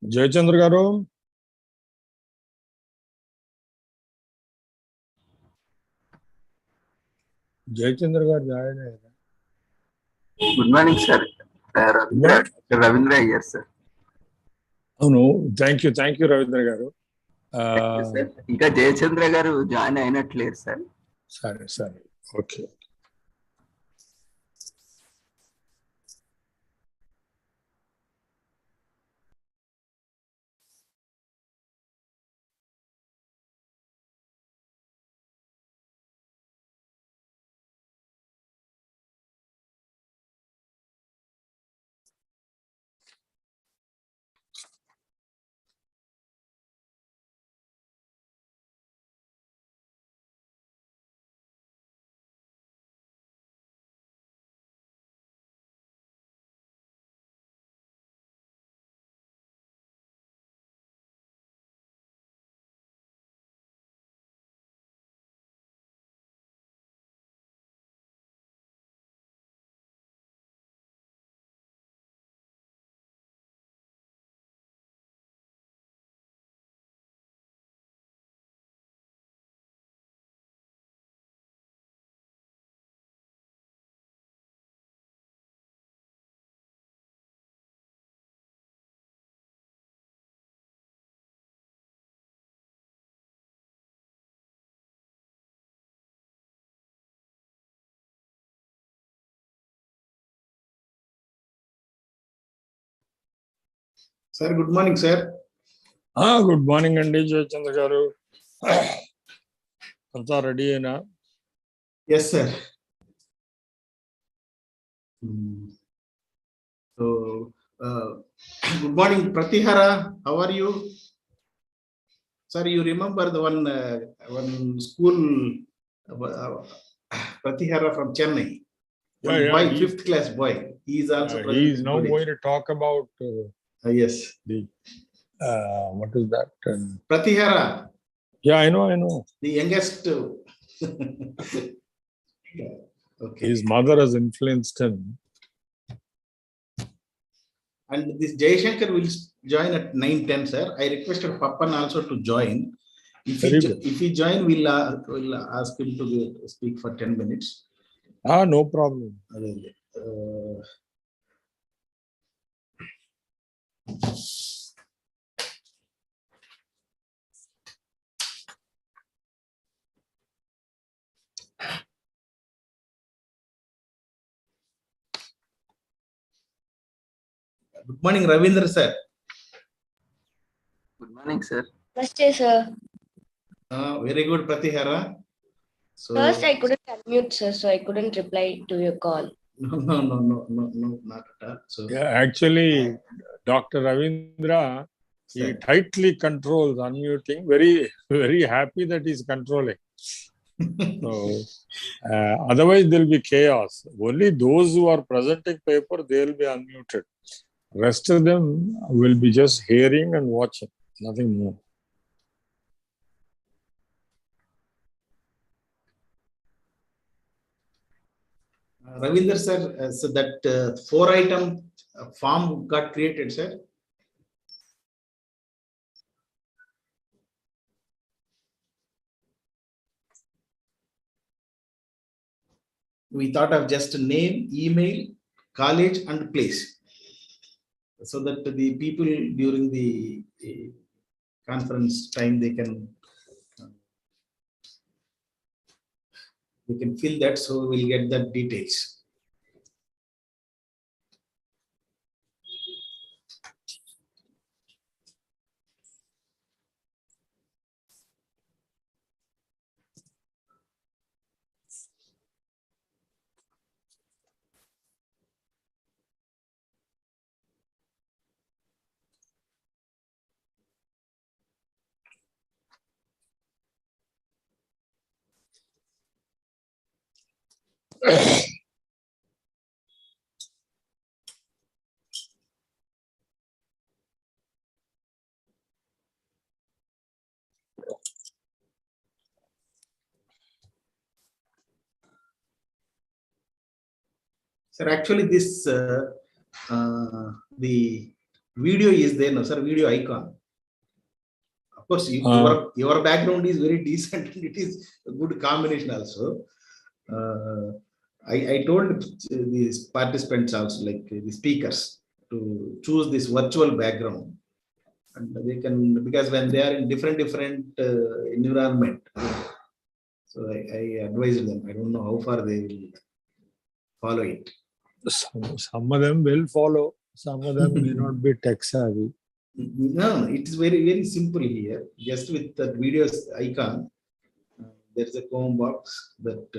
Jayachandra garu. Jayachandra garu join. Good morning, sir. Ravindra here, sir. Oh no, thank you, Ravindra garu. Inka Jayachandra garu join ayinatledu, sir. Sorry. Okay. Sir, good morning, sir. Good morning, Andi Jayachandra garu. Anta ready na? Yes, sir. So, good morning, Pratihara. How are you? Sir, you remember the one school, Pratihara from Chennai? One boy, fifth class boy. He is also He is now going to talk about yes. the what is that? Pratihara. Yeah, I know. The youngest. Okay. His mother has influenced him. And this Jayashankar will join at 9:10, sir. I requested Papan also to join. If he join, we'll ask him to speak for 10 minutes. No problem. Good morning, Ravindra, sir. Good morning, sir. Namaste, sir. Very good, Pratihara. So, First, I couldn't unmute, sir, so I couldn't reply to your call. No, not at all. So, Yeah, actually, Dr. Ravindra, he tightly controls unmuting. Very happy that he's controlling. So, otherwise, there will be chaos. Only those who are presenting paper, they will be unmuted. Rest of them will be just hearing and watching, nothing more. Ravindra, sir, so that 4-item form got created, sir. We thought of just name, email, college, and place, so that the people during the conference time they can fill that, so we'll get that details. Sir, actually, this the Video is there, no sir, video icon. Of course, your background is very decent and it is a good combination also. I told these participants also, like the speakers, to choose this virtual background. And they can, because when they are in different environment, so I advise them. I don't know how far they will follow it. Some of them will follow. Some of them may not be tech savvy. No, it is very simple here. Just with that video icon, there is a combo box that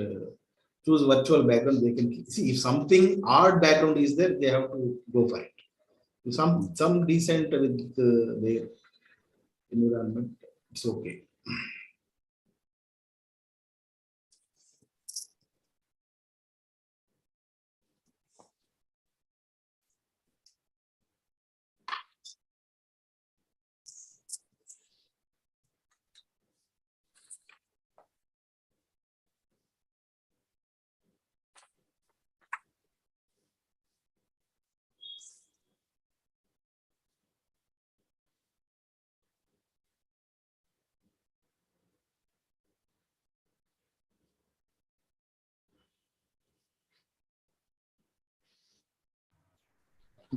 choose virtual background. They can see if something odd background is there, they have to go for it. Some decent with their environment, it's okay.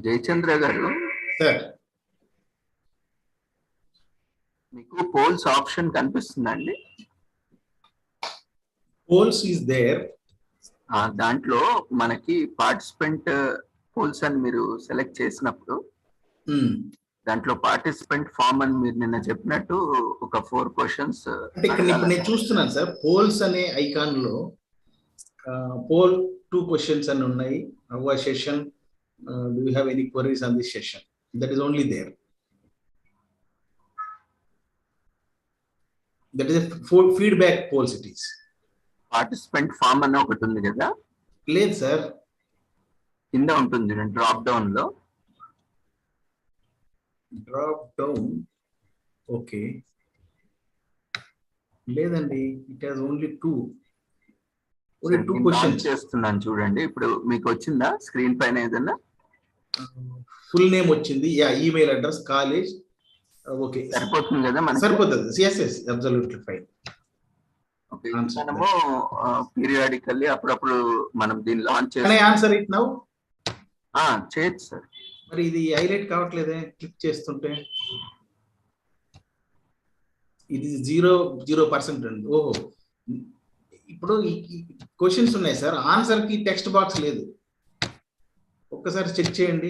Jayachandra గారు, sir మీకు polls option కనిపిస్తుందండి? Polls is there. దాంట్లో మనకి participant poles అని మీరు select చేసినప్పుడు దాంట్లో participant form అని మీరు నిన్న చెప్పినట్టు ఒక 4 క్వశ్చన్స్ అంటే ఇక్కడ ఇప్పుడు నేను చూస్తున్నాను సార్, పోల్స్ అనే ఐకాన్ లో పోల్ 2 క్వశ్చన్స్ అని ఉన్నాయి. Our session, do you have any queries on this session? That is only there. That is a feedback polls it is. Participant form అని ఒకటి ఉంది కదా? లేదు సార్, కింద ఉంటుంది డ్రాప్ డౌన్ లో. Drop down, okay. లేదండి, ఇట్ హాస్ ఓన్లీ 2 క్వశ్చన్స్ చేస్తున్నాను చూడండి. ఇప్పుడు మీకు వచ్చిందా స్క్రీన్ పైన ఏదన్నా? ఫుల్ నేమ్ వచ్చింది, yeah, email address, college, okay, సరిపోతుంది కదా మనకి? సరిపోతుంది. yes absolutely fine. ఓకే, మనము పీరియాడికల్లీ అప్పుడప్పుడు మనం దీన్ని లాంచ్ చేస్తాం. Can I answer it now? చేయొచ్చు సార్. మరి ఇది హైలైట్ కావట్లేదే క్లిక్ చేస్తుంటే. ఇది 0% అండి. ఓహో, ఇప్పుడు క్వశ్చన్స్ ఉన్నాయి సార్, ఆన్సర్ కి టెక్స్ట్ బాక్స్ లేదు. ఒక్కసారి చెక్ చేయండి.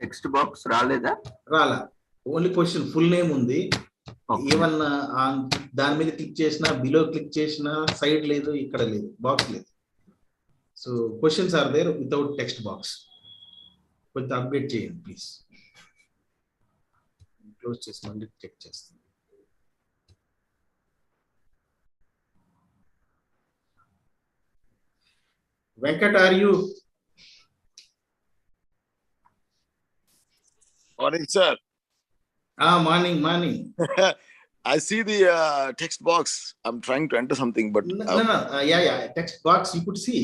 టెక్స్ట్ బాక్స్ రాలేదా? రాలా, ఓన్లీ క్వశ్చన్, ఫుల్ నేమ్ ఉంది. ఏమన్నా దాని మీద క్లిక్ చేసినా, బిలో క్లిక్ చేసినా సైడ్ లేదు, ఇక్కడ లేదు, బాక్స్ లేదు. So questions are there without text box. కొంచెం అప్డేట్ చేయండి ప్లీజ్. క్లోజ్ చేసి మళ్ళీ చెక్ చేస్తాను. Venkat, are you? Morning, sir. Morning. I see the text box. I'm trying to enter something, but no. Yeah. Text box you could see.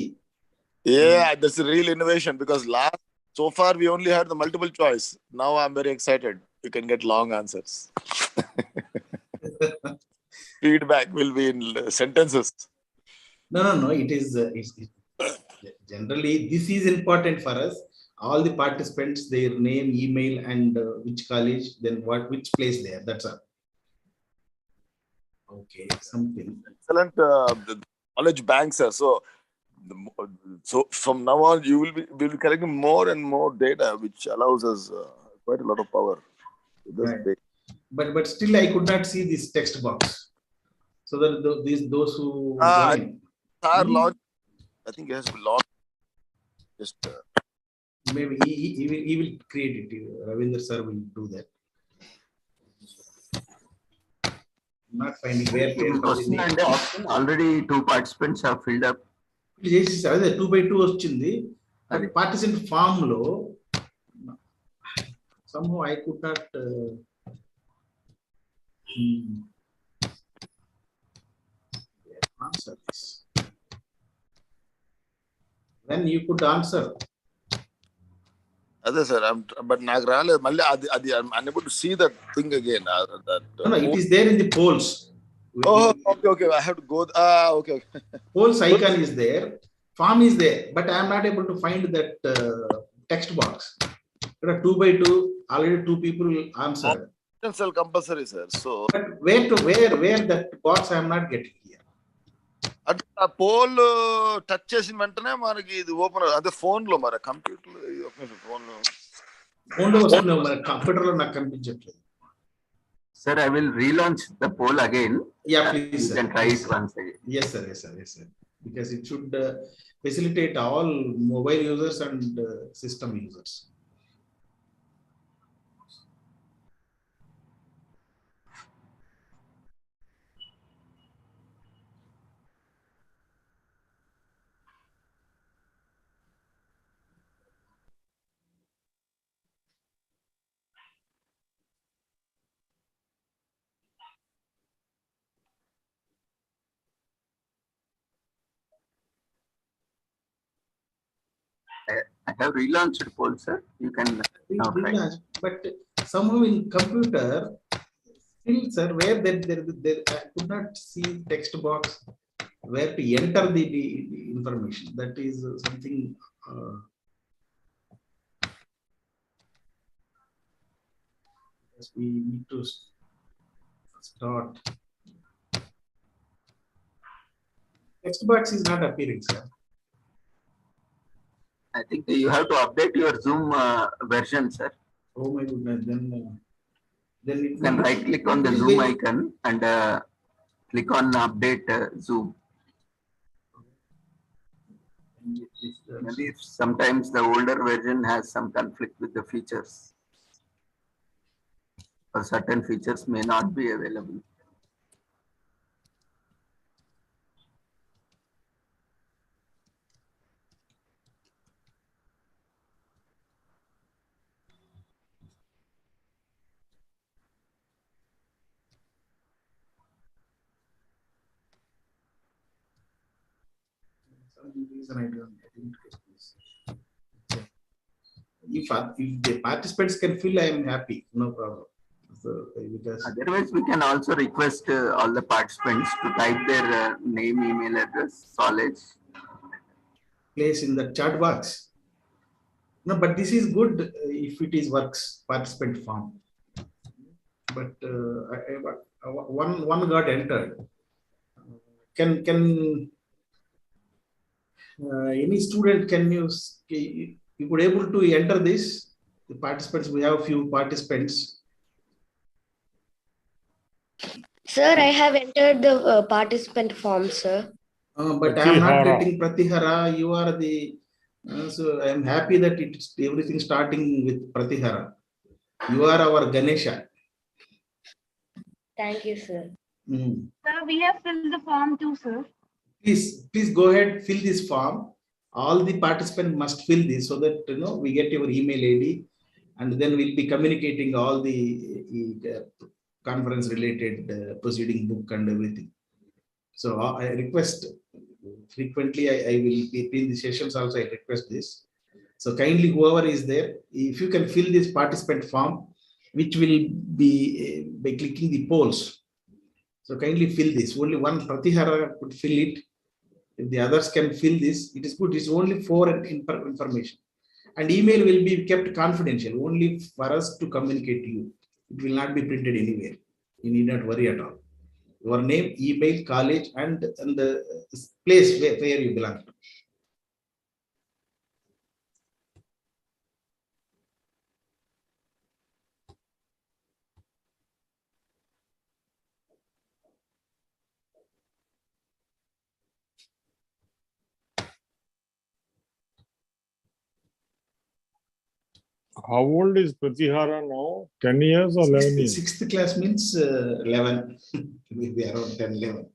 Yeah, that's a real innovation because so far we only had the multiple choice. Now I'm very excited. You can get long answers. Feedback will be in sentences. No. It is. Generally, this is important for us. All the participants, their name, email, and which college, then which place they are. That's all. Okay, something. Excellent knowledge banks, sir. So from now on, we'll be collecting more and more data, which allows us quite a lot of power. Right. But still, I could not see this text box. So that those who are launched, I think it has to be launched. Just maybe he will create it. Ravindra sir will do that. Not finding where already 2 participants have filled up. Yes, 2x2 వచ్చింది. But participant form లో somehow I could not answer this. When you could answer. అదే sir but నాకు రాలేదు మళ్ళీ అది I'm unable to see that thing again. No, it is there in the polls. Oh, okay. I have to go. Okay. Polls icon is there, form is there, but I am not able to find that text box. There are 2 by 2, already 2 people answered. Cell compulsory, sir. So, but where that box I am not getting here. అంటే ఆ pole touch చేసిన వెంటనే మనకి ఇది open అదే phone లో మరి computer phone లో వస్తున్నావు మరి కంప్యూటర్ లో నాకు కనిపించట్లేదు. Sir, I will relaunch the poll again. Yeah, please. You can try it once again. Yes, sir. Because it should facilitate all mobile users and system users. I have relaunched poll, sir. You can now try. But somehow in computer, still, sir, where there I could not see text box where to enter the information. That is something. We need to start. Text box is not appearing, sir. I think you have to update your Zoom version, sir. Oh my goodness! Then you can right click on the Zoom icon and click on update Zoom. Maybe sometimes the older version has some conflict with the features, or certain features may not be available. Reason I didn't get this. If the participants can fill, I am happy. No problem. So, because otherwise, we can also request all the participants to type their name, email address, college, place in the chat box. No, but this is good if it is works participant form. But one got entered. Can any student you could able to enter this? The participants, we have few participants. Sir, I have entered the participant form, sir. But I am not getting Pratihara. You are the so I am happy that it's everything starting with Pratihara. You are our Ganesha. Thank you, sir. Sir, we have filled the form too, sir. Please go ahead, fill this form. All the participants must fill this so that we get your email ID, and then we'll be communicating all the conference related proceeding book and everything. So I request frequently. I will be in the sessions also. I request this. So kindly, whoever is there, if you can fill this participant form, which will be by clicking the polls. So kindly fill this. Only one Pratihara could fill it. If the others can fill this, it is good. It's only for information. And email will be kept confidential, only for us to communicate to you. It will not be printed anywhere. You need not worry at all. Your name, email, college, and the place where you belong to. How old is Pratihara now? 10 years or 11 years? 6th class means 11. Maybe around 10, 11.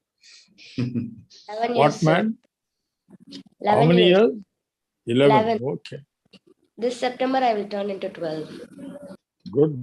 11 What years, man? Sir. How many years? 11. 11. Okay. This September, I will turn into 12. Good.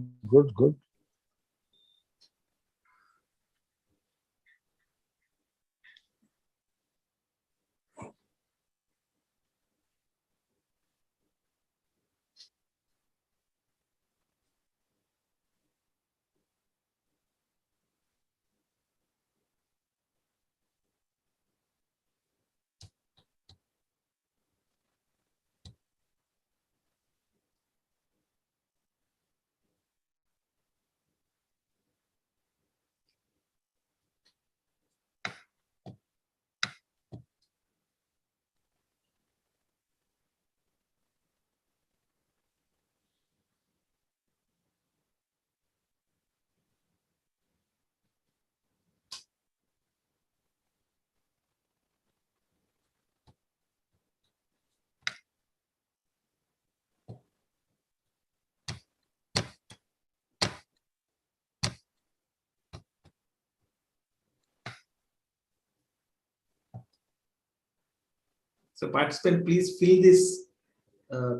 So participant, please fill this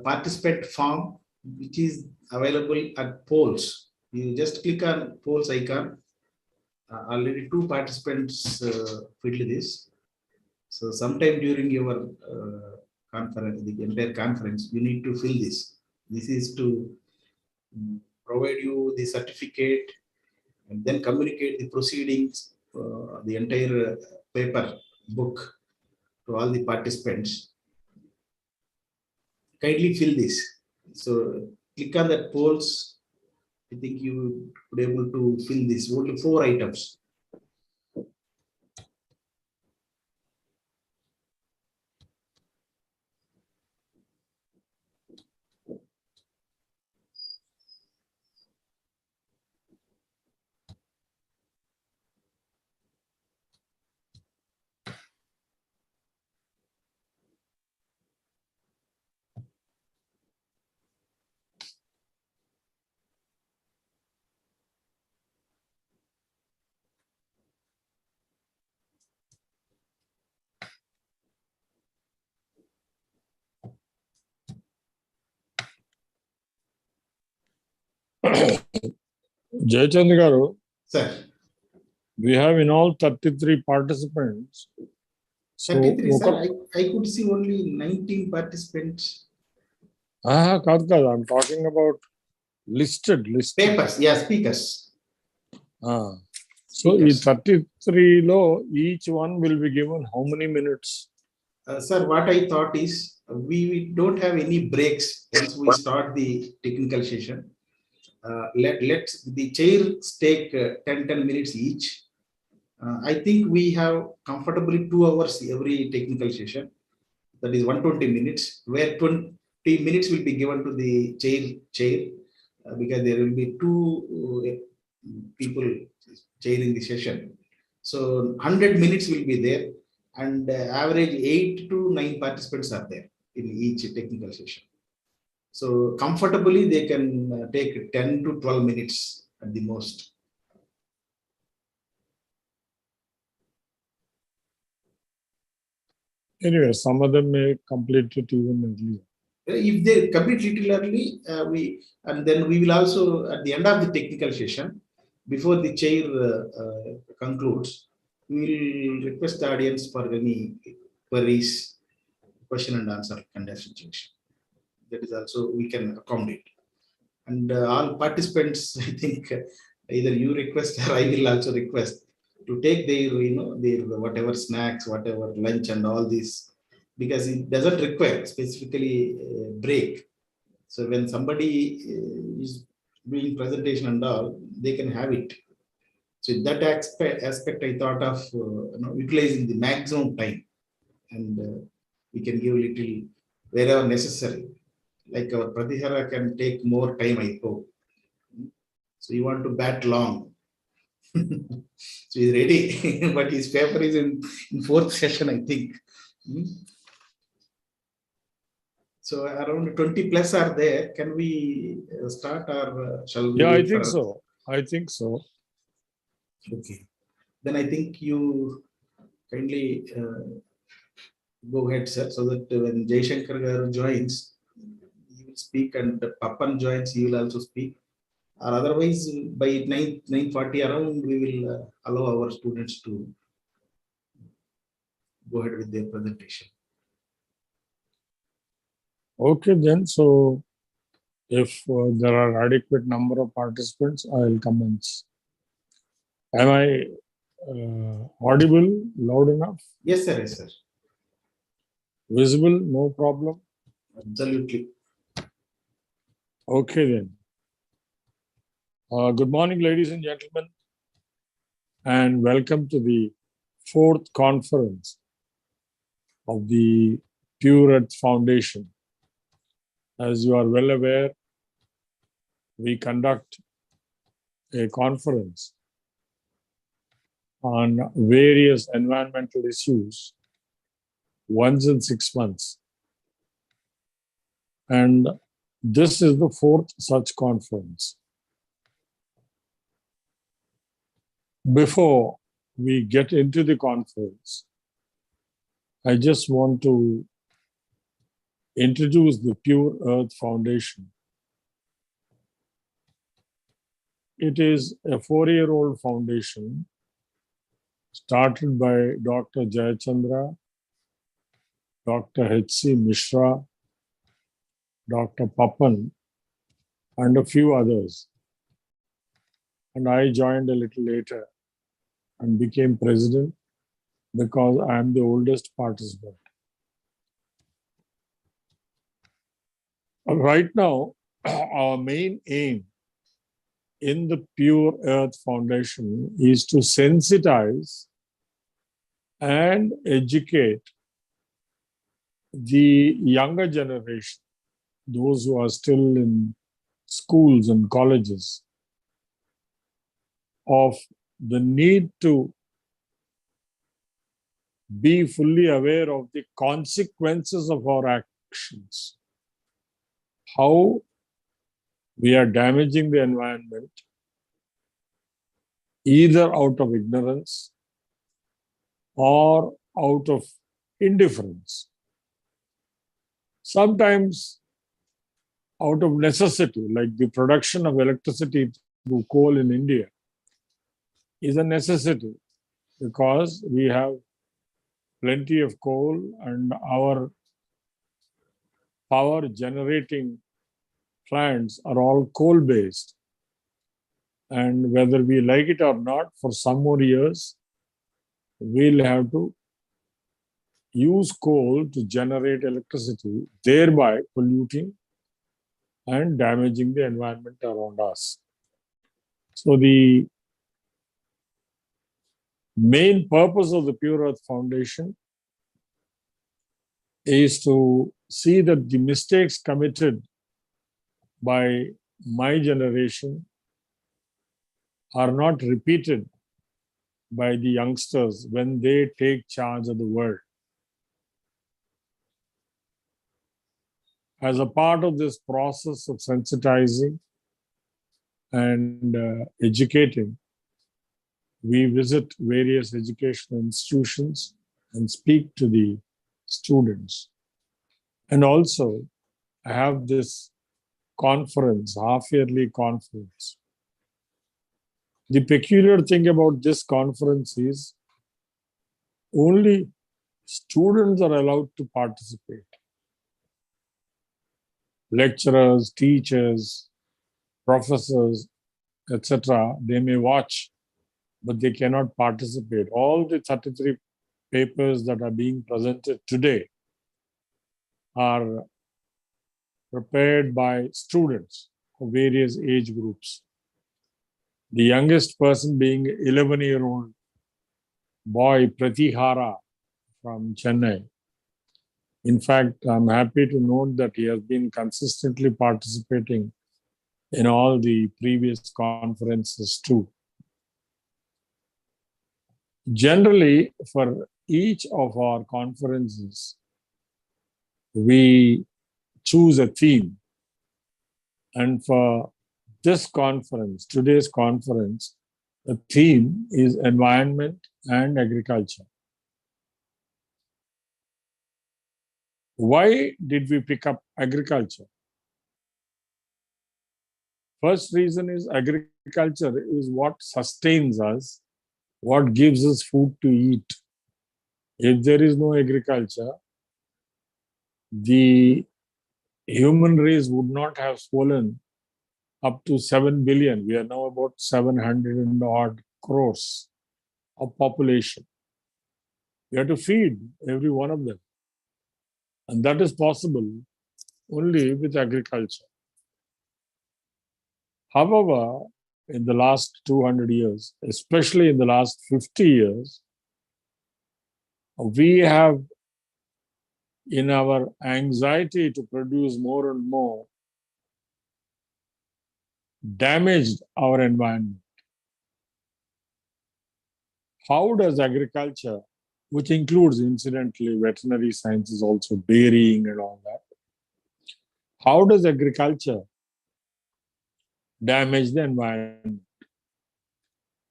participant form, which is available at polls. You just click on polls icon. Already 2 participants filled this. So sometime during your conference, the entire conference, you need to fill this. This is to provide you the certificate and then communicate the proceedings, the entire paper book to all the participants. Kindly fill this. So click on that polls. I think you would be able to fill this. Only 4 items. Jayachandra garu, Sir. we have in all 33 participants. So, 33, sir. I could see only 19 participants. I'm talking about listed. Papers, yeah, speakers. So, in 33 low, each one will be given how many minutes? Sir, what I thought is we don't have any breaks once we start the technical session. Let the chairs take 10 minutes each. I think we have comfortably 2 hours every technical session. That is 120 minutes, where 20 minutes will be given to the chair because there will be 2 people chairing the session. So 100 minutes will be there, and average 8 to 9 participants are there in each technical session. So comfortably they can take 10 to 12 minutes at the most. Anyway, some of them may complete it even earlier. If they complete little early, then we will also at the end of the technical session, before the chair concludes, we will request the audience for any queries, question and answer kind of situation. That is also we can accommodate. And all participants, I think either you request or I will also request to take their, their whatever snacks, whatever lunch and all this, because it doesn't require specifically a break. So when somebody is doing presentation and all, they can have it. So in that aspect I thought of utilizing the maximum time, and we can give little wherever necessary. Like our Pratihara can take more time, I hope. So you want to bat long. So he's ready, but his paper is in 4th session, I think. So around 20 plus are there. Can we start, or shall we? Yeah, I think so. I think so. Okay. Then I think you kindly go ahead, sir, so that when Jaishankar Garu joins, he will speak, and Papan joins, he will also speak. Or otherwise, by 9:40 around, we will allow our students to go ahead with their presentation. Okay, then. So, if there are adequate number of participants, I will commence. Am I audible, loud enough? Yes, sir. Yes, sir. Visible, no problem? Absolutely. Okay, then. Good morning, ladies and gentlemen, and welcome to the 4th conference of the Pure Earth Foundation. As you are well aware, we conduct a conference on various environmental issues once in 6 months. And this is the 4th such conference. Before we get into the conference, I just want to introduced the Pure Earth Foundation. It is a 4-year-old foundation started by Dr. Jayachandra, Dr. H.C. Mishra, Dr. Papan, and a few others. And I joined a little later and became president because I am the oldest participant. Right now, our main aim in the Pure Earth Foundation is to sensitize and educate the younger generation, those who are still in schools and colleges, of the need to be fully aware of the consequences of our actions, how we are damaging the environment, either out of ignorance or out of indifference. Sometimes out of necessity, like the production of electricity through coal in India is a necessity because we have plenty of coal and our power generating plants are all coal-based. And whether we like it or not, for some more years, we'll have to use coal to generate electricity, thereby polluting and damaging the environment around us. So the main purpose of the Pure Earth Foundation is to see that the mistakes committed by my generation are not repeated by the youngsters when they take charge of the world. As a part of this process of sensitizing and educating, we visit various educational institutions and speak to the students. And also have this conference, half-yearly conference. The peculiar thing about this conference is only students are allowed to participate. Lecturers, teachers, professors, etc., they may watch, but they cannot participate. All the 33 papers that are being presented today are prepared by students of various age groups. The youngest person being 11-year-old boy Pratihara from Chennai. In fact, I'm happy to note that he has been consistently participating in all the previous conferences too. Generally, for each of our conferences, we choose a theme. And for this conference, today's conference, the theme is environment and agriculture. Why did we pick up agriculture? First reason is agriculture is what sustains us, what gives us food to eat. If there is no agriculture, the human race would not have swollen up to 7 billion. We are now about 700 and odd crores of population. We have to feed every one of them. And that is possible only with agriculture. However, in the last 200 years, especially in the last 50 years, we have, in our anxiety to produce more and more, damaged our environment. How does agriculture, which includes incidentally veterinary sciences also, dairying and all that, how does agriculture damage the environment?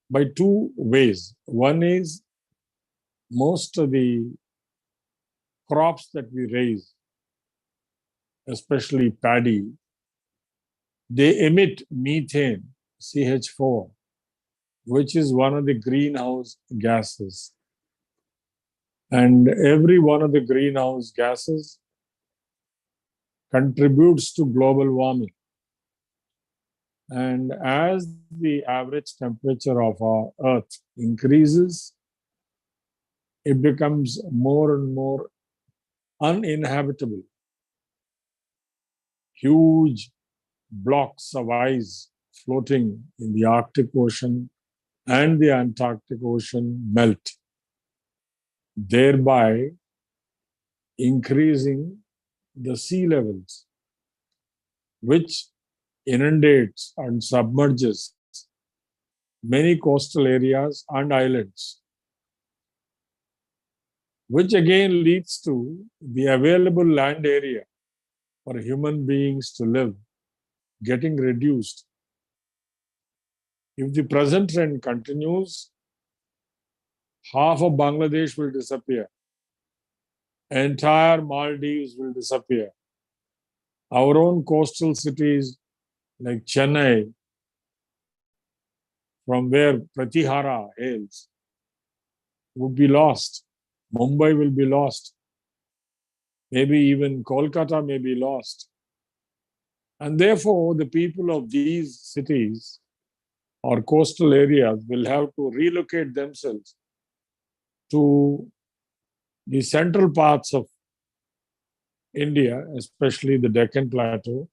By two ways. One is most of the crops that we raise especially paddy, they emit methane, CH4, which is one of the greenhouse gases. And every one of the greenhouse gases contributes to global warming. And as the average temperature of our Earth increases, it becomes more and more uninhabitable. Huge blocks of ice floating in the Arctic Ocean and the Antarctic Ocean melt, thereby increasing the sea levels, which inundates and submerges many coastal areas and islands, which again leads to the available land area for human beings to live getting reduced. If the present trend continues, half of Bangladesh will disappear. Entire Maldives will disappear. Our own coastal cities like Chennai, from where Pratihara hails, would be lost. Mumbai will be lost. Maybe even Kolkata may be lost. And therefore, the people of these cities or coastal areas will have to relocate themselves to the central parts of India, especially the Deccan Plateau,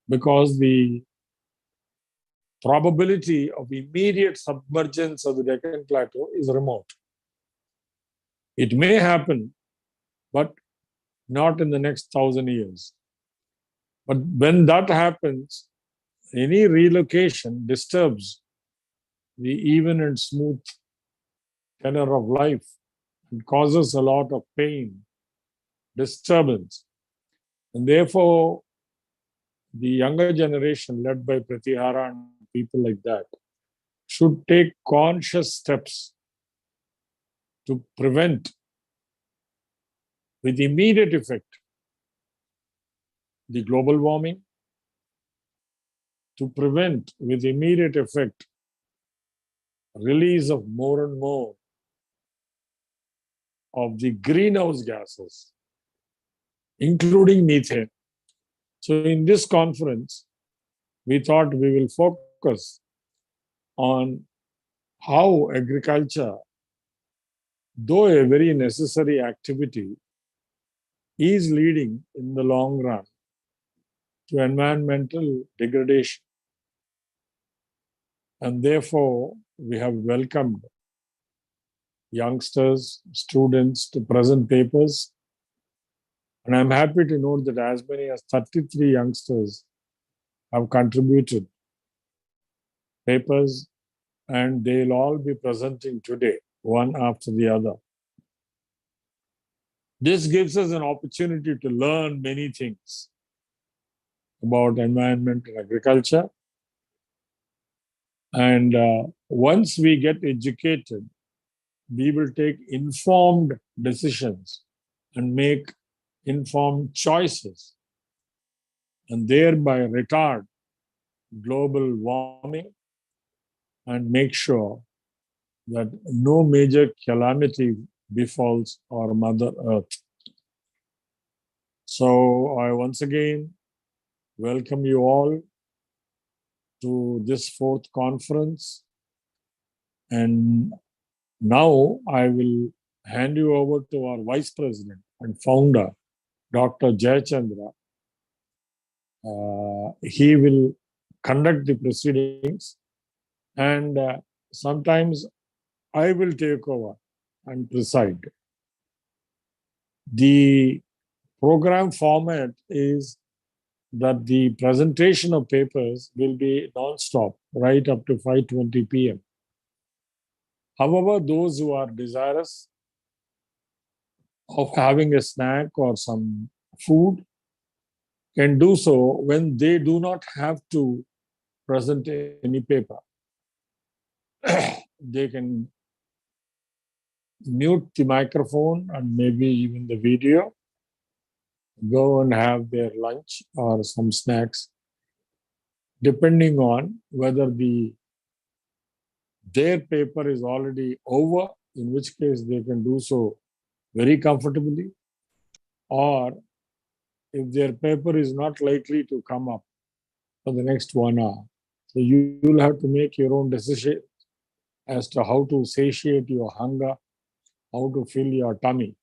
because the probability of immediate submergence of the Deccan Plateau is remote. It may happen, but not in the next 1,000 years. But when that happens, any relocation disturbs the even and smooth tenor of life and causes a lot of pain, disturbance. And therefore, the younger generation, led by Pratihara and people like that, should take conscious steps to prevent, with immediate effect, the global warming, to prevent, with immediate effect, release of more and more of the greenhouse gases, including methane. So in this conference, we thought we will focus on how agriculture, though a very necessary activity, is leading in the long run to environmental degradation. And therefore, we have welcomed youngsters, students to present papers. And I'm happy to note that as many as 33 youngsters have contributed papers, and they'll all be presenting today, one after the other. This gives us an opportunity to learn many things about environment and agriculture. And once we get educated, we will take informed decisions and make informed choices, and thereby retard global warming and make sure that no major calamity befalls our Mother Earth. So I once again welcome you all to this fourth conference. And now I will hand you over to our Vice President and Founder, Dr. Jayachandra. He will conduct the proceedings, and sometimes I will take over and preside. The program format is that the presentation of papers will be non-stop right up to 5:20 p.m. However, those who are desirous of having a snack or some food can do so when they do not have to present any paper. They can mute the microphone and maybe even the video go and have their lunch or some snacks, depending on whether their paper is already over, in which case they can do so very comfortably, or if their paper is not likely to come up for the next 1 hour. So you'll have to make your own decision as to how to satiate your hunger, how to fill your tummy.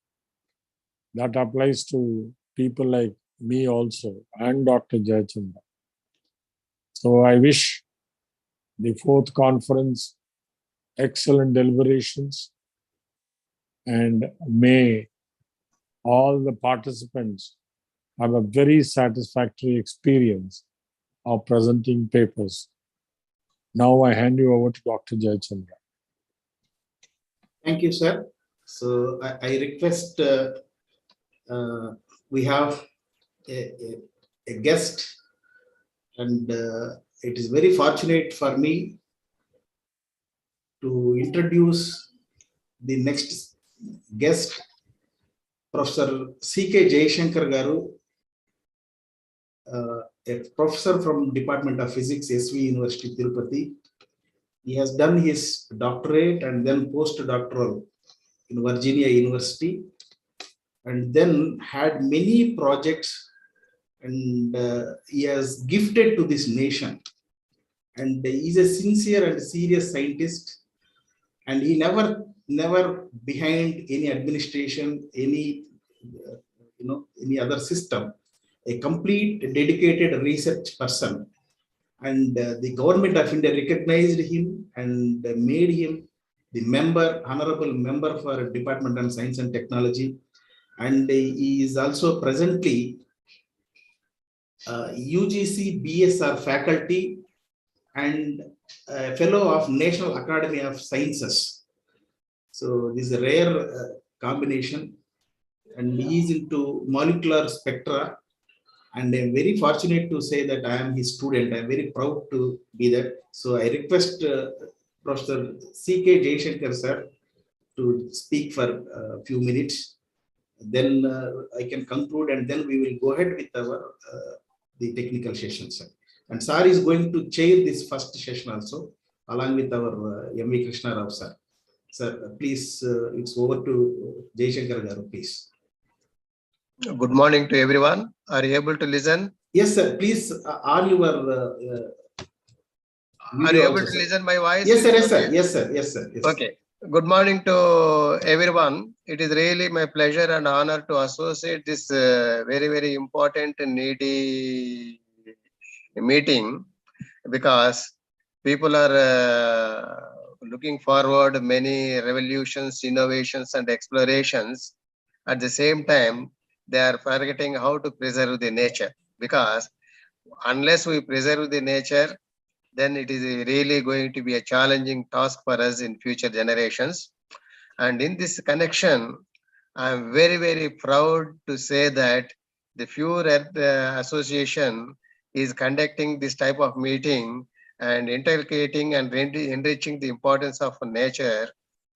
That applies to people like me also and Dr. Jayachandra. So I wish the fourth conference excellent deliberations, and may all the participants have a very satisfactory experience of presenting papers. Now I hand you over to Dr. Jayachandra. Thank you, sir. So I request we have a guest, and it is very fortunate for me to introduce the next guest, Professor C.K. Jayashankar Garu, a professor from Department of Physics, SV University, Tirupati. He has done his doctorate and then postdoctoral in Virginia University, and then had many projects, and he has gifted to this nation. And he is a sincere and serious scientist, and he never behind any administration, any any other system, a complete dedicated research person. And the government of India recognized him and made him the honorable member for Department of Science and Technology. And he is also presently UGC BSR faculty and a fellow of National Academy of Sciences. So this is a rare combination, and he is into molecular spectra. And I'm very fortunate to say that I am his student. I'm very proud to be that. So I request Professor C.K. Jayashankar sir to speak for a few minutes. Then I can conclude, and then we will go ahead with our the technical session, sir. And sir is going to chair this first session also, along with our M.V. Krishna Rao sir. Sir, please, it's over to Jayashankar Garu, please. Good morning to everyone. Are you able to listen? Yes, sir. Please, on your are you able to listen my voice? Yes, sir. Yes, sir. Yes, sir. Yes, sir. Yes, okay. Good morning to everyone. It is really my pleasure and honor to associate this very, very important and needy meeting, because people are looking forward many revolutions, innovations, and explorations. At the same time, they are forgetting how to preserve the nature, because unless we preserve the nature, then it is really going to be a challenging task for us in future generations. And in this connection, I am very, very proud to say that the Pure Earth Association is conducting this type of meeting and inculcating and enriching the importance of nature,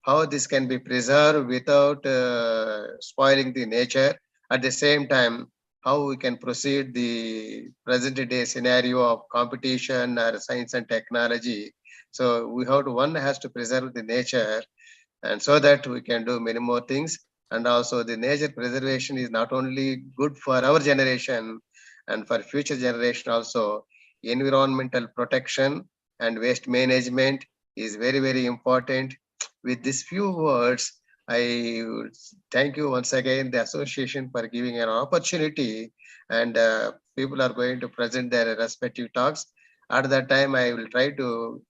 how this can be preserved without spoiling the nature. At the same time, how we can proceed the present day scenario of competition or science and technology. So one has to preserve the nature, and so that we can do many more things. And also the nature preservation is not only good for our generation and for future generation also. Environmental protection and waste management is very, very important. With these few words, I thank you once again, the association, for giving an opportunity, and people are going to present their respective talks. At that time, I will try to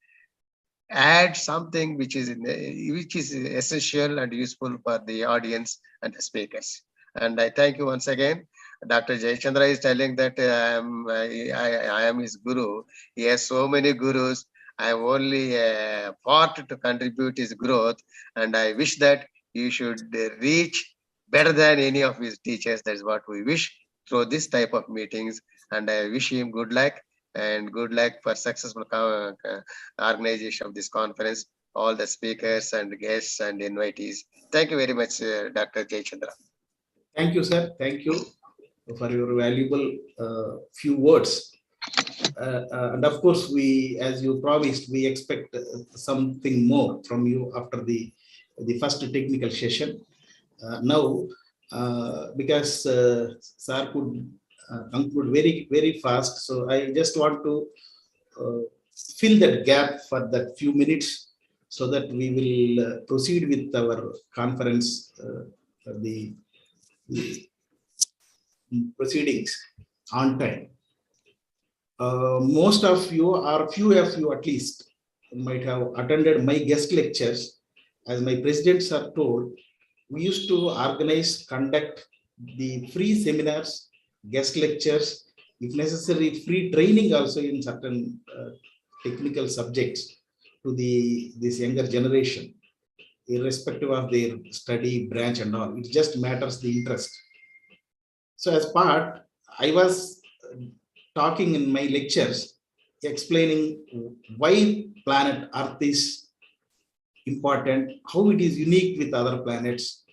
add something which is essential and useful for the audience and the speakers. And I thank you once again. Dr. Jayachandra is telling that I am his guru. He has so many gurus. I am only a part to contribute his growth, and I wish that he should reach better than any of his teachers. That's what we wish through this type of meetings. And I wish him good luck, and good luck for successful organization of this conference, all the speakers and guests and invitees. Thank you very much, Dr. Jayachandra. Thank you, sir. Thank you. for your valuable few words. And of course, we, as you promised, we expect something more from you after the first technical session. Now, because Sir could conclude very fast, so I just want to fill that gap for that few minutes, so that we will proceed with our conference, the proceedings on time. Most of you, or few of you at least, might have attended my guest lectures. As my presidents are told, we used to organize, conduct the free seminars, guest lectures, if necessary, free training also in certain technical subjects to this younger generation, irrespective of their study branch and all. It just matters the interest. So as part, I was talking in my lectures, explaining why planet Earth is important, how it is unique with other planets,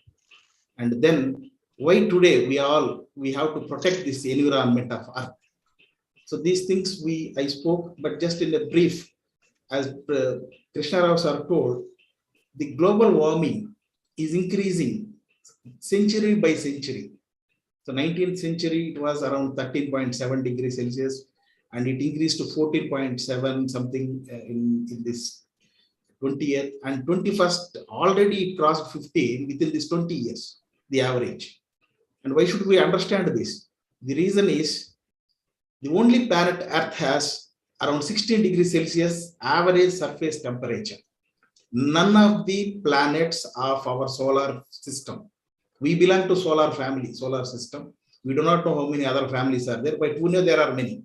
and then why today we have to protect this environment of Earth. So these things I spoke, but just in a brief, as Krishna Rao sir told, the global warming is increasing century by century. So 19th century, it was around 13.7 degrees Celsius, and it increased to 14.7 something in this 20th, and 21st already it crossed 15 within this 20 years, the average. And why should we understand this? The reason is the only planet Earth has around 16 degrees Celsius average surface temperature. None of the planets of our solar system. We belong to solar family, solar system. We do not know how many other families are there, but we know there are many.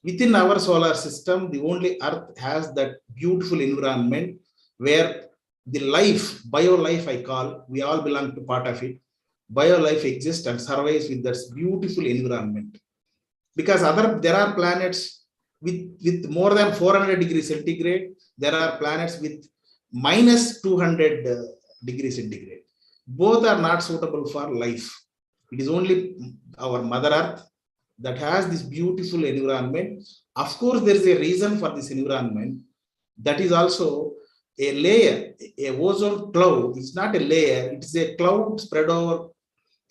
Within our solar system, the only Earth has that beautiful environment where the life, bio-life I call, we all belong to part of it. Bio-life exists and survives with that beautiful environment. Because there are planets with more than 400 degrees centigrade. There are planets with minus 200 degrees centigrade. Both are not suitable for life. It is only our Mother Earth that has this beautiful environment. Of course, there is a reason for this environment. That is also a layer, a ozone cloud. It's not a layer, it's a cloud spread over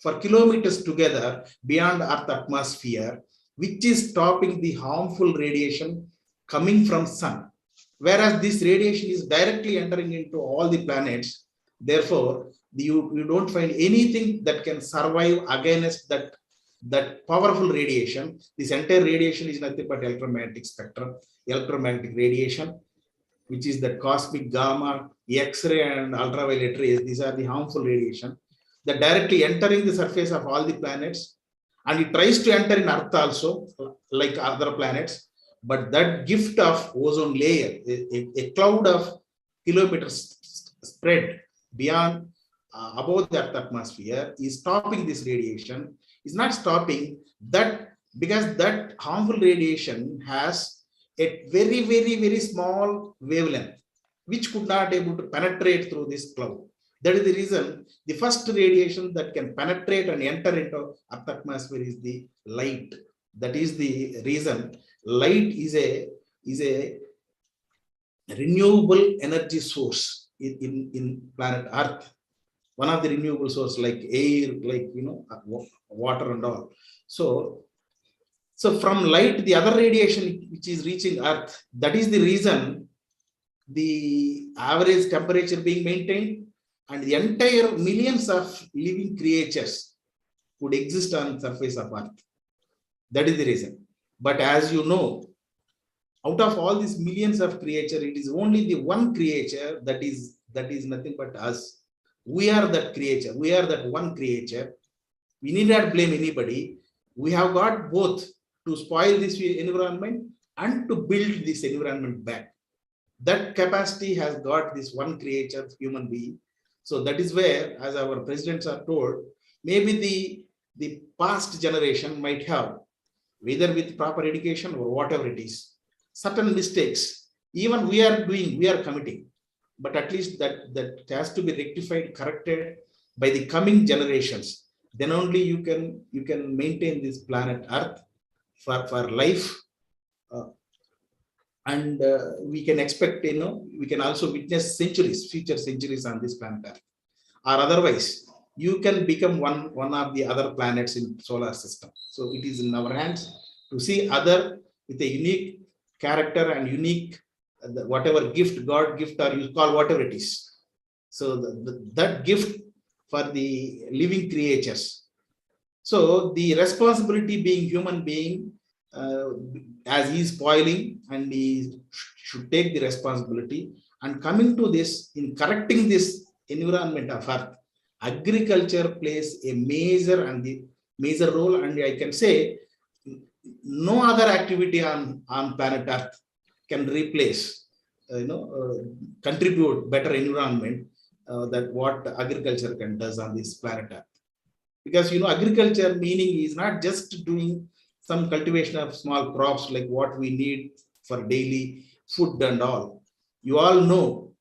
for kilometers together beyond Earth atmosphere, which is stopping the harmful radiation coming from sun. Whereas this radiation is directly entering into all the planets. Therefore, you don't find anything that can survive against that powerful radiation. This entire radiation is nothing but electromagnetic spectrum, electromagnetic radiation, which is the cosmic gamma, X-ray and ultraviolet rays. These are the harmful radiation that directly entering the surface of all the planets, and it tries to enter in Earth also, like other planets. But that gift of ozone layer, a cloud of kilometers spread beyond above the Earth atmosphere, is stopping this radiation. Is not stopping that, because that harmful radiation has a very small wavelength which could not able to penetrate through this cloud. That is the reason the first radiation that can penetrate and enter into Earth atmosphere is the light. That is the reason light is a renewable energy source in planet Earth. One of the renewable sources like air, like water and all. So from light, the other radiation which is reaching Earth, that is the reason the average temperature being maintained, and the entire millions of living creatures would exist on the surface of Earth. That is the reason. But as you know, out of all these millions of creatures, it is only the one creature that is nothing but us. We are that creature. We are that one creature. We need not blame anybody. We have got both to spoil this environment and to build this environment back. That capacity has got this one creature, human being. So that is where, as our presidents are told, maybe the past generation might have, whether with proper education or whatever it is, certain mistakes. Even we are committing. But at least that has to be rectified, corrected by the coming generations. then only you can maintain this planet Earth for life. And we can expect, we can also witness future centuries on this planet Earth. Or otherwise, you can become one of the other planets in solar system. So it is in our hands to see other with a unique character and unique whatever gift, God gift, or you call whatever it is. So that gift for the living creatures. So the responsibility being human being, as he is spoiling, and he should take the responsibility. And coming to this, in correcting this environment of Earth, agriculture plays a major role, and I can say no other activity on planet Earth can replace, contribute better environment that what agriculture can does on this planet Earth. Because agriculture meaning is not just doing some cultivation of small crops like what we need for daily food and all. You all know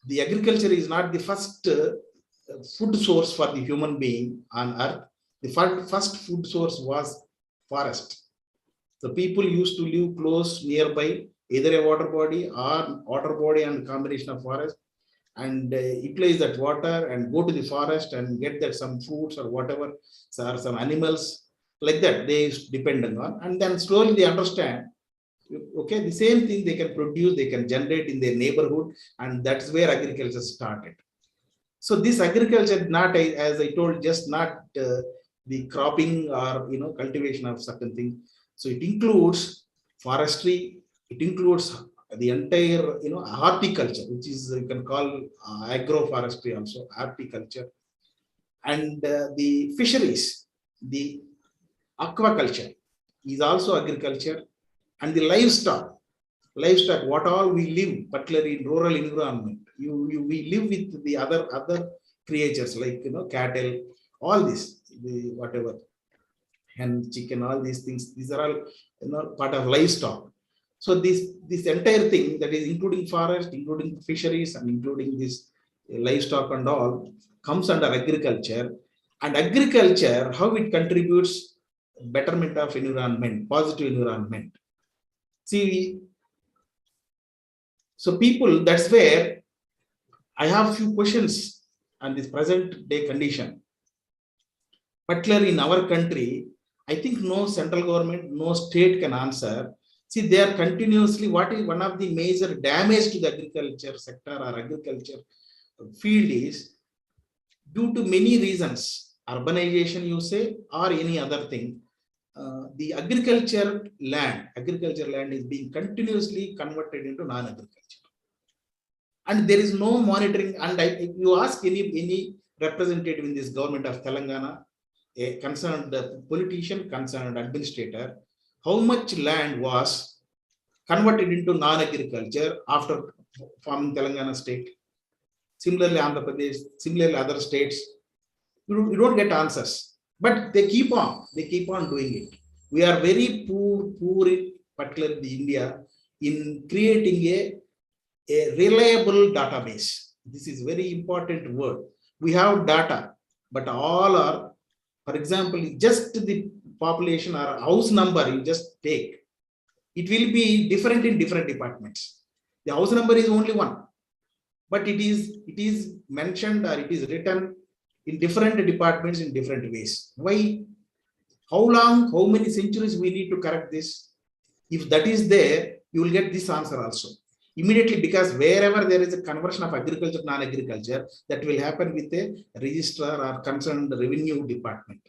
the agriculture is not the first food source for the human being on Earth. The first food source was forest. So people used to live close nearby, either a water body and combination of forest, and utilize that water and go to the forest and get that some fruits or whatever, or some animals like that they dependent on, and then slowly they understand, okay, the same thing they can produce, they can generate in their neighborhood, and that's where agriculture started. So this agriculture, not as I told, just not the cropping or cultivation of certain things. So it includes forestry, it includes the entire horticulture, which is you can call agroforestry also, horticulture, and the fisheries, the aquaculture is also agriculture, and the livestock, what all we live, particularly in rural environment, we live with the other creatures like cattle, all this, the whatever, hen, chicken, all these things, these are all part of livestock. So this entire thing, that is including forest, including fisheries, and including this livestock and all, comes under agriculture. And agriculture, how it contributes betterment of environment, positive environment. See, so people, that's where I have few questions on this present day condition. Particularly in our country, I think no central government, no state can answer. See, they are continuously, what is one of the major damage to the agriculture sector or agriculture field is due to many reasons, urbanization you say, or any other thing. The agriculture land is being continuously converted into non-agriculture. And there is no monitoring. And if you ask any representative in this government of Telangana, a concerned politician, concerned administrator, how much land was converted into non-agriculture after forming Telangana state? Similarly, Andhra Pradesh, similarly other states, you don't get answers. But they keep on doing it. We are very poor, particularly India, in creating a reliable database. This is very important word. We have data, but all are, for example, just the population or house number you just take, it will be different in different departments. The house number is only one, but it is mentioned or it is written in different departments in different ways. Why? How long, how many centuries we need to correct this? If that is there, you will get this answer also. Immediately, because wherever there is a conversion of agriculture to non-agriculture, that will happen with a registrar or concerned revenue department.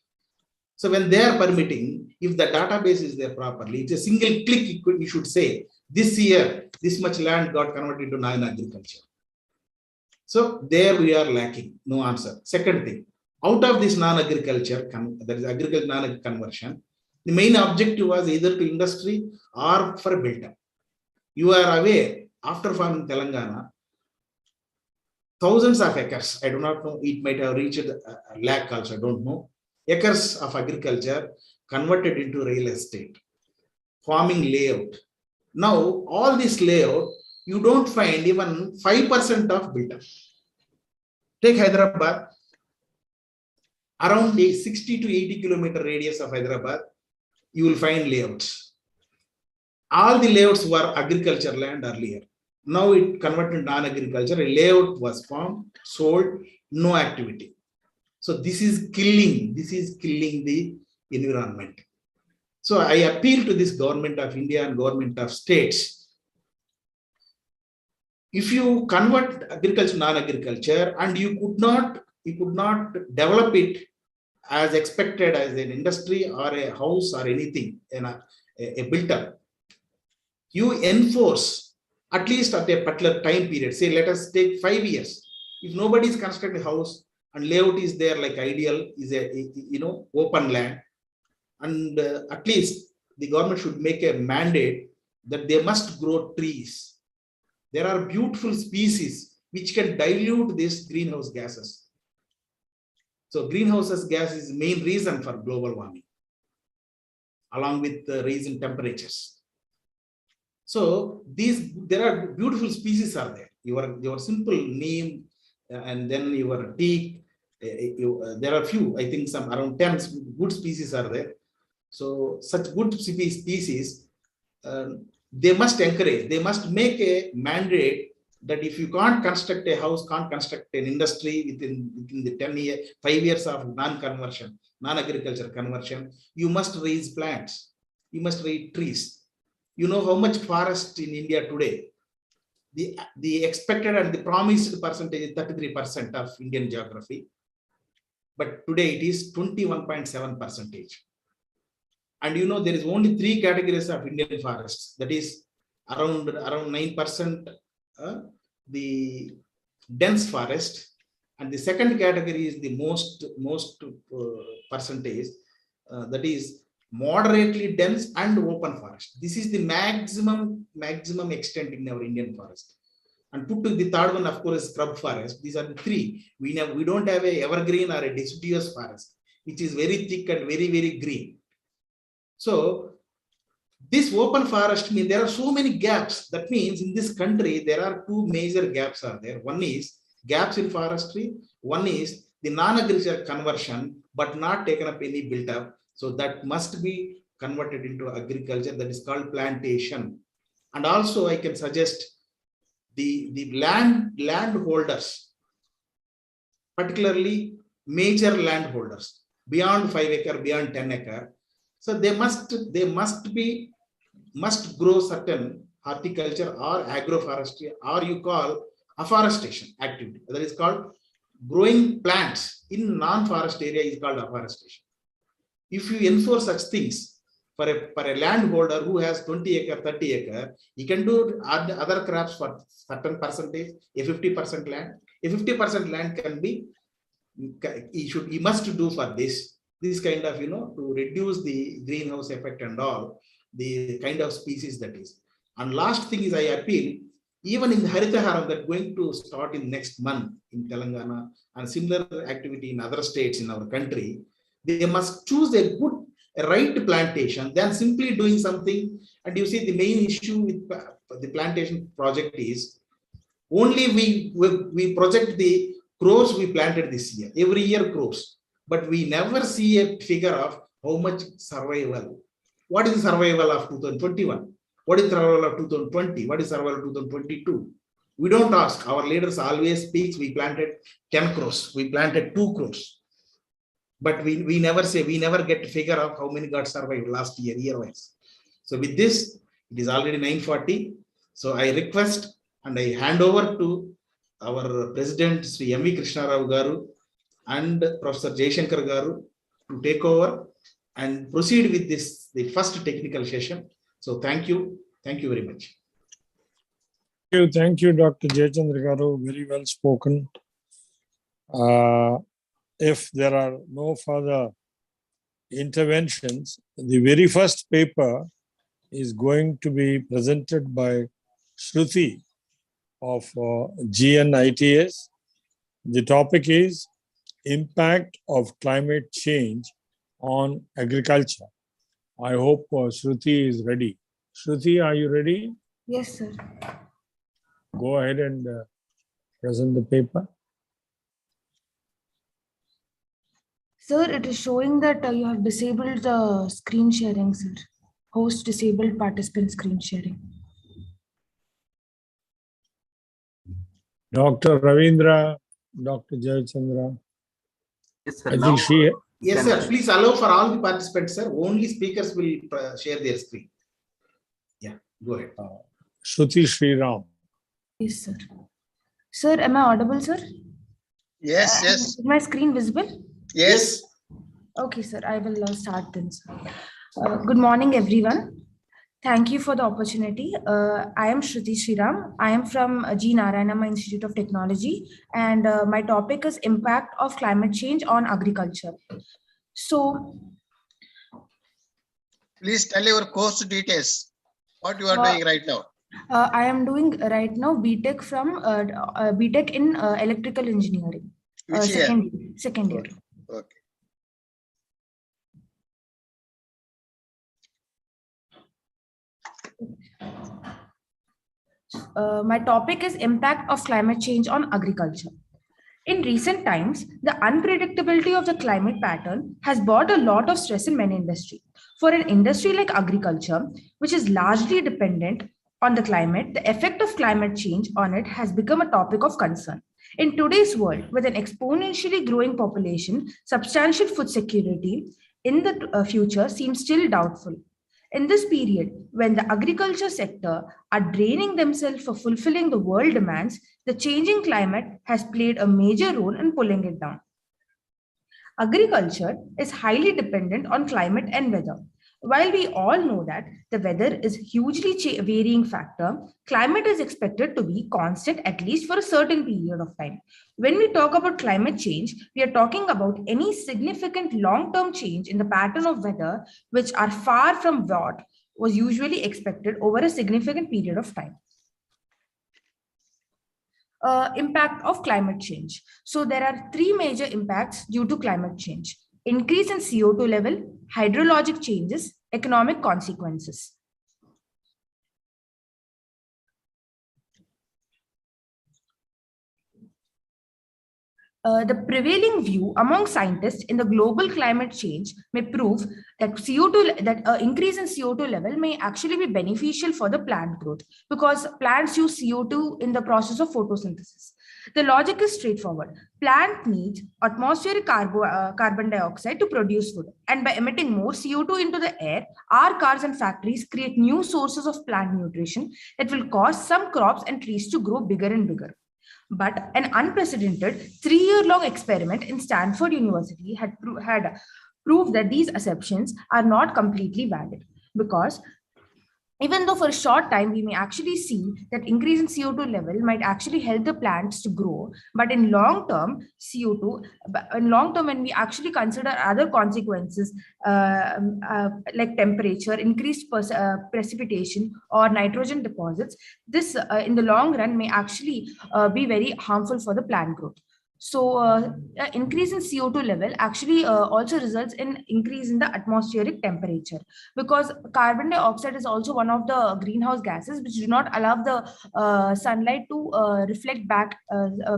So when they are permitting, if the database is there properly, it's a single click, you should say, this year, this much land got converted to non-agriculture. So there we are lacking, no answer. Second thing, out of this non-agriculture, that is agriculture non-conversion, the main objective was either to industry or for built-up. You are aware, after forming Telangana, thousands of acres, I do not know, it might have reached a lakh also, I don't know, acres of agriculture converted into real estate, farming layout. Now, all this layout, you don't find even 5% of built-up. Take Hyderabad. around a 60 to 80 kilometer radius of Hyderabad, you will find layouts. All the layouts were agriculture land earlier. Now it converted non-agriculture. A layout was formed, sold, no activity. So this is killing the environment. So I appeal to this government of India and government of states. If you convert agriculture non-agriculture and you could not develop it as expected as an industry or a house or anything in a built-up, you enforce at least at a particular time period. Say, let us take 5 years. If nobody is constructing a house and layout is there, like ideal is a open land, and at least the government should make a mandate that they must grow trees. There are beautiful species which can dilute these greenhouse gases. So greenhouse gas is the main reason for global warming, along with the rise in temperatures. So there are beautiful species are there. Your simple neem and then your teak. There are few, I think some around 10 good species are there. So such good species, they must encourage, they must make a mandate that if you can't construct a house, can't construct an industry within the 5 years of non-conversion, non-agriculture conversion, you must raise plants, you must raise trees. You know how much forest in India today? The expected and the promised percentage is 33% of Indian geography, but today it is 21.7%. And you know, there is only 3 categories of Indian forests. That is around 9% the dense forest, and the second category is the most percentage, that is moderately dense and open forest. This is the maximum extent in our Indian forest. And put to the third one, of course, is scrub forest. These are the 3. We don't have a evergreen or a deciduous forest, which is very thick and very, very green. So this open forest means there are so many gaps. That means in this country, there are 2 major gaps are there. One is gaps in forestry. One is the non-agriculture conversion, but not taken up any built up. So that must be converted into agriculture. That is called plantation. And also I can suggest the landholders, particularly major landholders, beyond 5 acre, beyond 10 acre. So they must grow certain horticulture or agroforestry, or you call afforestation activity. That is called growing plants in non-forest area is called afforestation. If you enforce such things for a landholder who has 20 acre, 30 acre, he can do other crops for certain percentage, a 50% land. A 50% land can be, he must do for this kind of, to reduce the greenhouse effect and all, the kind of species that is. And last thing is I appeal, even in the Haritaharam that going to start in next month in Telangana and similar activity in other states in our country, they must choose a right plantation than simply doing something. And you see the main issue with the plantation project is only we project the crores we planted this year, every year crores, but we never see a figure of how much survival. What is the survival of 2021? What is the survival of 2020? What is the survival of 2022? We don't ask. Our leaders always speaks, we planted 10 crores, we planted 2 crores. But we never say, we never get to figure out how many got survived last year-wise. So with this, it is already 9:40. So I request and I hand over to our President, Sri M.V. Krishna Rao Garu and Professor Jayashankar Garu to take over and proceed with this, the first technical session. So thank you. Thank you very much. Thank you, Dr. Jayachandra Garu. Very well spoken. If there are no further interventions, the very first paper is going to be presented by Shruti of GNITS. The topic is Impact of Climate Change on Agriculture. I hope Shruti is ready. Shruti, are you ready? Yes, sir. Go ahead and present the paper. Sir, it is showing that you have disabled the screen sharing, sir. Host disabled participant screen sharing. Dr. Ravindra, Dr. Jayachandra. Yes, sir. I Now, think she. Yes, sir. Please allow for all the participants, sir. Only speakers will share their screen. Yeah, go ahead. Shruti Sriram. Yes, sir. Sir, am I audible, sir? Yes, yes. Is my screen visible? Yes. Okay, sir. I will start then, sir. Good morning, everyone. Thank you for the opportunity. I am Shruti Sriram. I am from G. Narayanama Institute of Technology, and my topic is impact of climate change on agriculture. So, Please tell your course details. What you are doing right now? I am doing right now BTech from BTech in electrical engineering. Which year? Second year. Okay. My topic is impact of climate change on agriculture. In recent times, the unpredictability of the climate pattern has brought a lot of stress in many industries. For an industry like agriculture, which is largely dependent on the climate, the effect of climate change on it has become a topic of concern. In today's world, with an exponentially growing population, substantial food security in the future seems still doubtful. In this period, when the agriculture sector are draining themselves for fulfilling the world demands, the changing climate has played a major role in pulling it down. Agriculture is highly dependent on climate and weather. While we all know that the weather is hugely varying factor, climate is expected to be constant at least for a certain period of time. When we talk about climate change, we are talking about any significant long-term change in the pattern of weather which are far from what was usually expected over a significant period of time. Impact of climate change. So there are three major impacts due to climate change: increase in CO2 level, hydrologic changes, economic consequences. The prevailing view among scientists in the global climate change may prove that increase in CO2 level may actually be beneficial for the plant growth, because plants use CO2 in the process of photosynthesis. The logic is straightforward. Plant needs atmospheric carbon dioxide to produce food, and by emitting more CO2 into the air, our cars and factories create new sources of plant nutrition that will cause some crops and trees to grow bigger and bigger. But an unprecedented 3-year-long experiment in Stanford University had proved that these assumptions are not completely valid, because even though for a short time we may actually see that increase in CO2 level might actually help the plants to grow, but in long term when we actually consider other consequences like temperature, increased precipitation or nitrogen deposits, this in the long run may actually be very harmful for the plant growth. So increase in CO2 level actually also results in increase in the atmospheric temperature, because carbon dioxide is also one of the greenhouse gases which do not allow the sunlight to reflect back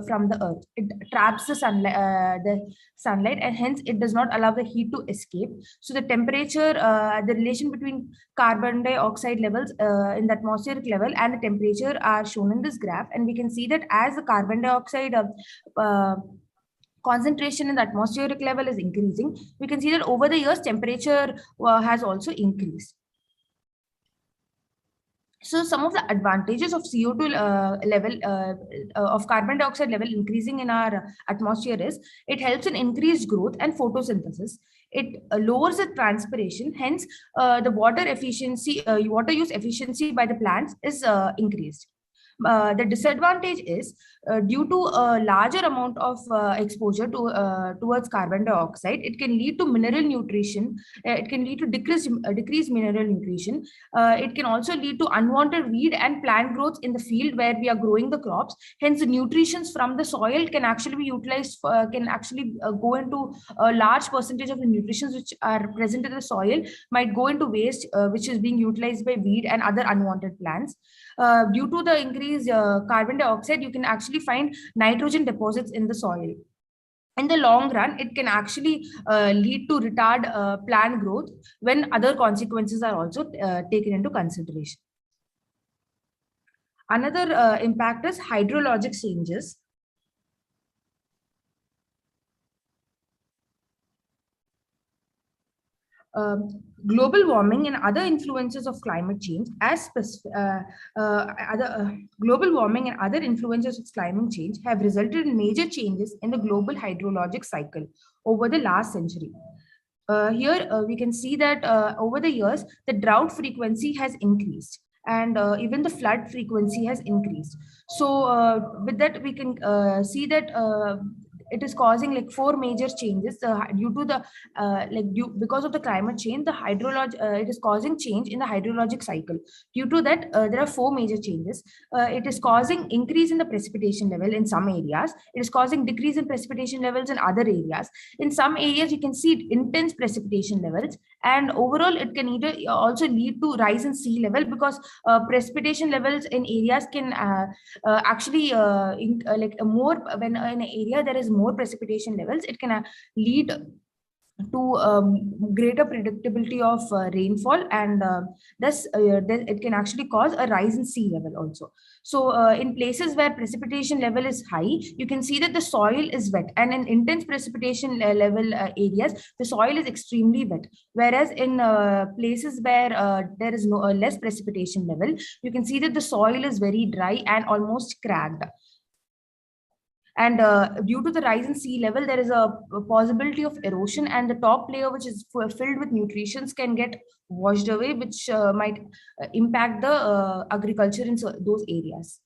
from the earth. It traps the sunlight, and hence it does not allow the heat to escape. So the temperature, the relation between carbon dioxide levels in the atmospheric level and the temperature are shown in this graph, and we can see that as the carbon dioxide concentration in the atmospheric level is increasing, we can see that over the years temperature has also increased. So some of the advantages of CO2 level of carbon dioxide level increasing in our atmosphere is it helps in increased growth and photosynthesis. It lowers the transpiration, hence the water use efficiency by the plants is increased. The disadvantage is due to a larger amount of exposure towards carbon dioxide, it can lead to mineral nutrition. It can lead to decreased mineral nutrition. It can also lead to unwanted weed and plant growth in the field where we are growing the crops. Hence, the nutrients from the soil can actually be utilized, go into a large percentage of the nutrients which are present in the soil might go into waste, which is being utilized by weed and other unwanted plants. Due to the increased carbon dioxide, you can actually find nitrogen deposits in the soil. in the long run, it can actually lead to retard plant growth when other consequences are also taken into consideration. Another impact is hydrologic changes. Global warming and other influences of climate change global warming and other influences of climate change have resulted in major changes in the global hydrologic cycle over the last century. Here we can see that over the years, the drought frequency has increased, and even the flood frequency has increased. So with that, we can see that it is causing like 4 major changes due to the because of the climate change. The it is causing change in the hydrologic cycle. Due to that, there are 4 major changes. It is causing increase in the precipitation level in some areas. It is causing decrease in precipitation levels in other areas. In some areas, you can see intense precipitation levels, and overall, it can either also lead to rise in sea level, because precipitation levels in areas can actually more when in an area there is more precipitation levels, it can lead to greater predictability of rainfall, and thus it can actually cause a rise in sea level also. So in places where precipitation level is high, you can see that the soil is wet, and in intense precipitation level areas, the soil is extremely wet. Whereas in places where there is less precipitation level, you can see that the soil is very dry and almost cracked. And due to the rise in sea level, there is a possibility of erosion, and the top layer, which is filled with nutrients, can get washed away, which might impact the agriculture in those areas.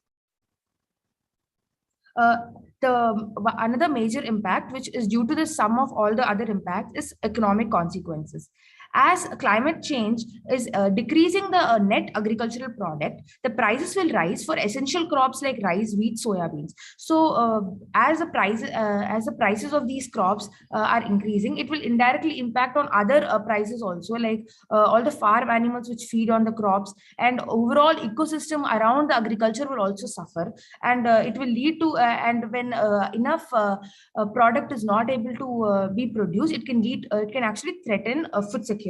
Another major impact, which is due to the sum of all the other impacts, is economic consequences. As climate change is decreasing the net agricultural product, the prices will rise for essential crops like rice, wheat, soya beans. So as the prices of these crops are increasing, it will indirectly impact on other prices also, like all the farm animals which feed on the crops, and overall ecosystem around the agriculture will also suffer, and it will lead to and when enough product is not able to be produced, it can actually threaten food security.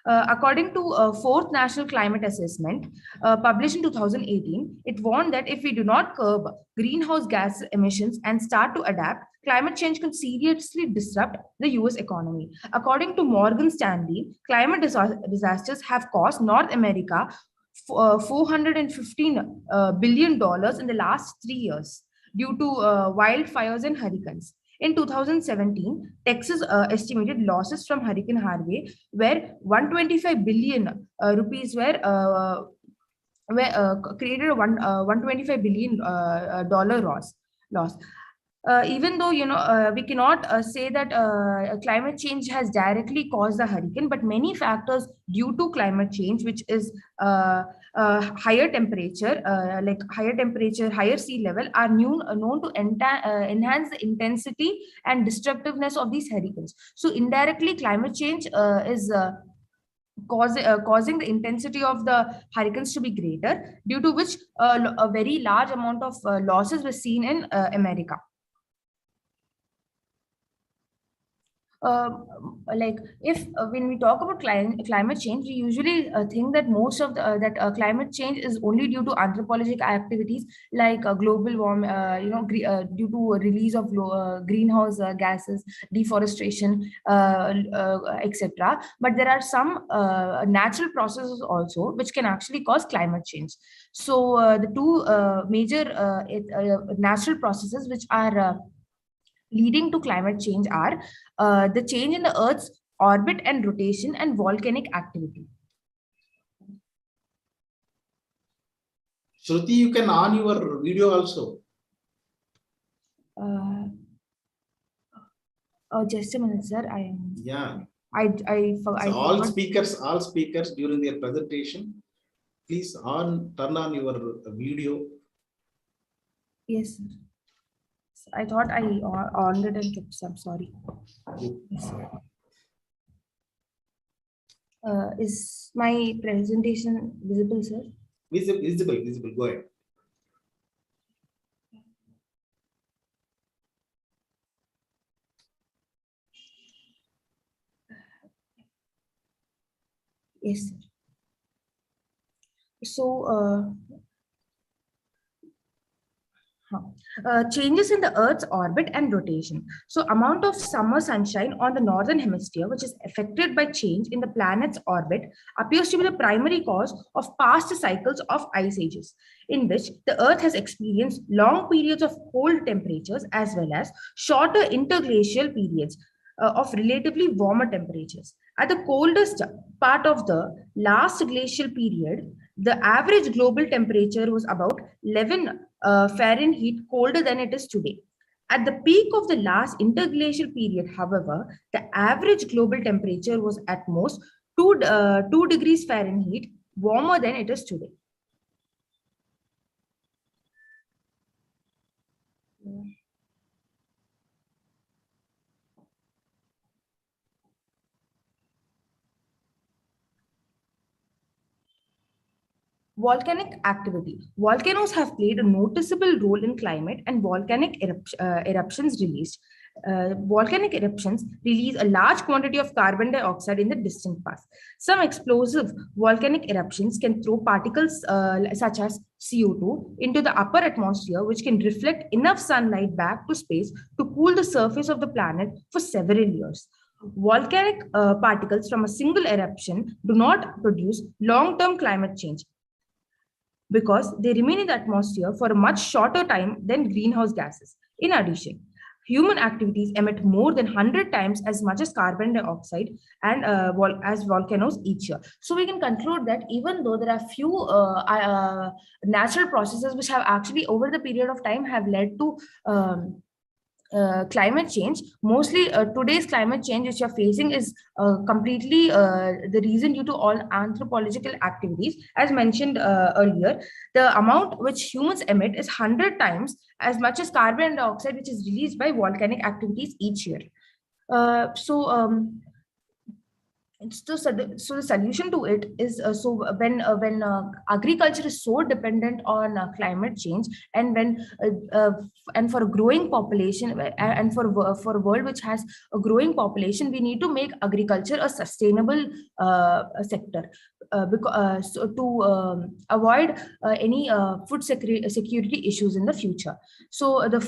According to Fourth National Climate Assessment published in 2018, it warned that if we do not curb greenhouse gas emissions and start to adapt, climate change could seriously disrupt the US economy. According to Morgan Stanley, climate disasters have cost North America $415 billion in the last 3 years due to wildfires and hurricanes. In 2017, Texas estimated losses from Hurricane Harvey where 125 billion rupees were created a $125 billion loss. Even though we cannot say that climate change has directly caused the hurricane, but many factors due to climate change, which is higher temperature, higher sea level, are known to enhance the intensity and destructiveness of these hurricanes. So indirectly, climate change is causing the intensity of the hurricanes to be greater, due to which a very large amount of losses were seen in America. If when we talk about climate change, we usually think that most of the climate change is only due to anthropological activities like global warming, due to release of greenhouse gases, deforestation, etc. But there are some natural processes also which can actually cause climate change. So the two major natural processes which are leading to climate change are the change in the Earth's orbit and rotation and volcanic activity. Shruti, you can on your video also. Just a minute, sir. All speakers during their presentation, please turn on your video. Yes, sir. I thought I on it and kept some. Sorry. Yes. Is my presentation visible, sir? Visible. Go ahead. Yes, sir. So, changes in the Earth's orbit and rotation. So amount of summer sunshine on the northern hemisphere, which is affected by change in the planet's orbit, appears to be the primary cause of past cycles of ice ages, in which the Earth has experienced long periods of cold temperatures as well as shorter interglacial periods of relatively warmer temperatures. At the coldest part of the last glacial period, the average global temperature was about 11 Fahrenheit colder than it is today. At the peak of the last interglacial period, however, the average global temperature was at most 2 degrees Fahrenheit warmer than it is today. Volcanic activity. Volcanoes have played a noticeable role in climate and volcanic eruptions released. Volcanic eruptions release a large quantity of carbon dioxide in the distant past. Some explosive volcanic eruptions can throw particles such as CO2 into the upper atmosphere, which can reflect enough sunlight back to space to cool the surface of the planet for several years. Volcanic particles from a single eruption do not produce long-term climate change, because they remain in the atmosphere for a much shorter time than greenhouse gases. In addition, human activities emit more than 100 times as much as carbon dioxide and as volcanoes each year. So we can conclude that even though there are few natural processes which have actually over the period of time have led to climate change, mostly today's climate change which you're facing is completely the reason due to all anthropological activities. As mentioned earlier, the amount which humans emit is 100 times as much as carbon dioxide which is released by volcanic activities each year. So the solution to it is when agriculture is so dependent on climate change, and when and for a growing population and for a world which has a growing population, we need to make agriculture a sustainable sector to avoid any food security issues in the future. So the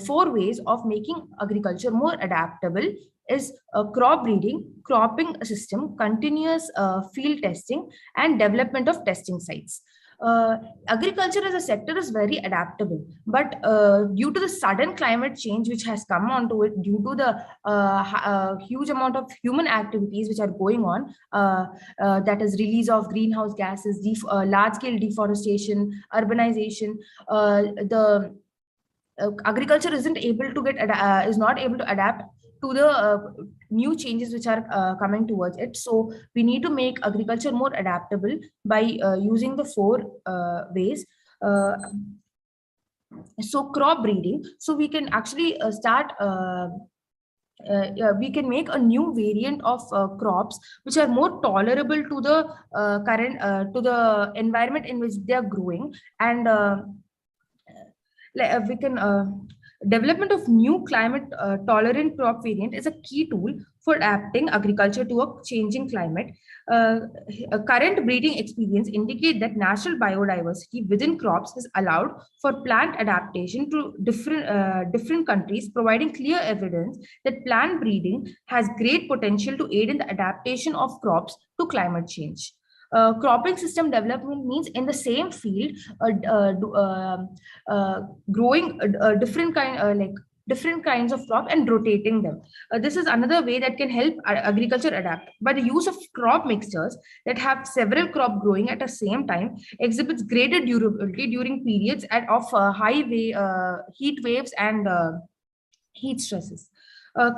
4 ways of making agriculture more adaptable is crop breeding, cropping system, continuous field testing, and development of testing sites. Agriculture as a sector is very adaptable, but due to the sudden climate change which has come onto it, due to the huge amount of human activities which are going on, that is release of greenhouse gases, large-scale deforestation, urbanization, the agriculture isn't able to is not able to adapt to the new changes which are coming towards it. So we need to make agriculture more adaptable by using the 4 ways. So crop breeding. So we can actually start. We can make a new variant of crops which are more tolerable to the current to the environment in which they are growing, and we can. Development of new climate tolerant crop variant is a key tool for adapting agriculture to a changing climate. Current breeding experience indicate that natural biodiversity within crops is allowed for plant adaptation to different countries, providing clear evidence that plant breeding has great potential to aid in the adaptation of crops to climate change. Cropping system development means in the same field growing different kinds of crop and rotating them. This is another way that can help agriculture adapt. By the use of crop mixtures that have several crop growing at the same time exhibits greater durability during periods of high heat waves and heat stresses.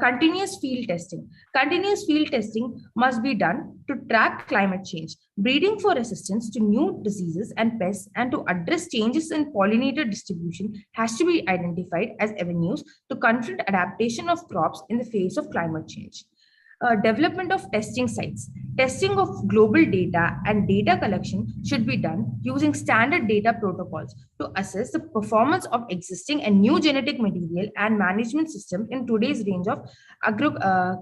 Continuous field testing. Continuous field testing must be done to track climate change, breeding for resistance to new diseases and pests, and to address changes in pollinator distribution has to be identified as avenues to confront adaptation of crops in the face of climate change. Development of testing sites. Testing of global data and data collection should be done using standard data protocols to assess the performance of existing and new genetic material and management system in today's range of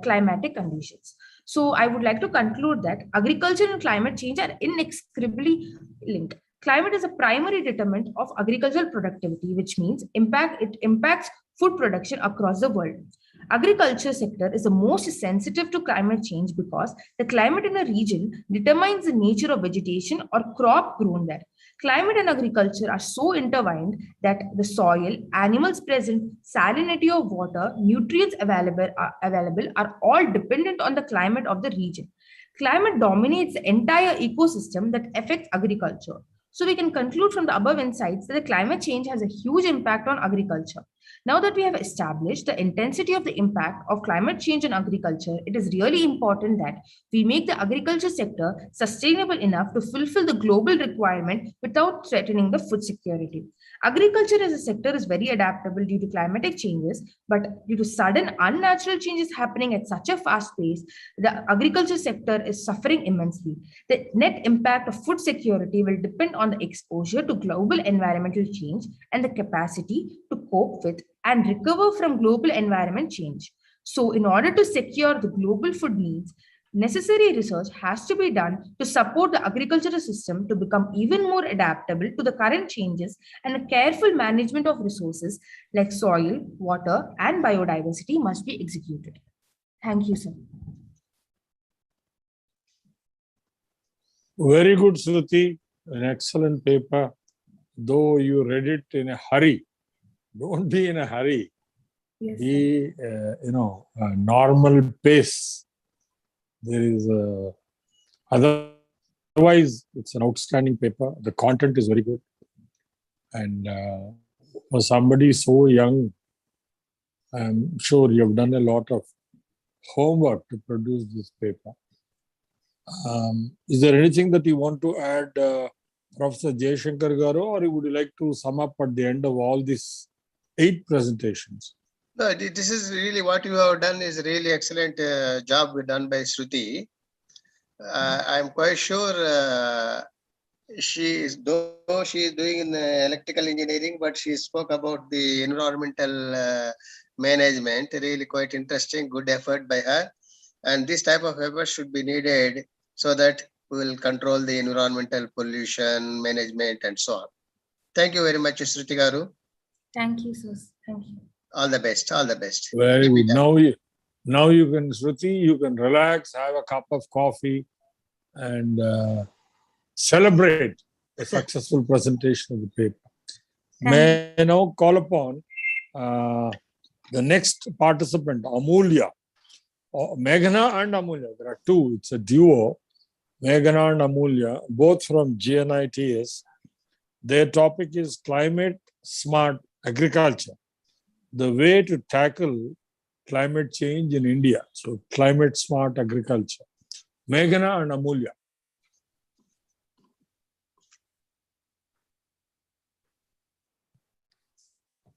climatic conditions. So I would like to conclude that agriculture and climate change are inextricably linked. Climate is a primary determinant of agricultural productivity, which means it impacts food production across the world. Agriculture sector is the most sensitive to climate change because the climate in a region determines the nature of vegetation or crop grown there. Climate and agriculture are so intertwined that the soil, animals present, salinity of water, nutrients available are all dependent on the climate of the region. Climate dominates the entire ecosystem that affects agriculture. So we can conclude from the above insights that the climate change has a huge impact on agriculture. Now that we have established the intensity of the impact of climate change on agriculture, it is really important that we make the agriculture sector sustainable enough to fulfill the global requirement without threatening the food security. Agriculture as a sector is very adaptable due to climatic changes, but due to sudden unnatural changes happening at such a fast pace, the agriculture sector is suffering immensely. The net impact of food security will depend on the exposure to global environmental change and the capacity to cope with and recover from global environment change. So, in order to secure the global food needs, necessary research has to be done to support the agricultural system to become even more adaptable to the current changes, and a careful management of resources like soil, water, and biodiversity must be executed. Thank you, sir. Very good, Shruti. An excellent paper. Though you read it in a hurry, don't be in a hurry. Yes, Be, a normal pace. There is otherwise, it's an outstanding paper. The content is very good. And for somebody so young, I'm sure you've done a lot of homework to produce this paper. Is there anything that you want to add, Professor Jayashankar Garu, or would you like to sum up at the end of all these 8 presentations? No, this is really what you have done is really excellent job done by Shruti. I'm quite sure she is doing in electrical engineering, but she spoke about the environmental management. Really quite interesting, good effort by her. And this type of effort should be needed so that we will control the environmental pollution management and so on. Thank you very much, Shruti Garu. Thank you, sir. Thank you. All the best. All the best. Very good. Now you can, Shruti, you can relax, have a cup of coffee, and celebrate a successful presentation of the paper. May I now call upon the next participant, Amulya. Meghana and Amulya. There are 2. It's a duo. Meghana and Amulya, both from GNITS. Their topic is climate smart agriculture, the way to tackle climate change in India. So, climate smart agriculture. Meghana and Amulya.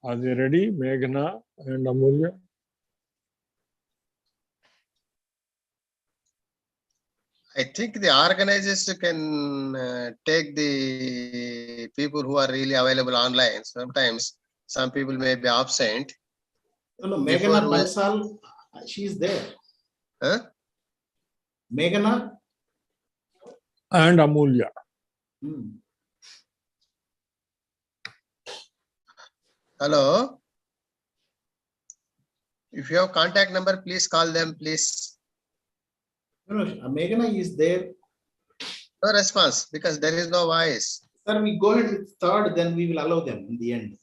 Are they ready, Meghana and Amulya? I think the organizers can take the people who are really available online. Sometimes some people may be absent. No, Meghana Bansal, she is there. Huh? Meghana and Amulya. Hello. If you have contact number, please call them, please. No, Meghana is there. No response because there is no voice. Sir, we go ahead with 3rd, then we will allow them in the end.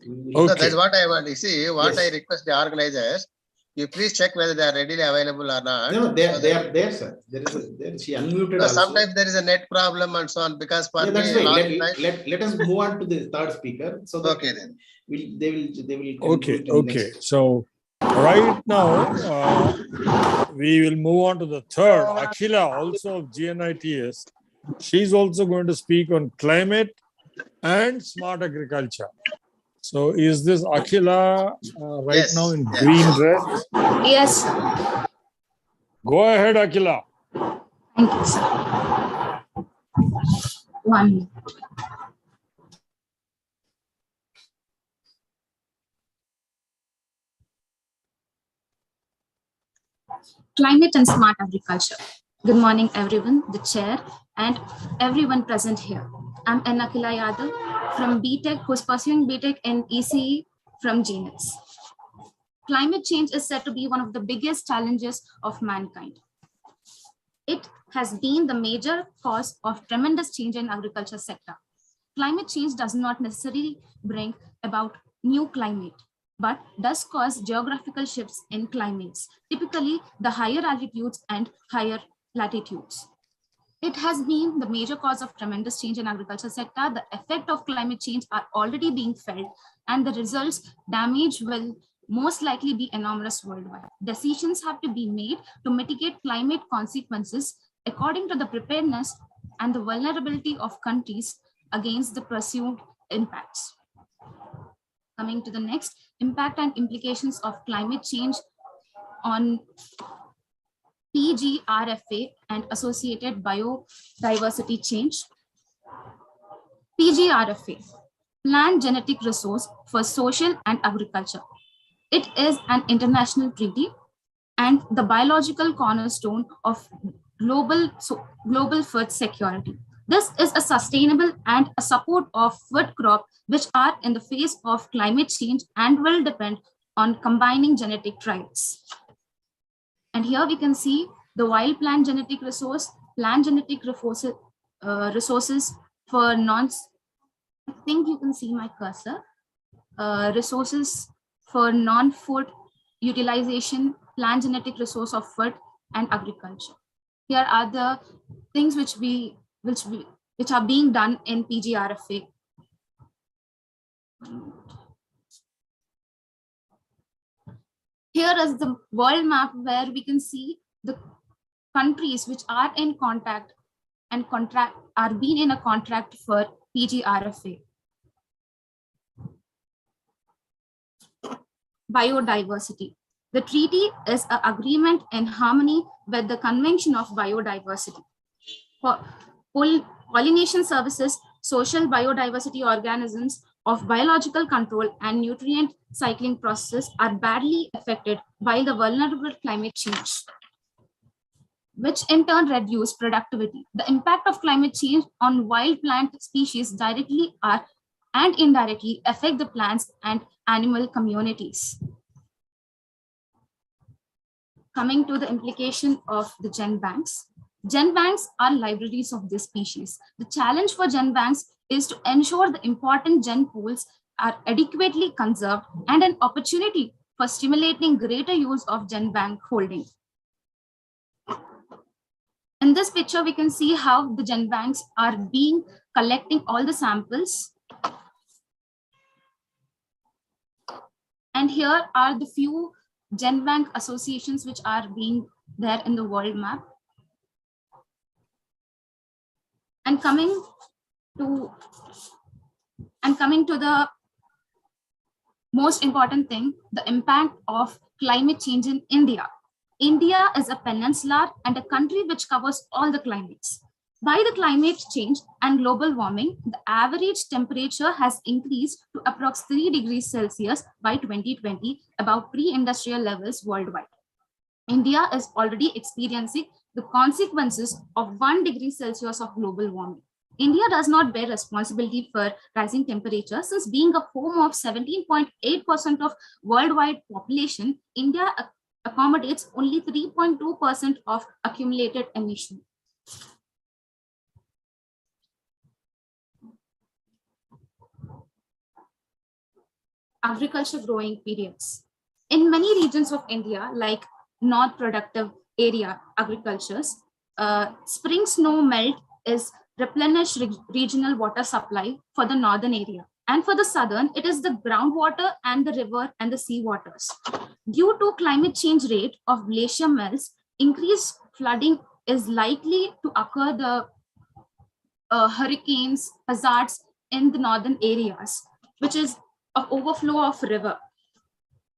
Okay. No, that's what I want. You see, what Yes. I request the organizers, you please check whether they are readily available or not. No, they are there, sir. She unmuted No, also. sometimes there is a net problem and so on because for That's me, right. Let us move on to the 3rd speaker. So that okay then. they will. Okay. So right now we will move on to the 3rd. Akhila, also of GNITS. She's also going to speak on climate and smart agriculture. So is this Akhila right now in green dress? Yes. Go ahead, Akhila. Thank you, sir. 1 minute. Climate and smart agriculture. Good morning, everyone, the chair, and everyone present here. I'm Anakila Yadav from BTech, who's pursuing BTech in ECE from GNS. Climate change is said to be one of the biggest challenges of mankind. It has been the major cause of tremendous change in agriculture sector. Climate change does not necessarily bring about new climate, but does cause geographical shifts in climates, typically the higher altitudes and higher latitudes. It has been the major cause of tremendous change in agriculture sector. The effect of climate change are already being felt, and the results damage will most likely be enormous worldwide. Decisions have to be made to mitigate climate consequences according to the preparedness and the vulnerability of countries against the perceived impacts. Coming to the next, impact and implications of climate change on PGRFA and associated biodiversity change. PGRFA, Plant Genetic Resource for Social and Agriculture. It is an international treaty and the biological cornerstone of global food security. This is a sustainable and a support of food crop which are in the face of climate change and will depend on combining genetic traits. And here we can see the wild plant genetic resource, plant genetic resources for I think you can see my cursor, resources for non-food utilization, plant genetic resource of food and agriculture. Here are the things which are being done in PGRFA. Here is the world map where we can see the countries which are in contact and are being in a contract for PGRFA. Biodiversity. The treaty is an agreement in harmony with the Convention of Biodiversity. For pollination services, social biodiversity organisms of biological control and nutrient cycling processes are badly affected by the vulnerable climate change, which in turn reduce productivity. The impact of climate change on wild plant species directly and indirectly affect the plants and animal communities. Coming to the implication of the gen banks. Gen banks are libraries of this species. The challenge for gen banks is to ensure the important gen pools are adequately conserved and an opportunity for stimulating greater use of gen bank holding. In this picture, we can see how the gen banks are collecting all the samples. And here are the few gen bank associations which are being there in the world map. And coming to the most important thing, the impact of climate change in India. India is a peninsula and a country which covers all the climates. By the climate change and global warming, the average temperature has increased to approx 3 degrees Celsius by 2020, above pre-industrial levels worldwide. India is already experiencing the consequences of 1 degree Celsius of global warming. India does not bear responsibility for rising temperature, since being a home of 17.8% of worldwide population, India accommodates only 3.2% of accumulated emission. Agriculture growing periods. In many regions of India, like not productive area agricultures, spring snow melt is replenish regional water supply for the northern area. And for the southern, it is the groundwater and the river and the sea waters. Due to climate change rate of glacier melts, increased flooding is likely to occur the hurricanes, hazards in the northern areas, which is of overflow of river.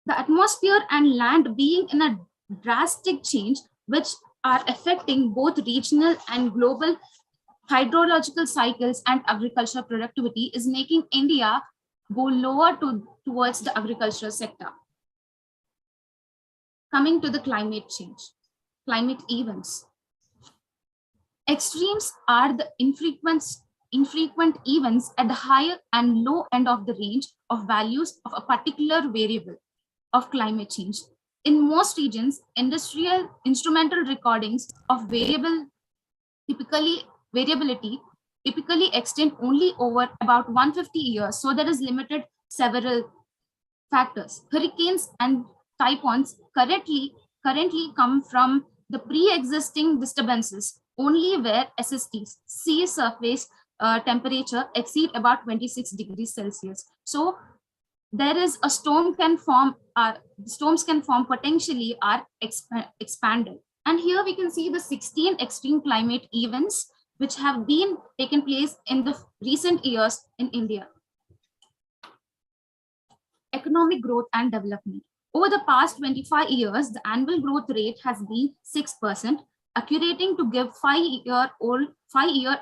The atmosphere and land being in a drastic change, which are affecting both regional and global hydrological cycles and agricultural productivity, is making India go lower towards the agricultural sector. Coming to the climate change, climate events. Extremes are the infrequent events at the higher and low end of the range of values of a particular variable of climate change. In most regions, industrial instrumental recordings of variability typically extend only over about 150 years, so there is limited several factors. Hurricanes and typhoons currently come from the pre-existing disturbances only where SSTs, sea surface temperature, exceed about 26 degrees Celsius. So there is a storms can form potentially are expanded. And here we can see the 16 extreme climate events which have been taken place in the recent years in India. Economic growth and development. Over the past 25 years, the annual growth rate has been 6%, accumulating to give 5-year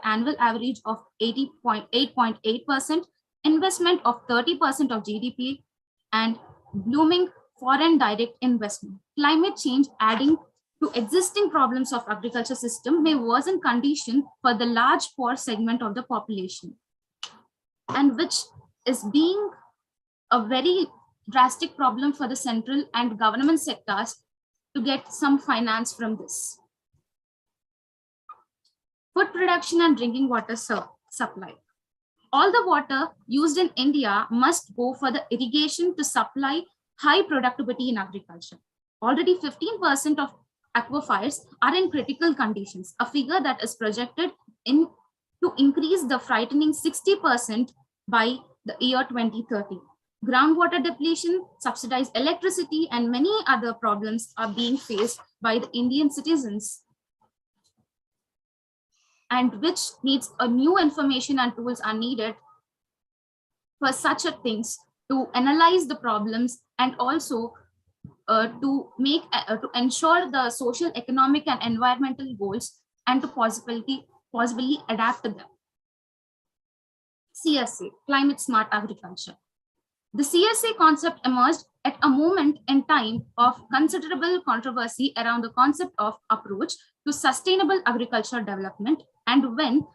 annual average of 8.8%, investment of 30% of GDP, and blooming foreign direct investment. Climate change adding to existing problems of agriculture system may worsen condition for the large poor segment of the population, and which is being a very drastic problem for the central and government sectors to get some finance from this. Food production and drinking water supply. All the water used in India must go for the irrigation to supply high productivity in agriculture. Already 15% of aquifers are in critical conditions, a figure that is projected to increase the frightening 60% by the year 2030. Groundwater depletion, subsidized electricity, and many other problems are being faced by the Indian citizens, and which needs a new information and tools are needed for such a things to analyze the problems and also to ensure the social, economic, and environmental goals, and to possibly adapt to them. CSA, climate smart agriculture. The CSA concept emerged at a moment in time of considerable controversy around the concept of approach to sustainable agricultural development, and when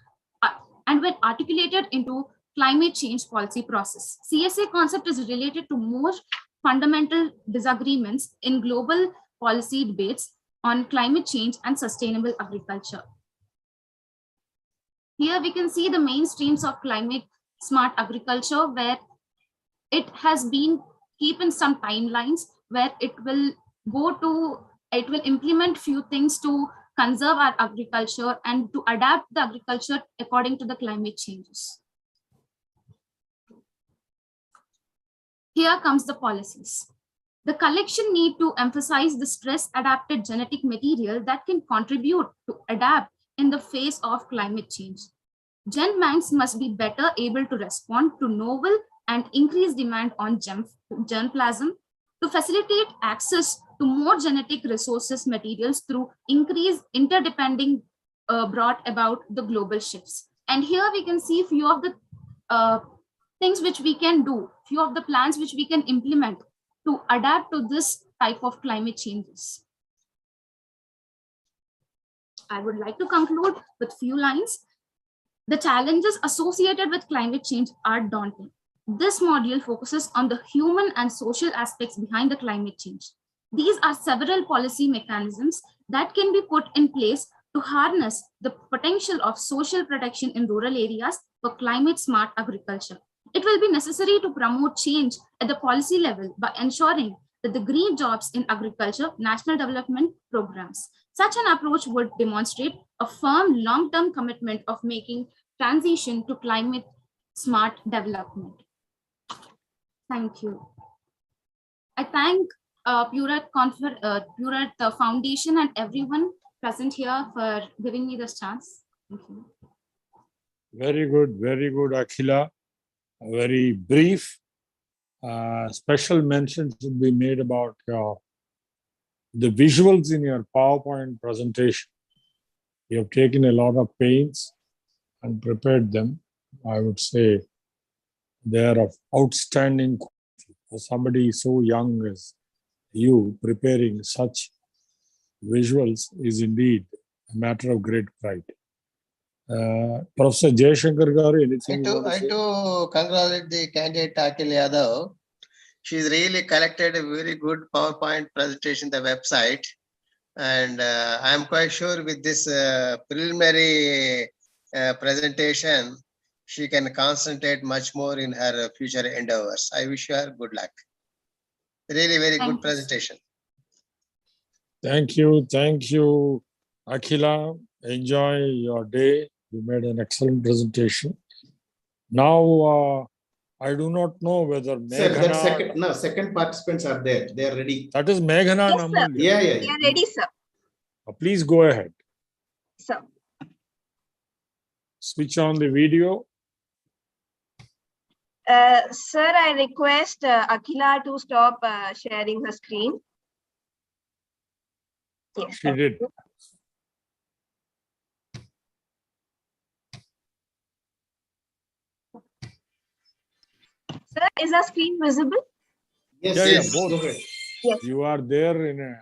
articulated into climate change policy process. CSA concept is related to more fundamental disagreements in global policy debates on climate change and sustainable agriculture. Here we can see the mainstreams of climate smart agriculture, where it has been keeping some timelines where it will implement few things to conserve our agriculture and to adapt the agriculture according to the climate changes. Here comes the policies. The collection need to emphasize the stress adapted genetic material that can contribute to adapt in the face of climate change. Gen banks must be better able to respond to novel and increase demand on germplasm, to facilitate access to more genetic resources materials through increased interdepending brought about the global shifts. And here we can see few of the things which we can do, few of the plans which we can implement to adapt to this type of climate changes. I would like to conclude with few lines. The challenges associated with climate change are daunting. This module focuses on the human and social aspects behind the climate change. These are several policy mechanisms that can be put in place to harness the potential of social protection in rural areas for climate smart agriculture. It will be necessary to promote change at the policy level by ensuring that the green jobs in agriculture national development programs. Such an approach would demonstrate a firm long-term commitment of making transition to climate smart development. Thank you. I thank Pure Earth Foundation and everyone present here for giving me this chance. Thank you. Very good, Akhila. Very brief. Special mention should be made about the visuals in your PowerPoint presentation. You have taken a lot of pains and prepared them. I would say they are of outstanding quality. For somebody so young as you preparing such visuals is indeed a matter of great pride. Professor Jayashankar Garu, anything you want to I say? to congratulate the candidate Akhil Yadav. She's really collected a very good PowerPoint presentation on the website. And I'm quite sure with this preliminary presentation, she can concentrate much more in her future endeavors. I wish her good luck. Really very good presentation. Thank you. Thank you, Akhila. Enjoy your day. You made an excellent presentation. Now, I do not know whether Sir, that Meghana... second participants are there. They are ready. That is Meghana Yes, sir. Namulya. Yeah. We are ready, sir. Please go ahead. Sir. Switch on the video. Sir, I request Akhila to stop sharing her screen. Yes. She did. Sir, is our screen visible? Yes, Yeah, yes. both. Go ahead. Yes. You are there in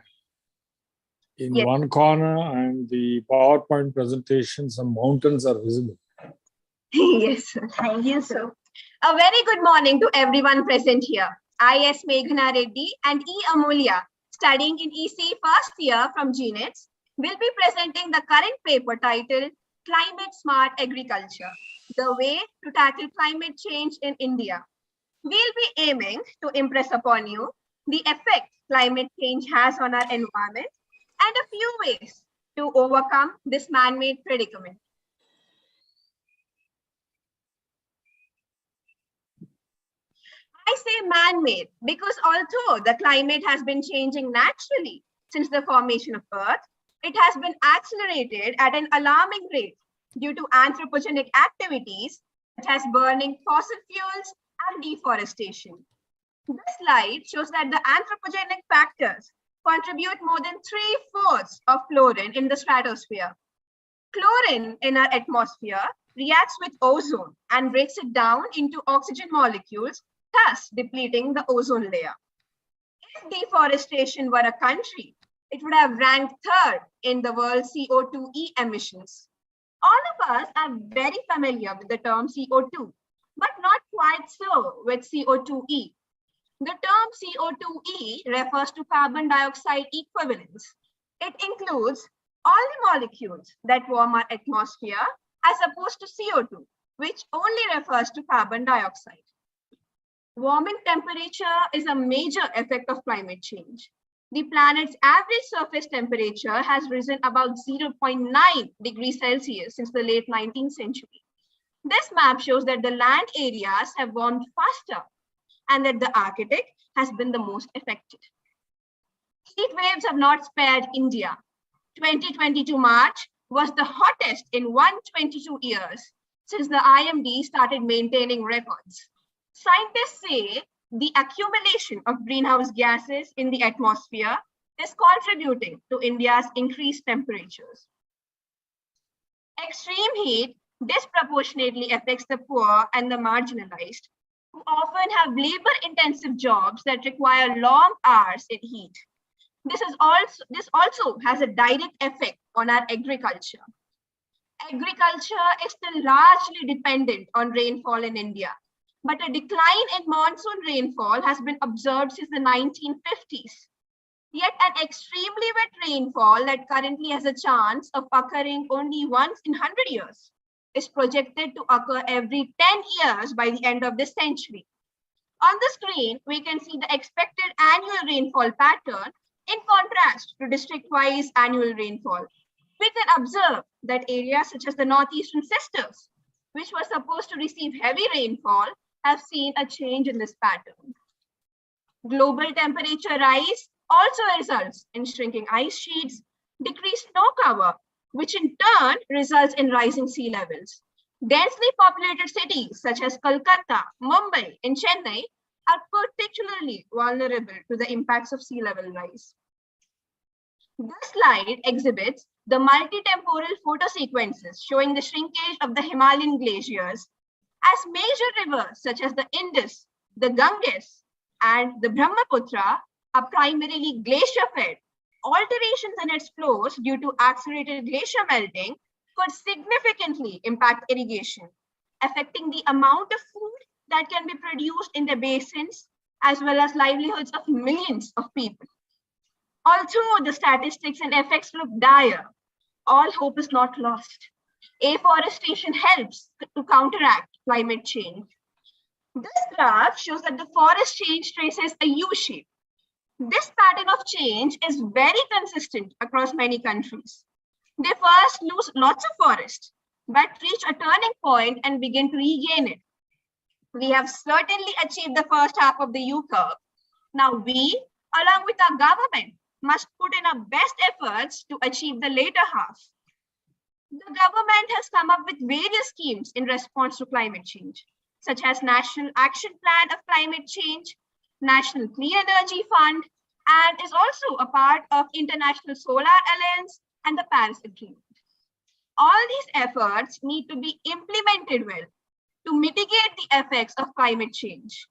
Yes. one corner, and the PowerPoint presentation, some mountains are visible. Yes, sir. Thank you, sir. A very good morning to everyone present here. I, S. Meghana Reddy and E. Amulya, studying in EC first year from GNETS, will be presenting the current paper titled Climate Smart Agriculture, the way to tackle climate change in India. We'll be aiming to impress upon you the effect climate change has on our environment and a few ways to overcome this man-made predicament. I say man-made because although the climate has been changing naturally since the formation of Earth, it has been accelerated at an alarming rate due to anthropogenic activities such as burning fossil fuels and deforestation. This slide shows that the anthropogenic factors contribute more than 3/4 of chlorine in the stratosphere. Chlorine in our atmosphere reacts with ozone and breaks it down into oxygen molecules, thus depleting the ozone layer. If deforestation were a country, it would have ranked third in the world's CO2e emissions. All of us are very familiar with the term CO2, but not quite so with CO2e. The term CO2e refers to carbon dioxide equivalents. It includes all the molecules that warm our atmosphere as opposed to CO2, which only refers to carbon dioxide. Warming temperature is a major effect of climate change. The planet's average surface temperature has risen about 0.9 degrees Celsius since the late 19th century. This map shows that the land areas have warmed faster and that the Arctic has been the most affected. Heat waves have not spared India. 2022 March was the hottest in 122 years since the IMD started maintaining records. Scientists say the accumulation of greenhouse gases in the atmosphere is contributing to India's increased temperatures. Extreme heat disproportionately affects the poor and the marginalized, who often have labor-intensive jobs that require long hours in heat. This also has a direct effect on our agriculture. Agriculture is still largely dependent on rainfall in India, but a decline in monsoon rainfall has been observed since the 1950s. Yet an extremely wet rainfall that currently has a chance of occurring only once in 100 years is projected to occur every 10 years by the end of this century. On the screen, we can see the expected annual rainfall pattern in contrast to district-wise annual rainfall. We can observe that areas such as the northeastern sisters, which were supposed to receive heavy rainfall, have seen a change in this pattern. Global temperature rise also results in shrinking ice sheets, decreased snow cover, which in turn results in rising sea levels. Densely populated cities such as Kolkata, Mumbai, and Chennai are particularly vulnerable to the impacts of sea level rise. This slide exhibits the multi-temporal photo sequences showing the shrinkage of the Himalayan glaciers as major rivers such as the Indus, the Ganges, and the Brahmaputra are primarily glacier-fed. Alterations in its flows due to accelerated glacier melting could significantly impact irrigation, affecting the amount of food that can be produced in the basins, as well as livelihoods of millions of people. Although the statistics and effects look dire, all hope is not lost. Afforestation helps to counteract climate change. This graph shows that the forest change traces a U-shape. This pattern of change is very consistent across many countries. They first lose lots of forest, but reach a turning point and begin to regain it. We have certainly achieved the first half of the U-curve. Now we, along with our government, must put in our best efforts to achieve the later half. The government has come up with various schemes in response to climate change, such as National Action Plan of Climate Change, National Clean Energy Fund, and is also a part of International Solar Alliance and the Paris Agreement. All these efforts need to be implemented well to mitigate the effects of climate change.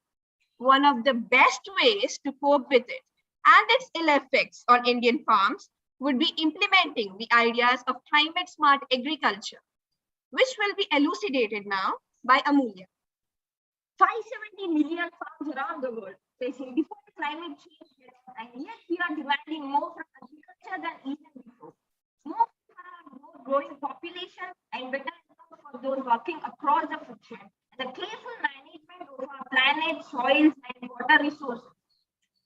One of the best ways to cope with it and its ill effects on Indian farms would be implementing the ideas of climate smart agriculture, which will be elucidated now by Amulya. 570 million farms around the world facing different climate change, and yet we are demanding more from agriculture than even before. More people, more growing population, and better income for those working across the food chain. The careful management of our planet, soils, and water resources.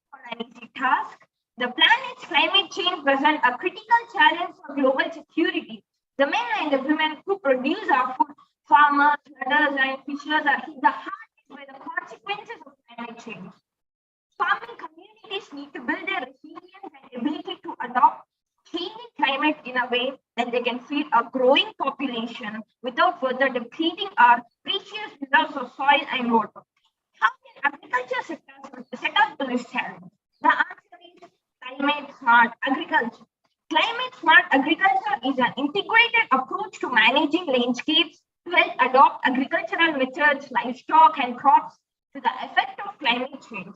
For an easy task, the planet's climate change presents a critical challenge for global security. The men and the women who produce our food, farmers, herders, and fishers are hit the hardest by the consequences of climate change. Farming communities need to build their resilience and ability to adopt changing climate in a way that they can feed a growing population without further depleting our precious reserves of soil and water. How can agriculture sectors set up to this challenge? The answer is climate smart agriculture. Climate smart agriculture is an integrated approach to managing landscapes to help adopt agricultural methods, livestock, and crops to the effect of climate change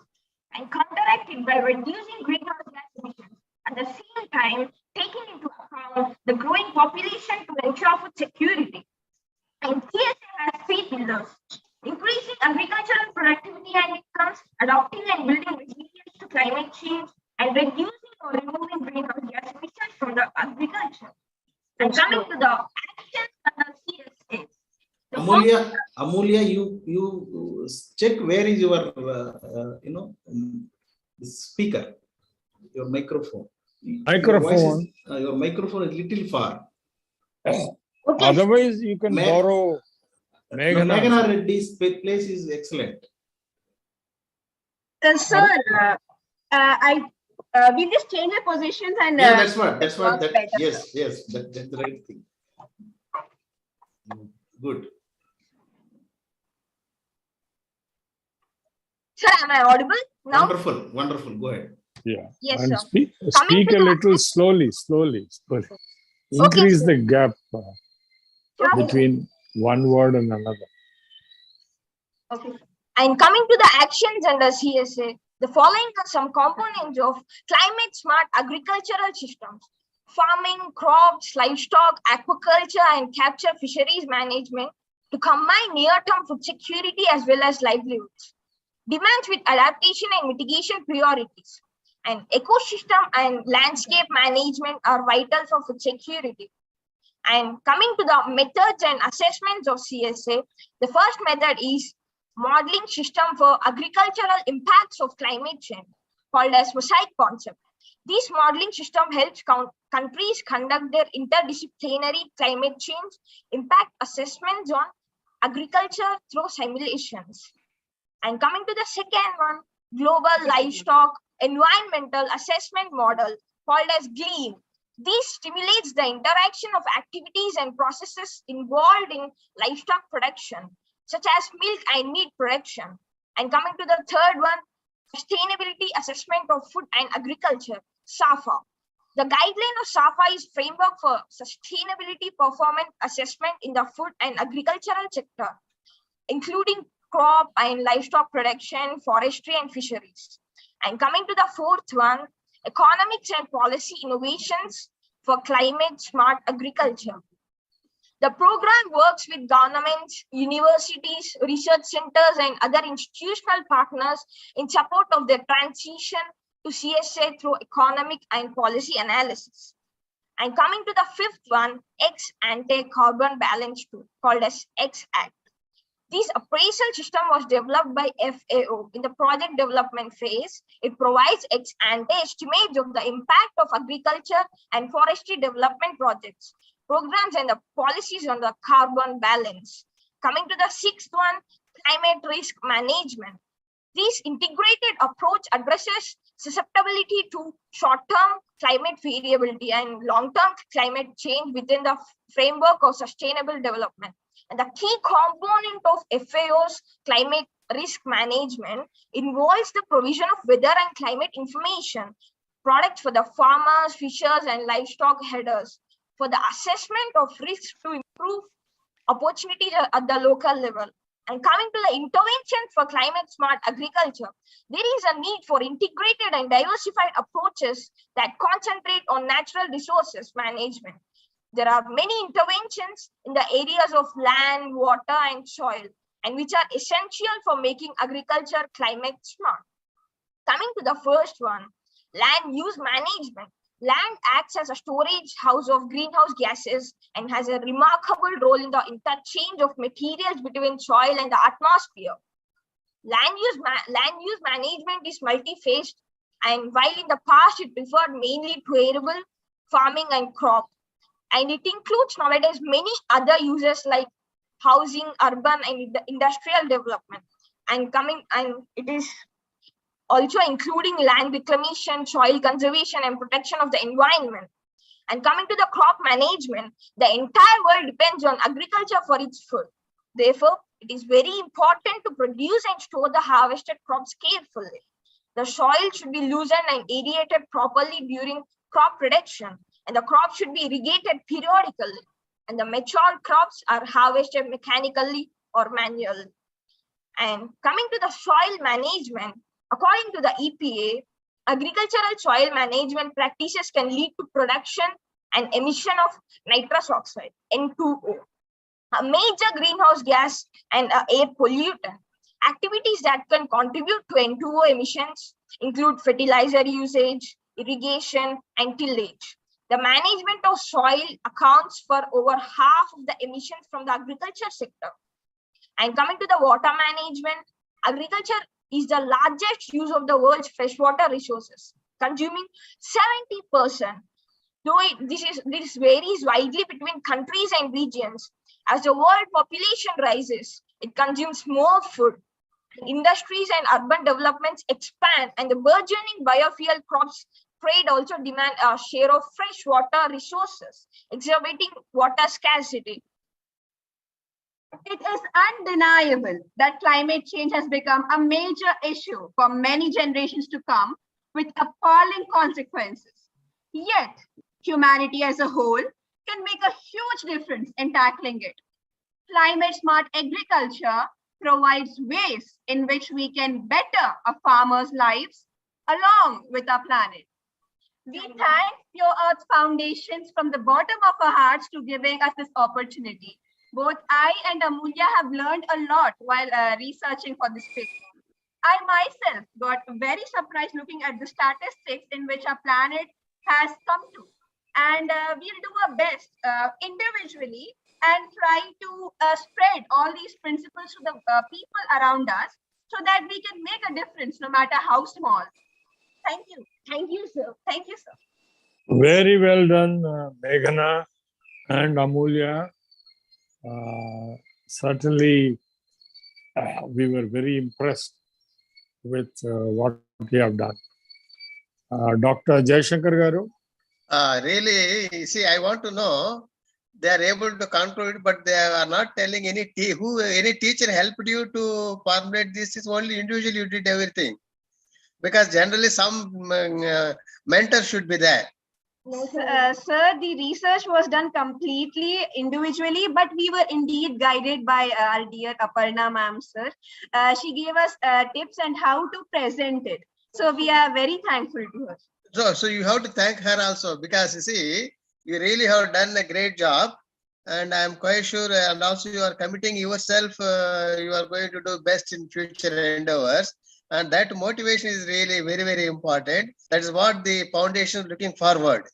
and counteract it by reducing greenhouse gas emissions, at the same time taking into account the growing population to ensure food security. And Csa has three pillars: increasing agricultural productivity and incomes, adopting and building resilience to climate change, and reducing or removing greenhouse gas emissions from the agriculture. And coming to the actions under Csa. Amulya, you check where is your speaker, your microphone. Your microphone is little far. Okay. Otherwise, you can borrow Meghana Reddy's place is excellent. Sir, we just change the positions and yeah, that's what yes, that's the right thing. Good. Sir, am I audible now? Wonderful. Go ahead. Yeah. Yes, and sir. speak a little slowly. Increase the gap between one word and another. Okay. And coming to the actions under Csa, the following are some components of climate smart agricultural systems: farming, crops, livestock, aquaculture, and capture fisheries management to combine near-term food security as well as livelihoods. Demands with adaptation and mitigation priorities. And ecosystem and landscape management are vital for food security. And coming to the methods and assessments of Csa, the first method is modeling system for agricultural impacts of climate change, called as mosaic concept. This modeling system helps countries conduct their interdisciplinary climate change impact assessments on agriculture through simulations. And coming to the second one, global livestock environmental assessment model, called as GLEAN. This stimulates the interaction of activities and processes involved in livestock production, such as milk and meat production. And coming to the third one, sustainability assessment of food and agriculture, SAFA. The guideline of SAFA is framework for sustainability performance assessment in the food and agricultural sector, including crop and livestock production, forestry, and fisheries. And coming to the fourth one, economics and policy innovations for climate smart agriculture. The program works with governments, universities, research centers, and other institutional partners in support of their transition to CSA through economic and policy analysis. And coming to the fifth one, ex-ante carbon balance tool called as X-Act. This appraisal system was developed by FAO in the project development phase. It provides ex-ante estimates of the impact of agriculture and forestry development projects, programs, and the policies on the carbon balance. Coming to the sixth one, climate risk management. This integrated approach addresses susceptibility to short-term climate variability and long-term climate change within the framework of sustainable development. And the key component of FAO's climate risk management involves the provision of weather and climate information, products for the farmers, fishers, and livestock headers, for the assessment of risks to improve opportunities at the local level. And coming to the intervention for climate smart agriculture, there is a need for integrated and diversified approaches that concentrate on natural resources management. There are many interventions in the areas of land, water, and soil, and which are essential for making agriculture climate smart. Coming to the first one, land use management. Land acts as a storage house of greenhouse gases and has a remarkable role in the interchange of materials between soil and the atmosphere. Land use management is multi-phased, and while in the past it referred mainly to arable farming and crop, and it includes nowadays many other uses like housing, urban, and industrial development, and it is also including land reclamation, soil conservation, and protection of the environment. And coming to the crop management, the entire world depends on agriculture for its food. Therefore, it is very important to produce and store the harvested crops carefully. The soil should be loosened and aerated properly during crop production, and the crop should be irrigated periodically. And the mature crops are harvested mechanically or manually. And coming to the soil management, according to the EPA, agricultural soil management practices can lead to production and emission of nitrous oxide, N2O, a major greenhouse gas and air pollutant. Activities that can contribute to N2O emissions include fertilizer usage, irrigation, and tillage. The management of soil accounts for over half of the emissions from the agriculture sector. And coming to the water management, agriculture is the largest use of the world's freshwater resources, consuming 70%. Though this varies widely between countries and regions, as the world population rises, it consumes more food. Industries and urban developments expand, and the burgeoning biofuel crops trade also demand a share of freshwater resources, exacerbating water scarcity. It is undeniable that climate change has become a major issue for many generations to come, with appalling consequences. Yet, humanity as a whole can make a huge difference in tackling it. Climate smart agriculture provides ways in which we can better our farmers' lives along with our planet. We thank Pure Earth Foundations from the bottom of our hearts to giving us this opportunity. Both I and Amulya have learned a lot while researching for this paper. I myself got very surprised looking at the statistics in which our planet has come to. And we'll do our best individually and try to spread all these principles to the people around us so that we can make a difference no matter how small. Thank you. Thank you, sir. Thank you, sir. Very well done, Meghana and Amulya. Certainly, we were very impressed with what you have done. Dr. Jayashankar Garu? Really, see, I want to know, they are able to control it, but they are not telling any teacher helped you to formulate this. Is only individually you did everything. Because generally some mentor should be there. No, sir, the research was done completely individually, but we were indeed guided by our dear Aparna ma'am, sir. She gave us tips and how to present it. So we are very thankful to her. So you have to thank her also, because you see, you really have done a great job, and I am quite sure, and also you are committing yourself, you are going to do best in future endeavors, and that motivation is really very, very important. That is what the foundation is looking forward.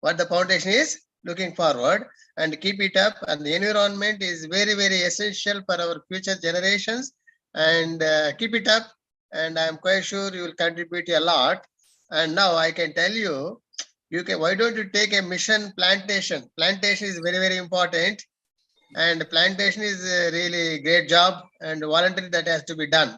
What the foundation is looking forward, and keep it up. And the environment is very, very essential for our future generations, and keep it up. And I am quite sure you will contribute a lot. And now I can tell you, why don't you take a mission plantation? Plantation is very, very important. And plantation is a really great job and voluntary that has to be done.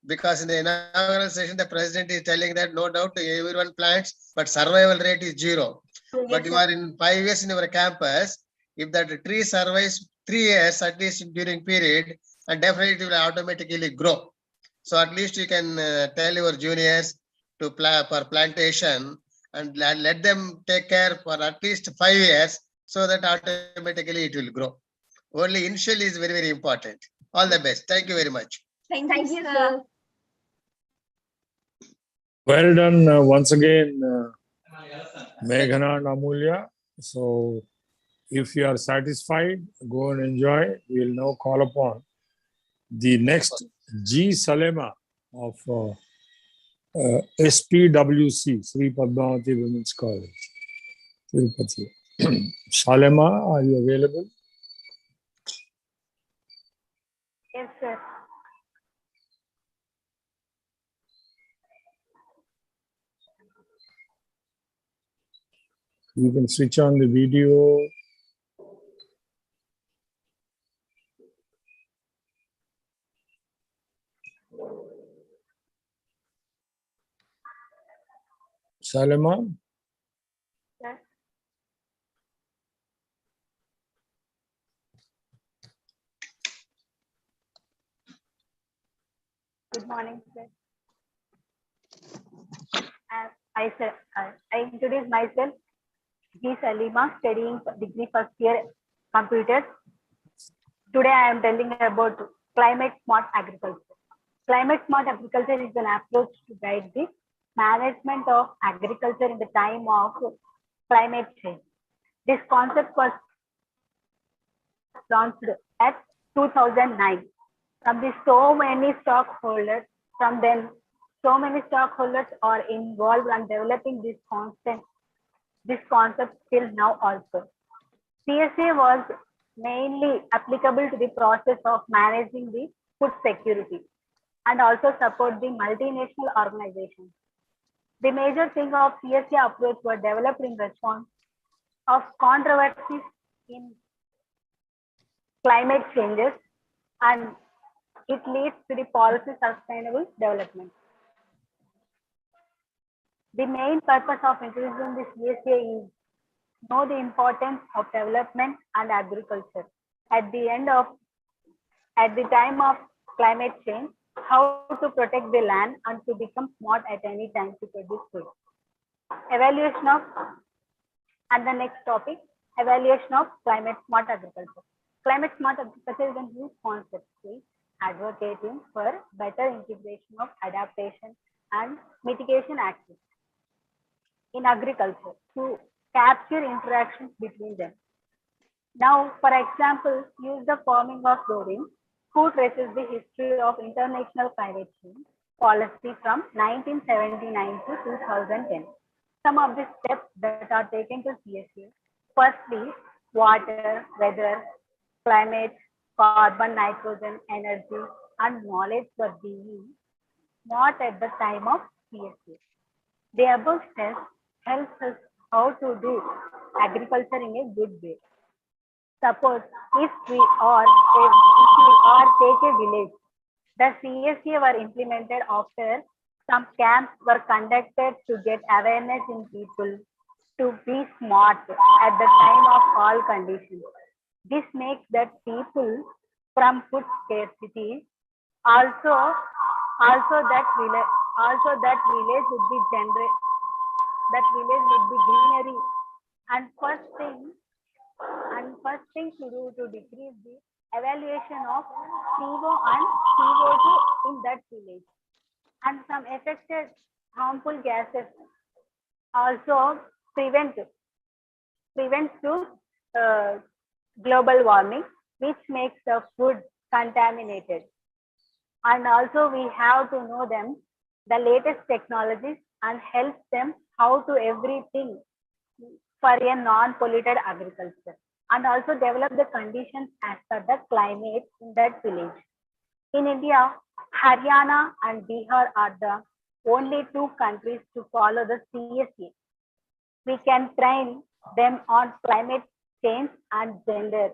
Because in the inaugural session, the president is telling that no doubt everyone plants, but survival rate is 0. Yes, but you are in 5 years in your campus. If that tree survives 3 years, at least during period, and definitely it will automatically grow. So at least you can tell your juniors to plan for plantation and let them take care for at least 5 years, so that automatically it will grow. Only initial is very, very important. All the best. Thank you very much. Thank you, sir. Well done once again, Meghana and Amulya. So if you are satisfied, go and enjoy. We will now call upon the next G. Salema of SPWC, Sri Padmavati Women's College, Tirupati. Salema, are you available? Yes, sir. You can switch on the video. Salema? Yes. Good morning, sir. I introduce myself, G. Salima, studying degree first year computers. Today I am telling about climate smart agriculture. Climate smart agriculture is an approach to guide the management of agriculture in the time of climate change. This concept was launched at 2009. From many stockholders are involved in developing this concept till now also. CSA was mainly applicable to the process of managing the food security and also support the multinational organizations. The major thing of CSA approach were developed in response of controversies in climate changes, and it leads to the policy sustainable development. The main purpose of introducing this CSA is know the importance of development and agriculture. At the time of climate change, how to protect the land and to become smart at any time to produce food. Evaluation of, and the next topic, evaluation of climate smart agriculture. Climate smart agriculture is a new concept advocating for better integration of adaptation and mitigation actions in agriculture to capture interactions between them. Now, for example, use the farming of chlorine, who traces the history of international climate change policy from 1979 to 2010. Some of the steps that are taken to CSA. Firstly, water, weather, climate, carbon, nitrogen, energy, and knowledge were being not at the time of CSA. The above steps helps us how to do agriculture in a good way. Suppose if we are take a village, the CSA were implemented after some camps were conducted to get awareness in people to be smart at the time of all conditions. This makes that people from food scarcity also that village would be greenery, and first thing to do to decrease the evaluation of CO and CO2 in that village. and some affected harmful gases also prevents to uh, global warming, which makes the food contaminated. And also we have to know them, the latest technologies, and help them how to everything for a non-polluted agriculture, and also develop the conditions as per the climate in that village. In India, Haryana and Bihar are the only two countries to follow the CSA. We can train them on climate change and gender,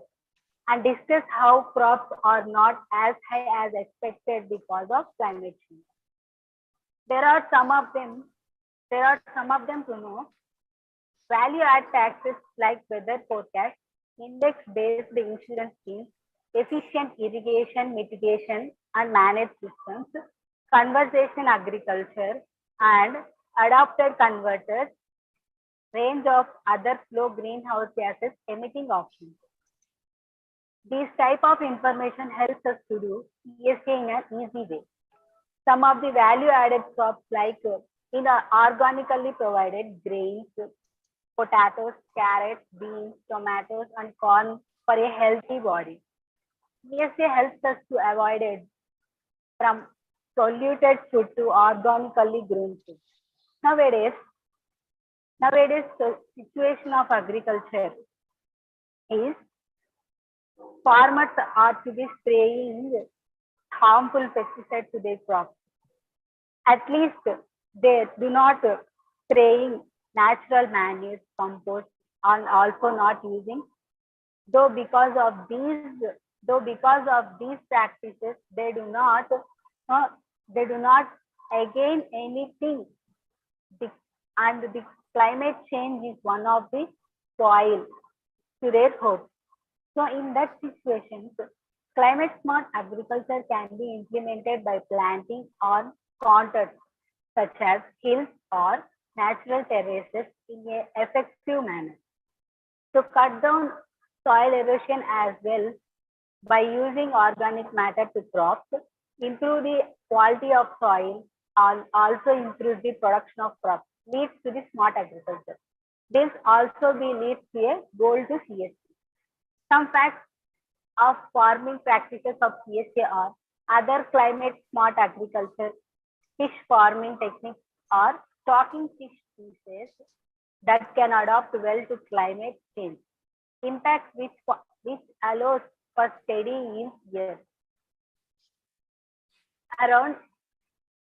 and discuss how crops are not as high as expected because of climate change. There are some of them. There are some of them to know. Value add taxes like weather forecast, index based insurance schemes, efficient irrigation mitigation and managed systems, conservation agriculture, and adopted converters, range of other low greenhouse gases emitting options. This type of information helps us to do CSA in an easy way. Some of the value added crops like in organically provided grains, potatoes, carrots, beans, tomatoes, and corn for a healthy body. CSA helps us to avoid it from polluted food to organically grown food. Nowadays, the situation of agriculture is farmers are to be spraying harmful pesticides to their crops. At least they do not spraying natural manure, compost, and also not using. Though because of these practices, they do not again anything. And the climate change is one of the soil to their hope. So in that situation, climate smart agriculture can be implemented by planting on contours such as hills or natural terraces in an effective manner. To cut down soil erosion as well by using organic matter to crops, improve the quality of soil, and also improve the production of crops, leads to the smart agriculture. This also leads to a goal to CSA. Some facts of farming practices of CSA are other climate smart agriculture, fish farming techniques, or stocking fish species that can adapt well to climate change. Impacts which allows for steady yield year around,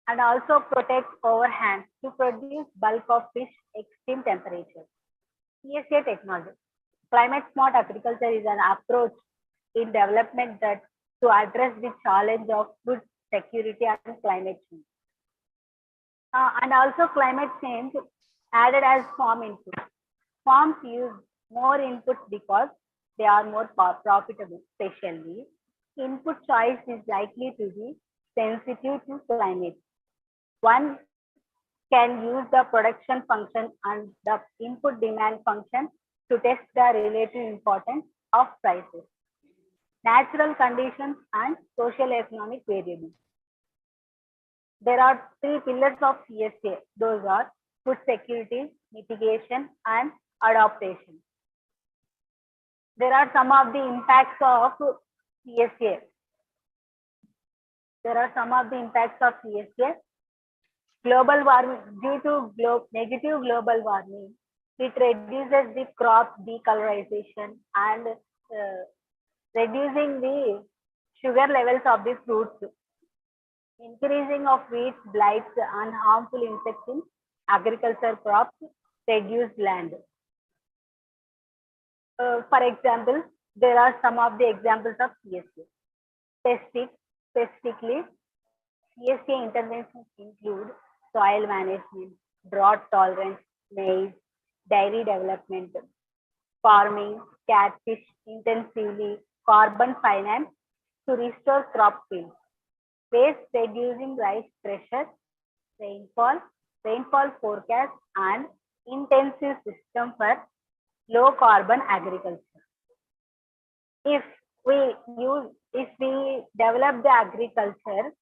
and also protect overhand to produce bulk of fish extreme temperature. CSA technology. Climate smart agriculture is an approach in development that to address the challenge of food security and climate change. And also climate change added as farm input. Farms use more inputs because they are more profitable, especially input choice is likely to be sensitive to climate. One can use the production function and the input demand function to test the relative importance of prices, natural conditions, and social economic variables. There are three pillars of CSA. Those are food security, mitigation, and adaptation. There are some of the impacts of CSA. Global warming. Due to negative global warming, it reduces the crop decolorization and reducing the sugar levels of the fruits, increasing of weeds, blights, and harmful insects in agriculture crops, reduce land. For example, there are some of the examples of CSA. Specifically, CSA interventions include soil management, drought tolerance, maize, dairy development, farming, catfish intensively, carbon finance to restore crop fields, waste reducing rice pressure, rainfall forecast, and intensive system for low carbon agriculture. If we develop the agriculture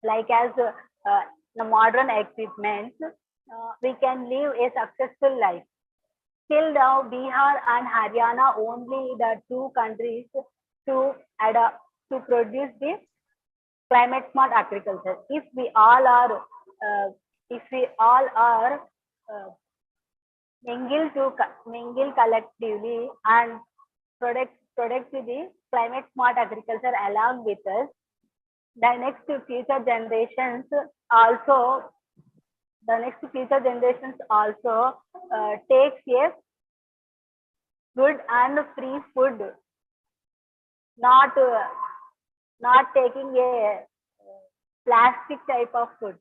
like as the modern equipment, we can live a successful life. Till now, Bihar and Haryana only the two countries to adapt to produce the climate smart agriculture. If we all are mingle collectively and product the climate smart agriculture along with us, the next future generations also takes a good and free food, not taking a plastic type of food.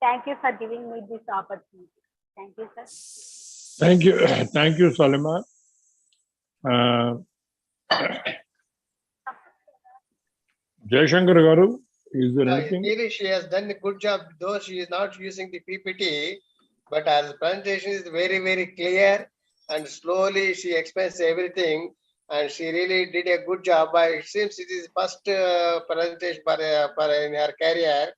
Thank you for giving me this opportunity. Thank you, sir. Thank you. Thank you, Salima. Jayashankar Garu, is there anything? Really, she has done a good job, though she is not using the PPT, but her presentation is very, very clear and slowly she explains everything. And she really did a good job. It seems it is first presentation in her career.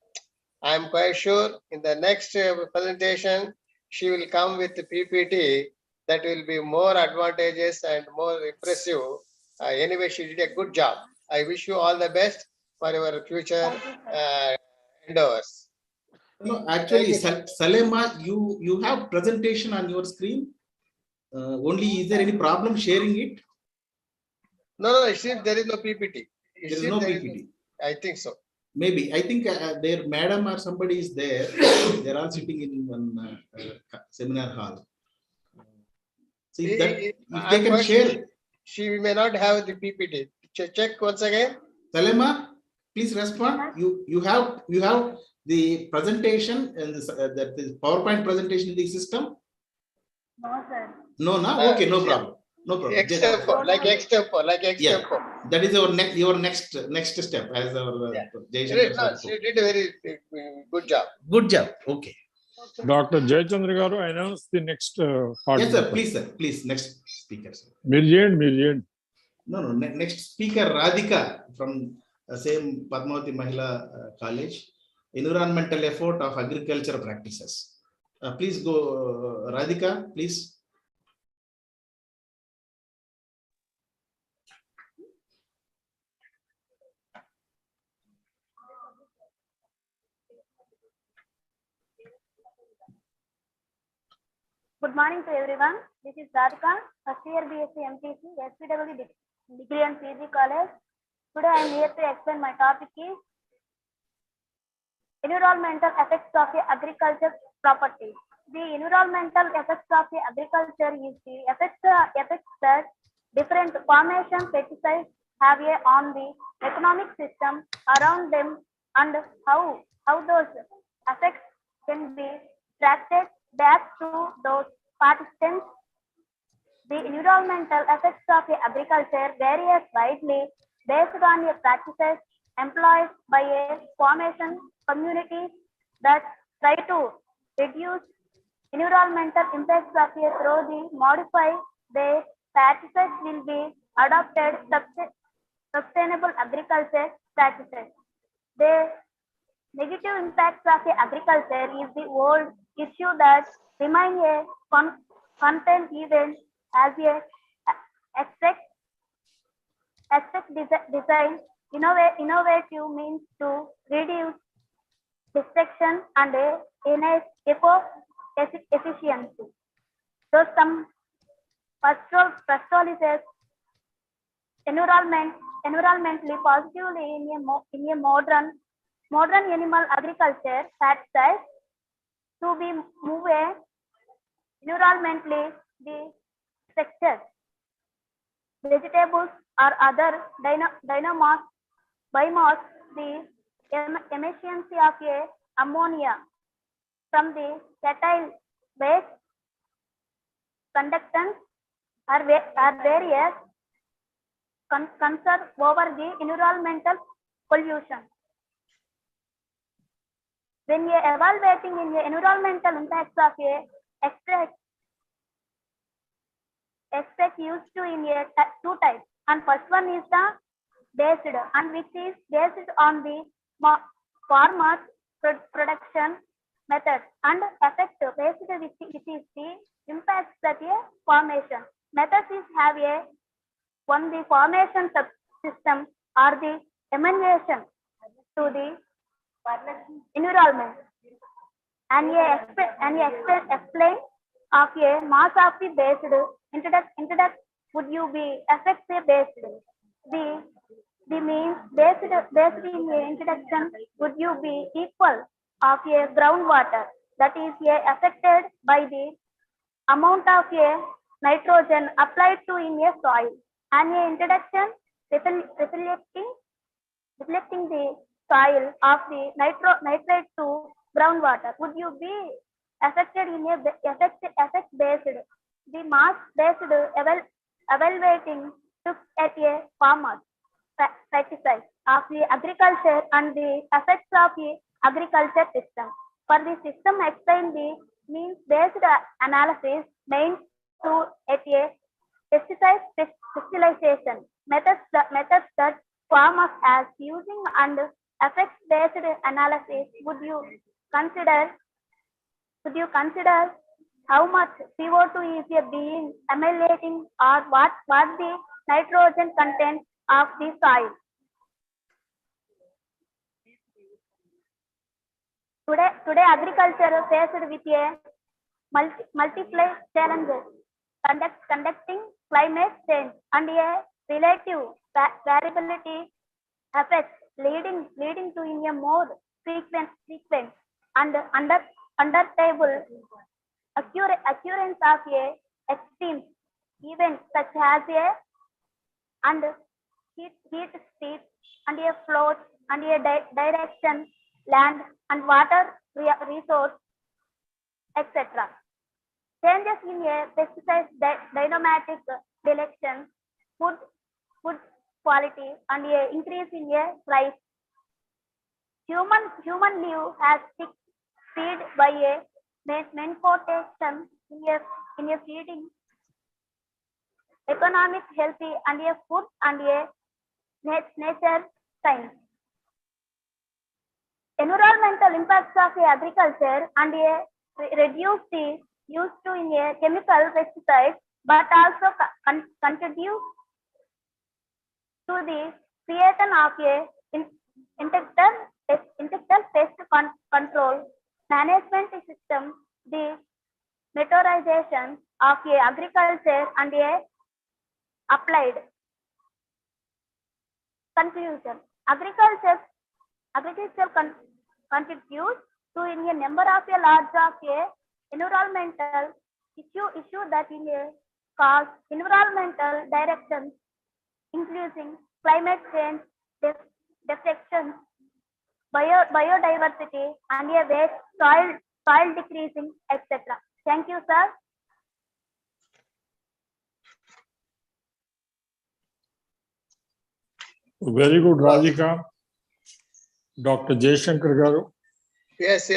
I am quite sure in the next presentation, she will come with the PPT that will be more advantageous and more impressive. Anyway, she did a good job. I wish you all the best for your future endeavors. No, actually, Salema, you have presentation on your screen. Only, is there any problem sharing it? No, it seems there is no PPT. There is no PPT. I think so. Maybe. I think their madam or somebody is there. They're all sitting in one seminar hall. See, if they can share. She may not have the PPT. Check once again. Salema, please respond. You have the presentation and that is PowerPoint presentation in the system. No, sir. No. Okay, no problem. No problem. Extempo. Yeah, that is your next step as our Jayashankar. She did a very good job. Good job. Okay. Dr. Jayachandra Garu, announce the next part. Yes, sir. Please, next speaker, sir. Mirjane. No. Next speaker, Radhika from same Padmavati Mahila College, Environmental Effort of Agriculture Practices. Please go, Radhika, please. Good morning to everyone. This is Radhika, first year BSc MPC, SPW degree and PG college. Today I am here to explain my topic is environmental effects of agriculture properties. The environmental effects of agriculture is the effects that different formation pesticides have on the economic system around them and how those effects can be traced back to those participants. The environmental effects of agriculture varies widely based on the practices employed by a formation communities that try to reduce environmental impacts of through the modify the practices will be adopted sustainable agriculture practices. The negative impacts of agriculture is the old issue that remain a content event as a aspect design innovative means to reduce destruction and enhance efficiency. So some pastoralists environmentally positively in a modern animal agriculture practices to be move environmentally the structures, vegetables or other biomass, the emissions of ammonia from the fertile waste conductance are various concerns over the environmental pollution. When you are evaluating in the environmental impacts of extract used to in two types, and first one is the based and which is based on the farmers' production methods and effect based which is the impacts that a formation. Methods is have a one the formation system or the emanation to the environment and explain of a mass of the based would you be effective based the means based in a introduction would you be equal of a groundwater that is affected by the amount of a nitrogen applied to in a soil and a introduction reflecting the soil of the nitrate to groundwater. Would you be affected in a effect based the mass based evaluating took at a farmer's practices of the agriculture and the effects of the agriculture system. For the system explain the means based analysis main to at a pesticide specialization methods that farmers as using and effects based analysis. Would you consider how much CO2 is being emanating or what the nitrogen content of the soil? Today agriculture faced with a multiple challenges, conducting climate change and a relative variability effects leading to in a more frequent and understandable occurrence of a extreme events such as a and heat speed and a float and a direction land and water resource etc. Changes in a pesticide dynamic selection, food quality and a increase in a price. Human live has feed by a manipulation in a feeding economic healthy and a food and a nature science. Environmental impacts of agriculture and a reduce the use to in a chemical pesticides, but also contribute to the creation of a integral pest control management system, the meteorization of agriculture and applied. Conclusion: agriculture contributes to in a number of a large of environmental issue that in a cause environmental directions, including climate change, defections, biodiversity, and a waste, soil decreasing, etc. Thank you, sir. Very good, Radhika. Dr. Jaishankar Garu. Yes.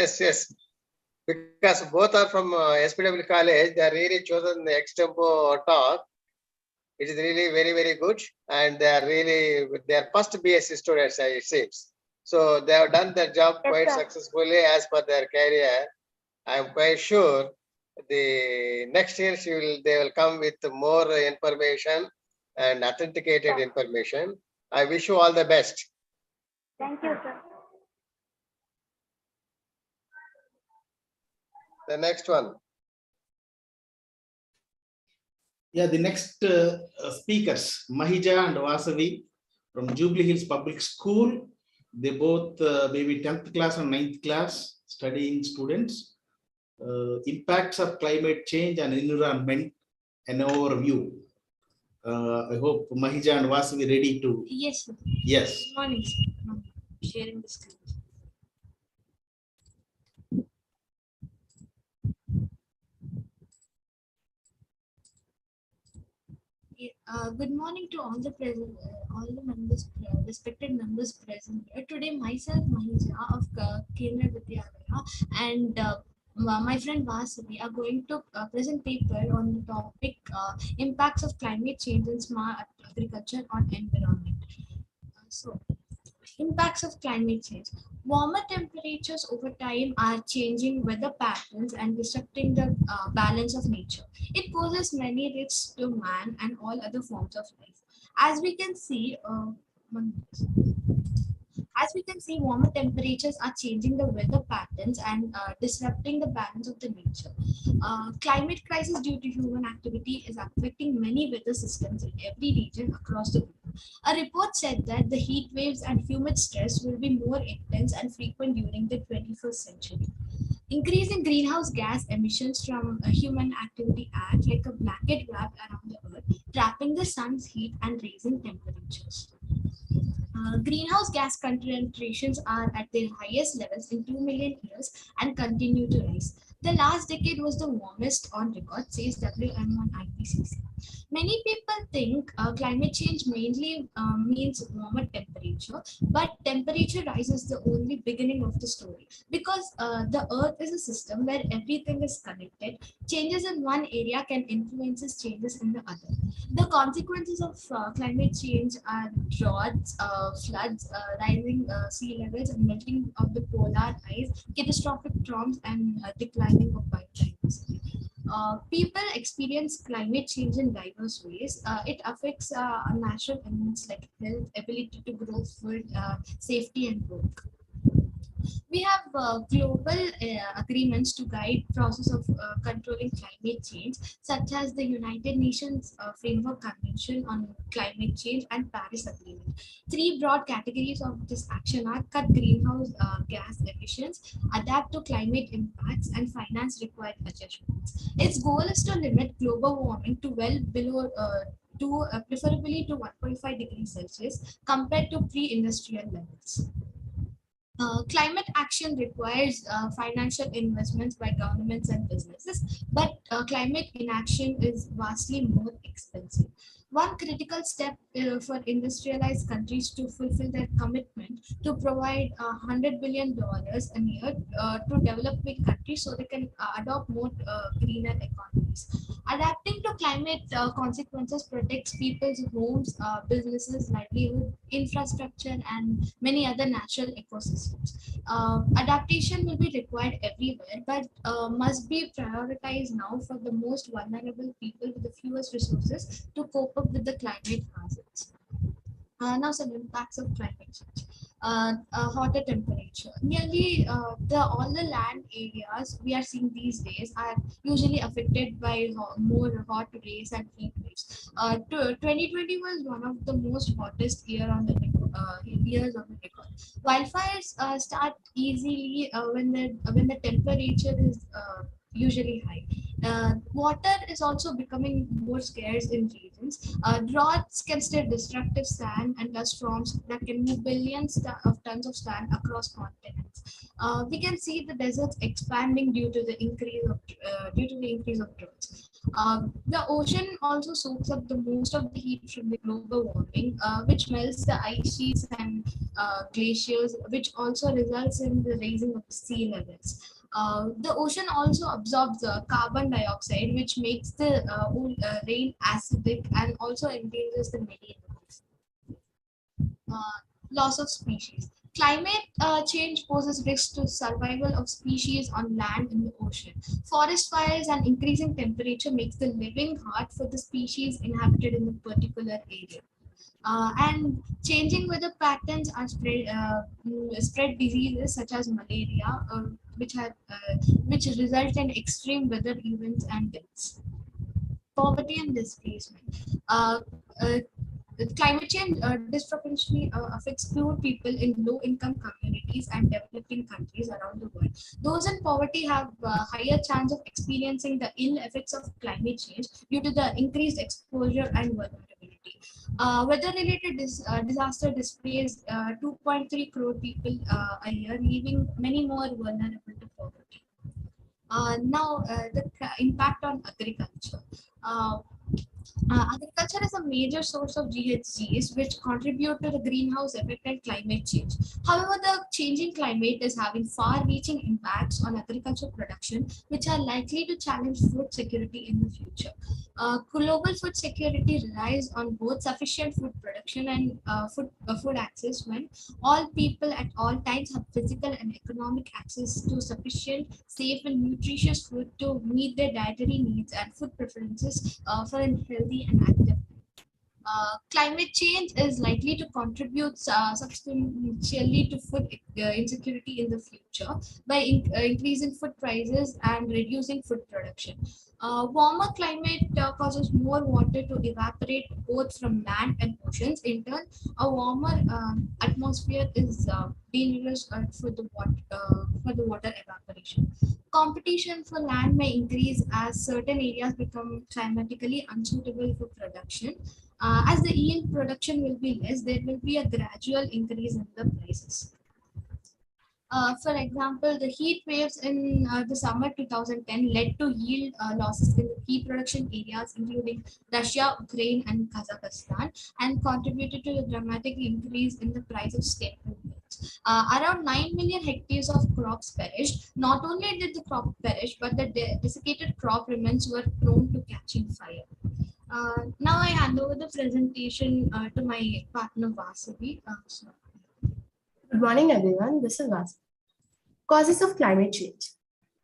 Because both are from SPW College, they are really chosen the extempo talk. It is really very, very good. And they are first BSc students, it seems. So they have done their job quite successfully as per their career. I am quite sure the next year they will come with more information and authenticated information. I wish you all the best. Thank you, sir. The next one. Yeah, the next speakers, Mahija and Vasavi from Jubilee Hills Public School. They both maybe 10th class and 9th class studying students. Impacts of climate change and environment, an overview. I hope Mahija and Vasavi ready to. Yes, sir. Yes. Good morning, sir. Sharing the screen. Good morning to all the present, all the members, respected members present here. Today, myself, Mahija of Kendra Vidyalaya, and my friend Vasavi are going to present paper on the topic impacts of climate change in smart agriculture on environment. So, impacts of climate change. Warmer temperatures over time are changing weather patterns and disrupting the balance of nature. It poses many risks to man and all other forms of life. As we can see, warmer temperatures are changing the weather patterns and disrupting the balance of the nature. Climate crisis due to human activity is affecting many weather systems in every region across the globe. A report said that the heat waves and humid stress will be more intense and frequent during the 21st century. Increasing greenhouse gas emissions from human activity act like a blanket wrapped around the earth, trapping the sun's heat and raising temperatures. Greenhouse gas concentrations are at their highest levels in 2 million years and continue to rise. The last decade was the warmest on record, says WM1 IPCC. Many people think climate change mainly means warmer temperature, but temperature rise is the only beginning of the story because the earth is a system where everything is connected. Changes in one area can influence changes in the other. The consequences of climate change are droughts, floods, rising sea levels, and melting of the polar ice, catastrophic storms, and declining of biodiversity. People experience climate change in diverse ways. It affects natural elements like health, ability to grow food, safety, and work. We have global agreements to guide process of controlling climate change, such as the United Nations Framework Convention on Climate Change and Paris Agreement. Three broad categories of this action are cut greenhouse gas emissions, adapt to climate impacts, and finance required adjustments. Its goal is to limit global warming to well below preferably to 1.5 degrees Celsius compared to pre-industrial levels. Climate action requires financial investments by governments and businesses, but climate inaction is vastly more expensive. One critical step for industrialized countries to fulfill their commitment to provide $100 billion a year to developing countries so they can adopt more greener economies. Adapting to climate consequences protects people's homes, businesses, livelihood, infrastructure, and many other natural ecosystems. Adaptation will be required everywhere, but must be prioritized now for the most vulnerable people with the fewest resources to cope up with the climate hazards. Now some impacts of climate change. Hotter temperature. Nearly all the land areas we are seeing these days are usually affected by more hot rays and heat waves. 2020 was one of the most hottest years on the record. Wildfires start easily when the temperature is usually high. Water is also becoming more scarce in regions. Droughts can stir destructive sand and dust storms that can move billions of tons of sand across continents. We can see the deserts expanding due to the increase of droughts. The ocean also soaks up the most of the heat from the global warming, which melts the ice sheets and glaciers, which also results in the raising of sea levels. The ocean also absorbs carbon dioxide, which makes the rain acidic and also endangers the marine life. Loss of species. Climate change poses risks to survival of species on land and the ocean. Forest fires and increasing temperature makes the living hard for the species inhabited in a particular area. And changing weather patterns are spread diseases such as malaria, which result in extreme weather events and deaths. Poverty and displacement. Climate change disproportionately affects poor people in low-income communities and developing countries around the world. Those in poverty have a higher chance of experiencing the ill effects of climate change due to the increased exposure and vulnerability. Weather-related disaster displays 2.3 crore people a year, leaving many more vulnerable to poverty. Now, the impact on agriculture. Agriculture is a major source of GHGs, which contribute to the greenhouse effect and climate change. However, the changing climate is having far-reaching impacts on agricultural production, which are likely to challenge food security in the future. Global food security relies on both sufficient food production and food access when all people at all times have physical and economic access to sufficient, safe, and nutritious food to meet their dietary needs and food preferences for a healthy and active. Climate change is likely to contribute substantially to food insecurity in the future by increasing food prices and reducing food production. Warmer climate causes more water to evaporate both from land and oceans. In turn, a warmer atmosphere is dangerous for the water evaporation. Competition for land may increase as certain areas become climatically unsuitable for production. As the yield production will be less, there will be a gradual increase in the prices. For example, the heat waves in the summer 2010 led to yield losses in the key production areas, including Russia, Ukraine, and Kazakhstan, and contributed to the dramatic increase in the price of staple goods. Around 9 million hectares of crops perished. Not only did the crop perish, but the desiccated crop remnants were prone to catching fire. Now I hand over the presentation to my partner Vasavi. Good morning, everyone. This is Vasavi. Causes of climate change.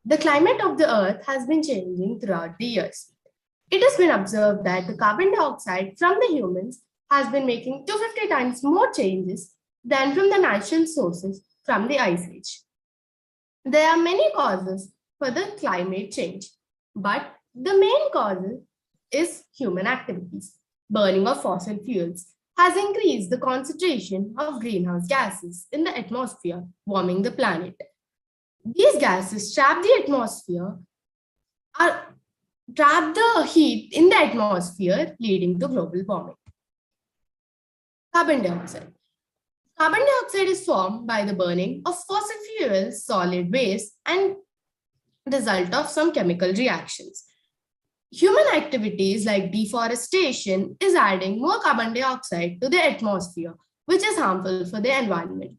The climate of the Earth has been changing throughout the years. It has been observed that the carbon dioxide from the humans has been making 250 times more changes than from the natural sources from the Ice Age. There are many causes for the climate change, but the main cause is human activities. Burning of fossil fuels has increased the concentration of greenhouse gases in the atmosphere, warming the planet. These gases trap the atmosphere, trap the heat in the atmosphere, leading to global warming. Carbon dioxide. Carbon dioxide is formed by the burning of fossil fuels, solid waste, and result of some chemical reactions. Human activities like deforestation is adding more carbon dioxide to the atmosphere, which is harmful for the environment.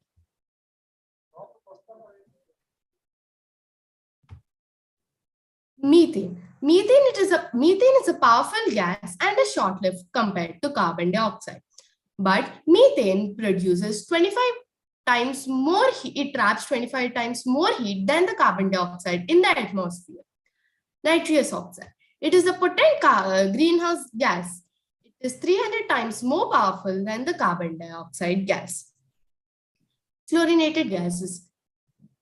Methane. Methane is a powerful gas and is short-lived compared to carbon dioxide. But methane produces 25 times more heat, it traps 25 times more heat than the carbon dioxide in the atmosphere. Nitrous oxide. It is a potent greenhouse gas. It is 300 times more powerful than the carbon dioxide gas. Chlorinated gases.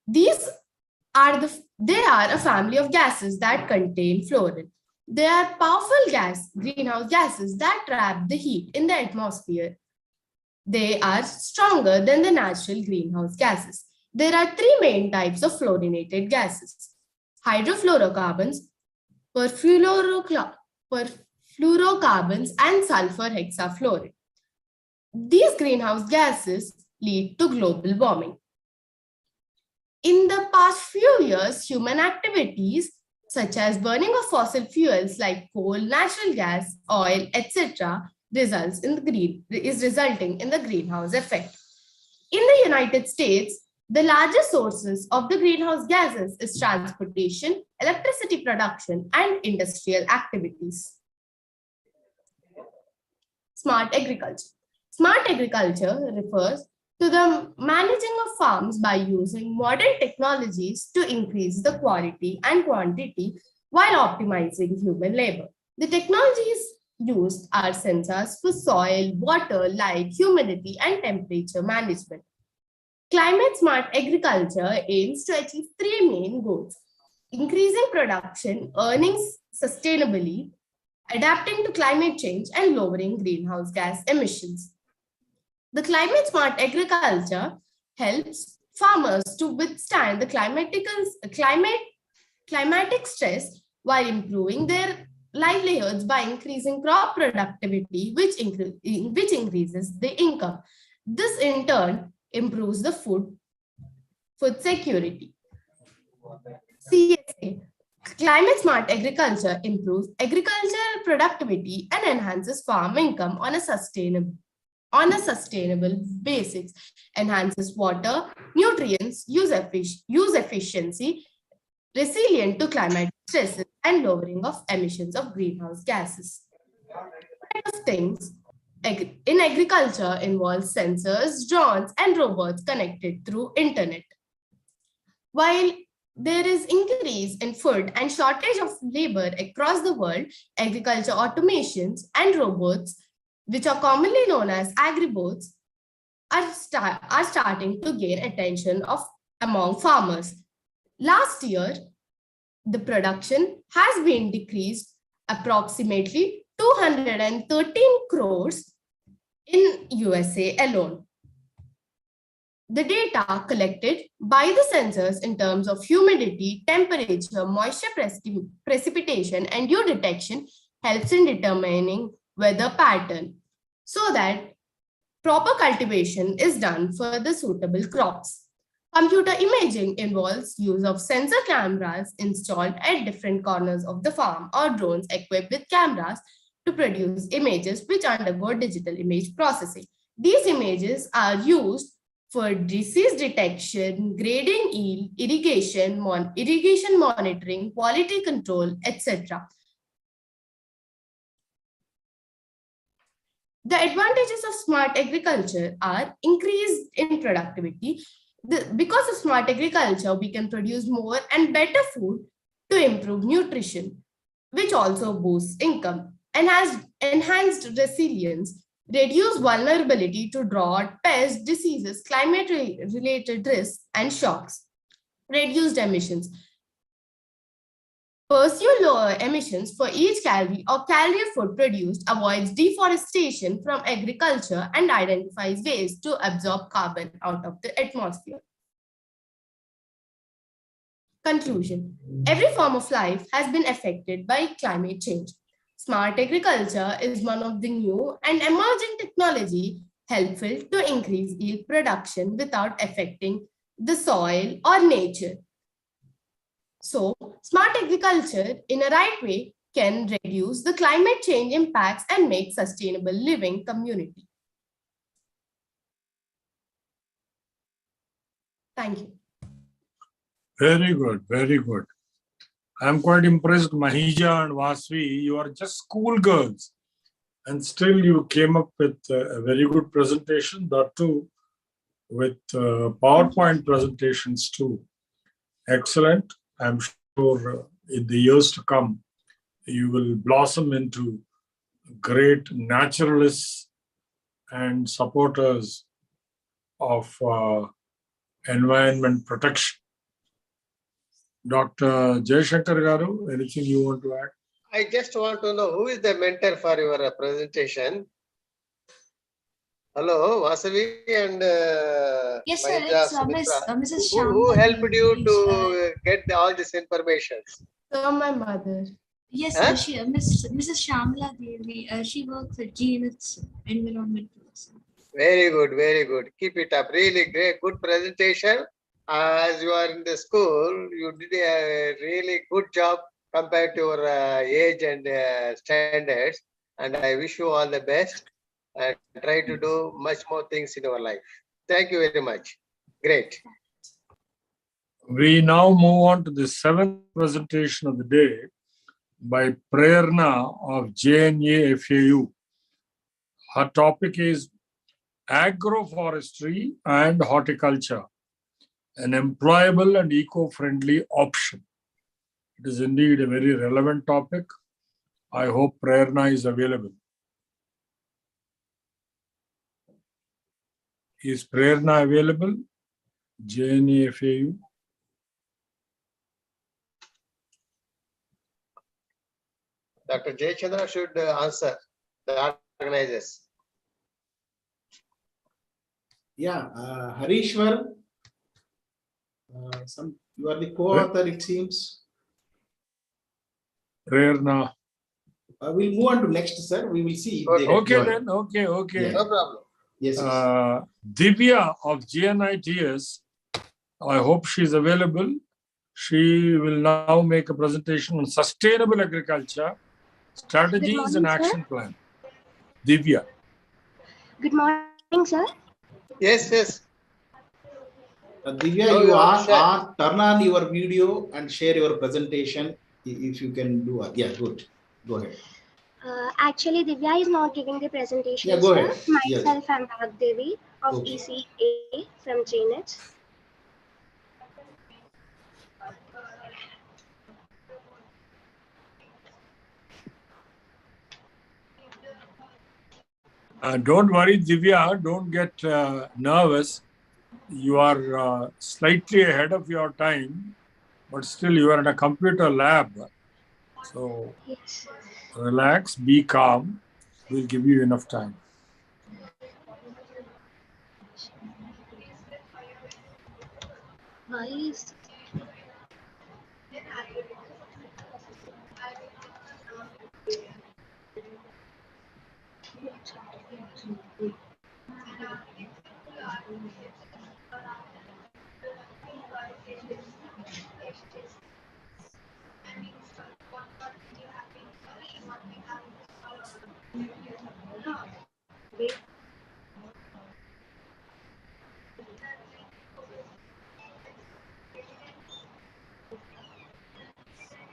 They are a family of gases that contain fluorine. They are powerful greenhouse gases that trap the heat in the atmosphere. They are stronger than the natural greenhouse gases. There are three main types of fluorinated gases: hydrofluorocarbons, perfluorocarbons, and sulfur hexafluoride. These greenhouse gases lead to global warming. In the past few years, human activities such as burning of fossil fuels like coal, natural gas, oil, etc. resulting in the greenhouse effect. In the United States, the largest sources of the greenhouse gases is transportation, electricity production, and industrial activities. Smart agriculture. Smart agriculture refers to the managing of farms by using modern technologies to increase the quality and quantity while optimizing human labor. The technologies used are sensors for soil, water, light, humidity, and temperature management. Climate smart agriculture aims to achieve three main goals: increasing production, earning sustainably, adapting to climate change, and lowering greenhouse gas emissions. The climate smart agriculture helps farmers to withstand the climatic stress while improving their livelihoods by increasing crop productivity, which increases the income. This in turn improves the food security. Csa. Climate smart agriculture improves agricultural productivity and enhances farm income on a sustainable basis, enhances water, nutrients, use efficiency, resilient to climate stresses, and lowering of emissions of greenhouse gases. Internet of Things in agriculture involves sensors, drones, and robots connected through internet. While there is increase in food and shortage of labor across the world, agriculture automations and robots, which are commonly known as agribots, are starting to gain attention among farmers. Last year, the production has been decreased approximately 213 crores in USA alone. The data collected by the sensors in terms of humidity, temperature, moisture precipitation, and dew detection helps in determining weather pattern so that proper cultivation is done for the suitable crops. Computer imaging involves use of sensor cameras installed at different corners of the farm or drones equipped with cameras to produce images which undergo digital image processing. These images are used for disease detection, grading yield, irrigation monitoring, quality control, etc. The advantages of smart agriculture are increased in productivity. Because of smart agriculture, we can produce more and better food to improve nutrition, which also boosts income and has enhanced resilience, reduced vulnerability to drought, pests, diseases, climate-related risks, and shocks, reduced emissions. Pursue lower emissions for each calorie or calorie of food produced, avoids deforestation from agriculture, and identifies ways to absorb carbon out of the atmosphere. Conclusion. Every form of life has been affected by climate change. Smart agriculture is one of the new and emerging technology helpful to increase yield production without affecting the soil or nature. So, smart agriculture in a right way can reduce the climate change impacts and make sustainable living community. Thank you. Very good, very good. I'm quite impressed, Mahija and Vasvi. You are just schoolgirls, and still you came up with a very good presentation, that too, with PowerPoint presentations too. Excellent. I'm sure in the years to come, you will blossom into great naturalists and supporters of environment protection. Dr. Jayashankar Garu, anything you want to add? I just want to know who is the mentor for your presentation. Hello, Vasavi and yes, sir, it's Mrs. Shamla. Who helped you to get all this information? So my mother. Yes, sir, Mrs. Shamla Devi. She works at GNH Environment. Very good, very good. Keep it up. Really great, good presentation. As you are in the school, you did a really good job compared to your age and standards. And I wish you all the best and try to do much more things in your life. Thank you very much. Great. We now move on to the 7th presentation of the day by Prerna of JNA FAU. Her topic is agroforestry and horticulture, an employable and eco-friendly option. It is indeed a very relevant topic. I hope Prerna is available. Is Prerna available? JNA FAU. Dr. Jayachandra should answer the organizers. Yeah, Harishwar, you are the co-author, it seems. Prerna. We'll move on to next, sir. We will see. Okay then. Okay. Yeah. No problem. Yes. Divya of GNITS, I hope she's available. She will now make a presentation on sustainable agriculture, strategies and action plan. Divya. Good morning, sir. Yes. Divya, No, you you have are to share. on, turn on your video and share your presentation if you can do it. Yeah, good. Go ahead. Actually, Divya is not giving the presentation, Yeah, go sir. ahead. Yes. Myself, I'm Bhagdevi of Okay. ECA from JNet. Don't worry, Divya, don't get nervous. You are slightly ahead of your time, but still you are in a computer lab. So Yes. relax, be calm. We'll give you enough time. Why is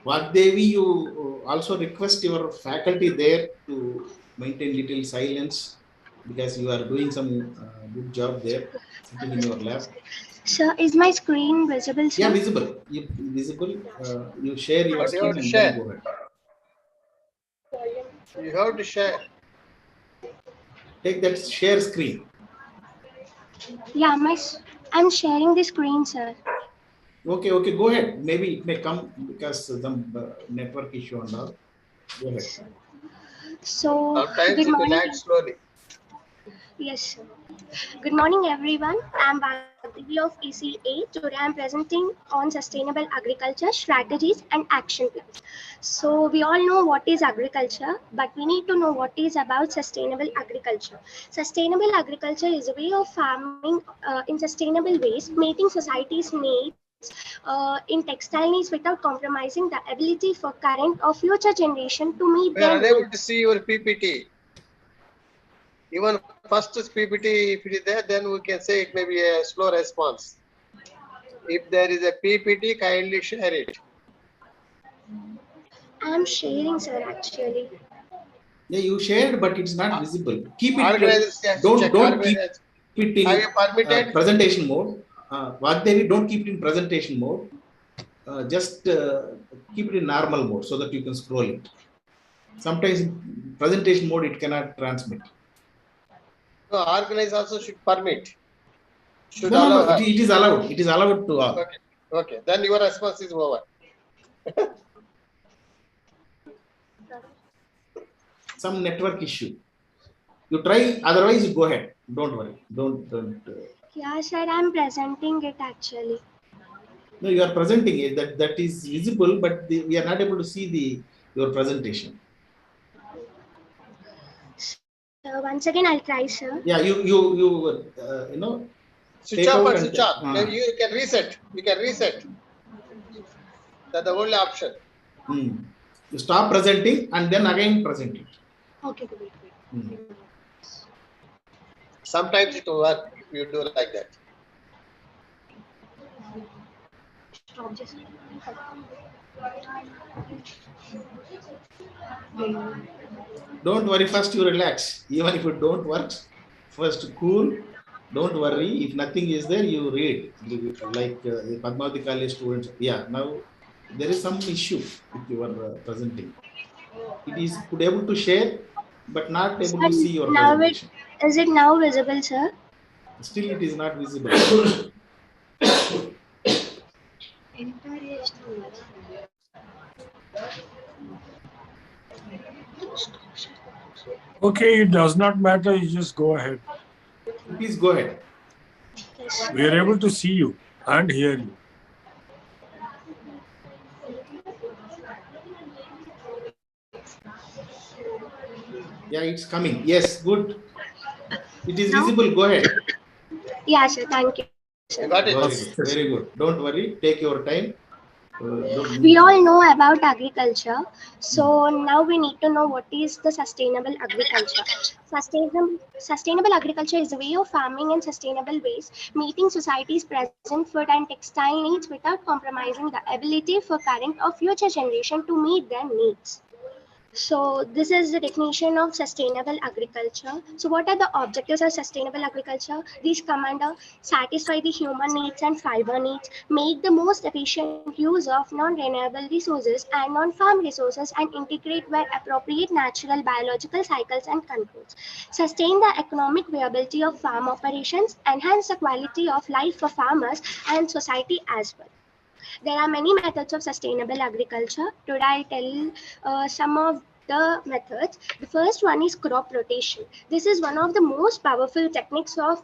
Vagdevi, you also request your faculty there to maintain little silence because you are doing some good job there, sitting in your lab. Sir, is my screen visible, sir? Yeah, visible. Visible. You share your But you have screen to and share. then go ahead. You have to share. Take that share screen. Yeah, I'm sharing the screen, sir. Okay, go ahead. Maybe it may come because some network issue and all. Go ahead. So, Sometimes good it will morning. act slowly. Yes, sir. Good morning, everyone. I'm Bhagdevi of ECA. Today, I'm presenting on sustainable agriculture strategies and action plans. So, we all know what is agriculture, but we need to know what is about sustainable agriculture. Sustainable agriculture is a way of farming in sustainable ways, meeting society's needs in textile needs without compromising the ability for current or future generation to meet We are their unable needs. to see your PPT. Even first PPT, if it is there, then we can say it may be a slow response. If there is a PPT, kindly share it. I'm sharing, sir, actually. Yeah, you shared, but it's not visible. Keep it. Organizers have to check. Don't keep it in Have you permitted? presentation mode. Vagdevi, don't keep it in presentation mode. Just keep it in normal mode so that you can scroll it. Sometimes in presentation mode it cannot transmit. No, organize also should permit. Should No, allow her. it is allowed. It is allowed to all. Okay. Then your response is over. Some network issue. You try, otherwise you go ahead. Don't worry. Don't. Yeah, sir, I'm presenting it actually. No, you are presenting it. That is visible, but we are not able to see your presentation. So once again, I'll try, sir. Yeah, you know. Switch off and switch on. You can reset. You can reset. That's the only option. You stop presenting and then again present it. Okay, wait. Sometimes it will work if you do like that. Stop just. Don't worry, first you relax. Even if it don't work, first cool. Don't worry. If nothing is there, you read. Like the Padmavati College students. Yeah, now there is some issue with your presenting. It is able to share, but not able to see your presentation. Is it now visible, sir? Still, it is not visible. Okay, it does not matter. You just go ahead. Please go ahead. We are able to see you and hear you. Yeah, it's coming. Yes, good. It is visible. Go ahead. Yeah, sir. Thank you. You got it. Very good. Don't worry. Take your time. We all know about agriculture, so now we need to know what is the sustainable agriculture. Sustainable agriculture is a way of farming in sustainable ways, meeting society's present food and textile needs without compromising the ability for current or future generation to meet their needs. So this is the definition of sustainable agriculture. So what are the objectives of sustainable agriculture? These come under satisfy the human needs and fiber needs, make the most efficient use of non-renewable resources and non-farm resources, and integrate where appropriate natural biological cycles and controls, sustain the economic viability of farm operations, enhance the quality of life for farmers and society as well. There are many methods of sustainable agriculture. Today I'll tell some of the methods. The first one is crop rotation. This is one of the most powerful techniques of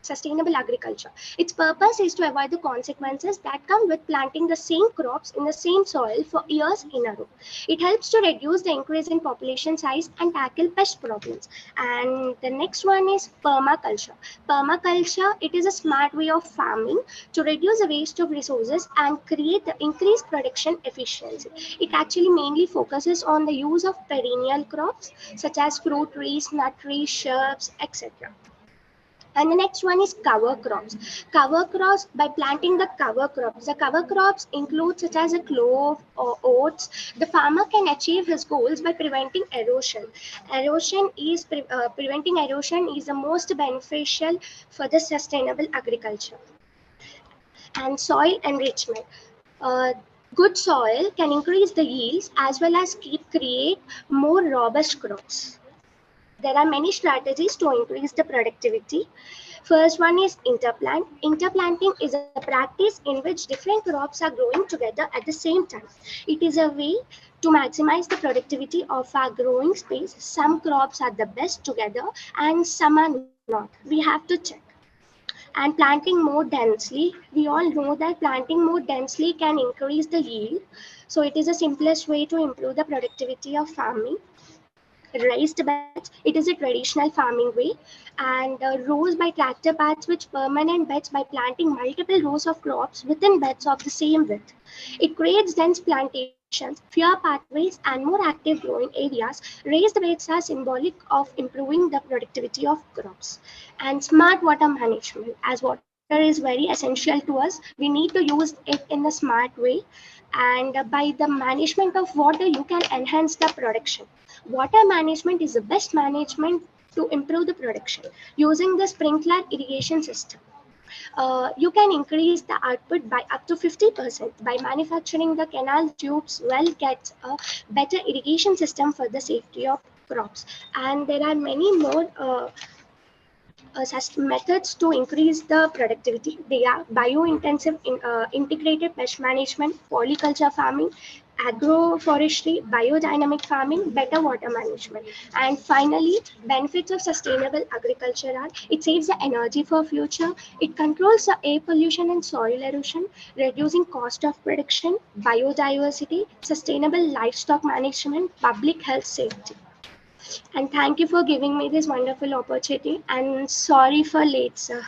sustainable agriculture. Its purpose is to avoid the consequences that come with planting the same crops in the same soil for years in a row. It helps to reduce the increase in population size and tackle pest problems. And the next one is permaculture. Permaculture, it is a smart way of farming to reduce the waste of resources and create the increased production efficiency. It actually mainly focuses on the use of perennial crops such as fruit trees, nut trees, shrubs, etc. And the next one is cover crops. Cover crops, by planting the cover crops include such as a clove or oats. The farmer can achieve his goals by preventing erosion. Preventing erosion is the most beneficial for the sustainable agriculture. And soil enrichment. Good soil can increase the yields as well as create more robust crops. There are many strategies to increase the productivity. First one is interplant. Interplanting is a practice in which different crops are growing together at the same time. It is a way to maximize the productivity of our growing space. Some crops are the best together and some are not. We have to check. And planting more densely, we all know that planting more densely can increase the yield. So it is the simplest way to improve the productivity of farming. Raised beds, it is a traditional farming way. And rows by tractor paths, which permanent beds by planting multiple rows of crops within beds of the same width. It creates dense plantations, fewer pathways, and more active growing areas. Raised beds are symbolic of improving the productivity of crops. And smart water management, as water is very essential to us, we need to use it in a smart way. And by the management of water, you can enhance the production. Water management is the best management to improve the production. Using the sprinkler irrigation system, you can increase the output by up to 50%. By manufacturing the canal tubes, well gets a better irrigation system for the safety of crops. And there are many more methods to increase the productivity. They are bio-intensive integrated pest management, polyculture farming, agroforestry, biodynamic farming, better water management. And finally, benefits of sustainable agriculture are it saves the energy for future, it controls the air pollution and soil erosion, reducing cost of production, biodiversity, sustainable livestock management, public health safety. And thank you for giving me this wonderful opportunity. And sorry for late, sir.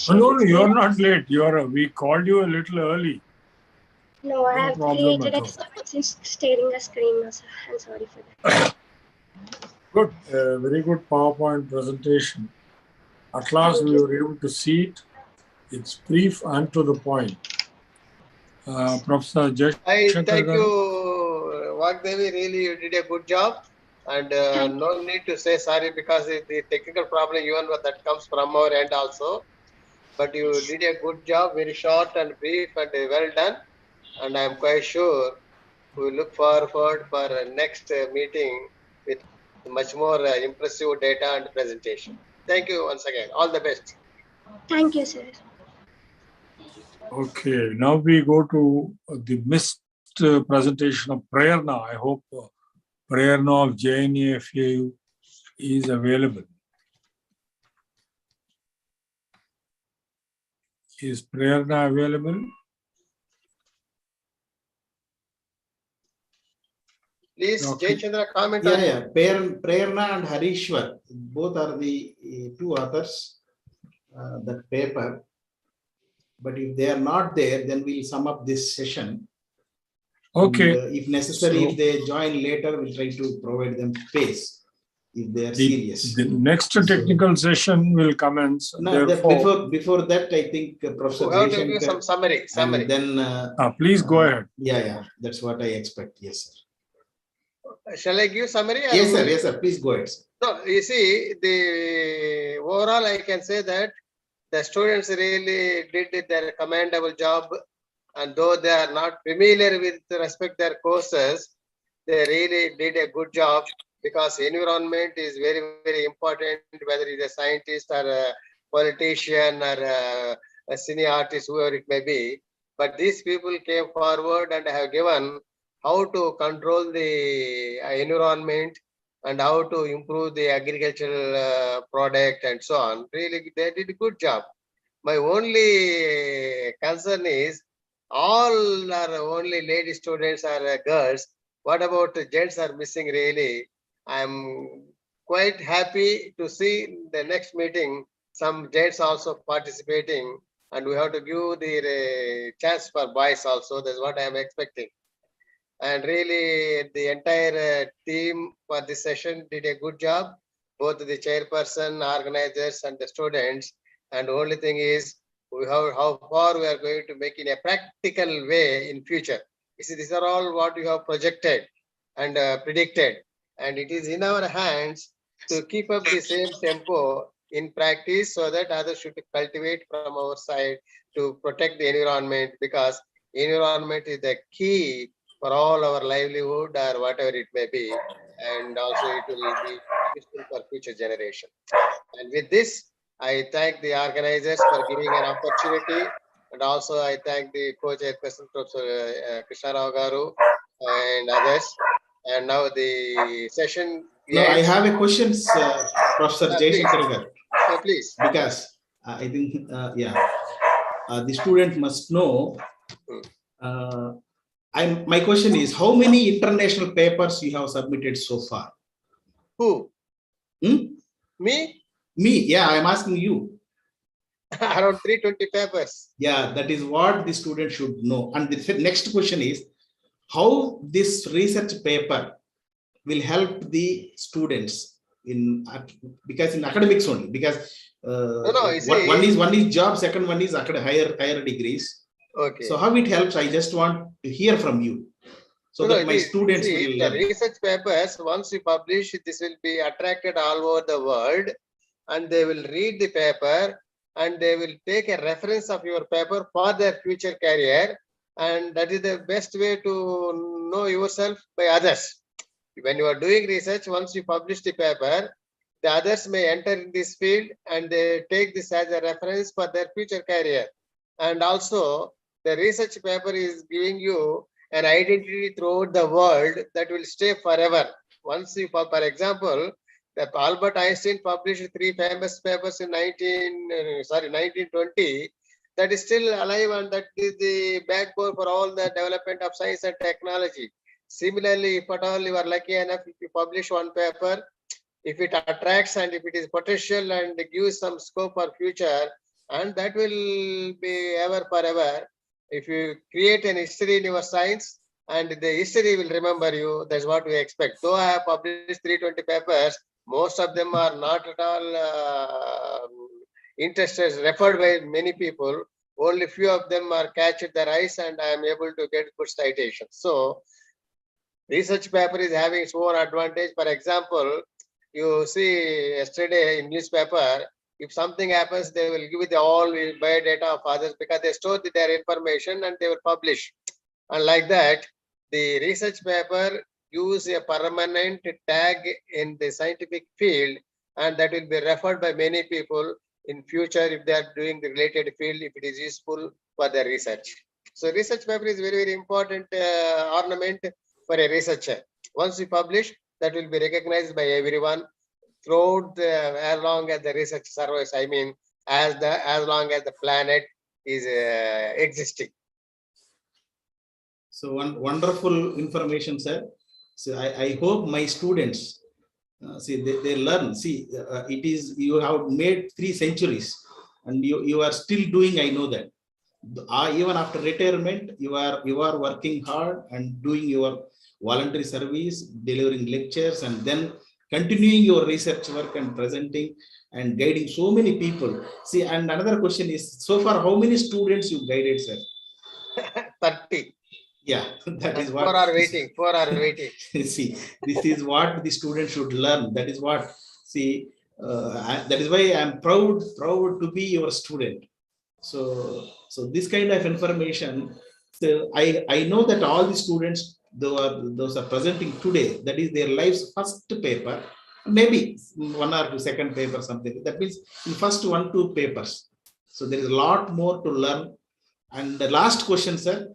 No, you're not late. We called you a little early. No, I have created expenses staring a screen, sir. I'm sorry for that. Good. Very good PowerPoint presentation. At last, we were able to see it. It's brief and to the point. Professor Jash. I thank you, Vagdevi. Really, you did a good job. And no need to say sorry because the technical problem, even that comes from our end also. But you did a good job, very short and brief and well done. And I'm quite sure we look forward for next meeting with much more impressive data and presentation. Thank you once again. All the best. Thank you, sir. Okay, now we go to the missed presentation of Prerna. I hope Prerna of JNAFAU is available. Is Prerna available? Please, Jayachandra, comment on it. Yeah. Prerna and Harishwar, both are the two authors. That paper. But if they are not there, then we'll sum up this session. Okay. And, if necessary, So- if they join later, we'll try to provide them space if they are serious. The next technical session will commence. No, Therefore, before that, I think Professor We have to Jaishankar, give some summary. and then please go ahead. Yeah, that's what I expect. Yes, sir. Shall I give summary? Yes, sir. Yes, sir. Please go ahead, sir. No, you see, the overall, I can say that the students really did their commendable job, and though they are not familiar with respect their courses, they really did a good job, because environment is very, very important, whether it's a scientist or a politician or a senior artist, whoever it may be. But these people came forward and have given how to control the environment and how to improve the agricultural product and so on. Really, they did a good job. My only concern is all are only lady students or girls. What about the gents are missing really? I'm quite happy to see the next meeting, some gents also participating, and we have to give the chance for boys also. That's what I'm expecting. And really, the entire team for this session did a good job, both the chairperson, organizers, and the students. And the only thing is, how far we are going to make in a practical way in future. You see, these are all what we have projected and predicted. And it is in our hands to keep up the same tempo in practice, so that others should cultivate from our side to protect the environment, because environment is the key for all our livelihood or whatever it may be. And also it will be useful for future generation. And with this, I thank the organizers for giving an opportunity. And also I thank the co-chairperson, Professor Krishna Rao Garu and others. And now the session. No, I have a question, Professor Jaishankar. Please. Because I think, the student must know. My question is, how many international papers you have submitted so far? Who? Me? Me, yeah, I'm asking you. Around 320 papers. Yeah, that is what the student should know. And the next question is, how this research paper will help the students because in academics only, because one is job, second one is higher degrees. Okay. So how it helps, I just want to hear from you, so that my students will learn. The research papers, once you publish, this will be attracted all over the world, and they will read the paper and they will take a reference of your paper for their future career. And that is the best way to know yourself by others. When you are doing research, once you publish the paper, the others may enter in this field and they take this as a reference for their future career. And also, the research paper is giving you an identity throughout the world that will stay forever. Once you, for example, Albert Einstein published 3 famous papers in 1920. That is still alive, and that is the backbone for all the development of science and technology. Similarly, if at all you are lucky enough, if you publish one paper, if it attracts and if it is potential and gives some scope for future, and that will be ever forever. If you create an history in your science, and the history will remember you, that's what we expect. Though I have published 320 papers, most of them are not at all interested, referred by many people. Only few of them are catching their eyes, and I am able to get good citations. So, research paper is having its own advantage. For example, you see yesterday in newspaper, if something happens, they will give you all biodata of others, because they store their information and they will publish. And like that, the research paper use a permanent tag in the scientific field, and that will be referred by many people in future if they are doing the related field, if it is useful for their research. So research paper is very, very important ornament for a researcher. Once you publish, that will be recognized by everyone throughout as long as the research survives. I mean, as long as the planet is existing. So wonderful information, sir. So I hope my students they learn. See, it is, you have made 3 centuries and you are still doing, I know that. even after retirement, you are working hard and doing your voluntary service, delivering lectures, and then continuing your research work and presenting and guiding so many people. See, and another question is, so far, how many students you guided, sir? 30. Yeah, that is what. 4 are waiting. 4 are waiting. See, this is what the student should learn. That is what. See, that is why I'm proud to be your student. So this kind of information. So I know that all the students, those are presenting today, that is their life's first paper, maybe 1 or 2 second paper, something. That means in first 1-2 papers. So there is a lot more to learn. And the last question, sir,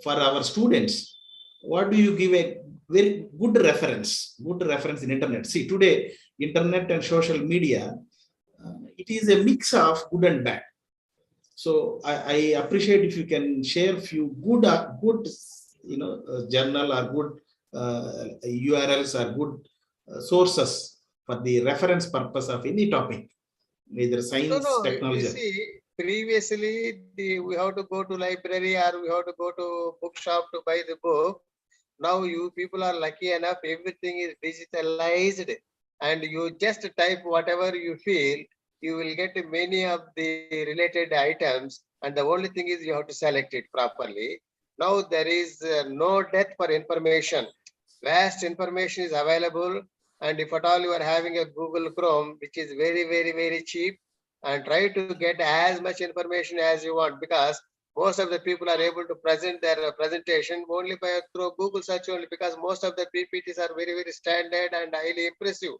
for our students, what do you give a very good reference in internet? See, today, internet and social media, it is a mix of good and bad. So I appreciate if you can share few good journal or good URLs or good sources for the reference purpose of any topic, either science, technology. You see, previously we have to go to library or we have to go to bookshop to buy the book. Now you people are lucky enough, everything is digitalized, and you just type whatever you feel, you will get many of the related items, and the only thing is you have to select it properly. Now there is no death for information. Vast information is available, and if at all you are having a Google Chrome, which is very, very, very cheap, and try to get as much information as you want, because most of the people are able to present their presentation only through Google search only, because most of the PPTs are very, very standard and highly impressive.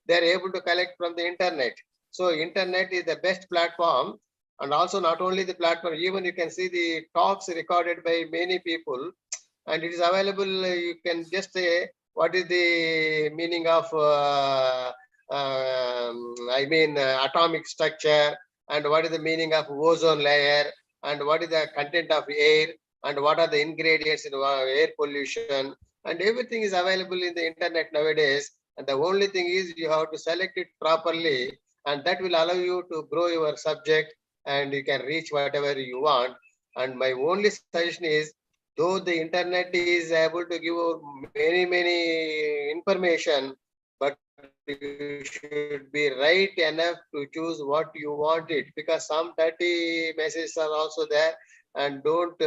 They are able to collect from the internet. So internet is the best platform, and also not only the platform, even you can see the talks recorded by many people, and it is available. You can just say what is the meaning of atomic structure, and what is the meaning of ozone layer, and what is the content of air, and what are the ingredients in air pollution, and everything is available in the internet nowadays. And the only thing is you have to select it properly, and that will allow you to grow your subject, and you can reach whatever you want. And my only suggestion is, though the internet is able to give you many information, but you should be right enough to choose what you want it, because some dirty messages are also there, and don't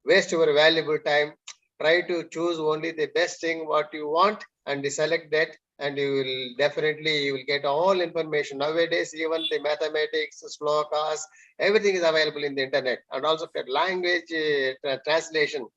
waste your valuable time. Try to choose only the best thing what you want and select that, and you will definitely get all information. Nowadays, even the mathematics, slokas, everything is available in the internet, and also language translation.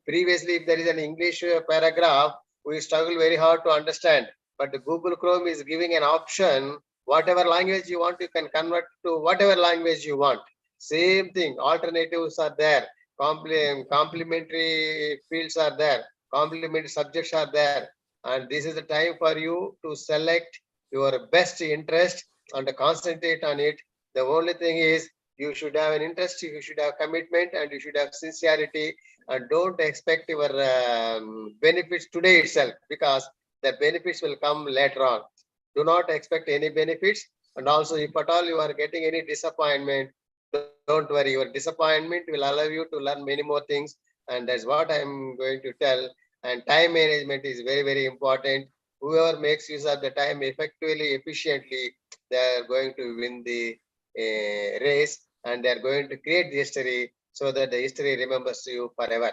Previously, if there is an English paragraph, we struggle very hard to understand, but the Google Chrome is giving an option. Whatever language you want, you can convert to whatever language you want. Same thing, alternatives are there, complementary fields are there, complementary subjects are there, and this is the time for you to select your best interest and concentrate on it. The only thing is you should have an interest, you should have commitment, and you should have sincerity, and don't expect your benefits today itself, because the benefits will come later on. Do not expect any benefits, and also if at all you are getting any disappointment, don't worry, your disappointment will allow you to learn many more things, and that's what I'm going to tell. And time management is very, very important. Whoever makes use of the time effectively, efficiently, they are going to win the race, and they are going to create the history, so that the history remembers you forever.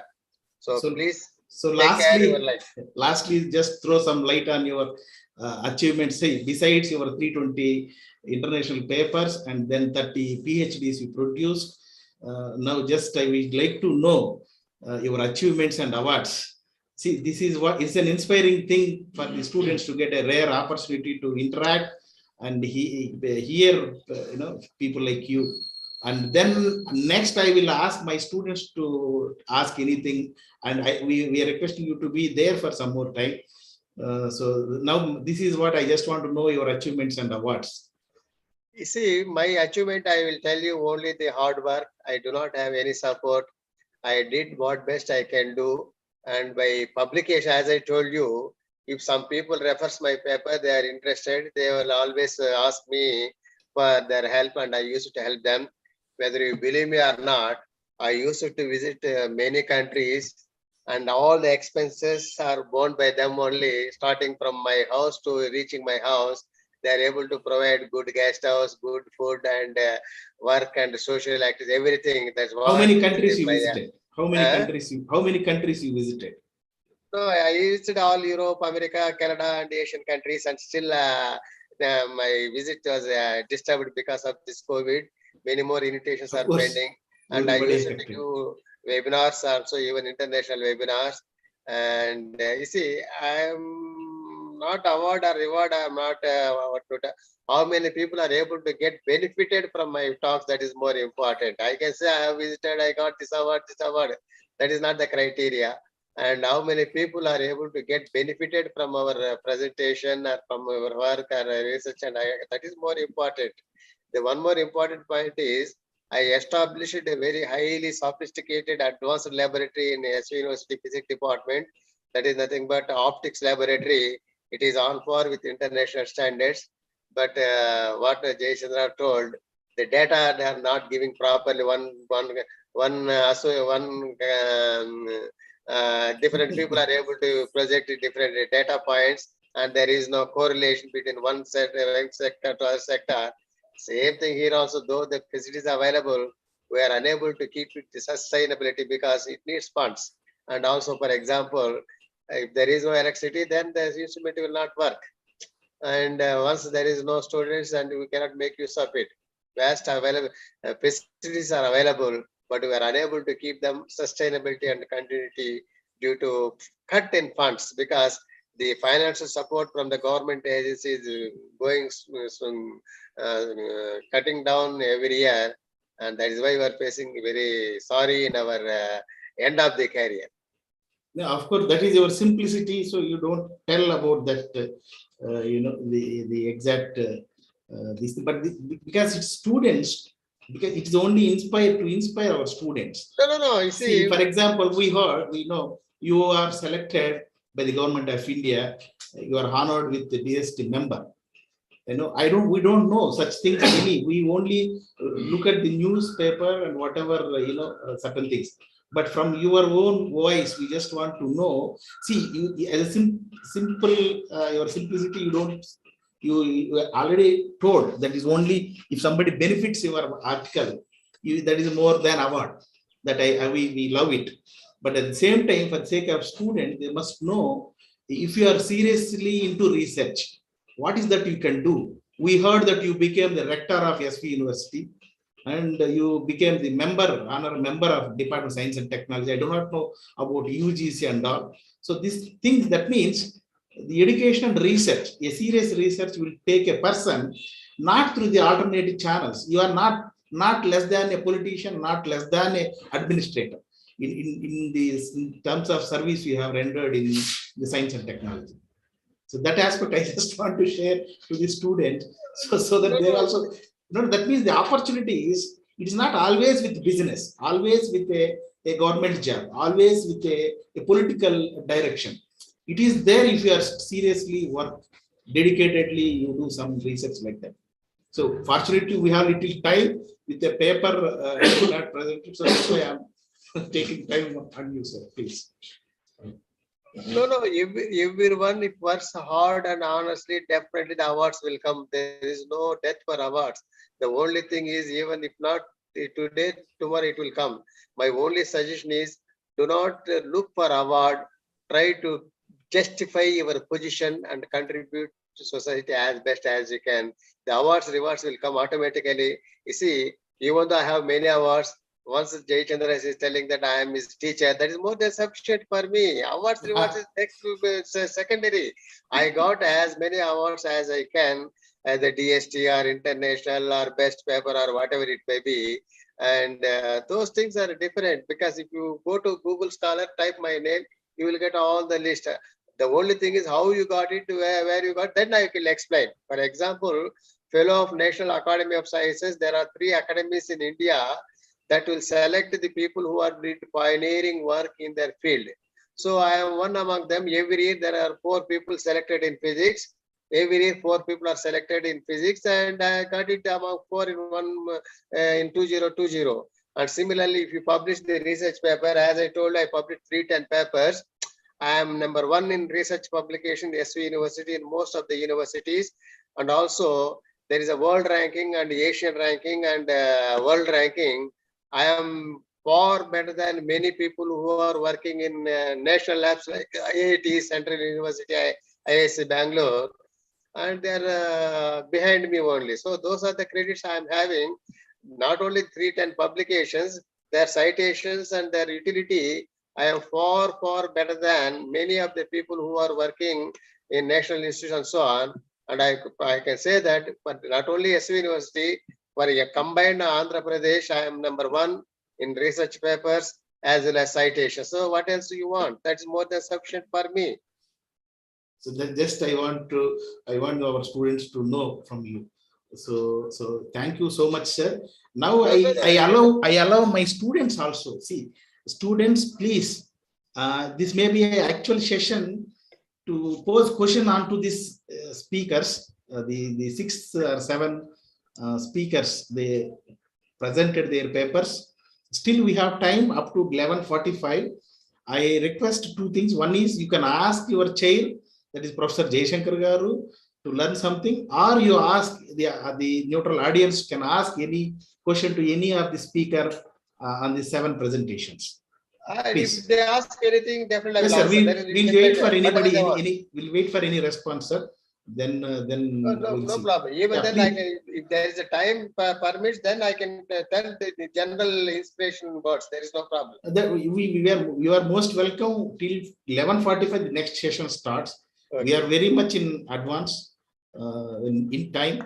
So please, so take care of your life. Lastly, just throw some light on your achievements. Say, besides your 320 international papers and then 30 PhDs you produced, now just I would like to know your achievements and awards. See, this is what is an inspiring thing for the students to get a rare opportunity to interact and hear people like you. And then next I will ask my students to ask anything, and we are requesting you to be there for some more time. So now this is what I just want to know, your achievements and awards. You see, my achievement, I will tell you only the hard work. I do not have any support. I did what best I can do. And by publication, as I told you, if some people refers my paper, they are interested, they will always ask me for their help, and I used to help them. whether you believe me or not, I used to visit many countries, and all the expenses are borne by them only, starting from my house to reaching my house. They are able to provide good guest house, good food, and work and social activities, everything. That's what. How many countries you visited? How many countries you visited? So I visited all Europe, America, Canada, and Asian countries, and still my visit was disturbed because of this COVID. Many more invitations are pending, and I used to do webinars also, even international webinars. And you see, I'm not award or reward. I'm not how many people are able to get benefited from my talks. That is more important. I can say I have visited, I got this award, this award. That is not the criteria. And how many people are able to get benefited from our presentation or from our work or research, and that is more important. The one more important point is I established a very highly sophisticated advanced laboratory in SV University Physics Department. That is nothing but optics laboratory. It is on par with international standards. But what Jayachandra told, the data they are not giving properly. Different people are able to project different data points, and there is no correlation between one sector to other sector. Same thing here also, though the facilities are available, we are unable to keep it to sustainability because it needs funds. And also, for example, if there is no electricity, then the instrument will not work. And once there is no students, and we cannot make use of it. Vast available facilities are available, but we are unable to keep them sustainability and continuity due to cut in funds, because the financial support from the government agencies is going cutting down every year, and that is why we are facing very sorry in our end of the career. Yeah, of course, that is your simplicity. So you don't tell about that, the exact this, but because it's students, because it is only inspired to inspire our students. No. You see, for example, we know you are selected by the government of India. You are honored with the DST member. We don't know such things. We only look at the newspaper and whatever, certain things. But from your own voice, we just want to know. See, you, as a simple, your simplicity, you already told that is only if somebody benefits your article, that is more than award. That we love it. But at the same time, for the sake of students, they must know if you are seriously into research, what is that you can do? We heard that you became the rector of SV University, and you became the honor member of Department of Science and Technology. I do not know about UGC and all. So these things, that means the education and research, a serious research will take a person not through the alternative channels. You are not less than a politician, not less than an administrator. In terms of service you have rendered in the science and technology. So that aspect I just want to share to the students, so that they also, that means the opportunity is, it is not always with business, always with a government job, always with a political direction. It is there if you are seriously work, dedicatedly, you do some research like that. So fortunately, we have little time with a paper not presented, so that's why I'm taking time on you, sir. Please. No, everyone, if works hard and honestly, definitely the awards will come. There is no death for awards. The only thing is, even if not today, tomorrow it will come. My only suggestion is, do not look for award. Try to justify your position and contribute to society as best as you can. The awards, rewards will come automatically. You see, even though I have many awards, once Jayachandra is telling that I am his teacher, that is more than sufficient for me. Awards, rewards is next to secondary. I got as many awards as I can, as a DST or international or best paper or whatever it may be. And those things are different, because if you go to Google Scholar, type my name, you will get all the list. The only thing is how you got it, where you got, then I will explain. For example, Fellow of National Academy of Sciences, there are 3 academies in India that will select the people who are doing pioneering work in their field. So I am one among them. Every year there are 4 people selected in physics, Every year 4 people are selected in physics, and I got it among 4 in in 2020. And similarly, if you publish the research paper, as I told, I published 310 papers. I am number 1 in research publication in SV University in most of the universities. And also there is a world ranking and Asian ranking and world ranking. I am far better than many people who are working in national labs like IIT, Central University, IISc Bangalore, and they're behind me only. So those are the credits I am having. Not only 310 publications, their citations and their utility, I am far, far better than many of the people who are working in national institutions and so on. And I can say that, but not only SV University, for a combined Andhra Pradesh, I am number 1 in research papers as well as citations. So what else do you want? That's more than sufficient for me. So that just I want our students to know from you. So thank you so much, sir. Now I allow my students also. See, students, please, this may be an actual session to pose question onto these speakers. The 6 or 7 speakers, they presented their papers. Still we have time up to 11:45. I request 2 things. One is you can ask your chair, that is Professor Jayashankar Garu, to learn something, or you ask the neutral audience can ask any question to any of the speaker on the 7 presentations. If they ask anything, definitely yes, sir. We'll wait for anybody. We'll wait for any response, sir. Then no problem. Even then, I can, if there is a time permits, then I can tell the general inspiration words. There is no problem. You are most welcome till 11:45. The next session starts. Okay. We are very much in advance in time.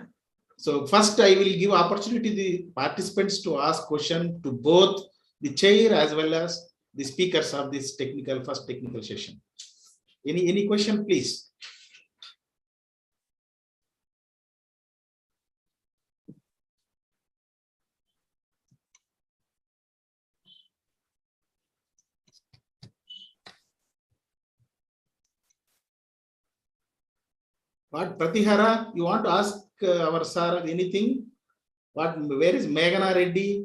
So first, I will give opportunity to the participants to ask question to both the chair as well as the speakers of this first technical session. Any question, please? What, Pratihara, you want to ask our sir anything? Where is Meghana Reddy?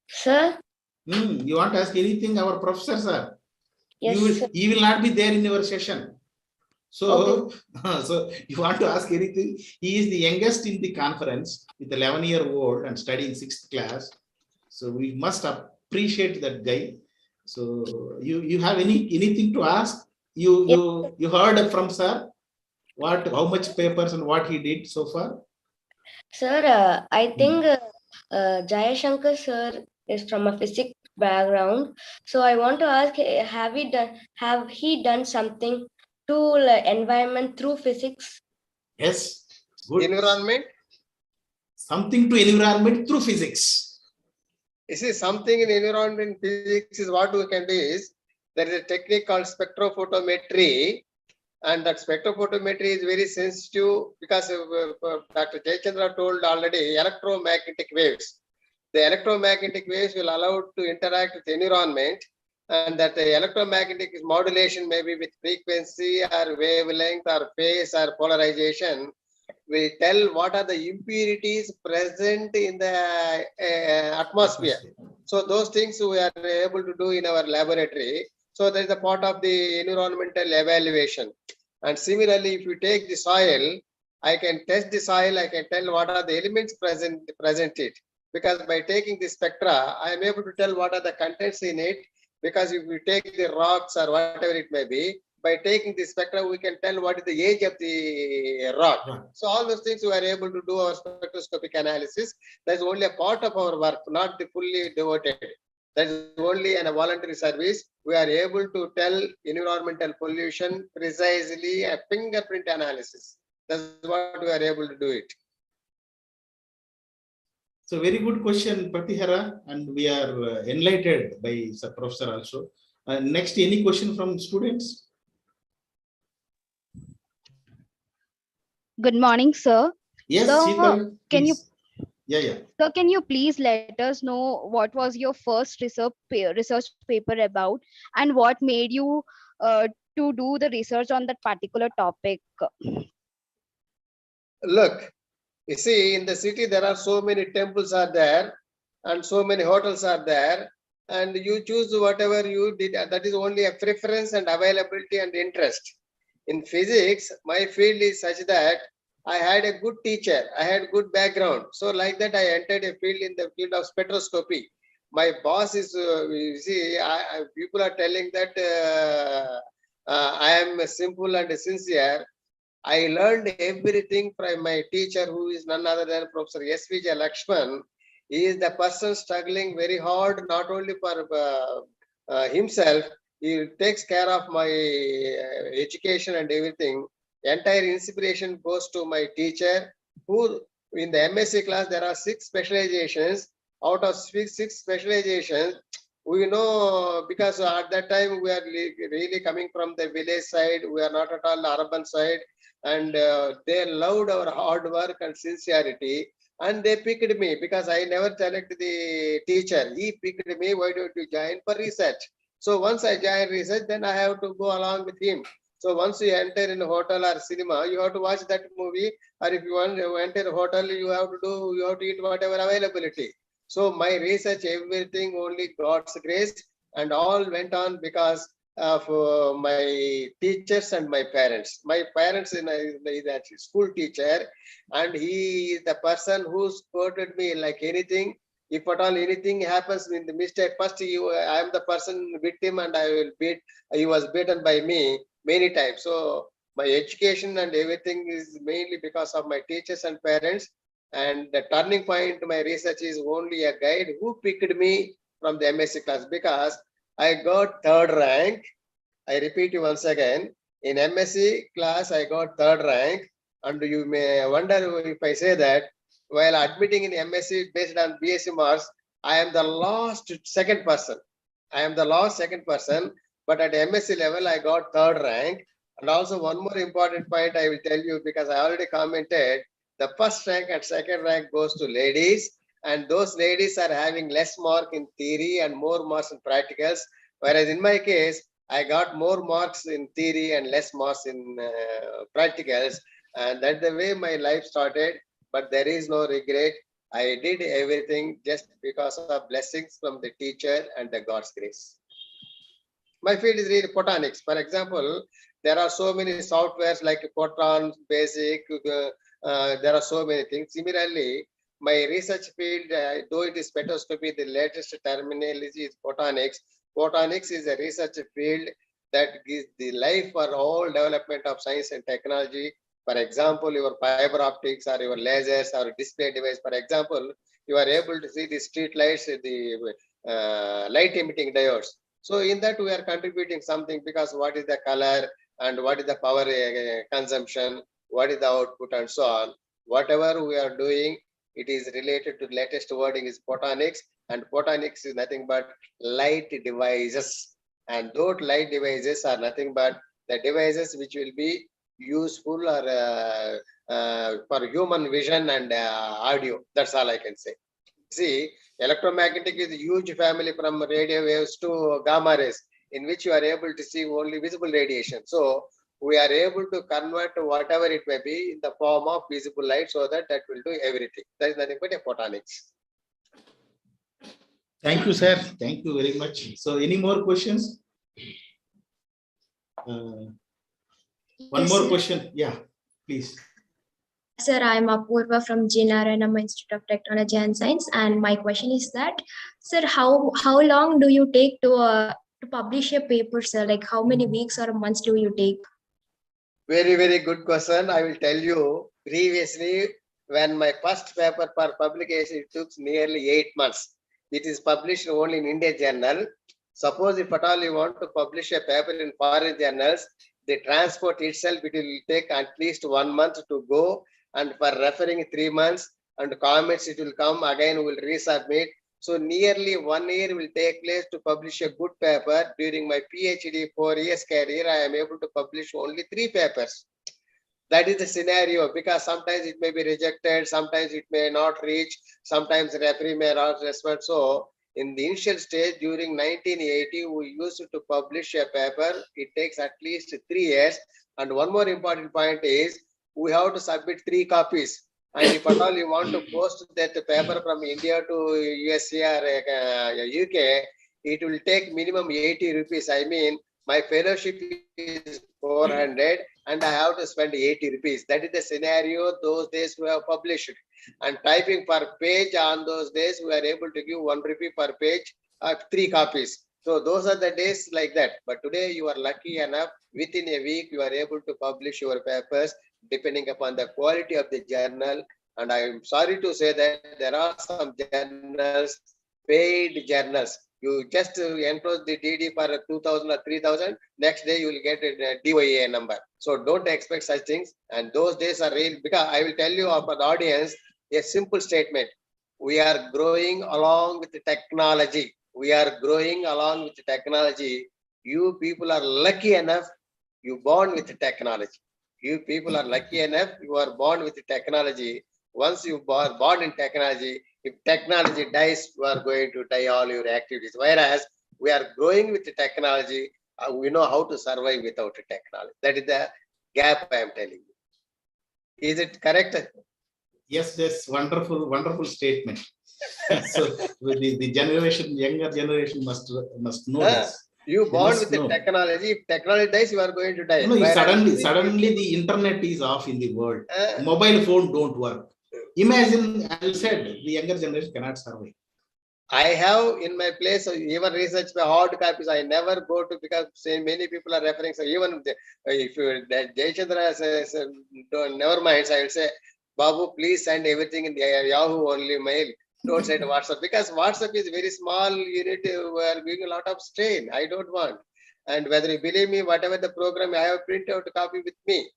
Sir? You want to ask anything, our professor, sir? Yes, he will not be there in your session. So, okay. So you want to ask anything? He is the youngest in the conference with 11-year-old and studying 6th class. So we must appreciate that guy. So you have anything to ask? You heard from sir? How much papers and what he did so far? Sir, I think Jayashankar sir is from a physics background. So I want to ask, have he done something to environment through physics? Yes. Good. Environment? Something to environment through physics. You see, something in environment physics is what we can do is, there is a technique called spectrophotometry. And that spectrophotometry is very sensitive because Dr. Jayachandra told already electromagnetic waves. The electromagnetic waves will allow to interact with the environment, and that the electromagnetic modulation maybe with frequency or wavelength or phase or polarization will tell what are the impurities present in the atmosphere. So those things we are able to do in our laboratory. So there is a part of the environmental evaluation. And similarly, if you take the soil, I can test the soil, I can tell what are the elements present it. Because by taking the spectra, I am able to tell what are the contents in it. Because if you take the rocks or whatever it may be, by taking the spectra, we can tell what is the age of the rock. Right. So all those things we are able to do our spectroscopic analysis. That's only a part of our work, not the fully devoted. That is only in a voluntary service. We are able to tell environmental pollution precisely a fingerprint analysis. That's what we are able to do it. So very good question, Pratihara, and we are enlightened by Sir Professor also. Next, any question from students? Good morning, sir. Yes, so, Sheetal, can you? Yeah. So can you please let us know what was your first research paper about, and what made you to do the research on that particular topic? look, you see, in the city, there are so many temples are there and so many hotels are there, and you choose whatever you did. That is only a preference and availability and interest. In physics, my field is such that I had a good teacher, I had good background. So like that, I entered a field in the field of spectroscopy. My boss is, you see, people are telling that I am simple and sincere. I learned everything from my teacher, who is none other than Professor S.V.J. Lakshman. He is the person struggling very hard, not only for himself, he takes care of my education and everything. Entire inspiration goes to my teacher, who in the MSc class, there are 6 specializations. Out of 6 specializations, we know, because at that time we are really coming from the village side, we are not at all the urban side, and they loved our hard work and sincerity, and they picked me because I never selected the teacher. He picked me. Why don't you join for research? So once I join research, then I have to go along with him. So once you enter in a hotel or cinema, you have to watch that movie, or if you want to enter a hotel, you have to eat whatever availability. So my research, everything only God's grace, and all went on because of my teachers and my parents. My parents is a school teacher, and he is the person who supported me like anything. If at all anything happens in the mistake, first I am the person victim, and I will beat. He was beaten by me many times. So my education and everything is mainly because of my teachers and parents. And the turning point to my research is only a guide who picked me from the MSc class, because I got 3rd rank. I repeat you once again, in MSc class, I got 3rd rank. And you may wonder if I say that while admitting in MSc based on BSc marks, I am the last 2nd person. I am the last 2nd person, but at MSc level, I got 3rd rank. And also one more important point I will tell you, because I already commented, the 1st rank and 2nd rank goes to ladies, and those ladies are having less mark in theory and more marks in practicals. Whereas in my case, I got more marks in theory and less marks in practicals. And that's the way my life started. But there is no regret. I did everything just because of blessings from the teacher and the God's grace. My field is really photonics. For example, there are so many softwares like Photon, Basic, there are so many things. Similarly, my research field, though it is spectroscopy, the latest terminology is photonics. Photonics is a research field that gives the life for all development of science and technology. For example, your fiber optics or your lasers or display device. For example, you are able to see the street lights, the light emitting diodes. So in that we are contributing something, because what is the color and what is the power consumption, what is the output and so on. Whatever we are doing, it is related to latest wording is photonics, and photonics is nothing but light devices. And those light devices are nothing but the devices which will be useful or for human vision and audio. That's all I can say. See, electromagnetic is a huge family from radio waves to gamma rays, in which you are able to see only visible radiation. So we are able to convert whatever it may be in the form of visible light, so that will do everything. That is nothing but a photonics. Thank you, sir. Thank you very much. So any more questions? One Yes, more sir. question. Yeah, please. Sir, I am Apurva from JNRNM Institute of Technology and Science, and my question is that, sir, how long do you take to publish a paper, sir? Like how many weeks or months do you take? Very, very good question. I will tell you, previously, when my first paper for publication, it took nearly 8 months. It is published only in India journal. Suppose if at all you want to publish a paper in foreign journals, the transport itself, it will take at least 1 month to go, and for referring 3 months, and comments it will come again, we will resubmit. So nearly 1 year will take place to publish a good paper. During my PhD 4 years career, I am able to publish only 3 papers. That is the scenario, because sometimes it may be rejected, sometimes it may not reach, sometimes the referee may not respond. So in the initial stage, during 1980, we used to publish a paper. It takes at least 3 years. And one more important point is, we have to submit 3 copies. And if at all you want to post that paper from India to USA or UK, it will take minimum 80 rupees. I mean, my fellowship is 400 and I have to spend 80 rupees. That is the scenario those days we have published. And typing per page on those days, we are able to give 1 rupee per page, 3 copies. So those are the days like that. But today you are lucky enough, within a week, you are able to publish your papers depending upon the quality of the journal. And I am sorry to say that there are some journals, paid journals. You just enclose the DD for 2,000 or 3,000. Next day you will get a DYA number. So don't expect such things. And those days are real, because I will tell you of an audience a simple statement. We are growing along with the technology. We are growing along with the technology. You people are lucky enough, you born with the technology. You people are lucky enough, you are born with the technology. Once you are born in technology, if technology dies, you are going to die all your activities. Whereas we are growing with the technology, we know how to survive without the technology. That is the gap I am telling you. Is it correct? Yes, yes, wonderful, wonderful statement. So the generation, younger generation must know this. You born with the technology. If technology dies, you are going to die. No, suddenly the internet is off in the world. Mobile phone don't work. Imagine, I said, the younger generation cannot survive. I have in my place, even research by hard copies. I never go to, because many people are referring. So even if Jayachandra says, never mind, I will say, Babu, please send everything in the Yahoo only mail. Don't send WhatsApp, because WhatsApp is very small unit. We are giving a lot of strain. I don't want. And whether you believe me, whatever the program, I have print out a copy with me.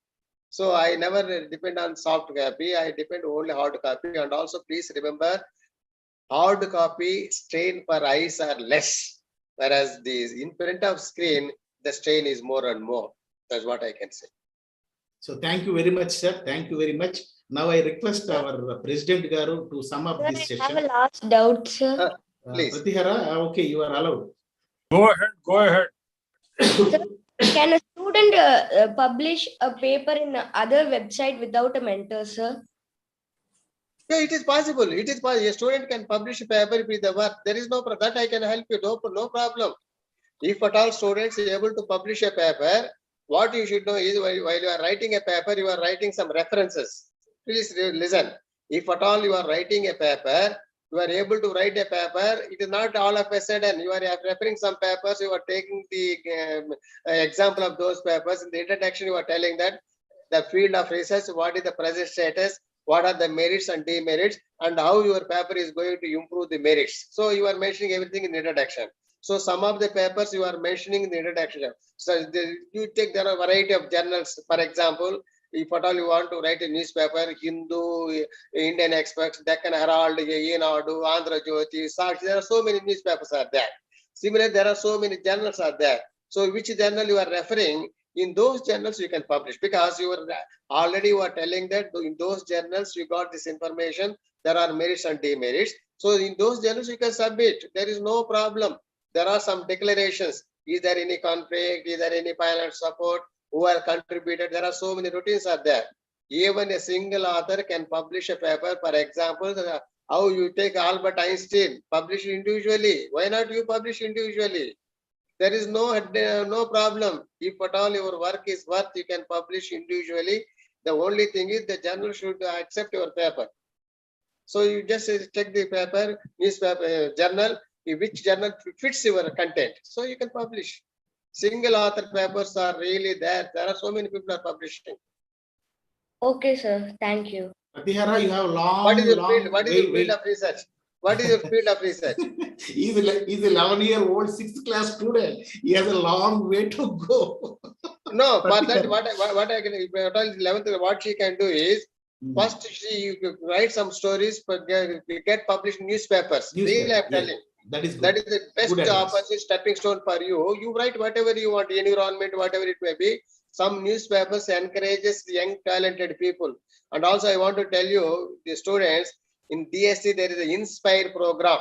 So I never depend on soft copy. I depend only hard copy. And also, please remember, hard copy strain for eyes are less, whereas the in print of screen, the strain is more and more. That's what I can say. So thank you very much, sir. Thank you very much. Now I request our President Garu to sum up this session. I have a last doubt, sir. Please. Pratihara, okay, you are allowed. Go ahead, go ahead. Sir, can a student publish a paper in other website without a mentor, sir? Yeah, it is possible. It is possible. A student can publish a paper with the work. There is no problem. That I can help you. No problem. If at all students are able to publish a paper, what you should know is, while you are writing a paper, you are writing some references. Please listen. If at all you are writing a paper, you are able to write a paper. It is not all of a sudden you are referring some papers. You are taking the example of those papers. In the introduction, you are telling that the field of research, what is the present status, what are the merits and demerits, and how your paper is going to improve the merits. So you are mentioning everything in the introduction. So some of the papers you are mentioning in the introduction. So you take, there are a variety of journals. For example, if at all you want to write a newspaper, Hindu, Indian Express, Deccan Herald, Yenadu, Andhra Jyoti, Sakshi, there are so many newspapers are there. Similarly, there are so many journals are there. So which journal you are referring, in those journals you can publish, because you are already you are telling that in those journals you got this information, there are merits and demerits. So in those journals you can submit. There is no problem. There are some declarations. Is there any conflict? Is there any financial support? Who are contributed? There are so many routines are there. Even a single author can publish a paper. For example, how you take Albert Einstein, publish individually. Why not you publish individually? There is no problem. If at all your work is worth, you can publish individually. The only thing is the journal should accept your paper. So you just check the paper, newspaper, journal, which journal fits your content. So you can publish. Single author papers are really there. There are so many people are publishing. Okay, sir. Thank you. Pratihara, you have long. What is your field? What is your field of research? What is your field of research? He's 11-year-old 6th class student. He has a long way to go. No, but that what I can, if at all 11th, what she can do is, first she write some stories, get published in newspapers. Really, I'm telling. That is good. That is the best opposite stepping stone for you. You write whatever you want, environment, whatever it may be. Some newspapers encourages young talented people. And also I want to tell you, the students, in DSC there is an Inspire program.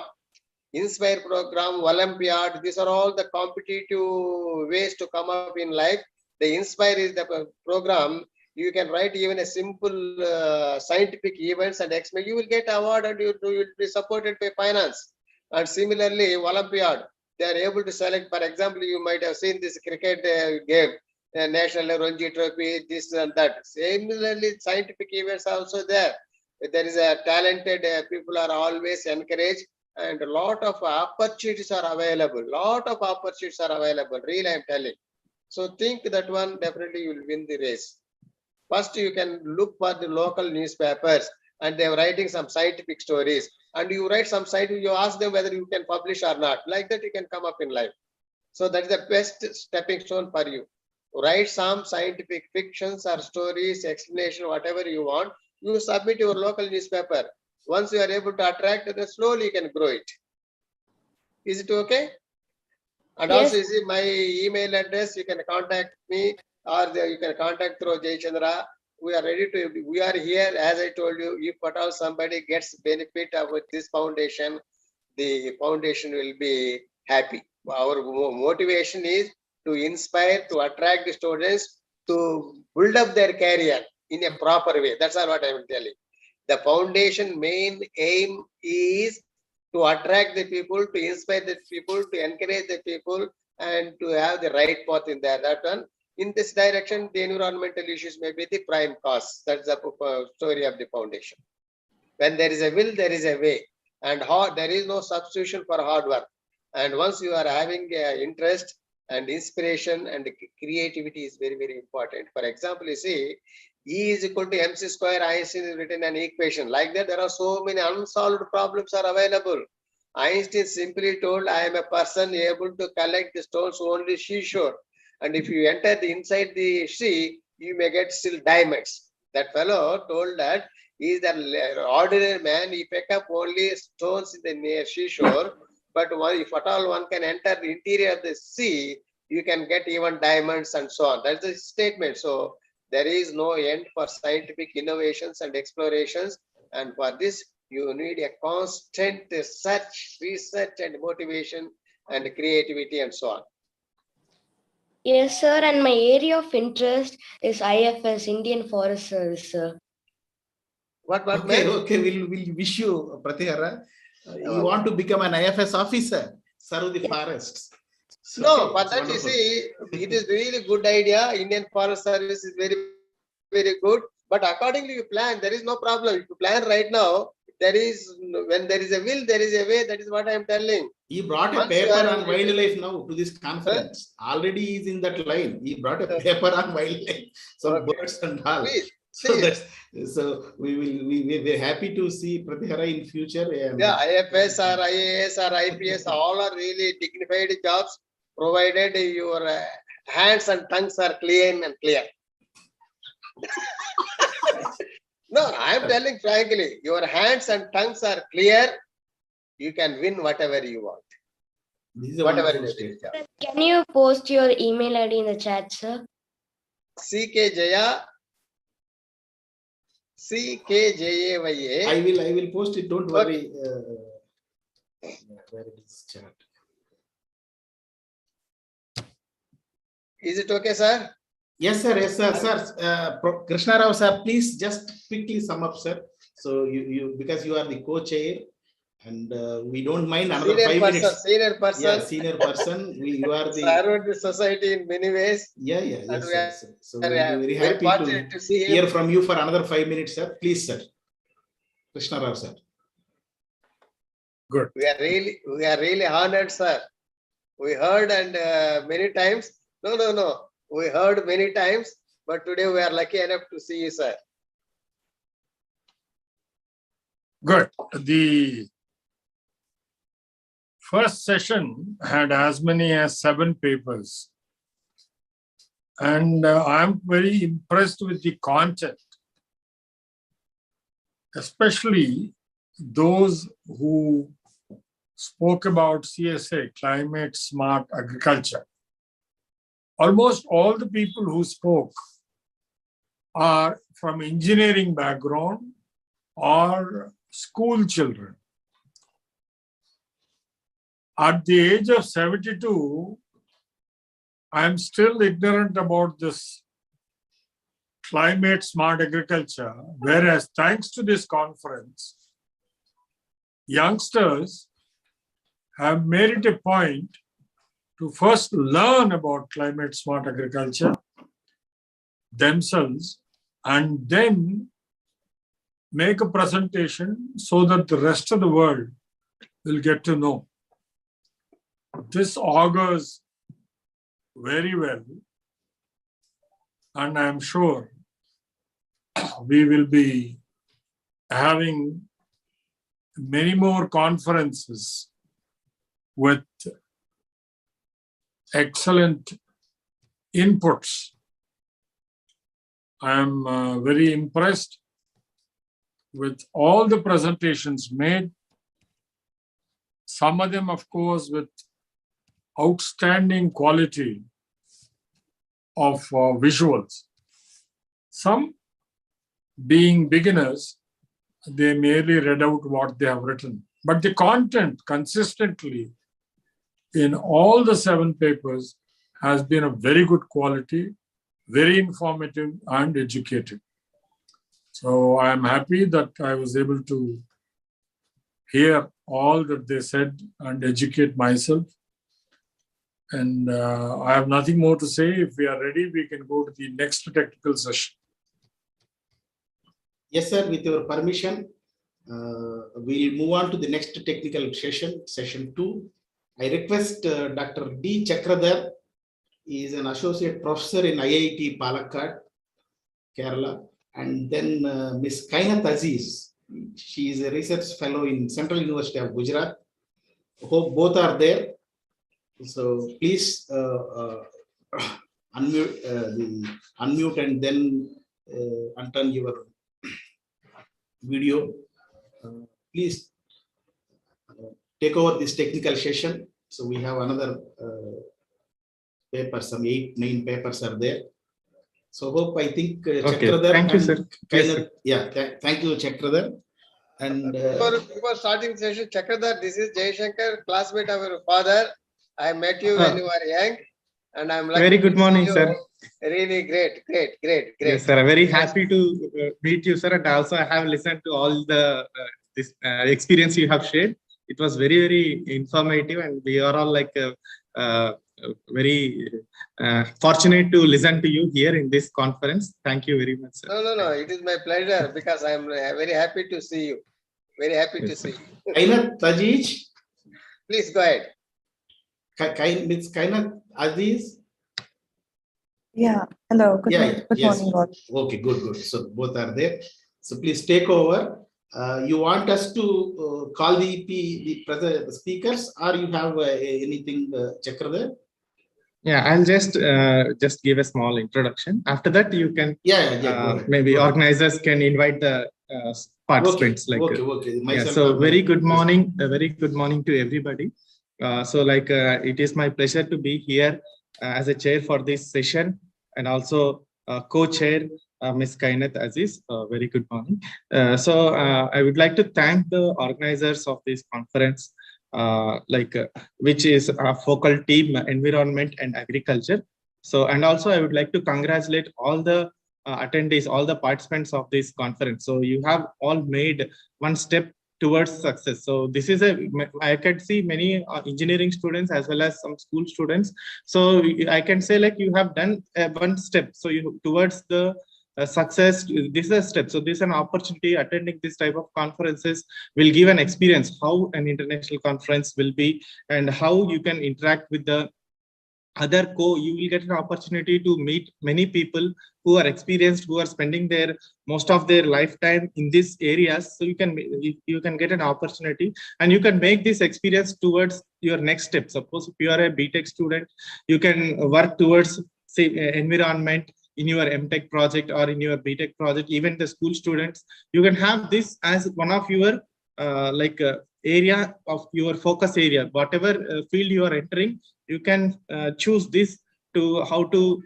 Inspire program, Olympiad, these are all the competitive ways to come up in life. The Inspire is the program. You can write even a simple scientific events and explain. You will get award and you will be supported by finance. And similarly, Olympiad, they are able to select. For example, you might have seen this cricket game, National Ranji Trophy, this and that. Similarly, scientific events are also there. There is a talented people are always encouraged, and a lot of opportunities are available. Really, I'm telling. So think that one definitely you will win the race. First, you can look for the local newspapers, and they're writing some scientific stories. And you write some scientific, you ask them whether you can publish or not. Like that, you can come up in life. So that is the best stepping stone for you. Write some scientific fictions or stories, explanation, whatever you want. You submit your local newspaper. Once you are able to attract, then slowly you can grow it. Is it okay? And Yes. also, you see my email address, you can contact me, or you can contact through Jay Chandra. We are ready to, we are here, as I told you, if at all somebody gets benefit of this foundation, the foundation will be happy. Our motivation is to inspire, to attract the students, to build up their career in a proper way. That's all what I am telling. The foundation main aim is to attract the people, to inspire the people, to encourage the people, and to have the right path in there. That one, in this direction, the environmental issues may be the prime cause. That's the story of the foundation. When there is a will, there is a way. And there is no substitution for hard work. And once you are having interest and inspiration and creativity is very, very important. For example, you see, E is equal to mc square, Einstein is written an equation. Like that, there are so many unsolved problems are available. Einstein simply told, I am a person able to collect the stones only seashore. And if you enter inside the sea, you may get still diamonds. That fellow told that he is an ordinary man. He pick up only stones in the near seashore. But if at all one can enter the interior of the sea, you can get even diamonds and so on. That's the statement. So there is no end for scientific innovations and explorations. And for this, you need a constant research and motivation and creativity and so on. Yes, sir. And my area of interest is IFS, Indian Forest Service, sir. What, okay, we'll wish you, Pratihara. You want to become an IFS officer, serve the forests. So, no, but that you see, it is really good idea. Indian Forest Service is very, very good. But accordingly, you plan. There is no problem. If you plan right now, there is, when there is a will, there is a way. That is what I am telling. He brought a paper on wildlife now to this conference. Already he is in that line. He brought a paper on wildlife, some birds and all. Please. So we're happy to see Pratihara in future. Yeah, IFS or IAS or IPS, all are really dignified jobs, provided your hands and tongues are clean and clear. No, I am telling frankly, your hands and tongues are clear, you can win whatever you want. This is whatever it is. Can you post your email ID in the chat, sir? Csa. I will post it. Don't worry. Where is chat? Is it okay, sir? Yes, sir. Yes, sir. Sir, Krishna Rao, sir, please just quickly sum up, sir. So you because you are the co-chair, and we don't mind another senior 5 minutes. Senior person. Yeah, senior person. You are the served the society in many ways. Yeah. Yes, sir. So we'll be very happy to see hear from you for another 5 minutes, sir. Please, sir. Krishna Rao, sir. Good. We are really honored, sir. We heard and many times. No. We heard many times, but today we are lucky enough to see you, sir. Good. The first session had as many as 7 papers. And I'm very impressed with the content, especially those who spoke about CSA, climate smart agriculture. Almost all the people who spoke are from engineering background or school children. At the age of 72, I am still ignorant about this climate smart agriculture, whereas thanks to this conference, youngsters have made it a point to first learn about climate smart agriculture themselves and then make a presentation so that the rest of the world will get to know. This augurs very well, and I'm sure we will be having many more conferences with excellent inputs. I am very impressed with all the presentations made. Some of them, of course, with outstanding quality of visuals. Some being beginners, they merely read out what they have written. But the content consistently in all the 7 papers has been of very good quality, very informative and educative. So I am happy that I was able to hear all that they said and educate myself. And I have nothing more to say. If we are ready, we can go to the next technical session. Yes, sir. With your permission, we'll move on to the next technical session, session 2. I request Dr. D. Chakradhar. He is an associate professor in IIT Palakkad, Kerala. And then Ms. Kainat Aziz. She is a research fellow in Central University of Gujarat. Hope both are there. So please unmute and then unturn your video. Please take over this technical session. So we have another paper, some 8, 9 papers are there. So hope, I think Chakradhar. Thank you, sir. Thank you, Chakradhar. And before starting the session, Chakradhar, this is Jayashankar, classmate of your father. I met you when you were young, and I'm lucky. Very good morning, sir. Really great. Yes, sir. I'm very happy to meet you, sir. And also, I have listened to all the this experience you have shared. It was very, very informative, and we are all like very fortunate to listen to you here in this conference. Thank you very much, sir. No. It is my pleasure because I'm very happy to see you. Very happy to see you. Kainat Aziz. Please go ahead. Ms. Kainat Aziz. Yeah. Hello. Good Yes. morning, all. Okay. Good. So both are there. So please take over. You want us to call the speakers, or you have anything, Chakradhar? Yeah, I'll just give a small introduction. After that, you can maybe organizers can invite the participants. Okay. So very good morning. Very good morning to everybody. It is my pleasure to be here as a chair for this session, and also co-chair Ms. Kainat Aziz. Very good morning. I would like to thank the organizers of this conference, which is a focal team, Environment and Agriculture. And also I would like to congratulate all the attendees, all the participants of this conference. So you have all made one step towards success. So this is I can see many engineering students as well as some school students. So I can say like you have done one step. So you towards the success. This is a step. So this is an opportunity. Attending this type of conferences will give an experience how an international conference will be and how you can interact with the other you will get an opportunity to meet many people who are experienced, who are spending most of their lifetime in these areas. So you can get an opportunity and you can make this experience towards your next step. Suppose if you are a BTech student, you can work towards say environment in your MTech project or in your BTech project. Even the school students, you can have this as one of your area of your focus area. Whatever field you are entering, you can choose this to how to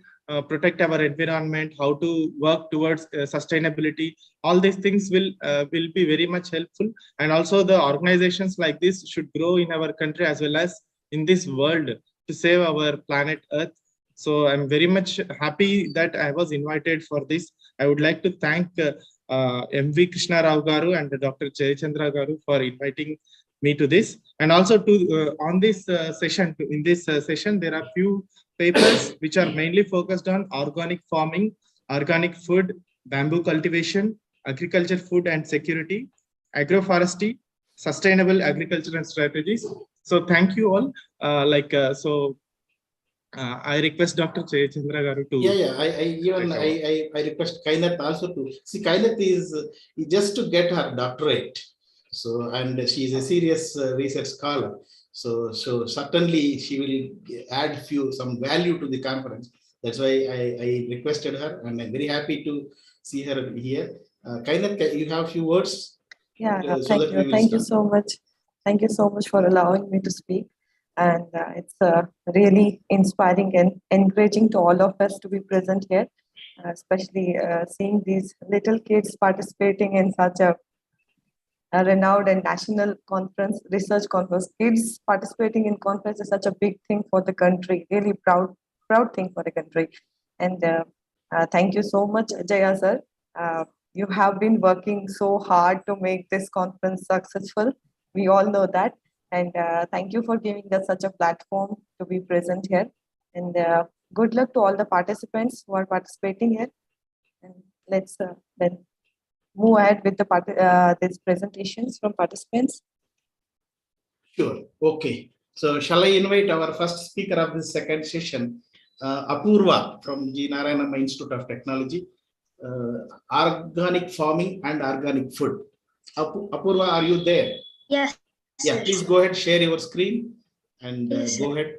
protect our environment, how to work towards sustainability. All these things will be very much helpful. And also the organizations like this should grow in our country as well as in this world to save our planet Earth. So I'm very much happy that I was invited for this I would like to thank M.V. Krishna Rao Garu and Dr. Jayachandra Garu for inviting me to this. And also to on this session, in this session, there are few papers which are mainly focused on organic farming, organic food, bamboo cultivation, agriculture, food and security, agroforestry, sustainable agriculture and strategies. So thank you all. I request Dr. Jayachandra Garu to. I request Kainath also to see. Kainath is just to get her doctorate. So, and she is a serious research scholar. So certainly she will add some value to the conference. That's why I requested her, and I'm very happy to see her here. Kainath, you have a few words? Yeah, thank you so much. Thank you so much for allowing me to speak. And it's really inspiring and encouraging to all of us to be present here, especially seeing these little kids participating in such a renowned and national conference, research conference. Kids participating in conference is such a big thing for the country, really proud thing for the country. And thank you so much, Jaya sir. You have been working so hard to make this conference successful. We all know that. And thank you for giving us such a platform to be present here. And good luck to all the participants who are participating here. And let's then move ahead with these presentations from participants. Sure. Okay. So shall I invite our first speaker of this second session, Apurva from G. Narayanamma Institute of Technology, organic farming and organic food. Apurva, are you there? Yes. Yeah, please go ahead, share your screen and go ahead.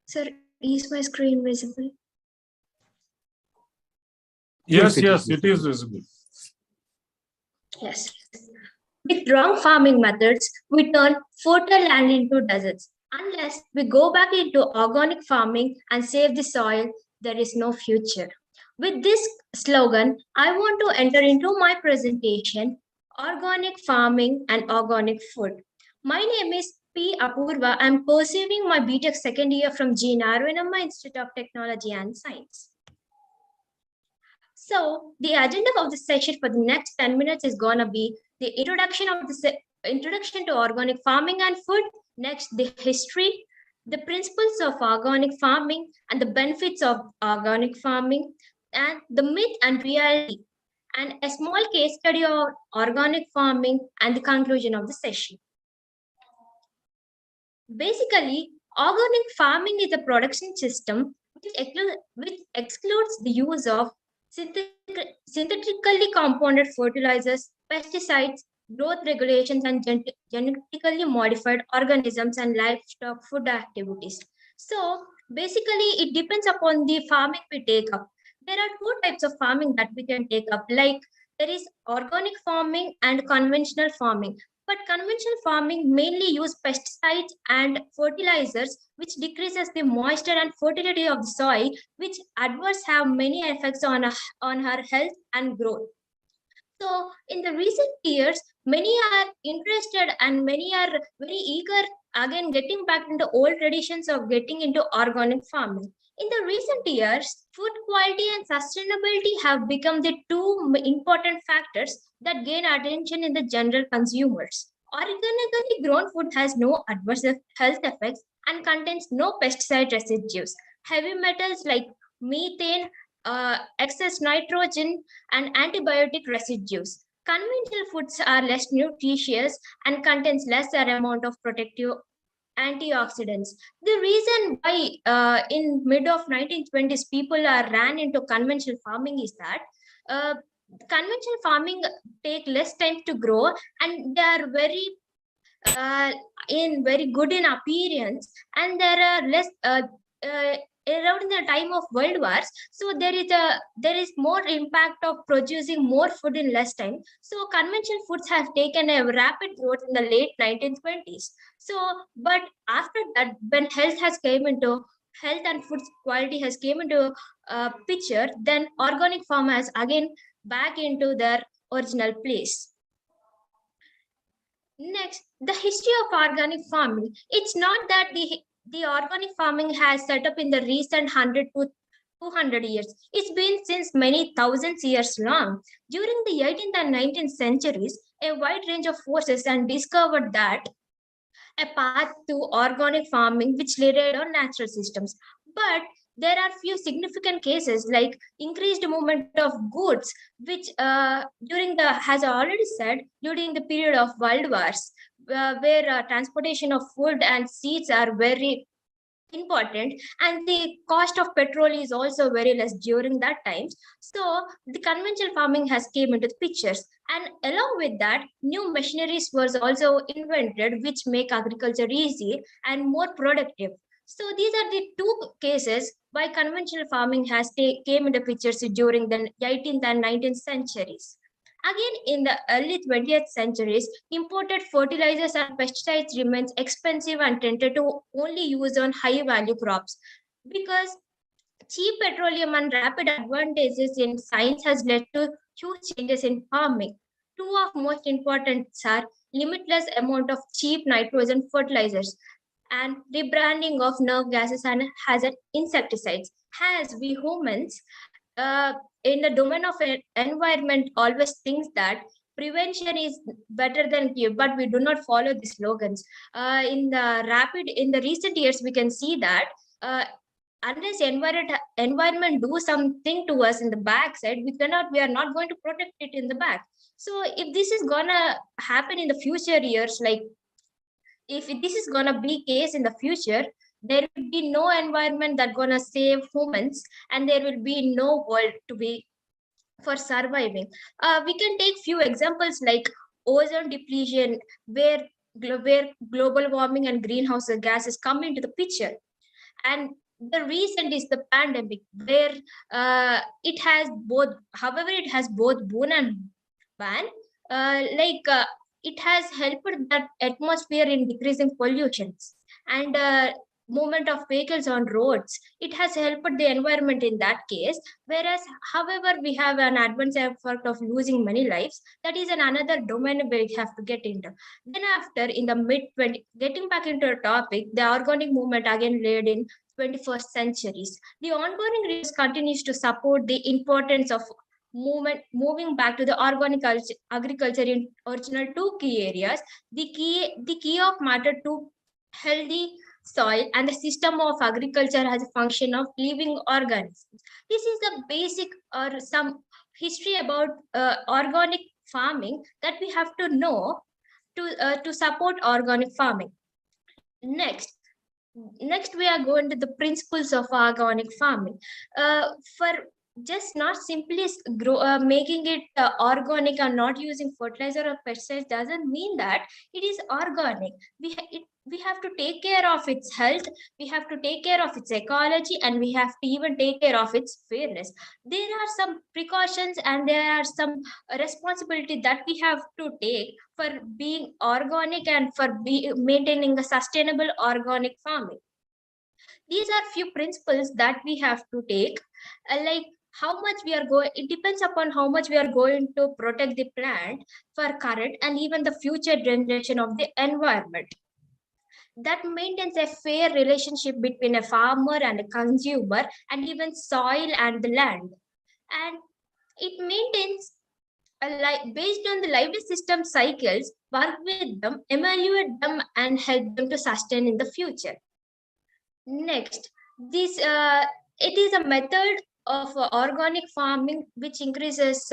Sir, is my screen visible? Yes, it is visible. Yes. With wrong farming methods, we turn fertile land into deserts. Unless we go back into organic farming and save the soil, there is no future. With this slogan, I want to enter into my presentation, Organic Farming and Organic Food. My name is P. Apurva. I'm pursuing my BTech second year from G. Narayanamma Institute of Technology and Science. So the agenda of the session for the next 10 minutes is going to be the introduction to organic farming and food, next the history, the principles of organic farming and the benefits of organic farming, and the myth and reality, and a small case study of organic farming and the conclusion of the session. Basically, organic farming is a production system which excludes the use of synthetically compounded fertilizers, pesticides, growth regulations, and genetically modified organisms and livestock food activities. So basically, it depends upon the farming we take up. There are two types of farming that we can take up, like there is organic farming and conventional farming. But conventional farming mainly use pesticides and fertilizers, which decreases the moisture and fertility of the soil, which adverse have many effects on her health and growth. So in the recent years, many are interested and many are very eager again getting back into old traditions of getting into organic farming. In the recent years, food quality and sustainability have become the two important factors that gain attention in the general consumers. Organically grown food has no adverse health effects and contains no pesticide residues. Heavy metals like methane, excess nitrogen, and antibiotic residues. Conventional foods are less nutritious and contains lesser amount of protective antioxidants. The reason why in mid of 1920s people ran into conventional farming is that conventional farming take less time to grow and they are very very good in appearance, and there are less around the time of World Wars, so there is more impact of producing more food in less time. So conventional foods have taken a rapid growth in the late 1920s. So, but after that, when health and food quality has came into picture, then organic farm has again back into their original place. Next, the history of organic farming. It's not that the organic farming has set up in the recent 100 to 200 years. It's been since many thousands years long. During the 18th and 19th centuries, a wide range of forces and discovered that a path to organic farming which relied on natural systems. But there are few significant cases like increased movement of goods, which has already said, during the period of World Wars, where transportation of food and seeds are very important, and the cost of petrol is also very less during that time. So the conventional farming has came into the pictures, and along with that, new machineries was also invented which make agriculture easy and more productive. So these are the two cases why conventional farming has came into pictures during the 18th and 19th centuries. Again, in the early 20th centuries, imported fertilizers and pesticides remains expensive and tended to only use on high-value crops. Because cheap petroleum and rapid advantages in science has led to huge changes in farming. Two of most important are limitless amount of cheap nitrogen fertilizers and rebranding of nerve gases and hazard insecticides. As we humans, in the domain of environment, always thinks that prevention is better than cure, but we do not follow the slogans. In the recent years, we can see that unless environment do something to us in the backside, we are not going to protect it in the back. So if this is gonna happen in the future years, like if this is gonna be case in the future, there will be no environment that gonna save humans, and there will be no world to be for surviving. We can take few examples like ozone depletion, where global warming and greenhouse gases come into the picture. And the recent is the pandemic, where it has both boon and ban. It has helped that atmosphere in decreasing pollutions and movement of vehicles on roads. It has helped the environment in that case. Whereas, however, we have an adverse effect of losing many lives. That is another domain we have to get into. Then after, in the mid-20, getting back into a topic, the organic movement again led in 21st centuries. The ongoing research continues to support the importance of moving back to the organic agriculture in original two key areas. The key of matter to healthy soil and the system of agriculture as a function of living organisms. This is the basic or some history about organic farming that we have to know to support organic farming. Next, we are going to the principles of organic farming. For just not simply making it organic and not using fertilizer or pesticides doesn't mean that it is organic. We have to take care of its health, we have to take care of its ecology, and we have to even take care of its fairness. There are some precautions and there are some responsibility that we have to take for being organic and for maintaining a sustainable organic farming. These are few principles that we have to take, like how much we are going, it depends upon how much we are going to protect the plant for current and even the future generation of the environment. That maintains a fair relationship between a farmer and a consumer, and even soil and the land. And it maintains based on the lively system cycles, work with them, evaluate them, and help them to sustain in the future. Next, it is a method of organic farming which increases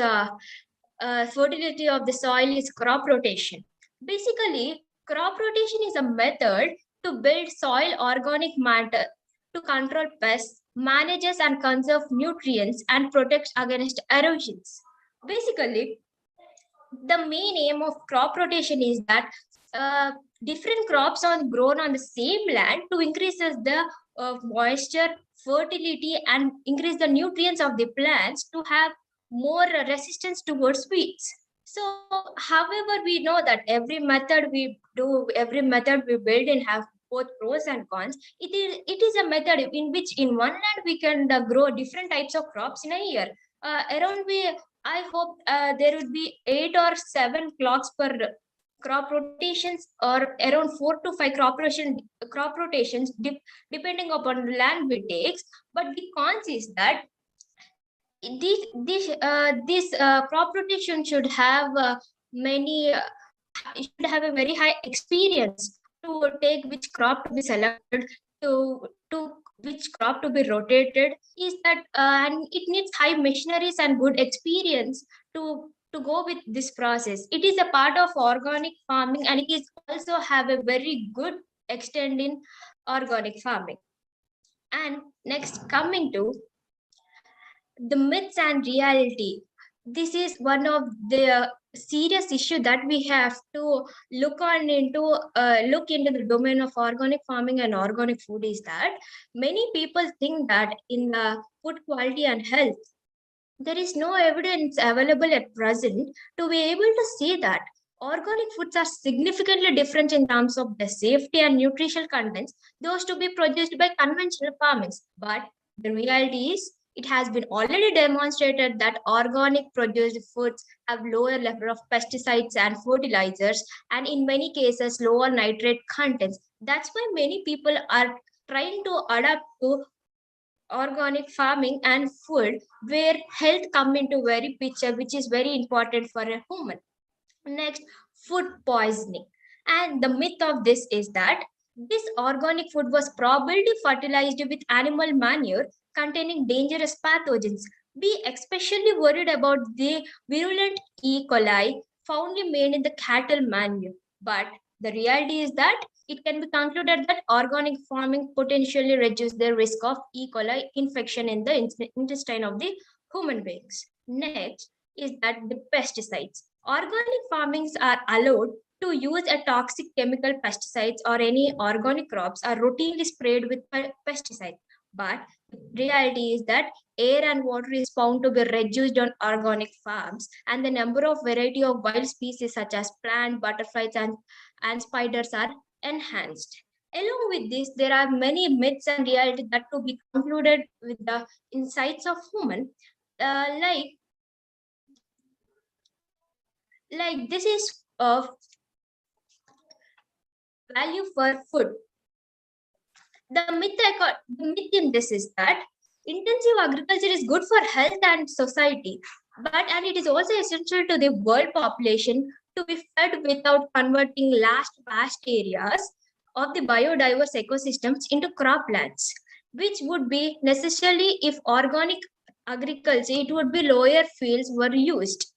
fertility of the soil is crop rotation. Basically, crop rotation is a method to build soil organic matter to control pests, manages and conserve nutrients, and protects against erosions. Basically, the main aim of crop rotation is that different crops are grown on the same land to increase the moisture, fertility and increase the nutrients of the plants to have more resistance towards weeds. So, however, we know that every method we build in have both pros and cons. It is a method in which in one land we can grow different types of crops in a year. I hope there would be 8 or 7 clocks per crop rotations, or around 4 to 5 crop rotations depending upon the land we take. But the cons is that this crop rotation should have should have a very high experience to take which crop to be selected, to which crop to be rotated, is that and it needs high machineries and good experience to go with this process. It is a part of organic farming, and it is also have a very good extent in organic farming. And next, coming to the myths and reality. This is one of the serious issue that we have to look into the domain of organic farming and organic food, is that many people think that in the food quality and health, there is no evidence available at present to be able to say that organic foods are significantly different in terms of the safety and nutritional contents, those to be produced by conventional farmers. But the reality is, it has been already demonstrated that organic produced foods have lower level of pesticides and fertilizers, and in many cases lower nitrate contents. That's why many people are trying to adapt to organic farming and food, where health come into very picture, which is very important for a human. Next, food poisoning. And the myth of this is that this organic food was probably fertilized with animal manure containing dangerous pathogens. We especially worried about the virulent E. coli found made in the cattle manure. But the reality is that it can be concluded that organic farming potentially reduces the risk of E. coli infection in the intestine of the human beings. Next is that the pesticides. Organic farmings are allowed to use a toxic chemical pesticides, or any organic crops are routinely sprayed with pesticides. But the reality is that air and water is found to be reduced on organic farms, and the number of variety of wild species such as plant, butterflies, and spiders are enhanced. Along with this, there are many myths and reality that to be concluded with the insights of human, like this is of value for food. The myth in this is that intensive agriculture is good for health and society, and it is also essential to the world population to be fed without converting vast areas of the biodiverse ecosystems into croplands, which would be necessarily if organic agriculture, it would be lower fields were used.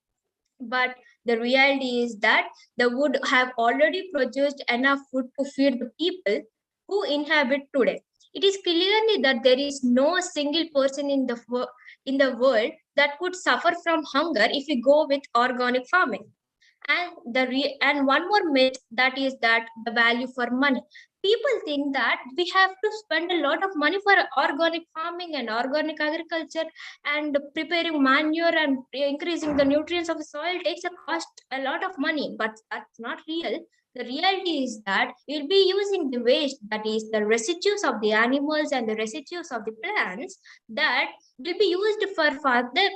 But the reality is that the wood have already produced enough food to feed the people who inhabit today. It is clearly that there is no single person in the world that could suffer from hunger if we go with organic farming. And one more myth, that is that the value for money. People think that we have to spend a lot of money for organic farming and organic agriculture, and preparing manure and increasing the nutrients of the soil takes a lot of money, but that's not real. The reality is that we'll be using the waste, that is the residues of the animals and the residues of the plants, that will be used for further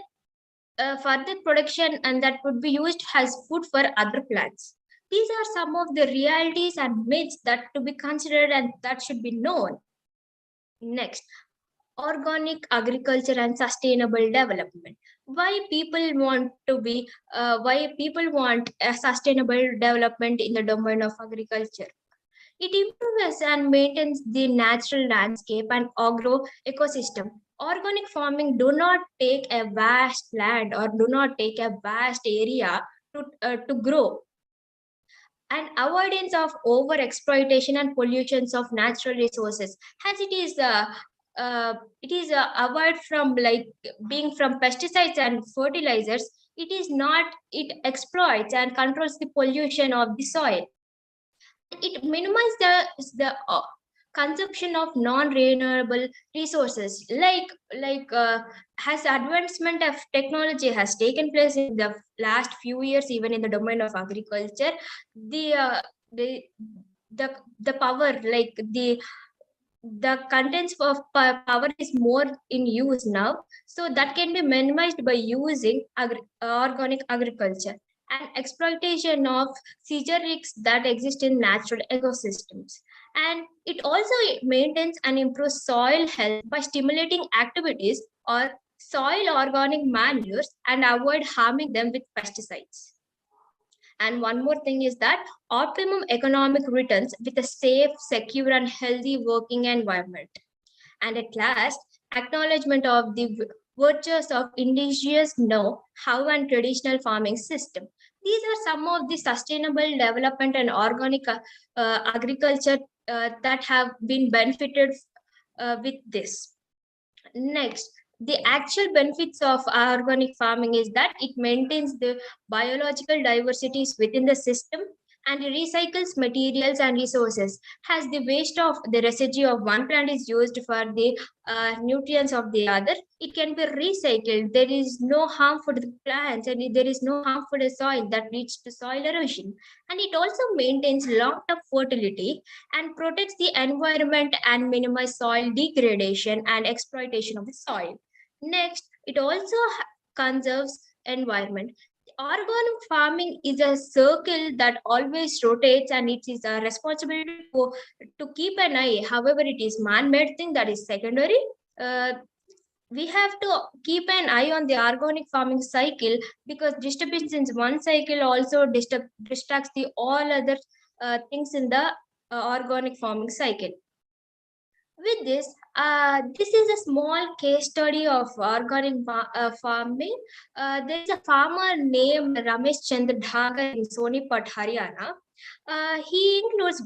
production, and that would be used as food for other plants. These are some of the realities and myths that to be considered and that should be known. Next, organic agriculture and sustainable development. Why people want a sustainable development in the domain of agriculture? It improves and maintains the natural landscape and agro ecosystem. Organic farming do not take a vast land or do not take a vast area to grow. And avoidance of over exploitation and pollutions of natural resources, as it is avoid from being from pesticides and fertilizers. It exploits and controls the pollution of the soil. It minimizes the consumption of non-renewable resources, has advancement of technology has taken place in the last few years, even in the domain of agriculture. The power, like the contents of power is more in use now, so that can be minimized by using organic agriculture and exploitation of Csa risks that exist in natural ecosystems. And it also maintains and improves soil health by stimulating activities or soil organic manures and avoid harming them with pesticides. And one more thing is that optimum economic returns with a safe, secure, and healthy working environment. And at last, acknowledgement of the virtues of indigenous know-how and traditional farming system. These are some of the sustainable development and organic agriculture that have been benefited with this. Next, the actual benefits of organic farming is that it maintains the biological diversities within the system and recycles materials and resources. As the waste of the residue of one plant is used for the nutrients of the other, it can be recycled. There is no harm for the plants and there is no harm for the soil that leads to soil erosion. And it also maintains long-term fertility and protects the environment and minimizes soil degradation and exploitation of the soil. Next, it also conserves environment. Organic farming is a circle that always rotates, and it is a responsibility to keep an eye. However, it is man-made thing that is secondary. We have to keep an eye on the organic farming cycle, because disturbance in one cycle also distracts the all other things in the organic farming cycle. With this, this is a small case study of organic farming. There is a farmer named Ramesh Chandra Dhaga in Sonipat, Haryana. He includes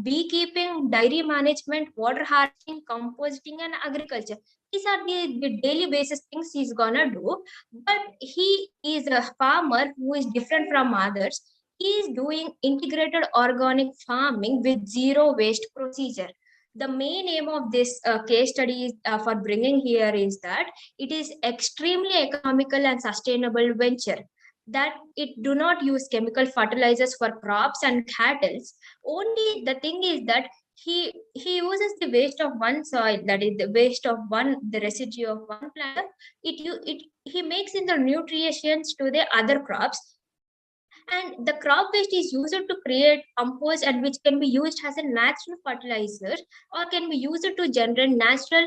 beekeeping, dairy management, water harvesting, composting, and agriculture. These are the daily basis things he's gonna do. But he is a farmer who is different from others. He is doing integrated organic farming with zero waste procedure. The main aim of this case study for bringing here is that it is extremely economical and sustainable venture, that it do not use chemical fertilizers for crops and cattle. Only the thing is that he uses the waste of one soil, that is the waste of the residue of one plant. He makes in the nutrients to the other crops, and the crop waste is used to create compost, and which can be used as a natural fertilizer or can be used to generate natural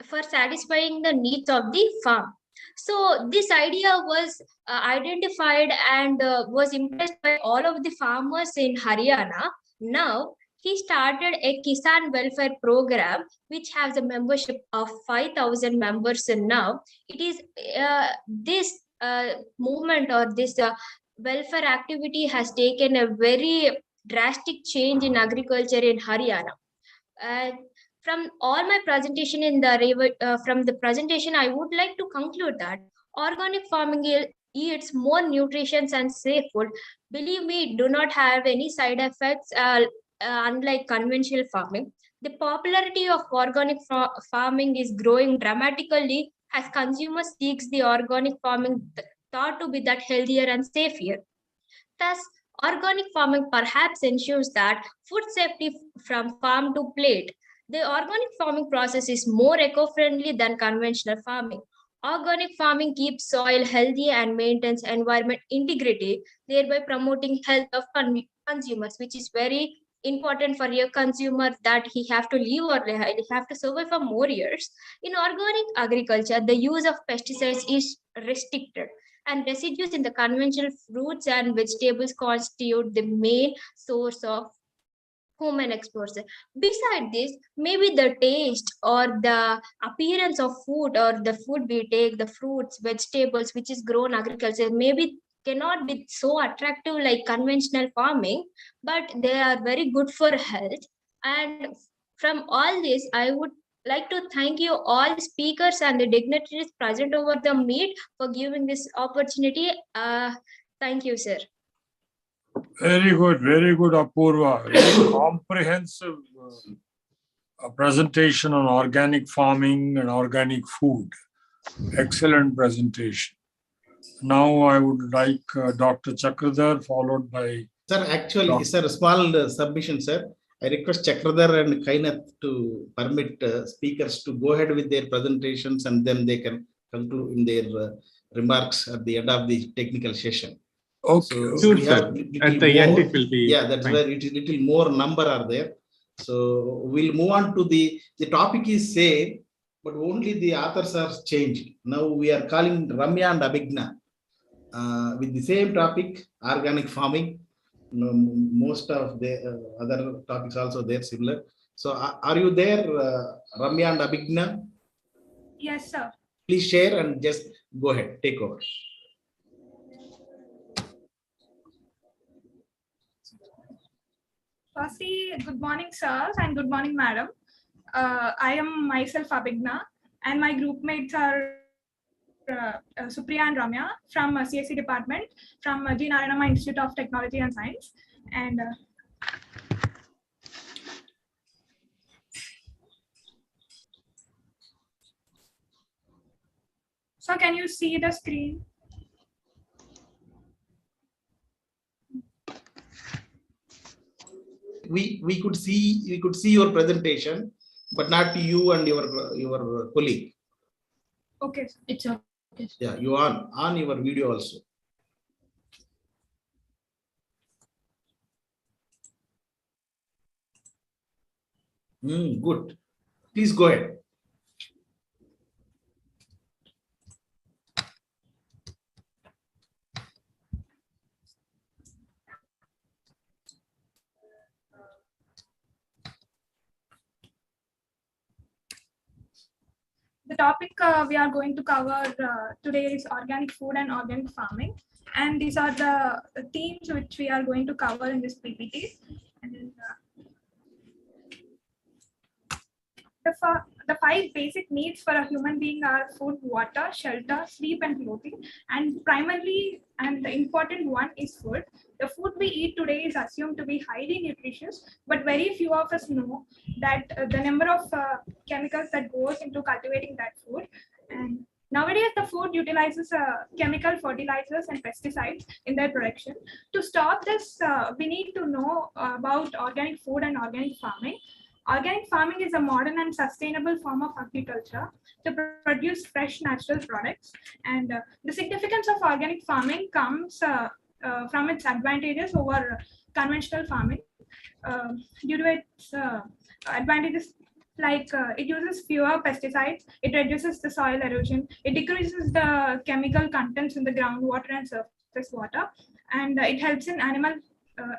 for satisfying the needs of the farm. So this idea was identified and was impressed by all of the farmers in Haryana. Now he started a Kisan welfare program which has a membership of 5,000 members. And now it is this movement or this welfare activity has taken a very drastic change in agriculture in Haryana. From all my presentation from the presentation, I would like to conclude that organic farming eats more nutrition and safe food. Believe me, do not have any side effects unlike conventional farming. The popularity of organic farming is growing dramatically as consumers seeks the organic farming thought to be that healthier and safer. Thus, organic farming perhaps ensures that food safety from farm to plate. The organic farming process is more eco-friendly than conventional farming. Organic farming keeps soil healthy and maintains environment integrity, thereby promoting health of consumers, which is very important for your consumer, that he have to live or he have to survive for more years. In organic agriculture, the use of pesticides is restricted, and residues in the conventional fruits and vegetables constitute the main source of human exposure. Besides this, maybe the taste or the appearance of food or the food we take, the fruits, vegetables, which is grown agriculture, maybe cannot be so attractive like conventional farming, but they are very good for health. And from all this, I would like to thank you all speakers and the dignitaries present over the meet for giving this opportunity. Thank you, sir. Very good, Apurva. Very comprehensive a presentation on organic farming and organic food. Excellent presentation. Now I would like Dr. Chakradhar, followed by... Sir, actually, sir, small submission, sir. I request Chakradhar and Kainath to permit speakers to go ahead with their presentations, and then they can conclude in their remarks at the end of the technical session. Okay. So we have at the end it will be. Yeah, that's where it is little more number are there. So we'll move on to the topic is same, but only the authors are changed. Now we are calling Ramya and Abhigna with the same topic, organic farming. Most of the other topics also there similar. So are you there, Ramya and Abhigna? Yes, sir. Please share and just go ahead, take over. Firstly, good morning, sirs, and good morning, madam. I am myself Abhigna, and my group mates are Supriya and Ramya from CSE department from G. Narayanamma Institute of Technology and Science. And so can you see the screen? We could see your presentation, but not you and your colleague. Okay, it's okay. Yeah, you on your video also. Good. Please go ahead. The topic we are going to cover today is organic food and organic farming. And these are the themes which we are going to cover in this PPT. And then, the 5 basic needs for a human being are food, water, shelter, sleep, and clothing. And primarily, and the important one is food. The food we eat today is assumed to be highly nutritious, but very few of us know that the number of chemicals that goes into cultivating that food. And nowadays, the food utilizes chemical fertilizers and pesticides in their production. To stop this, we need to know about organic food and organic farming. Organic farming is a modern and sustainable form of agriculture to produce fresh natural products. And the significance of organic farming comes from its advantages over conventional farming. Due to its advantages, like it uses fewer pesticides, it reduces the soil erosion, it decreases the chemical contents in the groundwater and surface water, and it helps in animal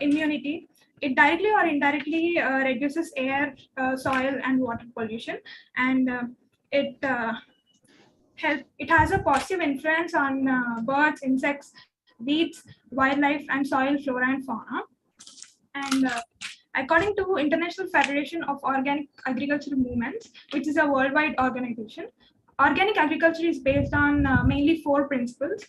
immunity. It directly or indirectly reduces air, soil, and water pollution, and it has a positive influence on birds, insects, weeds, wildlife, and soil flora and fauna. And according to International Federation of Organic Agricultural Movements, which is a worldwide organization, organic agriculture is based on mainly 4 principles.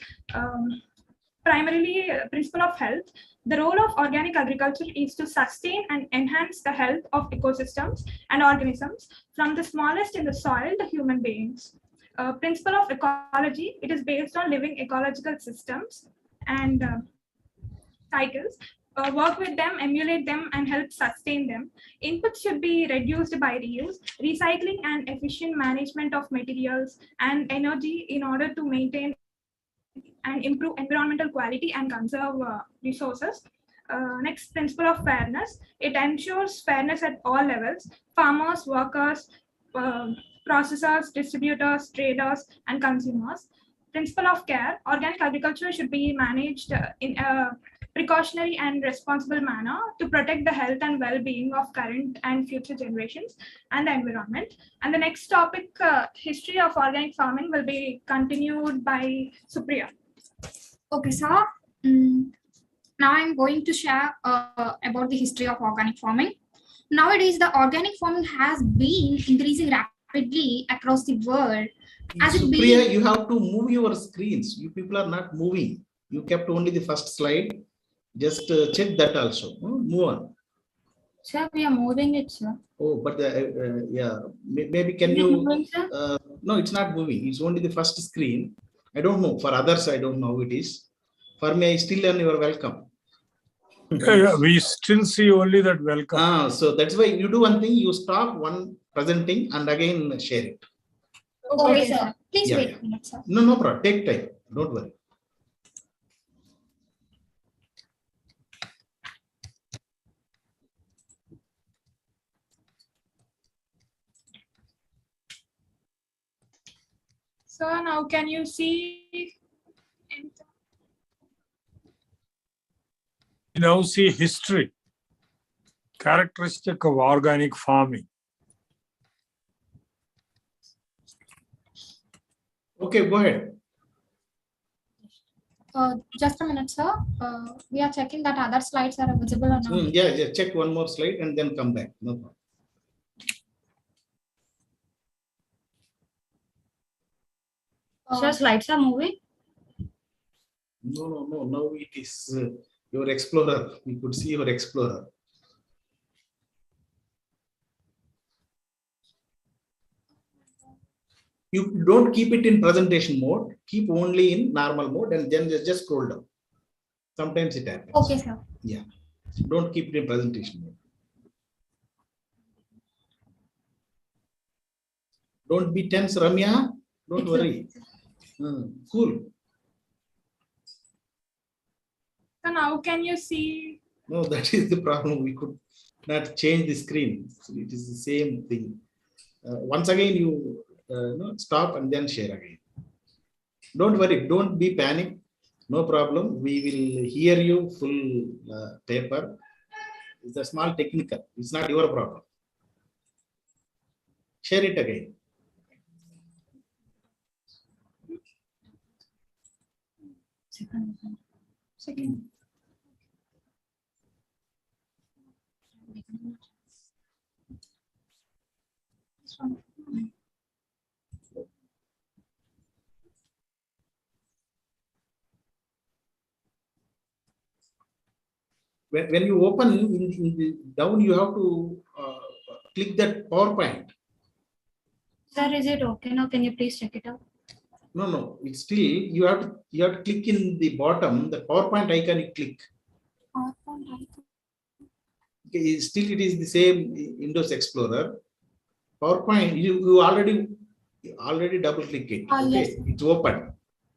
Primarily, principle of health. The role of organic agriculture is to sustain and enhance the health of ecosystems and organisms, from the smallest in the soil to human beings. Principle of ecology. It is based on living ecological systems and cycles. Work with them, emulate them, and help sustain them. Inputs should be reduced by reuse, recycling, and efficient management of materials and energy in order to maintain and improve environmental quality and conserve resources. Next, principle of fairness. It ensures fairness at all levels: farmers, workers, processors, distributors, traders, and consumers. Principle of care. Organic agriculture should be managed in a precautionary and responsible manner to protect the health and well-being of current and future generations and the environment. And the next topic, history of organic farming, will be continued by Supriya. Okay, so now I'm going to share about the history of organic farming. Nowadays, the organic farming has been increasing rapidly across the world. Supriya, you have to move your screens. You people are not moving. You kept only the first slide. Just check that also. Move on. Sir, we are moving it, sir. Oh, but yeah, maybe can Is it you? moving, sir? No, it's not moving. It's only the first screen. I don't know. For others, I don't know how it is. For me, I still and you are welcome. Yeah, we still see only that welcome. So that's why you do one thing. You stop one presenting and again share it. Okay, sir. Please Yeah, wait yeah. a minute, sir. No problem. Take time. Don't worry. So now can you see? We now see history, characteristic of organic farming. Okay, go ahead. Just a minute, sir. We are checking that other slides are visible or not. Yeah, check one more slide and then come back. No problem. Sir, slides are moving. No. Now it is your Explorer. We could see your Explorer. You don't keep it in presentation mode. Keep only in normal mode and then just scroll down. Sometimes it happens. Okay, sir. Yeah. Don't keep it in presentation mode. Don't be tense, Ramya. Don't worry. Cool. So now can you see? No, that is the problem. We could not change the screen. It is the same thing. Once again, you stop and then share again. Don't worry. Don't be panic. No problem. We will hear you full paper. It's a small technical. It's not your problem. Share it again. Second. When you open in the down, you have to click that PowerPoint. Sir, is it okay now? Can you please check it out? No. It's still you have to click in the bottom. The PowerPoint icon. You click. Okay, still it is the same Windows Explorer. PowerPoint. You already double click it. Okay, Yes. it's open.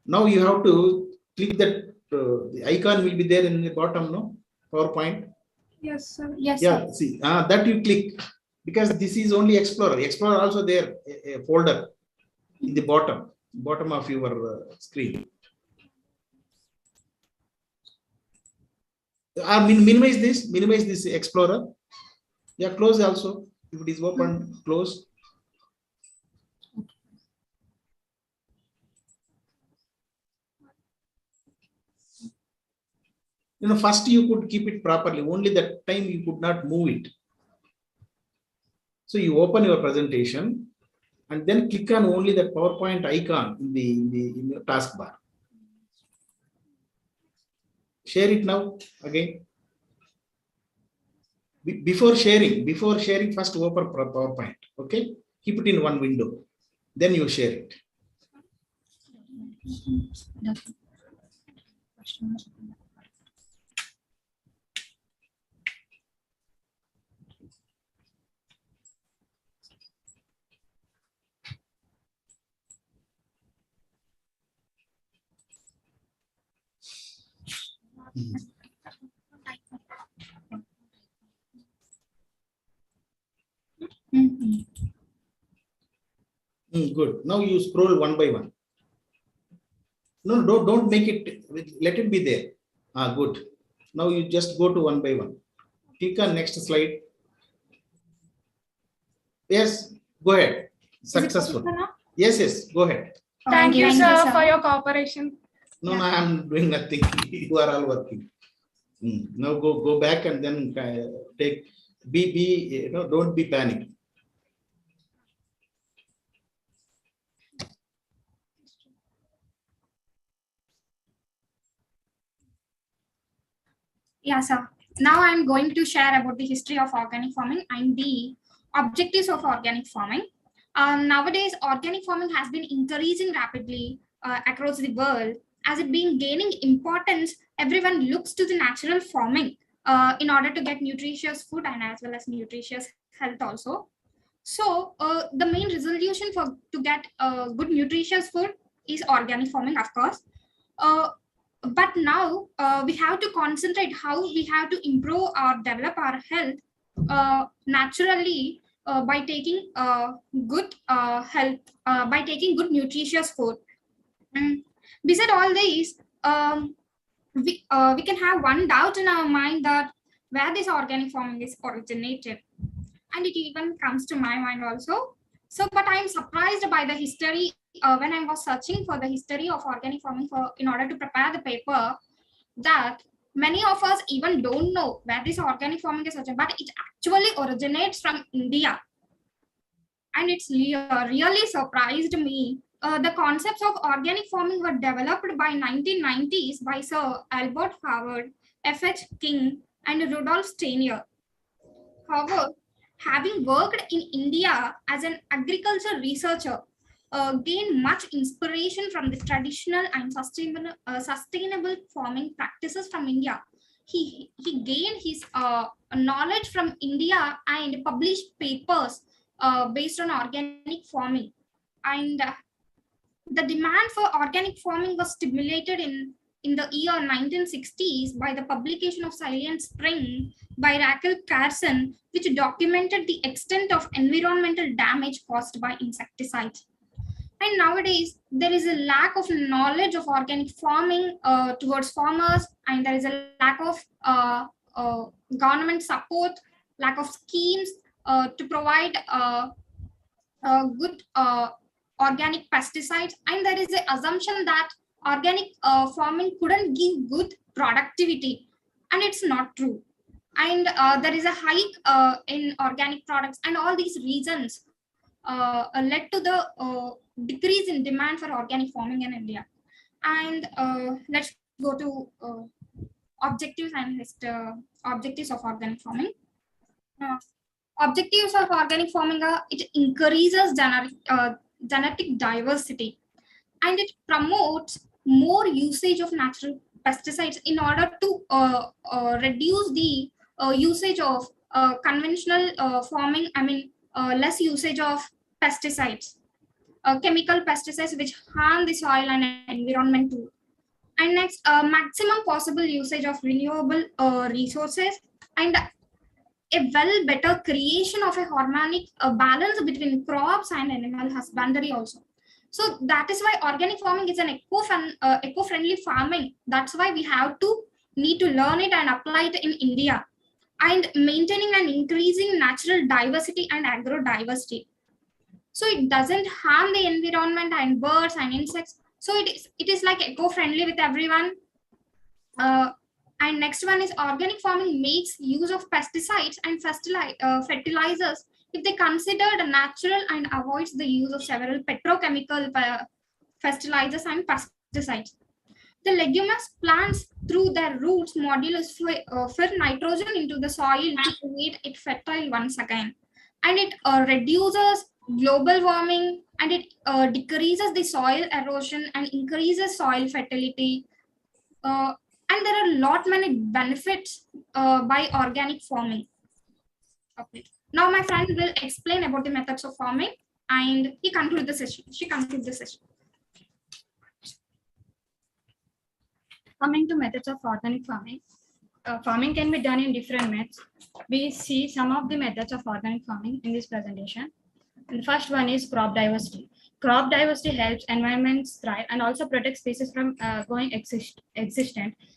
Now you have to click that. The icon will be there in the bottom. No PowerPoint. Yes, sir. Yes, Yeah, sir. see, that you click because this is only Explorer. Explorer also there, a folder in the bottom of your screen. Minimize this Explorer. Yeah, close also. If it is open, close. First you could keep it properly. Only that time you could not move it. So you open your presentation and then click on only the PowerPoint icon in the taskbar. Share it now again. Before sharing, first open PowerPoint. Okay, keep it in one window. Then you share it. Good. Now you scroll one by one. No, don't make it. Let it be there. Good. Now you just go to one by one. Click on next slide. Yes, go ahead. Successful. Yes, go ahead. Thank you, sir, for your cooperation. No, I'm doing nothing. You are all working. Now go back and then take. Don't be panic. Yeah, sir. now I'm going to share about the history of organic farming and the objectives of organic farming. Nowadays, organic farming has been increasing rapidly across the world. As it being gaining importance, everyone looks to the natural farming in order to get nutritious food and as well as nutritious health also. So the main resolution to get good nutritious food is organic farming, of course. But now we have to concentrate how we have to improve or develop our health naturally by taking good health, by taking good nutritious food. Beside all these, we can have one doubt in our mind that where this organic farming is originated, and it even comes to my mind also. So, but I am surprised by the history when I was searching for the history of organic farming in order to prepare the paper, that many of us even don't know where this organic farming is originated, but it actually originates from India. And it's really surprised me. The concepts of organic farming were developed by 1990s by Sir Albert Howard, F.H. King, and Rudolf Steiner. However, having worked in India as an agriculture researcher, gained much inspiration from the traditional and sustainable farming practices from India. He gained his knowledge from India and published papers based on organic farming. And the demand for organic farming was stimulated in the year 1960s by the publication of Silent Spring by Raquel Carson, which documented the extent of environmental damage caused by insecticides. And nowadays, there is a lack of knowledge of organic farming towards farmers, and there is a lack of government support, lack of schemes to provide good organic pesticides, and there is an assumption that organic farming couldn't give good productivity, and it's not true. And there is a hike in organic products, and all these reasons led to the decrease in demand for organic farming in India. And let's go to objectives and objectives of organic farming. Objectives of organic farming are: it increases genetic diversity, and it promotes more usage of natural pesticides in order to reduce the usage of conventional farming. I mean, less usage of pesticides, chemical pesticides which harm the soil and environment too. And next, maximum possible usage of renewable resources, and a better creation of a harmonic balance between crops and animal husbandry also. So that is why organic farming is an eco-friendly farming. That's why we need to learn it and apply it in India. And maintaining and increasing natural diversity and agro-diversity. So it doesn't harm the environment and birds and insects. So it is like eco-friendly with everyone. And next one is organic farming makes use of pesticides and fertilizers if they considered natural and avoids the use of several petrochemical fertilizers and pesticides. The leguminous plants, through their roots modulus, feed nitrogen into the soil to create it fertile once again. And it reduces global warming, and it decreases the soil erosion and increases soil fertility. And there are many benefits by organic farming. Okay. Now my friend will explain about the methods of farming, and he concludes the session. She concludes the session. Coming to methods of organic farming, farming can be done in different methods. We see some of the methods of organic farming in this presentation. And the first one is crop diversity. Crop diversity helps environments thrive and also protects species from going extinct.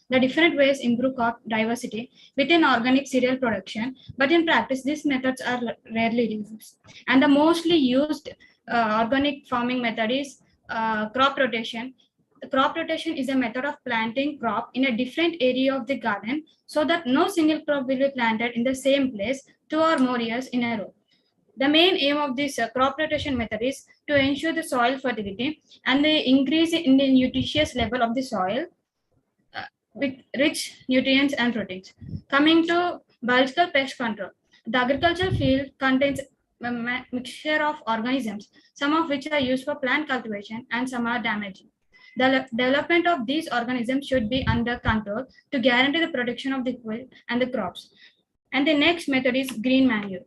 The different ways improve crop diversity within organic cereal production, but in practice, these methods are rarely used. And the mostly used organic farming method is crop rotation. Crop rotation is a method of planting crop in a different area of the garden so that no single crop will be planted in the same place 2 or more years in a row. The main aim of this crop rotation method is to ensure the soil fertility and the increase in the nutritious level of the soil with rich nutrients and proteins. Coming to biological pest control, the agricultural field contains a mixture of organisms, some of which are used for plant cultivation and some are damaging. The development of these organisms should be under control to guarantee the protection of the soil and the crops. And the next method is green manure.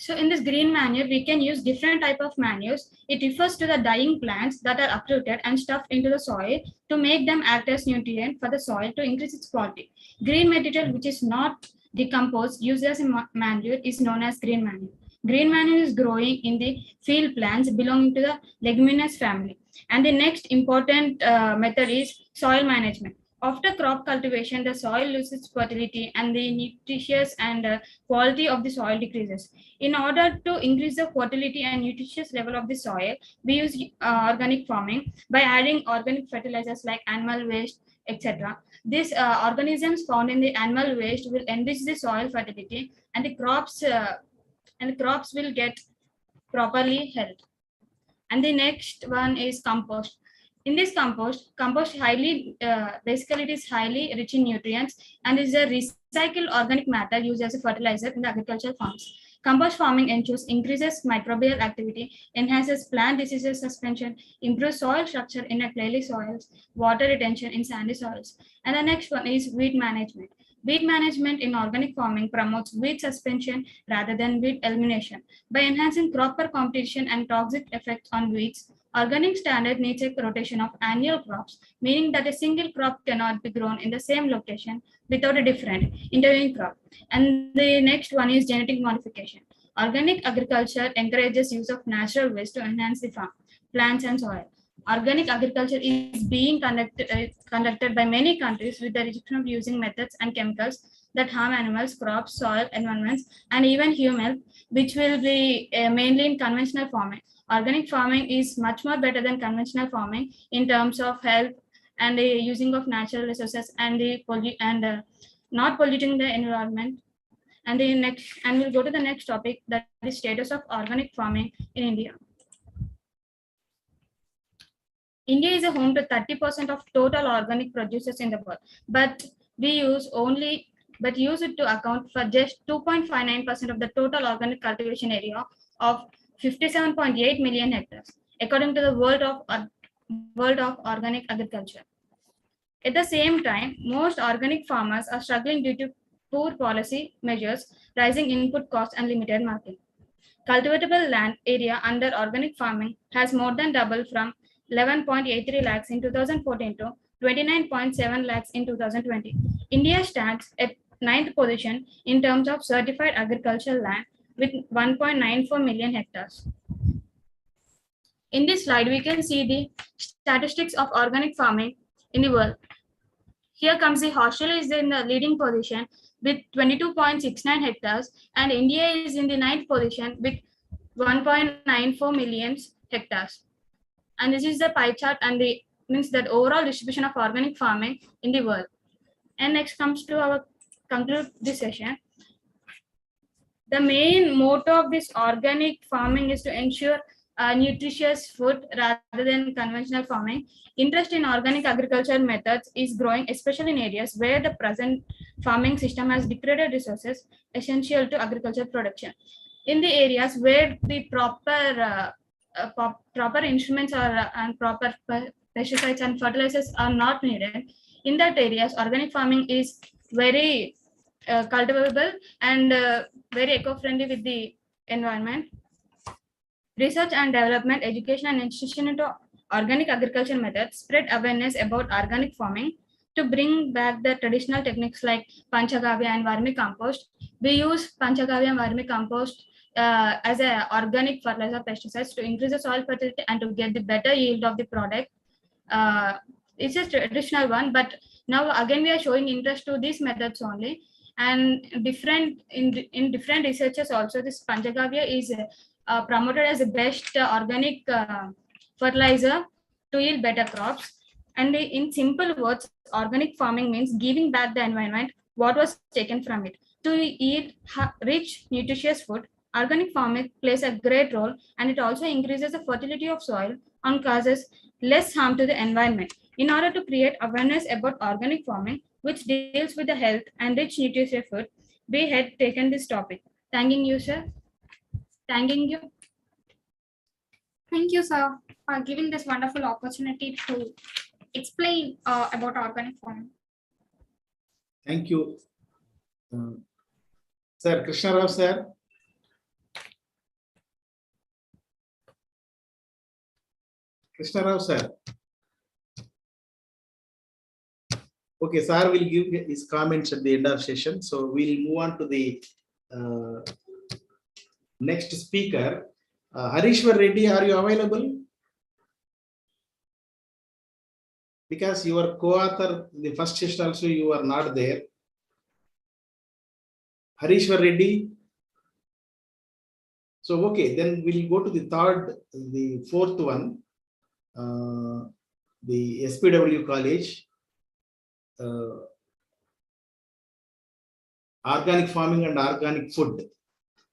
So in this green manure, we can use different type of manures. It refers to the dying plants that are uprooted and stuffed into the soil to make them act as nutrient for the soil to increase its quality. Green material which is not decomposed used as a manure is known as green manure. Green manure is growing in the field plants belonging to the leguminous family. And the next important method is soil management. After crop cultivation, the soil loses fertility and the nutritious and quality of the soil decreases. In order to increase the fertility and nutritious level of the soil, we use organic farming by adding organic fertilizers like animal waste, etc. These organisms found in the animal waste will enrich the soil fertility, and the crops will get properly held. And the next one is compost. In this compost basically it is highly rich in nutrients and is a recycled organic matter used as a fertilizer in the agricultural farms. Compost farming ensures increases microbial activity, enhances plant diseases suspension, improves soil structure in a clayey soils, water retention in sandy soils. And the next one is weed management. Weed management in organic farming promotes weed suspension rather than weed elimination. By enhancing crop competition and toxic effects on weeds, organic standard needs a rotation of annual crops, meaning that a single crop cannot be grown in the same location without a different intervening crop. And the next one is genetic modification. Organic agriculture encourages use of natural waste to enhance the farm, plants and soil. Organic agriculture is being conducted by many countries with the restriction of using methods and chemicals that harm animals, crops, soil, environments, and even human, which will be mainly in conventional farming. Organic farming is much more better than conventional farming in terms of health and the using of natural resources and not polluting the environment. And we'll go to the next topic, that is status of organic farming in India. India is a home to 30% of total organic producers in the world, but use it to account for just 2.59% of the total organic cultivation area of 57.8 million hectares, according to the World of Organic Agriculture. At the same time, most organic farmers are struggling due to poor policy measures, rising input costs, and limited market. Cultivatable land area under organic farming has more than doubled from 11.83 lakhs in 2014 to 29.7 lakhs in 2020. India stands at 9th position in terms of certified agricultural land with 1.94 million hectares. In this slide, we can see the statistics of organic farming in the world. Here comes the Australia is in the leading position with 22.69 hectares, and India is in the 9th position with 1.94 million hectares. And this is the pie chart and the means that overall distribution of organic farming in the world. And next comes to our conclude this session. The main motto of this organic farming is to ensure nutritious food rather than conventional farming. Interest in organic agricultural methods is growing, especially in areas where the present farming system has degraded resources essential to agricultural production. In the areas where the proper instruments and proper pesticides and fertilizers are not needed, in that areas organic farming is very cultivable and very eco-friendly with the environment. Research and development, education and institution into organic agriculture methods spread awareness about organic farming to bring back the traditional techniques like panchagavya and vermicompost. We use panchagavya and vermicompost as an organic fertilizer pesticides to increase the soil fertility and to get the better yield of the product. It's a traditional one, but now again we are showing interest to these methods only. And in different researches also, this panchagavya is promoted as the best organic fertilizer to yield better crops. And in simple words, organic farming means giving back the environment what was taken from it to yield rich, nutritious food. Organic farming plays a great role, and it also increases the fertility of soil and causes less harm to the environment. In order to create awareness about organic farming, which deals with the health and rich nutritious food, we had taken this topic. Thanking you, sir. Thanking you. Thank you, sir, for giving this wonderful opportunity to explain about organic farming. Thank you. Sir, Krishna Rao, sir. Krishna Rao, sir. Okay, sir will give his comments at the end of session. So we'll move on to the next speaker. Harishwar Reddy, are you available? Because you are co-author, the first session also you are not there. Harishwar Reddy. So, okay, then we'll go to the fourth one, the SPW College. Organic farming and organic food.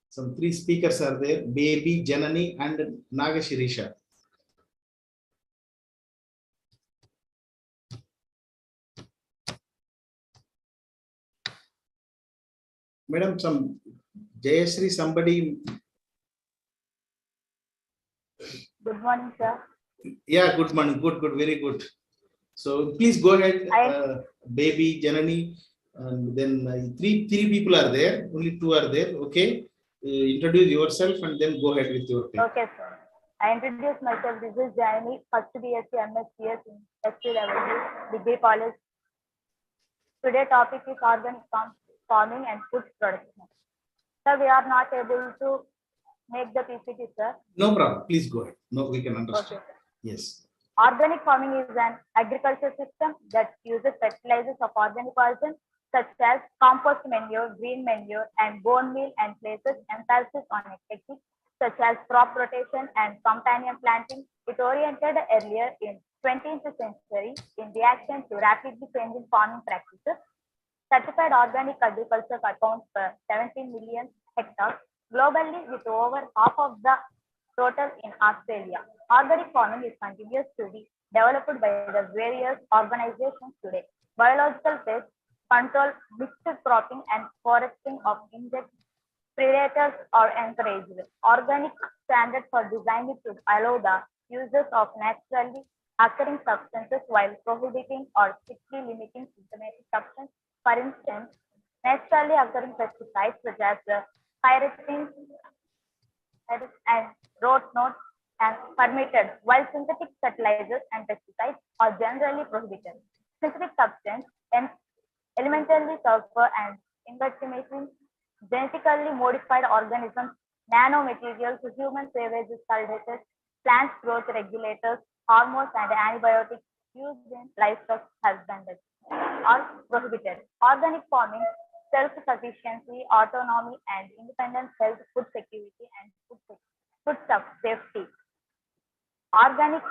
Some 3 speakers are there, Baby, Janani and Nagashirisha. Madam, some Jayashree, somebody. Good morning, sir. Yeah, good morning. Good, very good. So please go ahead, Baby, Janani, and then three people are there. Only 2 are there. Okay, introduce yourself and then go ahead with your talk. Okay, sir. I introduce myself. This is Janani, first BSc MScs in SPW Degree College. Today topic is organic farming and food production. Sir, we are not able to make the PPT, sir. No problem. Please go ahead. No, we can understand. Okay. Yes. Organic farming is an agriculture system that uses fertilizers of organic origin such as compost manure, green manure, and bone meal, and places emphasis on techniques such as crop rotation and companion planting. It oriented earlier in 20th century in reaction to rapidly changing farming practices. Certified organic agriculture accounts for 17 million hectares globally, with over half of the total in Australia. Organic farming is continuous to be developed by the various organizations today. Biological pest control, mixed cropping, and foresting of insect predators are encouraged. Organic standards are designed to allow the uses of naturally occurring substances while prohibiting or strictly limiting synthetic substances. For instance, naturally occurring pesticides such as pyrethrin and rotenone and permitted, while synthetic fertilizers and pesticides are generally prohibited. Synthetic substances elementally sulfur and invertebrates, genetically modified organisms, nanomaterials, human savage cultivators, plant growth regulators, hormones, and antibiotics used in livestock husbandry are prohibited. Organic farming, self-sufficiency, autonomy, and independence, health, food security, and food safety. Organic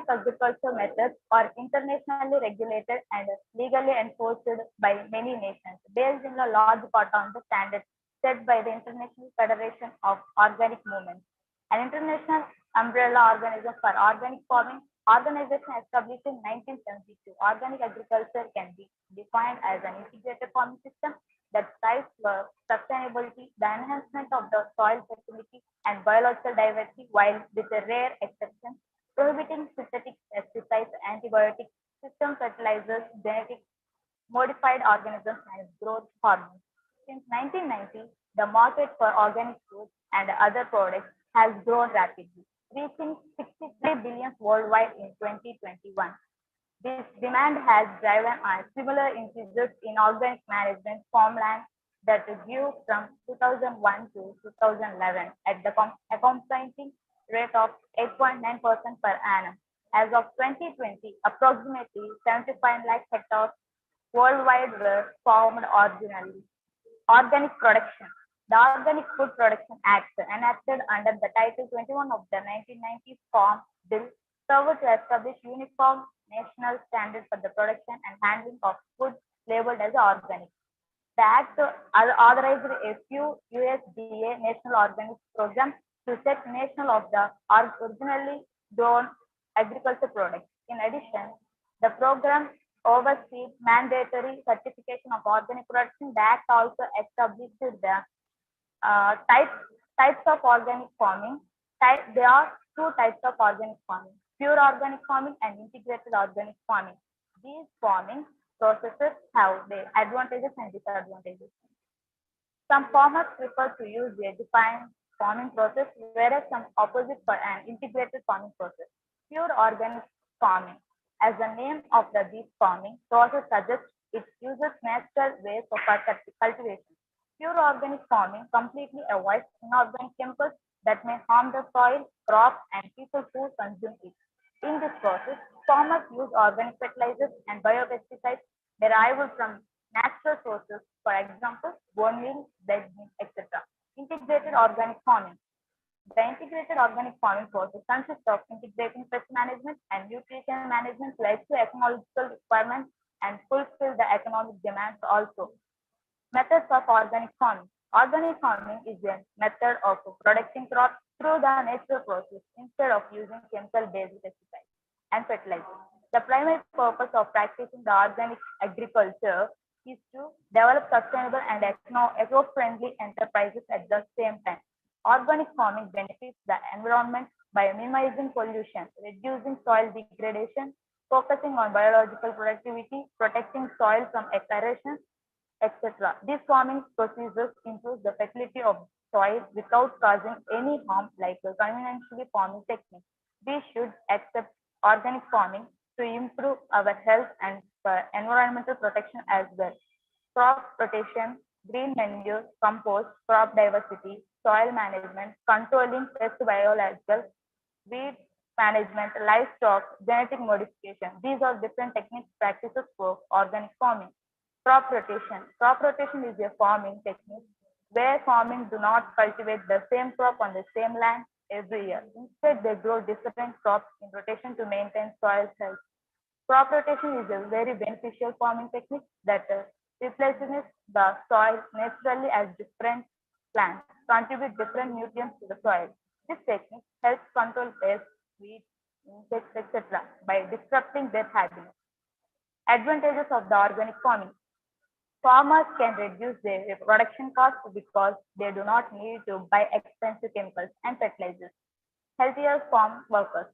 agriculture methods are internationally regulated and legally enforced by many nations, based in a large part on the standards set by the International Federation of Organic Movements, an international umbrella organism for organic farming. Organization established in 1972, organic agriculture can be defined as an integrated farming system that strives for sustainability, the enhancement of the soil fertility, and biological diversity, while with a rare exception, prohibiting synthetic pesticides, antibiotics, system fertilizers, genetic modified organisms, and growth hormones. Since 1990, the market for organic food and other products has grown rapidly, reaching 63 billion worldwide in 2021. This demand has driven a similar increases in organic management farmland that grew from 2001 to 2011 at the accompanying rate of 8.9% per annum. As of 2020, approximately 75 lakh hectares worldwide were farmed originally. Organic production. The Organic Food Production Act, enacted under the Title 21 of the 1990 Farm Bill, served to establish uniform national standards for the production and handling of food labeled as organic. The Act authorized a few USDA National Organic Programs to set national of the originally grown agriculture products. In addition, the program oversees mandatory certification of organic production. That also established the types of organic farming. There are two types of organic farming: pure organic farming and integrated organic farming. These farming processes have their advantages and disadvantages. Some farmers prefer to use a defined farming process, whereas some opposite for an integrated farming process. Pure organic farming, as the name of the beef farming process suggests, it uses natural ways of cultivation. Pure organic farming completely avoids inorganic chemicals that may harm the soil, crops, and people who consume it. In this process, farmers use organic fertilizers and biopesticides derived from natural sources, for example, bone meal, dead meat, etc. Integrated organic farming. The integrated organic farming process consists of integrating pest management and nutrition management to achieve ecological requirements and fulfill the economic demands also. Methods of organic farming. Organic farming is a method of producing crops through the natural process instead of using chemical-based pesticides and fertilizers. The primary purpose of practicing the organic agriculture is to develop sustainable and eco-friendly enterprises at the same time. Organic farming benefits the environment by minimizing pollution, reducing soil degradation, focusing on biological productivity, protecting soil from erosion, etc. These farming procedures improve the fertility of soil without causing any harm like conventional farming techniques. We should accept organic farming to improve our health and for environmental protection as well. Crop rotation, green manure, compost, crop diversity, soil management, controlling pest biological, weed management, livestock, genetic modification. These are different techniques practices for organic farming. Crop rotation. Crop rotation is a farming technique where farming do not cultivate the same crop on the same land every year. Instead, they grow different crops in rotation to maintain soil health. Crop rotation is a very beneficial farming technique that replaces the soil naturally as different plants contribute different nutrients to the soil. This technique helps control pests, weeds, insects, etc. by disrupting their habitat. Advantages of the organic farming. Farmers can reduce their production costs because they do not need to buy expensive chemicals and fertilizers. Healthier farm workers.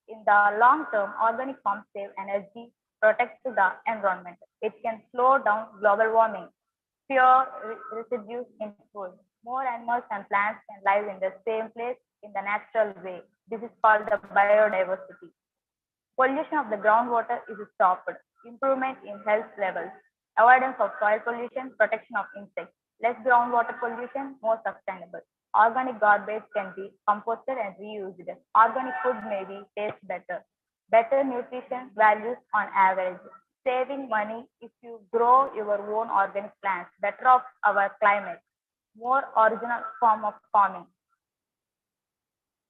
In the long term, organic farms save energy, protect the environment. It can slow down global warming. Fewer residues in food. More animals and plants can live in the same place in the natural way. This is called the biodiversity. Pollution of the groundwater is stopped. Improvement in health levels. Avoidance of soil pollution, protection of insects. Less groundwater pollution, more sustainable. Organic garbage can be composted and reused. Organic food may be taste better. Better nutrition values on average. Saving money if you grow your own organic plants. Better off our climate. More original form of farming.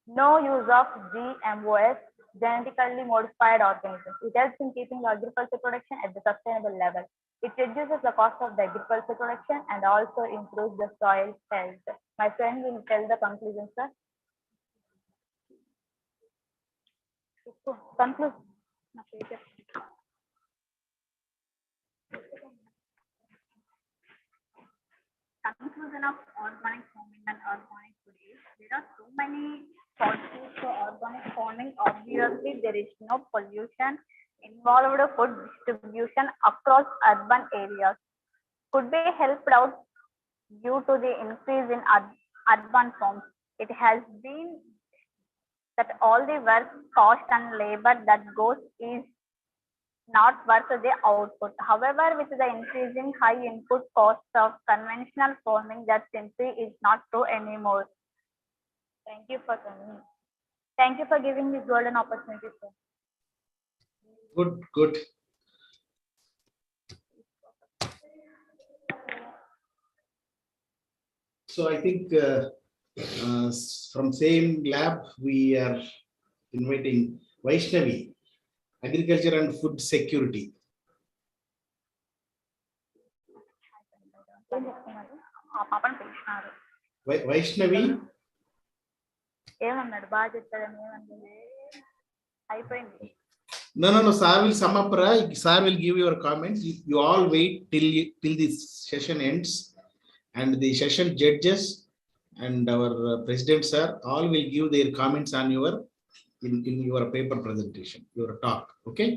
No use of GMOs, genetically modified organisms. It helps in keeping the agriculture production at the sustainable level. It reduces the cost of the agriculture production and also improves the soil health. My friend will tell the conclusion, sir. Conclude. Conclusion of organic farming and organic food is there are so many positives for organic farming. Obviously, there is no pollution involved. Food distribution across urban areas could be helped out due to the increase in urban farms. It has been that all the work, cost, and labor that goes is not worth the output. However, with the increasing high input cost of conventional farming, that simply is not true anymore. Thank you for coming. Thank you for giving this golden opportunity, sir. Good. So I think from same lab, we are inviting Vaishnavi, Agriculture and Food Security. Vaishnavi. అయిపోయింది. No. Sir will sum up. Sir will give your comments. You all wait till this session ends, and the session judges and our president sir all will give their comments on your in your paper presentation, your talk. Okay.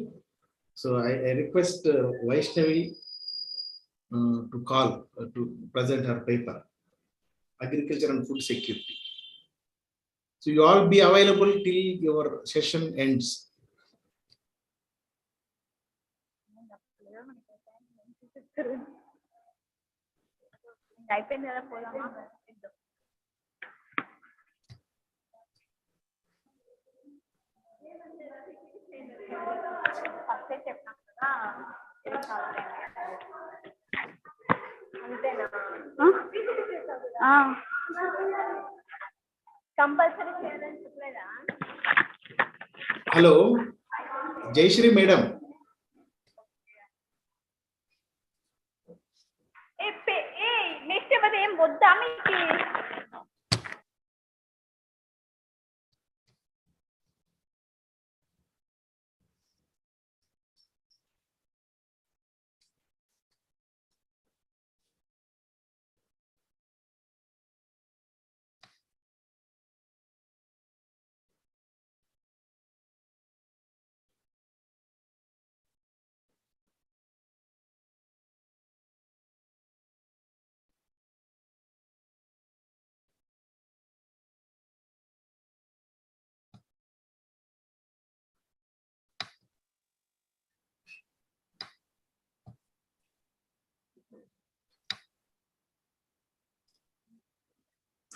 So I request Vaishnavi to call to present her paper, Agriculture and Food Security. So you all be available till your session ends. అయిపోయింది కదా, పోదామా? First చెప్పినా కదా, అంతేనా? Compulsory చేయాలని చెప్పలేదా? Hello, Jayashree madam. Next ఎవరు ఏం వద్దా మీకు?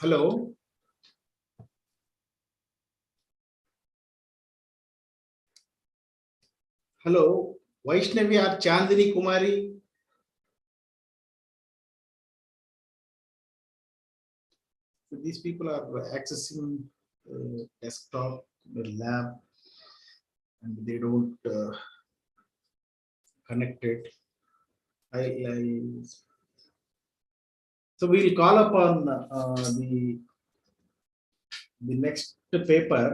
Hello. Hello, Vaishnavi or Chandini Kumari. So these people are accessing desktop, the lab, and they don't connect it. So we will call upon the next paper,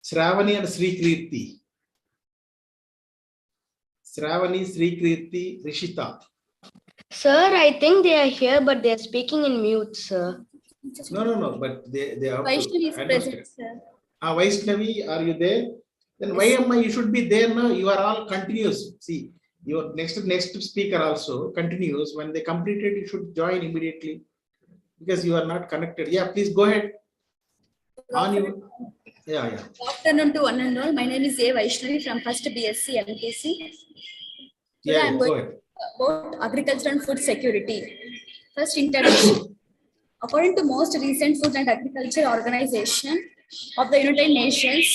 Shravani and Sri Kirti. Shravani, Sri Kirti, Rishita. Sir, I think they are here, but they are speaking in mute, sir. No, but they are. Vaishnavi is present, sir. Vaishnavi, are you there? Then why am I? You should be there now. You are all continuous. See, your next speaker also continues. When they completed, you should join immediately because you are not connected. Yeah, please go ahead. On you. Yeah. Good afternoon to one and all. My name is A. Vaishnavi from first BSc MPC. Today I am going to talk about agriculture and food security. First, introduction. According to most recent Food and Agriculture Organization of the United Nations,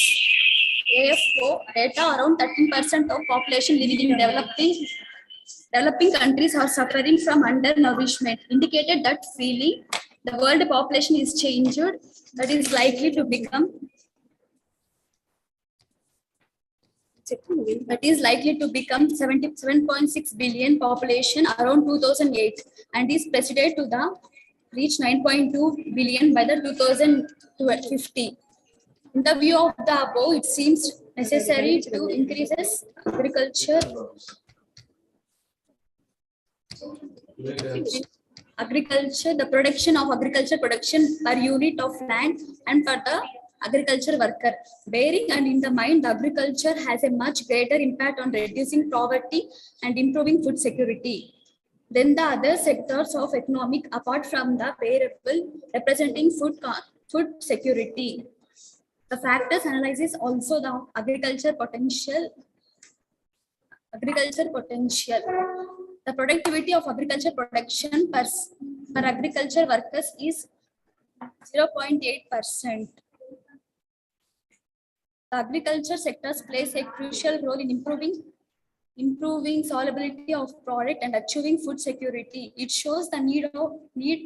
AFO data, around 13% of population living in developing countries are suffering from undernourishment, indicated that freely the world population is changed, that is likely to become 77.6 billion population around 2008 and is projected to reach 9.2 billion by the 2050. In the view of the above, it seems necessary to increase agriculture the production of agriculture production per unit of land and for the agriculture worker. Bearing and in the mind, the agriculture has a much greater impact on reducing poverty and improving food security than the other sectors of economic apart from the variable representing food security. The factors analysis also the agriculture potential. The productivity of agriculture production per agriculture workers is 0.8%. The agriculture sector plays a crucial role in improving solubility of product and achieving food security. It shows the need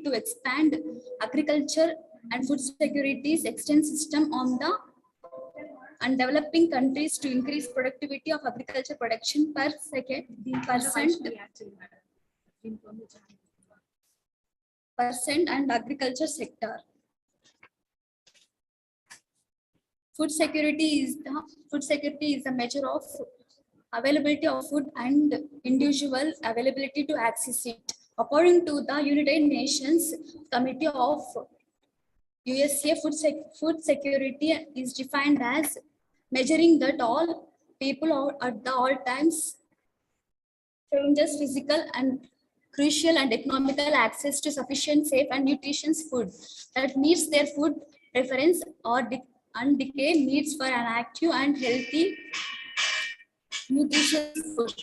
to expand agriculture and food security's extent system on the and developing countries to increase productivity of agriculture production per percent and agriculture sector. Food security is the measure of availability of food and individual availability to access it. According to the United Nations Committee of USA, food security is defined as measuring that all people are at the all times challenges physical and crucial and economical access to sufficient, safe and nutritious food that meets their food preference or and decay needs for an active and healthy nutritious food.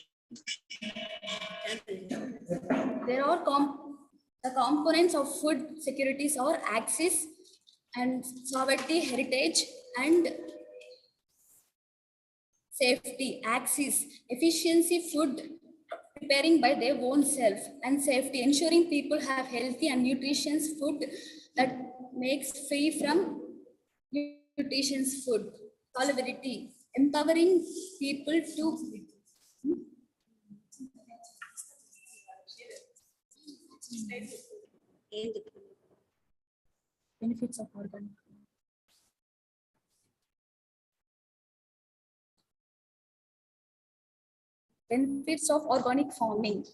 There are the components of food securities are access and sovereignty, heritage and safety. Access, efficiency, food preparing by their own self, and safety, ensuring people have healthy and nutritious food that makes free from nutritious food. Tolerability, empowering people to benefits of organic. Benefits of organic farming: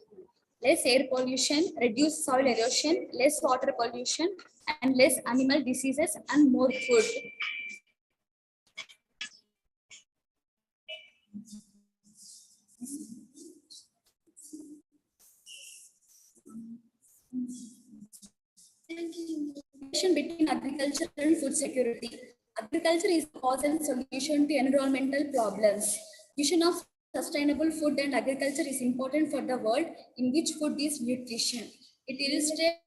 less air pollution, reduced soil erosion, less water pollution, and less animal diseases, and more food. Relation between agriculture and food security. Agriculture is the cause and solution to environmental problems. Vision of sustainable food and agriculture is important for the world in which food is nutrition. It illustrates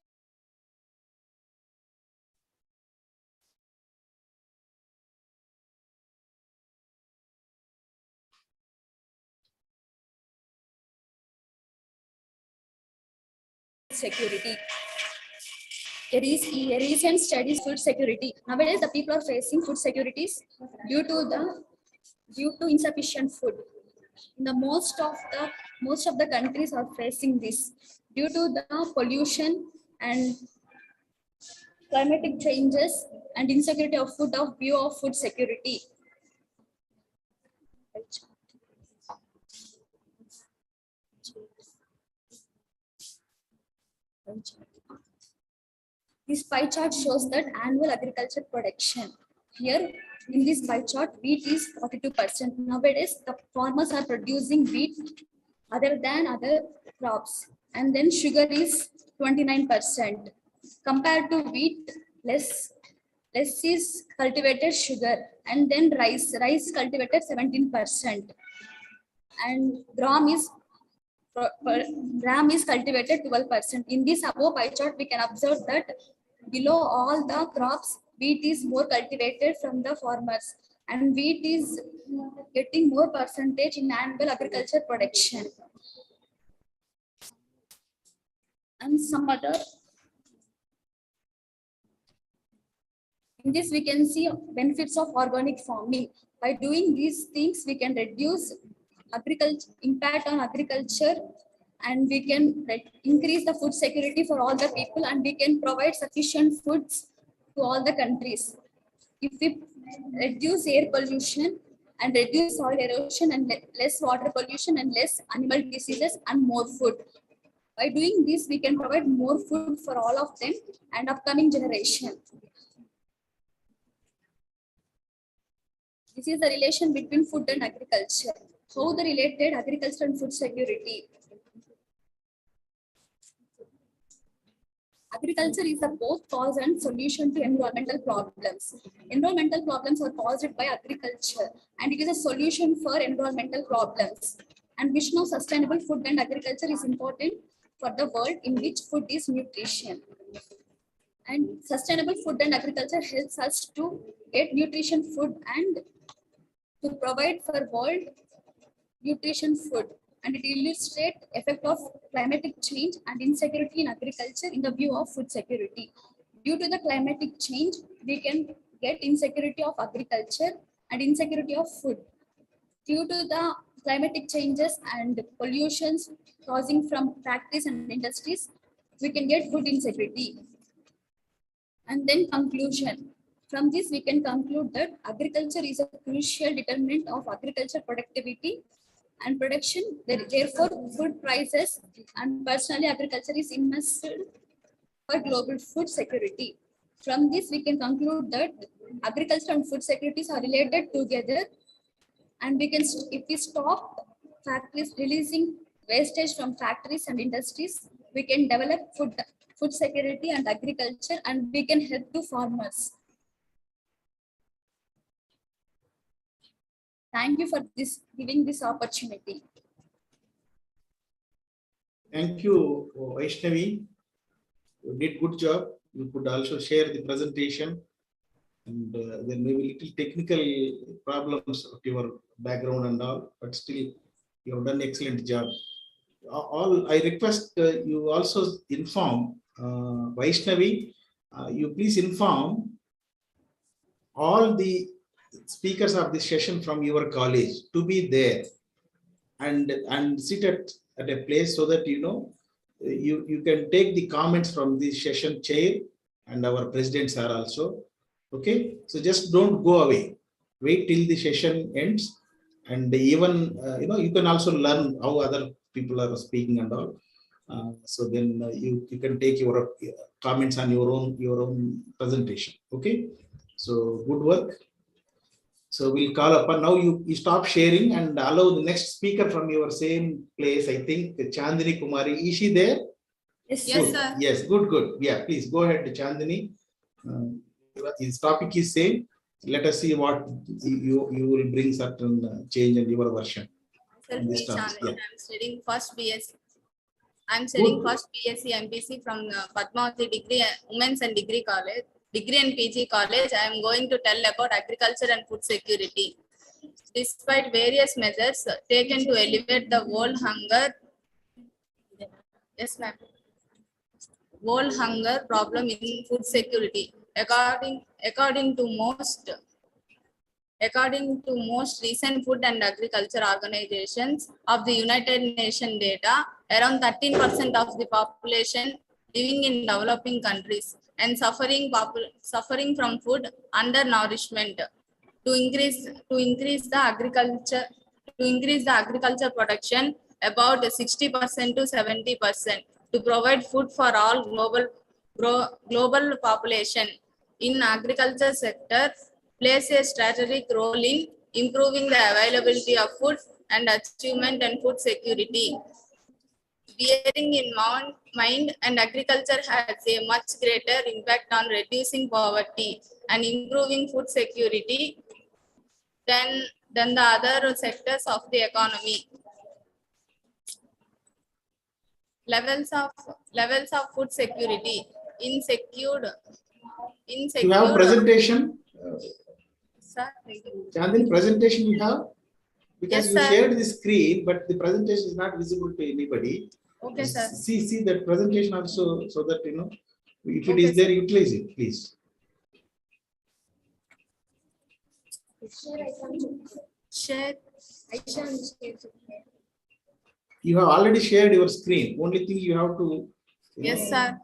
security. A recent studies food security. Nowadays, the people are facing food securities due to insufficient food. The most of the countries are facing this due to the pollution and climatic changes and insecurity of food of view of food security. This pie chart shows that annual agriculture production. Here, in this pie chart, wheat is 42%. Nowadays, the farmers are producing wheat other than other crops. And then sugar is 29%. Compared to wheat, less is cultivated sugar. And then rice cultivated 17%. And gram is cultivated 12%. In this above pie chart, we can observe that below all the crops, wheat is more cultivated from the farmers, and wheat is getting more percentage in annual agriculture production. And some other. In this, we can see benefits of organic farming. By doing these things, we can reduce impact on agriculture, and we can increase the food security for all the people, and we can provide sufficient foods to all the countries. If we reduce air pollution and reduce soil erosion and less water pollution and less animal diseases and more food. By doing this, we can provide more food for all of them and upcoming generation. This is the relation between food and agriculture. How the related agriculture and food security. Agriculture is the both cause and solution to environmental problems. Environmental problems are caused by agriculture, and it is a solution for environmental problems. And vision of sustainable food and agriculture is important for the world in which food is nutrition. And sustainable food and agriculture helps us to get nutrition food and to provide for world nutrition food. And it illustrates effect of climatic change and insecurity in agriculture in the view of food security. Due to the climatic change, we can get insecurity of agriculture and insecurity of food. Due to the climatic changes and pollutions causing from factories and industries, we can get food insecurity. And then conclusion. From this, we can conclude that agriculture is a crucial determinant of agriculture productivity and production. Therefore, food prices and personally agriculture is immense for global food security. From this, we can conclude that agriculture and food securities are related together, and we can, if we stop factories releasing wastage from factories and industries, we can develop food security and agriculture, and we can help to farmers. Thank you for giving this opportunity. Thank you, Vaishnavi. You did good job. You could also share the presentation, and there may be little technical problems of your background and all, but still you have done excellent job. All I request you also inform Vaishnavi. You please inform all the speakers of this session from your college to be there and sit at a place so that you can take the comments from the session chair, and our presidents are also okay. So just don't go away. Wait till the session ends, and even you can also learn how other people are speaking and all. So then you can take your comments on your own presentation. Okay. So good work. So we'll call upon now. You stop sharing and allow the next speaker from your same place. I think Chandini Kumari. Is she there? Yes, Good. sir. Yes, good. Yeah, please go ahead, Chandini. His topic is same. Let us see what you will bring certain change in your version. This topic. Yeah. I'm studying first BSc. I'm studying first BSc MPC from Padmavati Degree Women's and Degree College. Degree and PG College. I am going to tell about agriculture and food security. Despite various measures taken to elevate the world hunger, yes, ma'am, world hunger problem in food security, according to most recent food and agriculture organizations of the United Nations data, around 13% of the population living in developing countries and suffering from food undernourishment. To increase the agriculture production about 60% to 70%, to provide food for all global population in agriculture sector, plays a strategic role in improving the availability of food and achievement and food security. Bearing in mind, and agriculture has a much greater impact on reducing poverty and improving food security than the other sectors of the economy. Levels of food security. Insecure. You have presentation. Sir, Chandini, presentation you have? Because yes, you sir. shared the screen, but the presentation is not visible to anybody. Okay, sir. See that presentation also, so that if it Okay, is there, sir. utilize it, please. Share. You have already shared your screen. Only thing you have to. Yes, sir.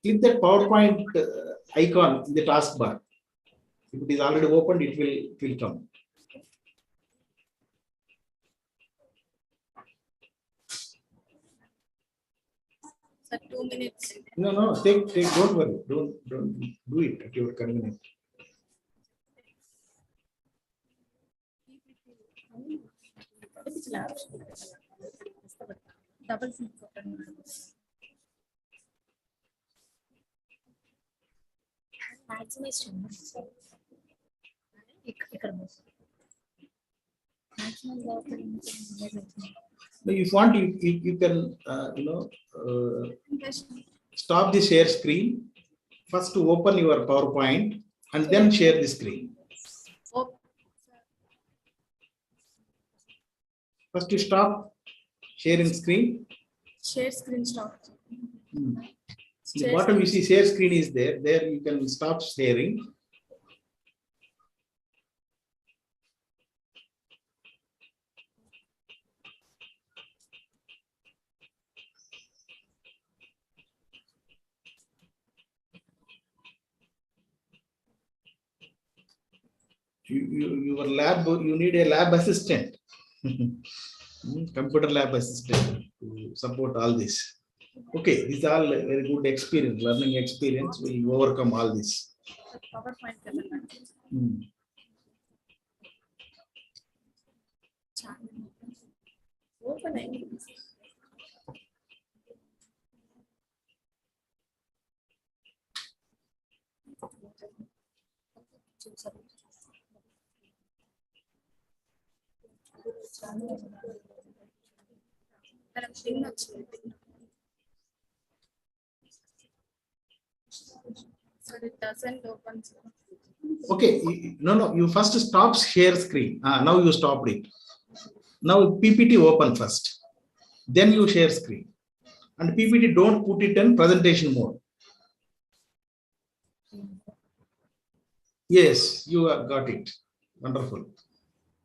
Click that PowerPoint icon in the taskbar. If it is already opened, it will come. Sir, 2 minutes. No. Take. Don't worry. Don't do it at your convenience. If you want, you can stop the share screen. First to open your PowerPoint and then share the screen. First you stop sharing screen. Share screen stop. In the bottom you see share screen is there. There you can stop sharing. Your lab, you need a lab assistant, computer lab assistant to support all this. Okay, these are all very good experience, learning experience will overcome all this. So it doesn't open. Okay, no, you first stop share screen. Now you stopped it. Now PPT open first, then you share screen. And PPT don't put it in presentation mode. Yes, you have got it. Wonderful.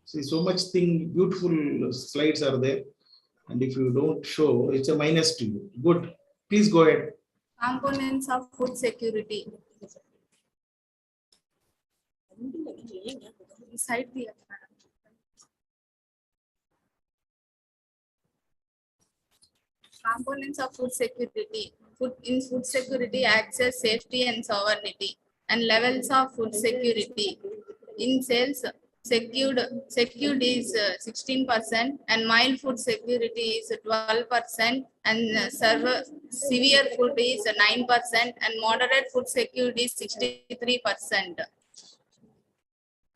See, so much thing, beautiful slides are there. And if you don't show, it's a minus to you. Good. Please go ahead. Components of food security. Beside the components of food security. Food security, access, safety, and sovereignty, and levels of food security. In sales, secured is 16%, and mild food security is 12%, and severe food is 9%, and moderate food security is 63%.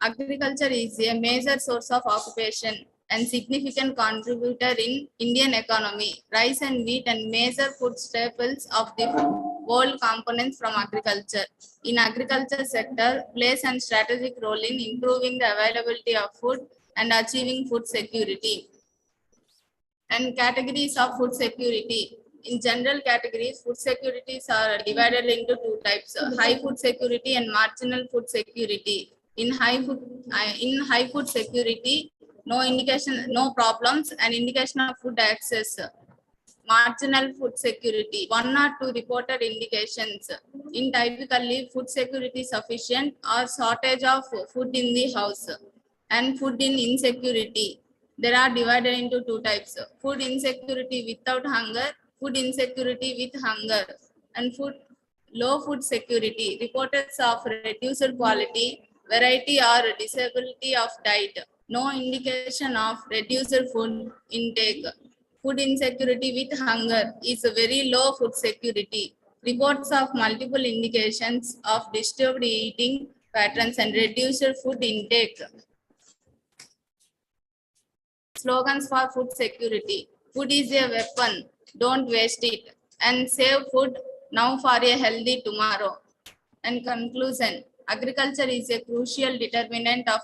Agriculture is a major source of occupation and significant contributor in Indian economy. Rice and wheat and major food staples of the world components from agriculture. In agriculture sector, plays a strategic role in improving the availability of food and achieving food security. And categories of food security. In general categories, food securities are divided into two types: high food security and marginal food security. In high food security, no problems, and indication of food access. Marginal food security, 1 or 2 reported indications. In typically, food security sufficient or shortage of food in the house. And food in insecurity. There are divided into two types: food insecurity without hunger, food insecurity with hunger, and low food security, reports of reduced quality, variety or disability of diet, no indication of reduced food intake. Food insecurity with hunger is a very low food security. Reports of multiple indications of disturbed eating patterns and reduced food intake. Slogans for food security. Food is a weapon, don't waste it. And save food now for a healthy tomorrow. And conclusion. Agriculture is a crucial determinant of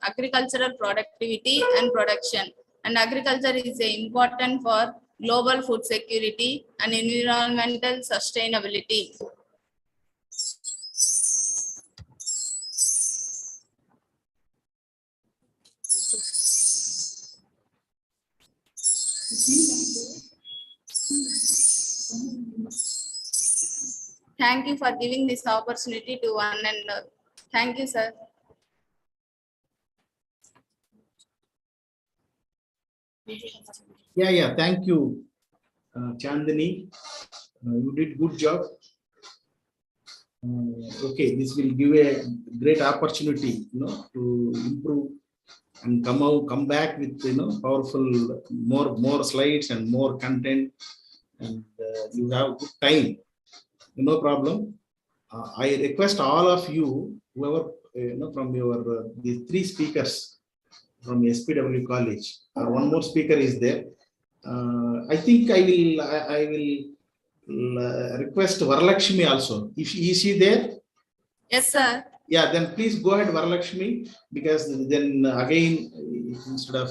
agricultural productivity and production. And agriculture is important for global food security and environmental sustainability. Thank you for giving this opportunity to one and all. Thank you, sir. Yeah. Thank you, Chandani. You did good job. Okay, this will give a great opportunity, to improve and come back with powerful more slides and more content, and you have good time. No problem. I request all of you, whoever from your these 3 speakers from SPW College. One more speaker is there. I think I will request Varalakshmi also. Is she there? Yes, sir. Yeah, then please go ahead, Varalakshmi, because then again, instead of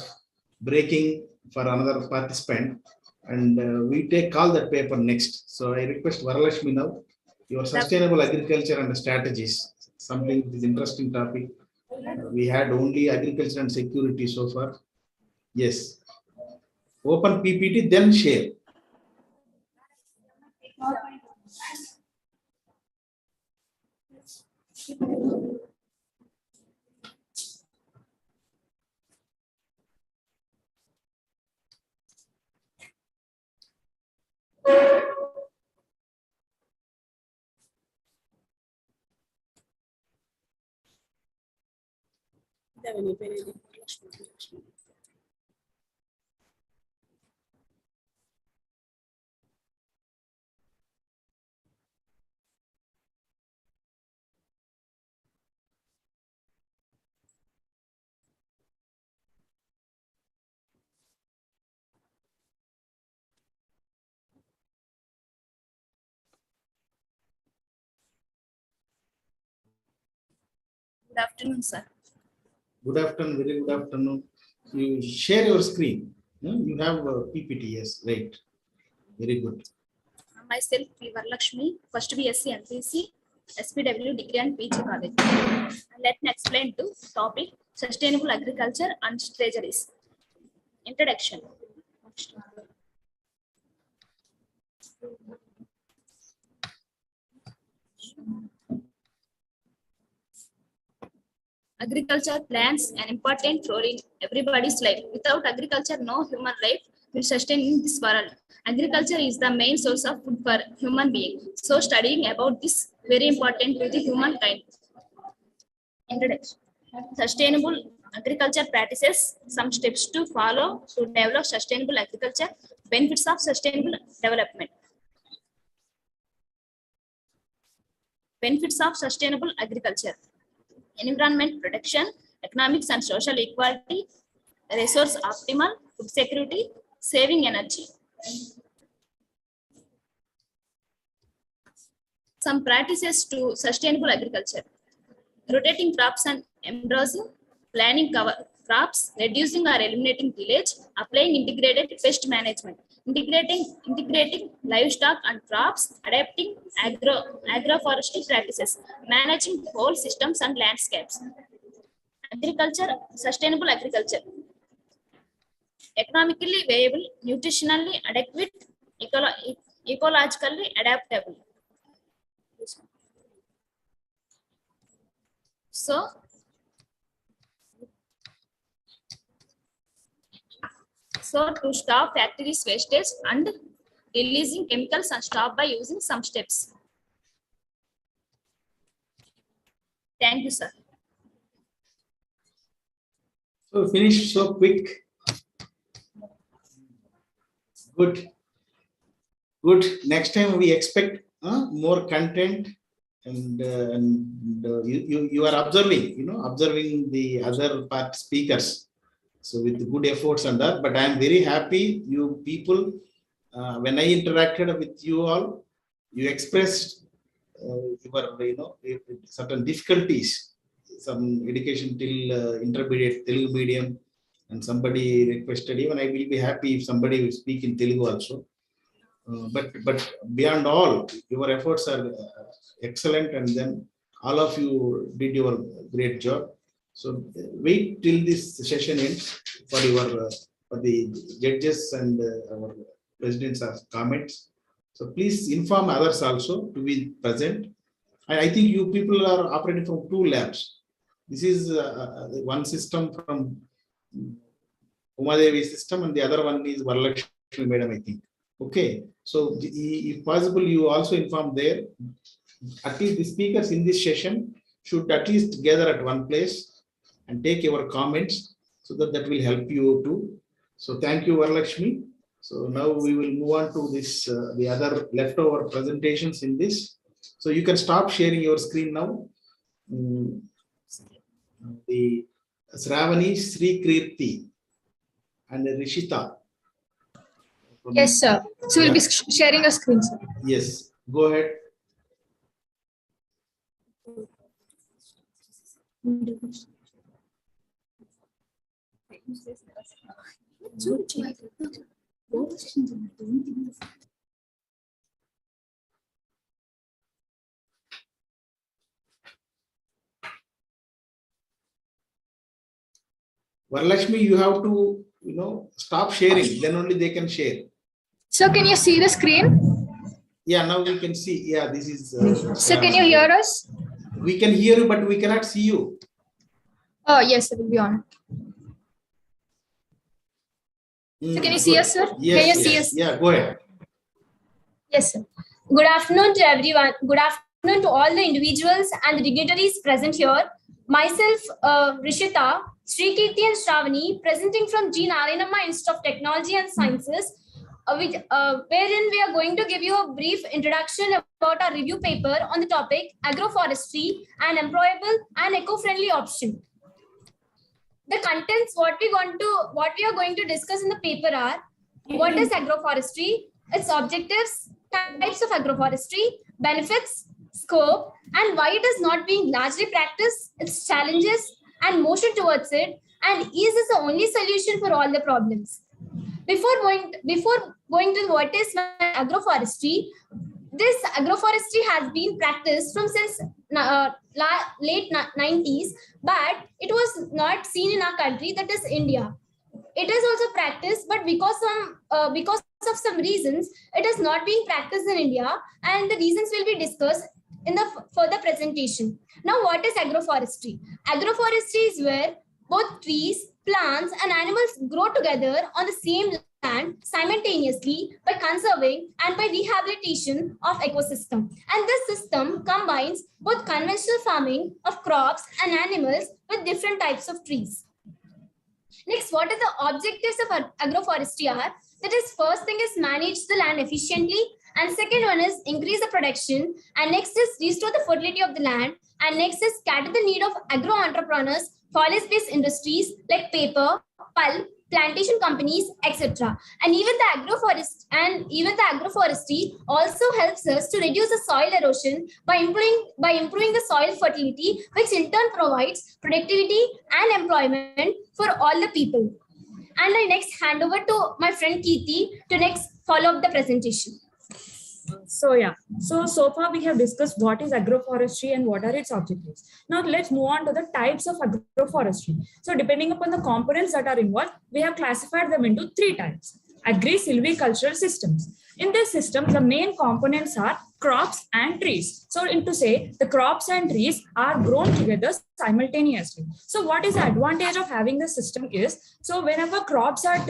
breaking for another participant, and we call that paper next. So I request Varalakshmi now. Your sustainable agriculture and strategies, something that is interesting topic. We had only agriculture and security so far. Yes. Open PPT, then share. Good afternoon, sir. Good afternoon, very good afternoon. You share your screen. You have PPT, yes, right. Very good. Myself, P. Varalakshmi, first BSc MPC, SPW degree and PG college. Let me explain to topic sustainable agriculture and treasuries. Introduction. Agriculture plays an important role in everybody's life. Without agriculture, no human life will sustain in this world. Agriculture is the main source of food for human beings. So studying about this very important to the humankind. Introduction. Sustainable agriculture practices, some steps to follow to develop sustainable agriculture, benefits of sustainable development. Benefits of sustainable agriculture. Environment protection, economics and social equality, resource optimal, food security, saving energy. Some practices to sustainable agriculture. Rotating crops and embracing, planning cover crops, reducing or eliminating tillage, applying integrated pest management, integrating livestock and crops, adapting agroforestry practices, managing whole systems and landscapes. Agriculture, sustainable agriculture. Economically viable, nutritionally adequate, ecologically adaptable. So to stop factories wastage and releasing chemicals and stop by using some steps. Thank you, sir. So finish so quick. Good. Good. Next time we expect more content, and you are observing, observing the other part speakers. So with good efforts and that, but I am very happy you people, when I interacted with you all, you expressed your, certain difficulties, some education till intermediate Telugu medium, and somebody requested, even I will be happy if somebody will speak in Telugu also. But beyond all, your efforts are excellent, and then all of you did your great job. So wait till this session ends for the judges and our presidents of comments. So please inform others also to be present. And I think you people are operating from 2 labs. This is one system from Umadevi system, and the other one is Varalakshmi Madam, I think. Okay, so if possible, you also inform there. At least the speakers in this session should at least gather at one place and take your comments, so that will help you too. So thank you, Varalakshmi. So now we will move on to this, the other leftover presentations in this. So you can stop sharing your screen now. The Sravani, Sri Kirti, and Rishita. Yes, sir. So we'll be sharing a screen, sir. Yes, go ahead. Varalakshmi, you have to, stop sharing. Then only they can share. So can you see the screen? Yeah, now we can see. Yeah, this is. So can you hear us? We can hear you, but we cannot see you. Oh, yes, it will be on. So can you see us, sir? Yes, can you see us? Yeah, go ahead. Yes, sir. Good afternoon to everyone. Good afternoon to all the individuals and the dignitaries present here. Myself, Rishita, Srikirti and Shravani, presenting from G. Narayanamma Institute of Technology and Sciences, wherein we are going to give you a brief introduction about our review paper on the topic agroforestry, an employable and eco-friendly option. The contents what we are going to discuss in the paper are: what is agroforestry, its objectives, types of agroforestry, benefits, scope, and why it is not being largely practiced, its challenges and motion towards it, and is this the only solution for all the problems. Before going to what is agroforestry, this agroforestry has been practiced from since late 90s, but it was not seen in our country, that is India. It is also practiced, but because of some reasons, it is not being practiced in India, and the reasons will be discussed in the further presentation. Now, what is agroforestry? Agroforestry is where both trees, plants, and animals grow together on the same land simultaneously by conserving and by rehabilitation of ecosystem. And this system combines both conventional farming of crops and animals with different types of trees. Next, what are the objectives of agroforestry are? That is, first thing is manage the land efficiently, and second one is increase the production, and next is restore the fertility of the land, and next is cater the need of agro entrepreneurs, forest-based industries like paper, pulp, plantation companies, etc. And even the agroforestry also helps us to reduce the soil erosion by improving the soil fertility, which in turn provides productivity and employment for all the people. And I next hand over to my friend Kirti to next follow up the presentation. So far we have discussed what is agroforestry and what are its objectives. Now let's move on to the types of agroforestry. So depending upon the components that are involved, we have classified them into 3 types. Agri-silvicultural systems. In this system, the main components are crops and trees. So to say, the crops and trees are grown together simultaneously. So what is the advantage of having this system is, so whenever crops are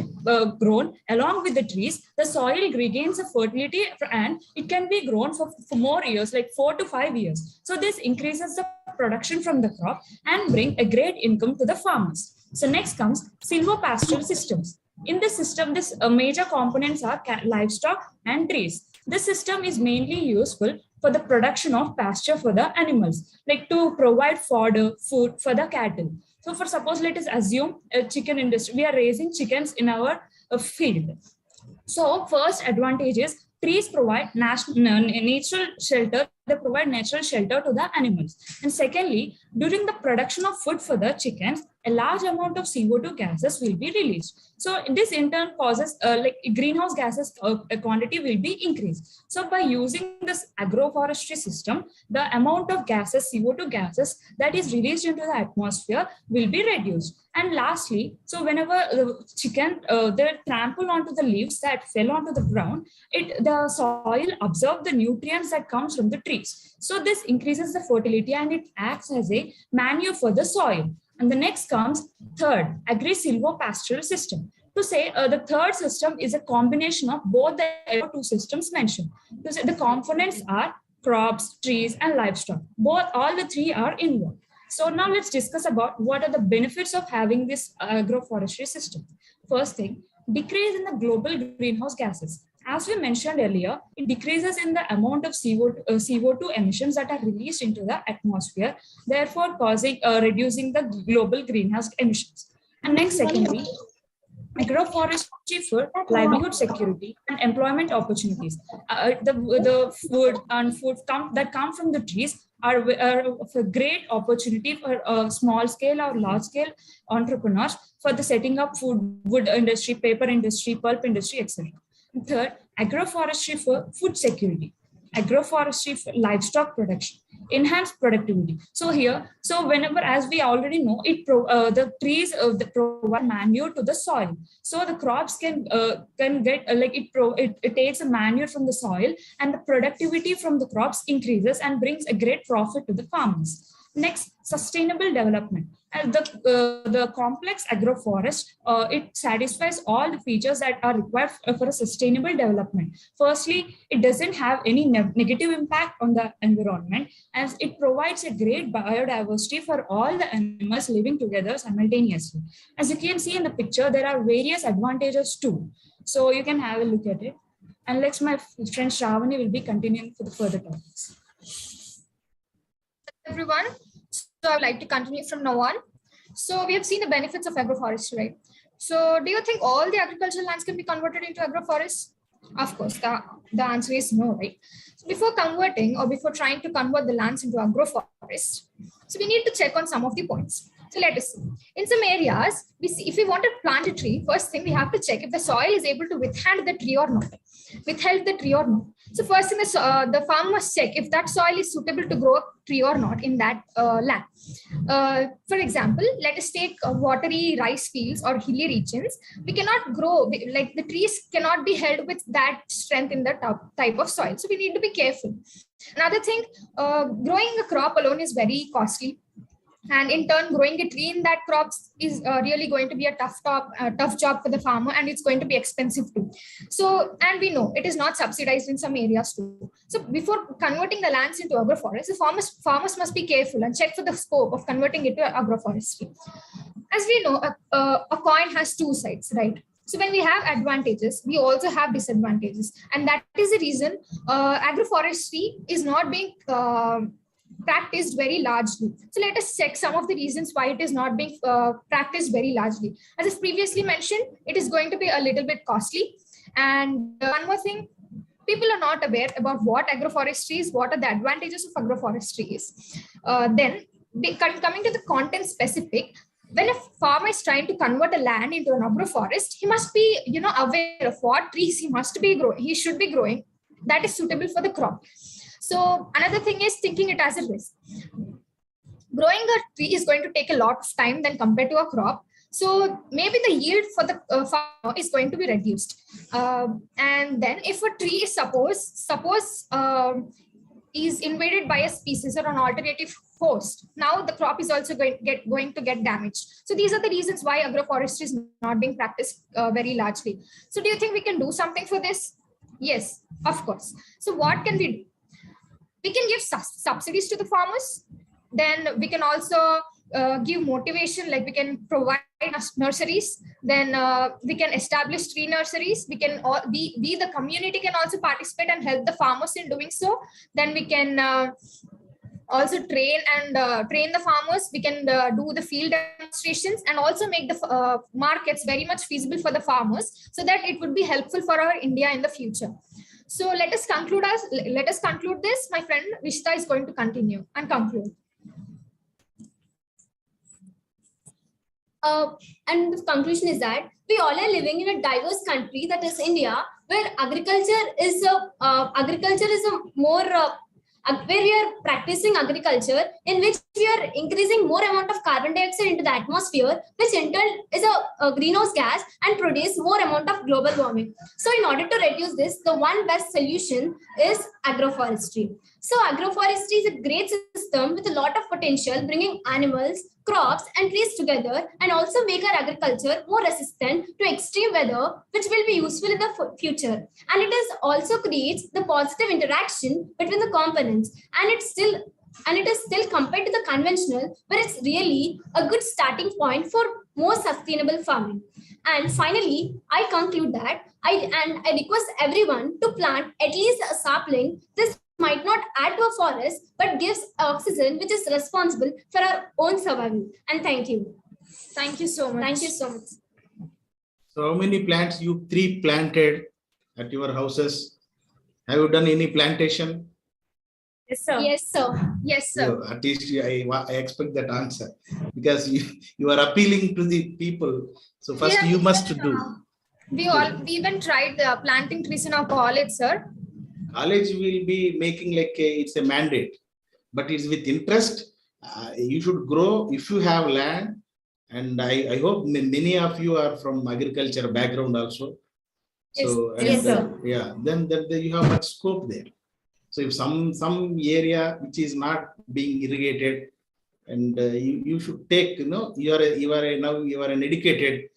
grown along with the trees, the soil regains the fertility and it can be grown for more years, like 4 to 5 years. So this increases the production from the crop and bring a great income to the farmers. So next comes silvopastoral systems. In this system, major components are livestock and trees. This system is mainly useful for the production of pasture for the animals, like to provide fodder, food for the cattle. So for suppose, let us assume a chicken industry, we are raising chickens in our field. So first advantage is trees provide natural shelter. They provide natural shelter to the animals. And secondly, during the production of food for the chickens, a large amount of CO2 gases will be released. So this in turn causes like greenhouse gases quantity will be increased. So by using this agroforestry system, the amount of gases, CO2 gases that is released into the atmosphere will be reduced. And lastly, so whenever the chicken they trample onto the leaves that fell onto the ground, the soil absorbs the nutrients that comes from the trees. So this increases the fertility and it acts as a manure for the soil. And the next comes third, agri-silvopastoral system. To say the third system is a combination of both the 2 systems mentioned. To say the components are crops, trees, and livestock. All the 3 are involved. So now let's discuss about what are the benefits of having this agroforestry system. First thing, decrease in the global greenhouse gases. As we mentioned earlier, it decreases in the amount of CO2 emissions that are released into the atmosphere, therefore reducing the global greenhouse emissions. And next, secondly, agroforestry for livelihood security and employment opportunities. The food and food that come from the trees are of a great opportunity for small scale or large scale entrepreneurs for the setting up wood industry, paper industry, pulp industry, etc. Third, agroforestry for food security, agroforestry for livestock production, enhanced productivity. So whenever, as we already know, the trees provide manure to the soil. So the crops can get it takes a manure from the soil, and the productivity from the crops increases and brings a great profit to the farmers. Next, sustainable development. And the complex agroforest, it satisfies all the features that are required for a sustainable development. Firstly, it doesn't have any negative impact on the environment, as it provides a great biodiversity for all the animals living together simultaneously. As you can see in the picture, there are various advantages too. So you can have a look at it. And next, my friend Shravani will be continuing for the further topics. Everyone, so I would like to continue from now on. So we have seen the benefits of agroforestry, right? So do you think all the agricultural lands can be converted into agroforests? Of course, the answer is no, right? So before converting or before trying to convert the lands into agroforests, so we need to check on some of the points. So let us see. In some areas, we see if we want to plant a tree, first thing we have to check if the soil is able to withstand the tree or not. Withheld the tree or not. So first thing, the farmer must check if that soil is suitable to grow a tree or not in that land. For example, let us take watery rice fields or hilly regions. We cannot grow, like the trees cannot be held with that strength in the type of soil. So we need to be careful. Another thing, growing a crop alone is very costly. And in turn, growing a tree in that crops is really going to be a tough job for the farmer, and it's going to be expensive too. So, and we know it is not subsidized in some areas too. So before converting the lands into agroforest, the farmers must be careful and check for the scope of converting it to agroforestry. As we know, a coin has two sides, right? So when we have advantages, we also have disadvantages. And that is the reason agroforestry is not being practiced very largely. So let us check some of the reasons why it is not being practiced very largely. As I previously mentioned, it is going to be a little bit costly. And one more thing, people are not aware about what agroforestry is, what are the advantages of agroforestry is. Then coming to the content specific, when a farmer is trying to convert a land into an agroforest, he must be, aware of what trees he should be growing that is suitable for the crop. So another thing is thinking it as a risk. Growing a tree is going to take a lot of time than compared to a crop. So maybe the yield for the farmer is going to be reduced. And then if a tree is suppose is invaded by a species or an alternative host, now the crop is also going to get damaged. So these are the reasons why agroforestry is not being practiced very largely. So do you think we can do something for this? Yes, of course. So what can we do? We can give subsidies to the farmers. Then we can also give motivation, like we can provide nurseries. Then we can establish tree nurseries. We can we the community can also participate and help the farmers in doing so. Then we can also train the farmers. We can do the field demonstrations and also make the markets very much feasible for the farmers, so that it would be helpful for our India in the future. So let us conclude this. My friend Rishita is going to continue and conclude. And the conclusion is that we all are living in a diverse country, that is India, where agriculture is where we are practicing agriculture in which we are increasing more amount of carbon dioxide into the atmosphere, which in turn is a greenhouse gas and produce more amount of global warming. So in order to reduce this, the one best solution is agroforestry. So agroforestry is a great system with a lot of potential, bringing animals, crops and trees together, and also make our agriculture more resistant to extreme weather, which will be useful in the future. And it is also creates the positive interaction between the components, and it is still compared to the conventional, where it's really a good starting point for more sustainable farming. And finally, I conclude that I request everyone to plant at least a sapling. This might not add to a forest, but gives oxygen, which is responsible for our own survival. And thank you. Thank you so much. Thank you so much. So how many plants you three planted at your houses? Have you done any plantation? Yes, sir. Yes, sir. Yes, sir. So at least I expect that answer, because you are appealing to the people. So first you must do. We even tried planting trees in our college, sir. College will be making like it's a mandate, but it's with interest. You should grow if you have land, and I hope many of you are from agriculture background also. So yes, sir. Yeah, then you have much scope there. So if some area which is not being irrigated, and you should take, now you are an educated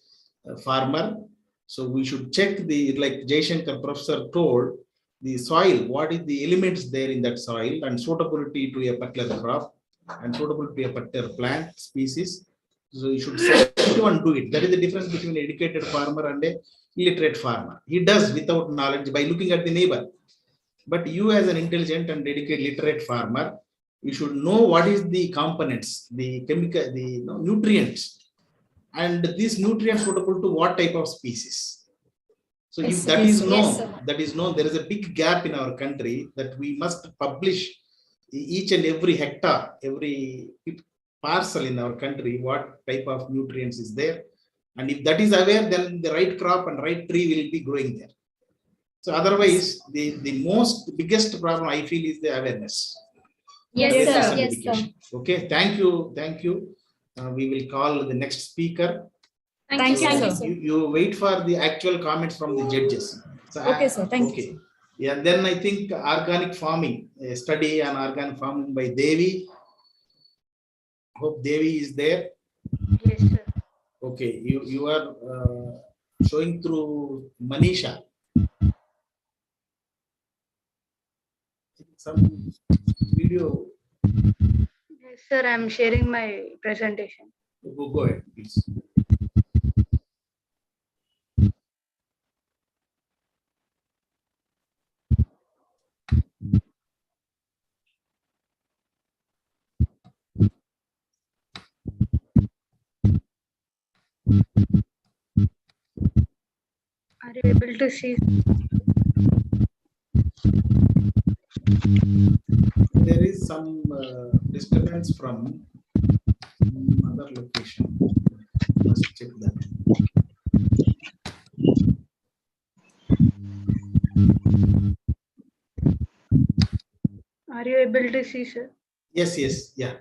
farmer, so we should check the, like Jaishankar professor told, the soil, what is the elements there in that soil, and suitability to a particular crop and suitable to a particular plant species. So you should select and do it. That is the difference between an educated farmer and a illiterate farmer. He does without knowledge by looking at the neighbor. But you as an intelligent and dedicated literate farmer, you should know what is the components, the chemical, the nutrients, and these nutrients suitable to what type of species. So if that is known, there is a big gap in our country that we must publish each and every hectare, every parcel in our country, what type of nutrients is there. And if that is aware, then the right crop and right tree will be growing there. So otherwise, the biggest problem I feel is the awareness. Yes, sir. Yes, sir. Okay, thank you. We will call the next speaker. Thank you, sir. You wait for the actual comments from the judges. So, Okay, sir. Thank you. Yeah, then I think organic farming, a study on organic farming by Devi. Hope Devi is there. Yes, sir. Okay, you are showing through Manisha. Some video. Yes, sir. I'm sharing my presentation. Go ahead, please. Are you able to see? There is some disturbance from other location. Must check that. Are you able to see, sir? Yes, yeah.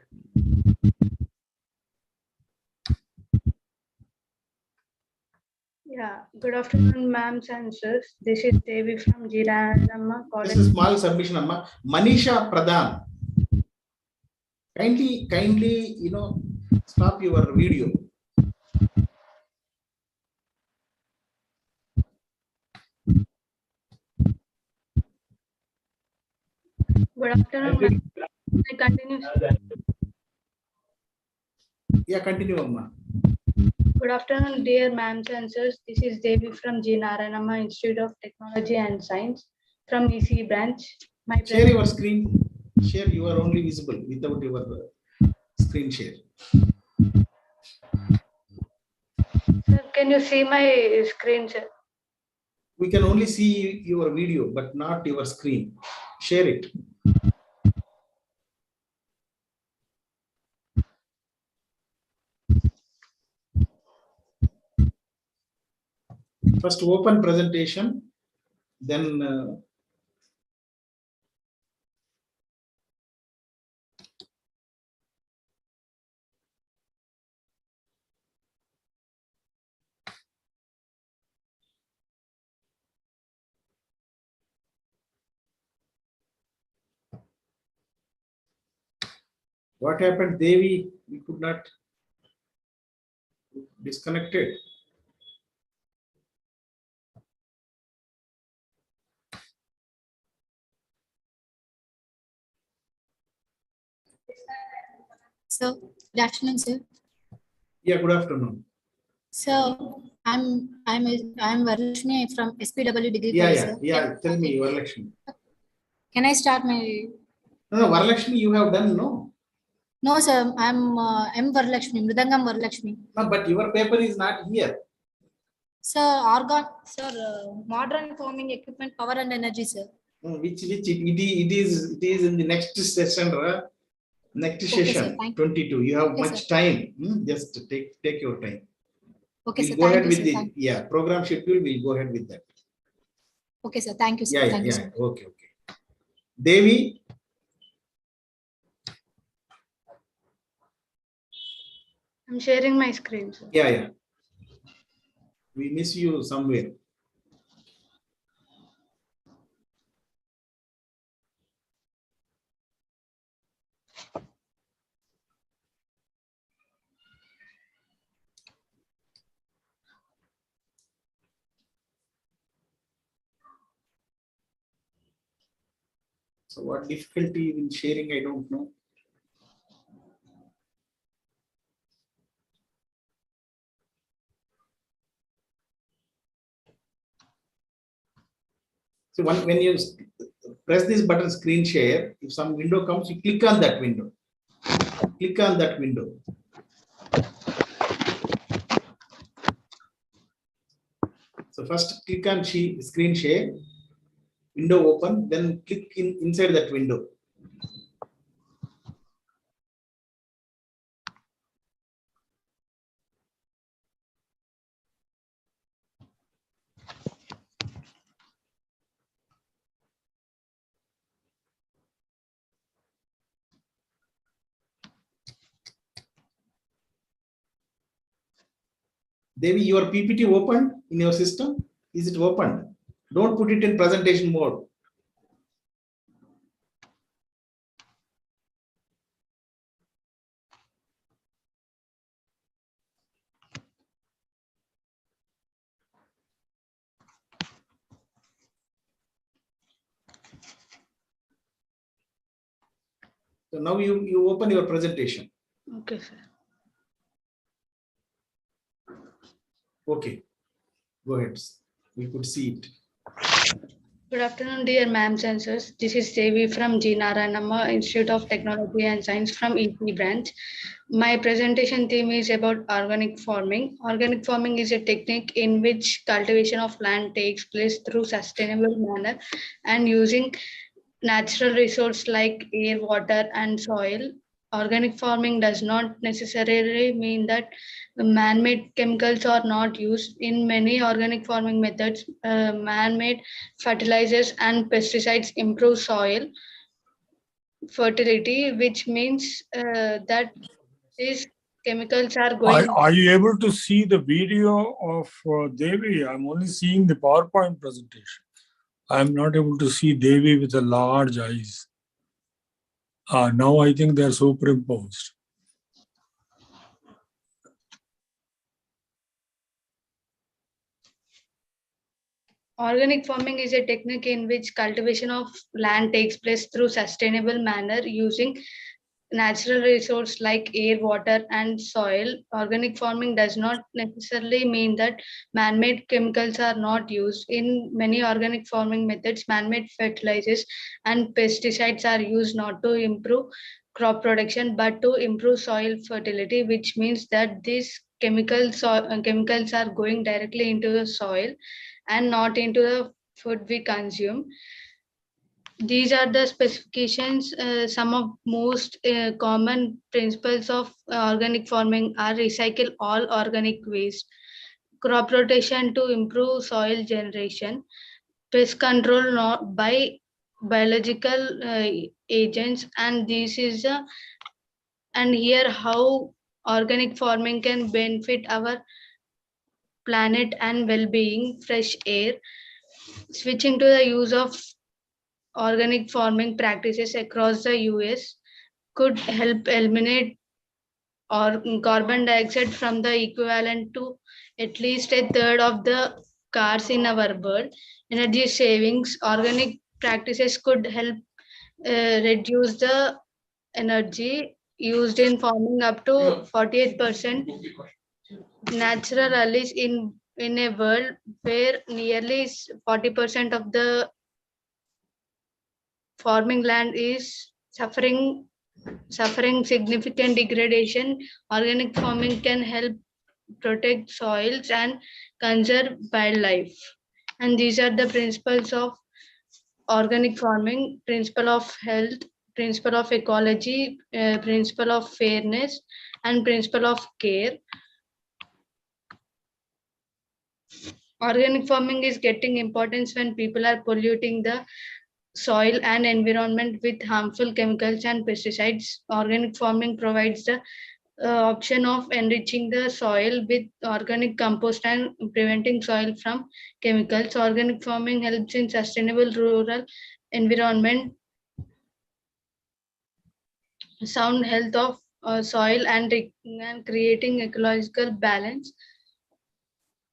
Yeah. Good afternoon, ma'am and sirs. This is Devi from Jiranamma College. This is a small submission, Amma. Manisha Pradhan. Kindly, stop your video. Good afternoon, ma'am. I continue. Yeah, continue, Amma. Good afternoon, dear ma'am and sirs. This is Devi from G. Narayanamma Institute of Technology and Science from EC branch. Share your screen. Share, you are only visible without your screen share. Sir, can you see my screen, sir? We can only see your video, but not your screen. Share it. First open presentation, then what happened, Devi? We could not disconnected. So, good afternoon, sir. Yeah, good afternoon. So, I'm Varashmi from SPW degree. Yeah. Tell me, Varalakshmi. Can I start my? No, Varalakshmi, you have done, no? No, sir. I'm Varalakshmi, Mridangam Varalakshmi. No, but your paper is not here. Sir, modern farming equipment, power and energy, sir. Which it is in the next session, next session, sir, 22. You have much sir. time. Just take your time. Okay, We'll sir. go ahead Thank you, with sir. the program schedule. We'll go ahead with that. Okay, sir. Thank you, sir. Thank you, sir. Okay. Devi. I'm sharing my screen, sir. Yeah. We miss you somewhere. So what difficulty in sharing, I don't know. So when you press this button screen share, if some window comes, you click on that window. Click on that window. So first click on screen share, window open, then click inside that window. Devi, your PPT opened in your system? Is it opened? Don't put it in presentation mode. So now you open your presentation. Okay, sir. Okay, go ahead. We could see it. Good afternoon, dear ma'ams and sirs. This is Devi from G. Narayanamma Institute of Technology and Science from EC branch. My presentation theme is about organic farming. Organic farming is a technique in which cultivation of land takes place through sustainable manner and using natural resources like air, water, and soil. Organic farming does not necessarily mean that man-made chemicals are not used. In many organic farming methods, man-made fertilizers and pesticides improve soil fertility, which means that these chemicals are going. Are you able to see the video of Devi? I'm only seeing the PowerPoint presentation. I'm not able to see Devi with the large eyes. Now I think they're superimposed. Organic farming is a technique in which cultivation of land takes place through sustainable manner using natural resources like air, water, and soil. Organic farming does not necessarily mean that man-made chemicals are not used. In many organic farming methods, man-made fertilizers and pesticides are used not to improve crop production but to improve soil fertility, which means that these chemicals are going directly into the soil and not into the food we consume. These are the specifications. Some of most common principles of organic farming are recycle all organic waste, crop rotation to improve soil generation, pest control not by biological agents, and this is and here how organic farming can benefit our planet and well-being. Fresh air, switching to the use of organic farming practices across the US could help eliminate or carbon dioxide from the equivalent to at least a third of the cars in our world. Energy savings, organic practices could help reduce the energy used in farming up to 48%. Natural rallies in a world where nearly 40% of the farming land is suffering significant degradation. Organic farming can help protect soils and conserve wildlife. And these are the principles of organic farming: principle of health, principle of ecology, principle of fairness, and principle of care. Organic farming is getting importance when people are polluting the soil and environment with harmful chemicals and pesticides. Organic farming provides the option of enriching the soil with organic compost and preventing soil from chemicals. Organic farming helps in sustainable rural environment, sound health of soil, and creating ecological balance.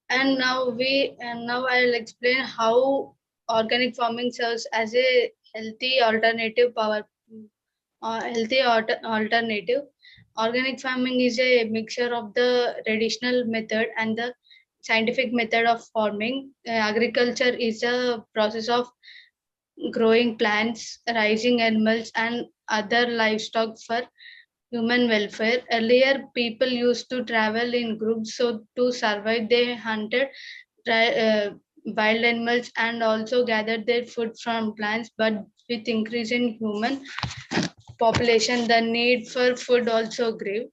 And now I'll explain how organic farming serves as a healthy alternative alternative. Organic farming is a mixture of the traditional method and the scientific method of farming. Agriculture is a process of growing plants, raising animals, and other livestock for human welfare. Earlier, people used to travel in groups, so to survive, they hunted wild animals and also gathered their food from plants. But with increase in human population, the need for food also grew.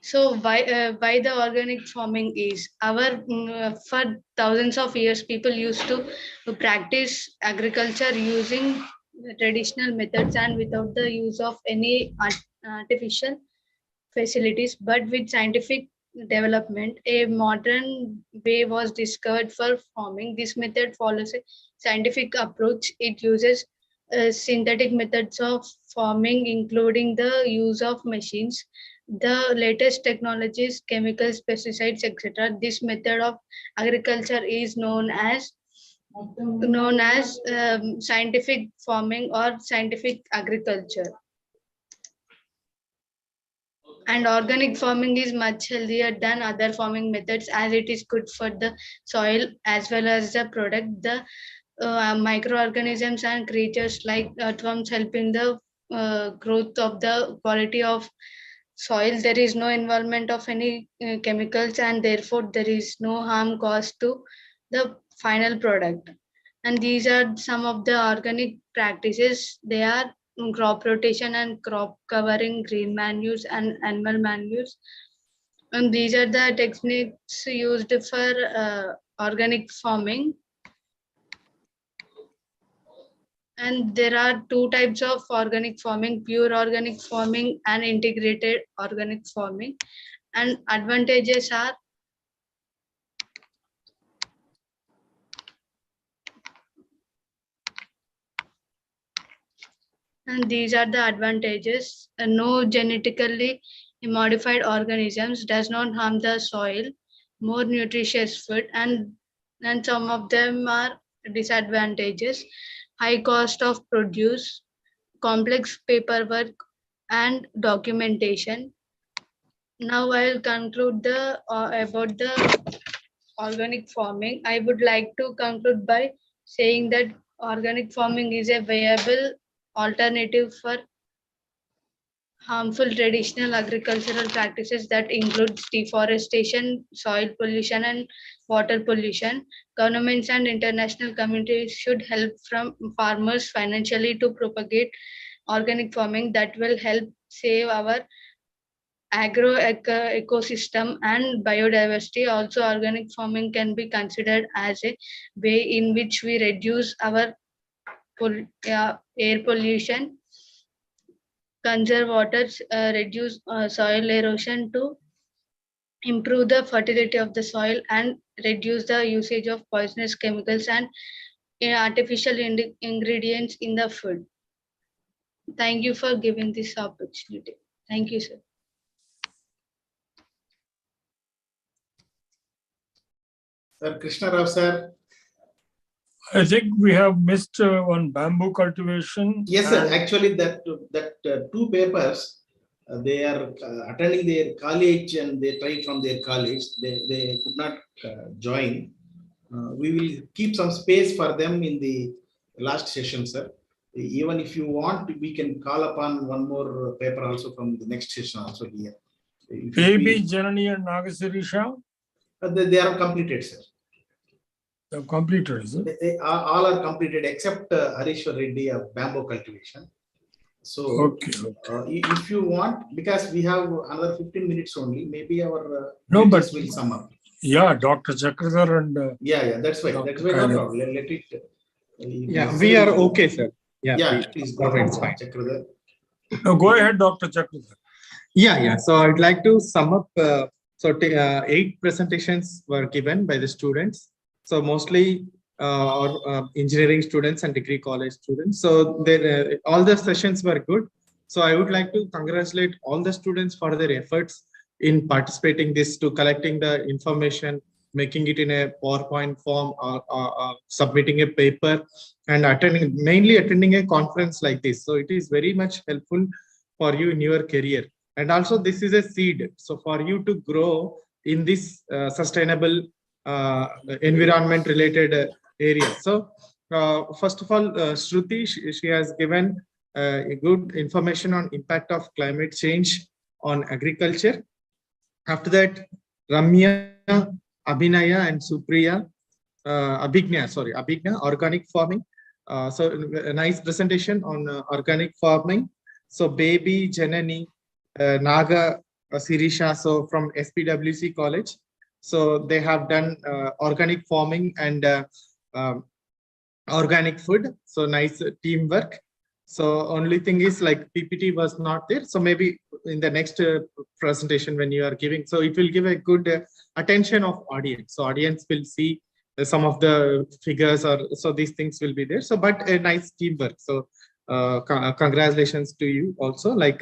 So why the organic farming is for thousands of years people used to practice agriculture using traditional methods and without the use of any artificial facilities, but with scientific development a modern way was discovered for farming. This method follows a scientific approach. It uses synthetic methods of farming including the use of machines, the latest technologies, chemicals, pesticides, etc. This method of agriculture is known as scientific farming or scientific agriculture. And organic farming is much healthier than other farming methods as it is good for the soil as well as the product. The microorganisms and creatures like earthworms help in the growth of the quality of soil. There is no involvement of any chemicals and therefore there is no harm caused to the final product. And these are some of the organic practices. They are crop rotation and crop covering, green manures and animal manures. And these are the techniques used for organic farming. And there are two types of organic farming: pure organic farming and integrated organic farming. And advantages are and these are the advantages. No genetically modified organisms, does not harm the soil, more nutritious food, and some of them are disadvantages: high cost of produce, complex paperwork and documentation. Now I will conclude about the organic farming. I would like to conclude by saying that organic farming is a viable alternative for harmful traditional agricultural practices that includes deforestation, soil pollution, and water pollution. Governments and international communities should help from farmers financially to propagate organic farming that will help save our agro ecosystem and biodiversity. Also, organic farming can be considered as a way in which we reduce our air pollution, conserve water, reduce soil erosion to improve the fertility of the soil and reduce the usage of poisonous chemicals and artificial ingredients in the food. Thank you for giving this opportunity. Thank you, sir. Sir Krishna Rao, sir. I think we have missed one bamboo cultivation. Yes, sir. Actually, that two papers, they are attending their college and they try from their college. They could not join. We will keep some space for them in the last session, sir. Even if you want, we can call upon one more paper also from the next session also here. AB Janani and Nagasirisha? They are completed, sir. They are completed, is it? They all are completed except Harishwar Reddy of bamboo cultivation. So, okay. If you want, because we have another 15 minutes only, maybe our no, but will sum up. Yeah, Dr. Chakradhar and yeah, that's why. That's why no problem. Let it. Yeah, we are okay, sir. Yeah, please go ahead, Chakradhar. No, go ahead, Dr. Chakradhar. Yeah. So I'd like to sum up. 8 presentations were given by the students. So mostly engineering students and degree college students. So all the sessions were good. So I would like to congratulate all the students for their efforts in participating this to collecting the information making it in a PowerPoint form, or submitting a paper, and mainly attending a conference like this. So it is very much helpful for you in your career. And also this is a seed. So for you to grow in this sustainable environment related area. So first of all, Shruti, she has given a good information on impact of climate change on agriculture. After that, Ramya, Abhinaya, and Supriya, Abhigna, organic farming. So a nice presentation on organic farming. So Baby, Janani, Naga, Sirisha, so from SPWC College. So they have done organic farming and organic food. So nice teamwork. So only thing is like PPT was not there. So maybe in the next presentation when you are giving, so it will give a good attention of audience. So audience will see some of the figures, or so these things will be there. So but a nice teamwork. So congratulations to you also. Like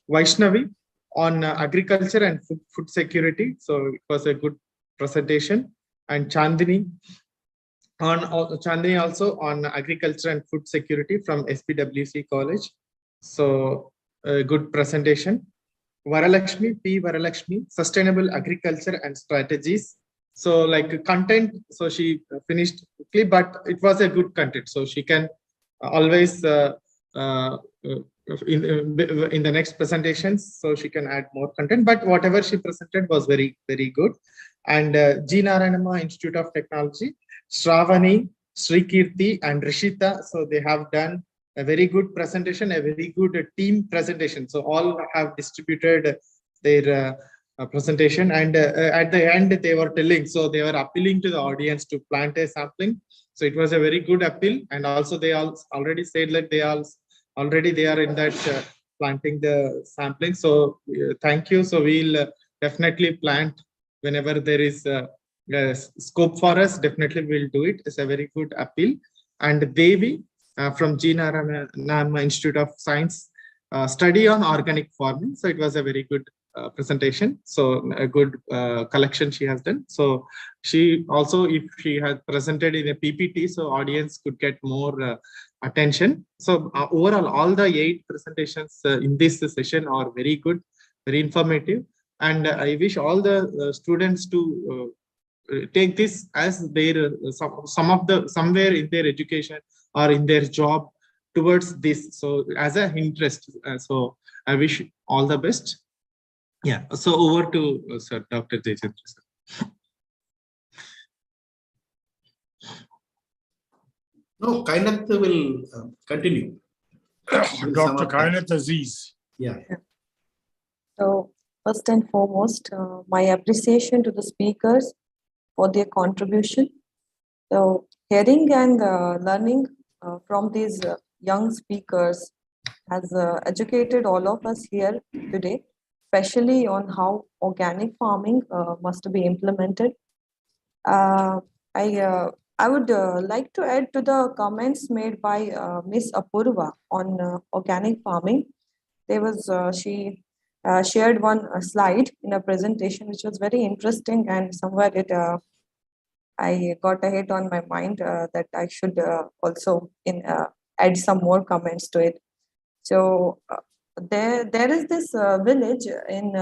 Vaishnavi on agriculture and food security. So it was a good presentation. And Chandini also on agriculture and food security from SPWC College. So a good presentation. Varalakshmi, P. Varalakshmi, sustainable agriculture and strategies. So like content, so she finished quickly, but it was a good content. So she can always in the next presentations, so she can add more content, but whatever she presented was very, very good. And G. Narayanama Institute of Technology, Shravani, Srikirti, and Rishita. So they have done a very good presentation, a very good team presentation. So all have distributed their presentation, and at the end they were telling, so they were appealing to the audience to plant a sapling. So it was a very good appeal, and also they already said that they are in that planting the sampling. So thank you. So we'll definitely plant whenever there is scope for us. Definitely we'll do it. It's a very good appeal. And Devi from G. Narayanama Institute of Science, study on organic farming. So it was a very good presentation. So a good collection she has done. So she also, if she had presented in a PPT, so audience could get more attention. So overall, all the 8 presentations in this session are very good, very informative. And I wish all the students to take this as their somewhere in their education or in their job towards this. So as an interest. So I wish all the best. Yeah. So over to Sir Dr. Jayachandra. No, Kainath will continue. Dr. Kainath Aziz. Yeah. So first and foremost, my appreciation to the speakers for their contribution. So hearing and learning from these young speakers has educated all of us here today, especially on how organic farming must be implemented. I would like to add to the comments made by Miss Apurva on organic farming. There was she shared one slide in a presentation which was very interesting, and somewhere it I got a hit on my mind that I should also add some more comments to it. So there is this village in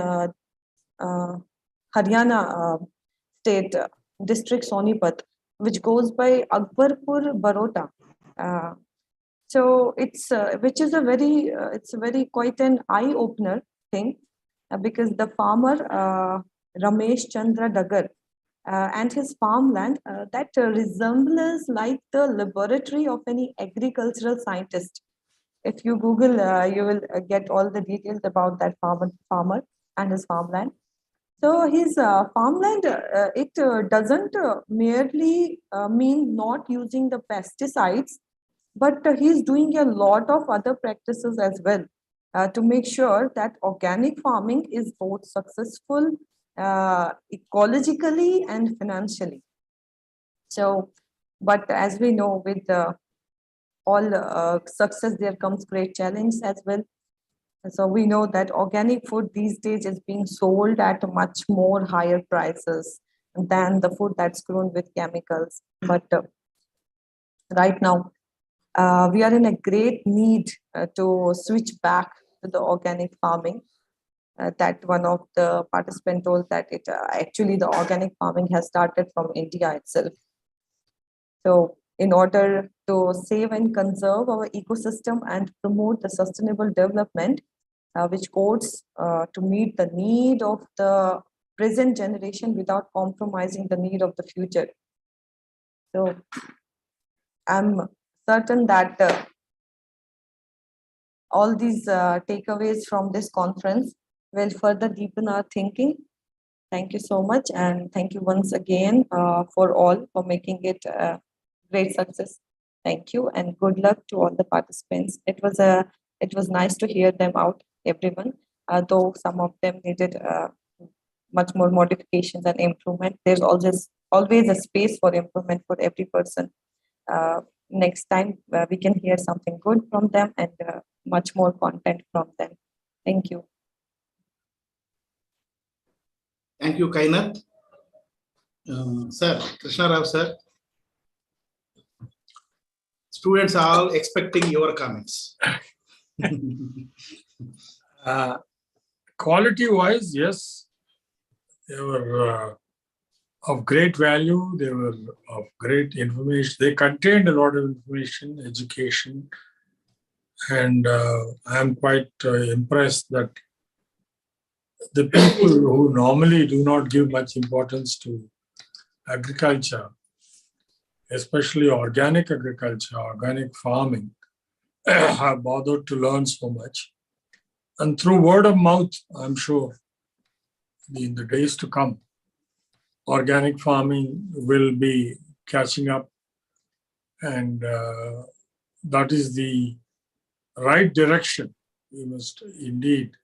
Haryana state district Sonipat, which goes by Akbarpur Barota. So it's which is it's a very quite an eye opener thing because the farmer Ramesh Chandra Dagar and his farmland that resembles like the laboratory of any agricultural scientist. If you Google, you will get all the details about that farmer and his farmland. So his farmland, it doesn't merely mean not using the pesticides, but he's doing a lot of other practices as well to make sure that organic farming is both successful ecologically and financially. So, but as we know, with all success, there comes great challenge as well. So we know that organic food these days is being sold at much more higher prices than the food that's grown with chemicals. But right now, we are in a great need to switch back to the organic farming. That one of the participants told that it actually the organic farming has started from India itself. So in order to save and conserve our ecosystem and promote the sustainable development, which goes to meet the need of the present generation without compromising the need of the future. So I'm certain that all these takeaways from this conference will further deepen our thinking. Thank you so much, and thank you once again for all for making it a great success. Thank you, and good luck to all the participants. It was nice to hear them out, everyone. Though some of them needed much more modifications and improvement. There's always a space for improvement for every person. Next time we can hear something good from them and much more content from them. Thank you. Thank you, Kainath. Sir, Krishna Rao sir. Students are all expecting your comments. Quality-wise, yes, they were of great value. They were of great information. They contained a lot of information, education, and I am quite impressed that the people who normally do not give much importance to agriculture, especially organic agriculture, organic farming, have bothered to learn so much. And through word of mouth, I'm sure in the days to come, organic farming will be catching up, and that is the right direction. We must indeed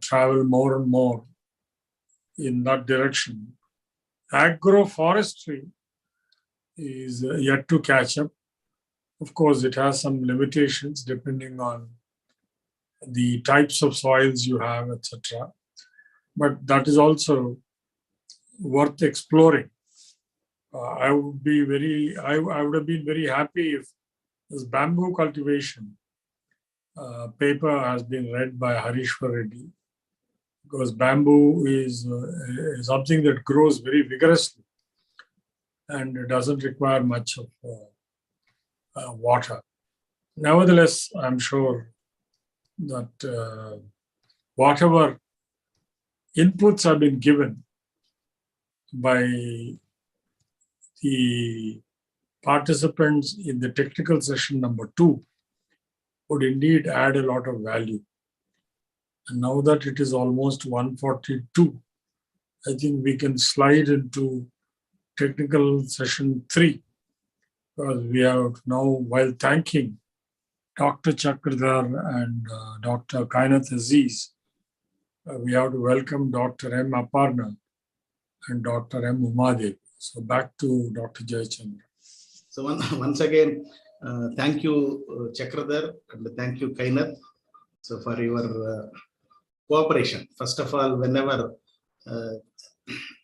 travel more and more in that direction. Agroforestry is yet to catch up. Of course, it has some limitations depending on the types of soils you have, etc. But that is also worth exploring. I would have been very happy if this bamboo cultivation paper has been read by Harishwar Reddy, because bamboo is something that grows very vigorously and it doesn't require much of water. Nevertheless, I'm sure that whatever inputs have been given by the participants in the technical session number 2 would indeed add a lot of value. And now that it is almost 1:42, I think we can slide into technical session 3, because we have now, while thanking Dr. Chakradhar and Dr. Kainath Aziz, we have to welcome Dr. M. Aparna and Dr. M. Umadev. So back to Dr. Jayachandra. So once again, thank you, Chakradhar, and thank you, Kainath, so for your cooperation. First of all, whenever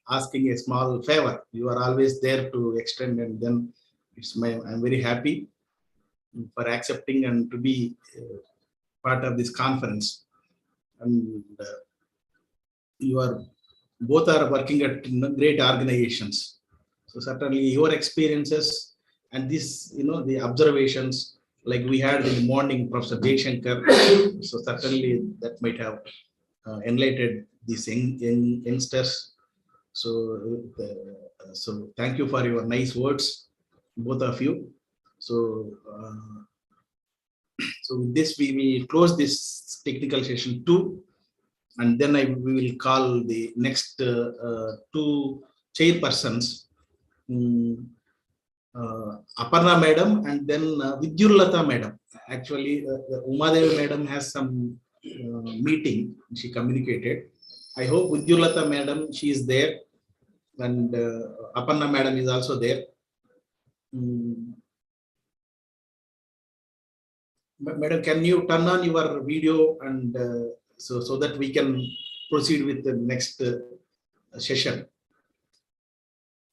asking a small favor, you are always there to extend, and then I'm very happy for accepting and to be part of this conference. And both are working at great organizations. So certainly your experiences and this, the observations like we had in the morning, Professor Jayashankar. So certainly that might have enlightened these youngsters. So thank you for your nice words, both of you. So with this, we will close this technical session 2, and then we will call the next 2 chairpersons, Aparna Madam and then Vidyurlata Madam. Actually, Umadevi Madam has some meeting, she communicated. I hope Vidyurlata Madam, she is there, and Aparna Madam is also there. Madam, can you turn on your video and so that we can proceed with the next session?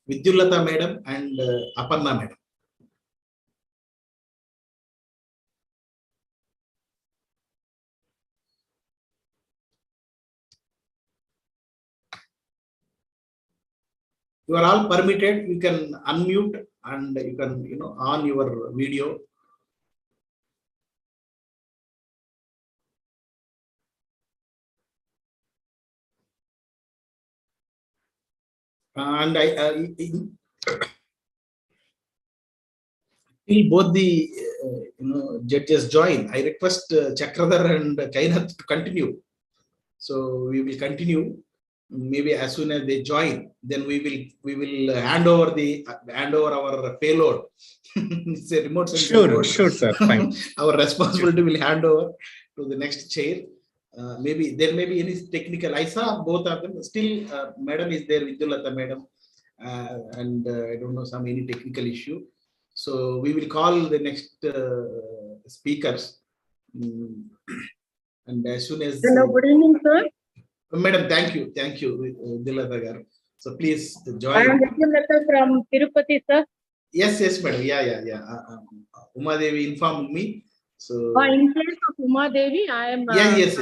Vidyulata madam and Aparna madam. You are all permitted. You can unmute and you can, on your video. And till both the judges join, I request Chakradhar and Kainath to continue. So we will continue. Maybe as soon as they join, then we will hand over our payload. It's a remote sensing payload. Sure, sir. Fine. Our responsibility will hand over to the next chair. Maybe there may be any technical. I saw both of them. Still, madam is there, Vidyulata madam, and I don't know any technical issue. So we will call the next speakers, and as soon as. Hello, good evening, sir. Madam, thank you, Diladagar. So please join. I am Vidyulata from Tirupati, sir. Yes, madam. Yeah. Uma Devi informed me. So. In place of Uma Devi, I am. Yes.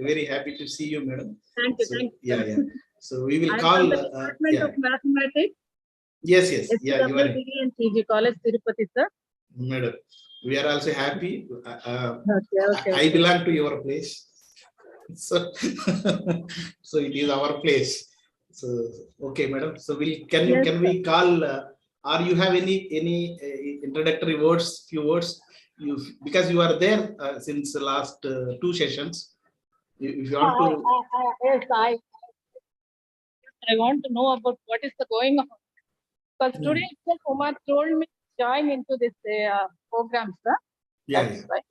Very happy to see you, madam. Thank you. Yeah. So we will call. Department of Mathematics. Yes. Yeah, you are. Degree in PG College, Tirupati, sir. Madam, we are also happy. Okay. I belong to your place. So it is our place. So okay, madam. So can we call? Or you have any introductory words? Few words. Because you are there since the last 2 sessions. If you want to. Yes, I want to know about what is going on. Because today itself, Uma told me to join into this program, sir. Yeah. Right.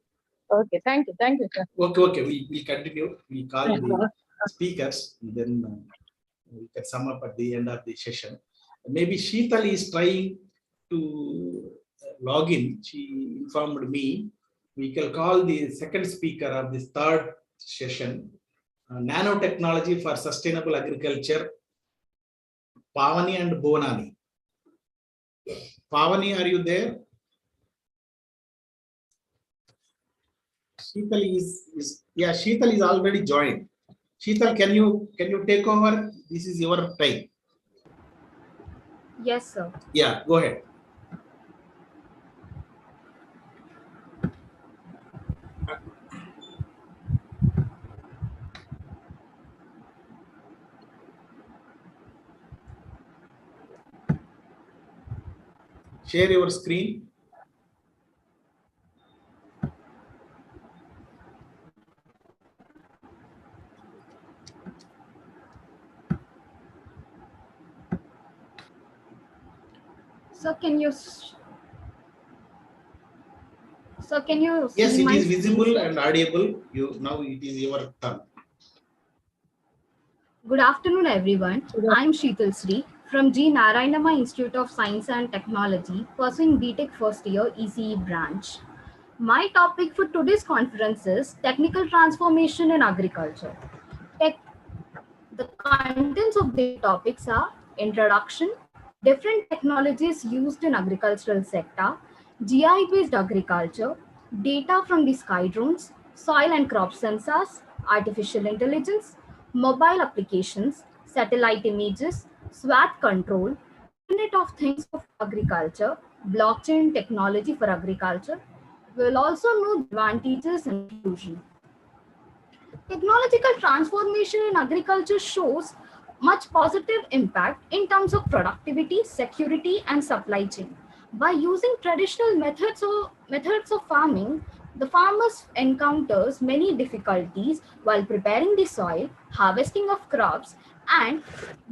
Okay, thank you, sir. Okay. We continue. We call the speakers. Then we can sum up at the end of the session. Maybe Sheetal is trying to log in. She informed me. We can call the second speaker of this 3rd session, nanotechnology for sustainable agriculture, Pavani and Bonani. Pavani, are you there? Sheetal Sheetal is already joined. Sheetal, can you take over? This is your time. Yes, sir. Yeah, go ahead. Share your screen. So can you Yes, it is visible and audible. Now it is your turn. Good afternoon, everyone. I'm Sheetal Sri from G. Narayanama Institute of Science and Technology, pursuing BTech first year ECE branch. My topic for today's conference is Technical Transformation in Agriculture. The contents of the topics are Introduction, different technologies used in agricultural sector, GI-based agriculture, data from the sky drones, soil and crop sensors, artificial intelligence, mobile applications, satellite images, SWAT control, Internet of Things of agriculture, blockchain technology for agriculture. We will also know advantages and inclusion. Technological transformation in agriculture shows much positive impact in terms of productivity, security, and supply chain. By using traditional methods of farming, the farmers encounters many difficulties while preparing the soil, harvesting of crops, and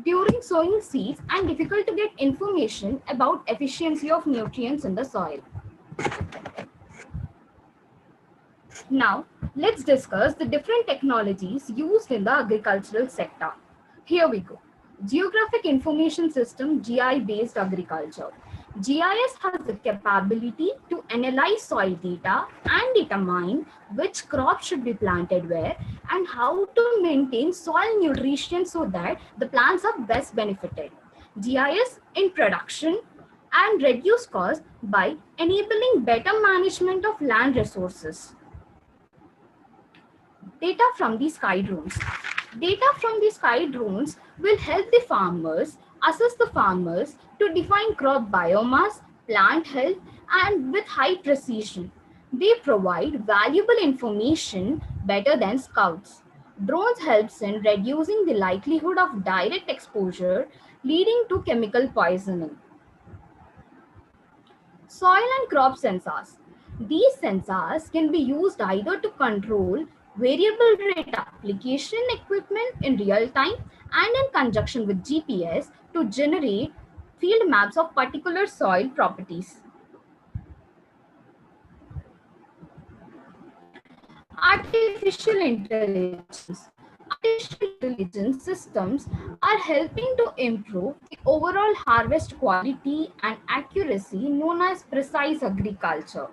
during sowing seeds, and difficult to get information about efficiency of nutrients in the soil. Now, let's discuss the different technologies used in the agricultural sector. Here we go. Geographic Information System, GI-based agriculture. GIS has the capability to analyze soil data and determine which crops should be planted where and how to maintain soil nutrition so that the plants are best benefited. GIS in production, and reduce costs by enabling better management of land resources. Data from the sky drones. Data from the sky drones will help the farmers assess the farmers to define crop biomass, plant health, and with high precision. They provide valuable information better than scouts. Drones helps in reducing the likelihood of direct exposure leading to chemical poisoning. Soil and crop sensors. These sensors can be used either to control variable rate application equipment in real time and in conjunction with GPS to generate field maps of particular soil properties. Artificial intelligence. Artificial intelligence systems are helping to improve the overall harvest quality and accuracy known as precise agriculture.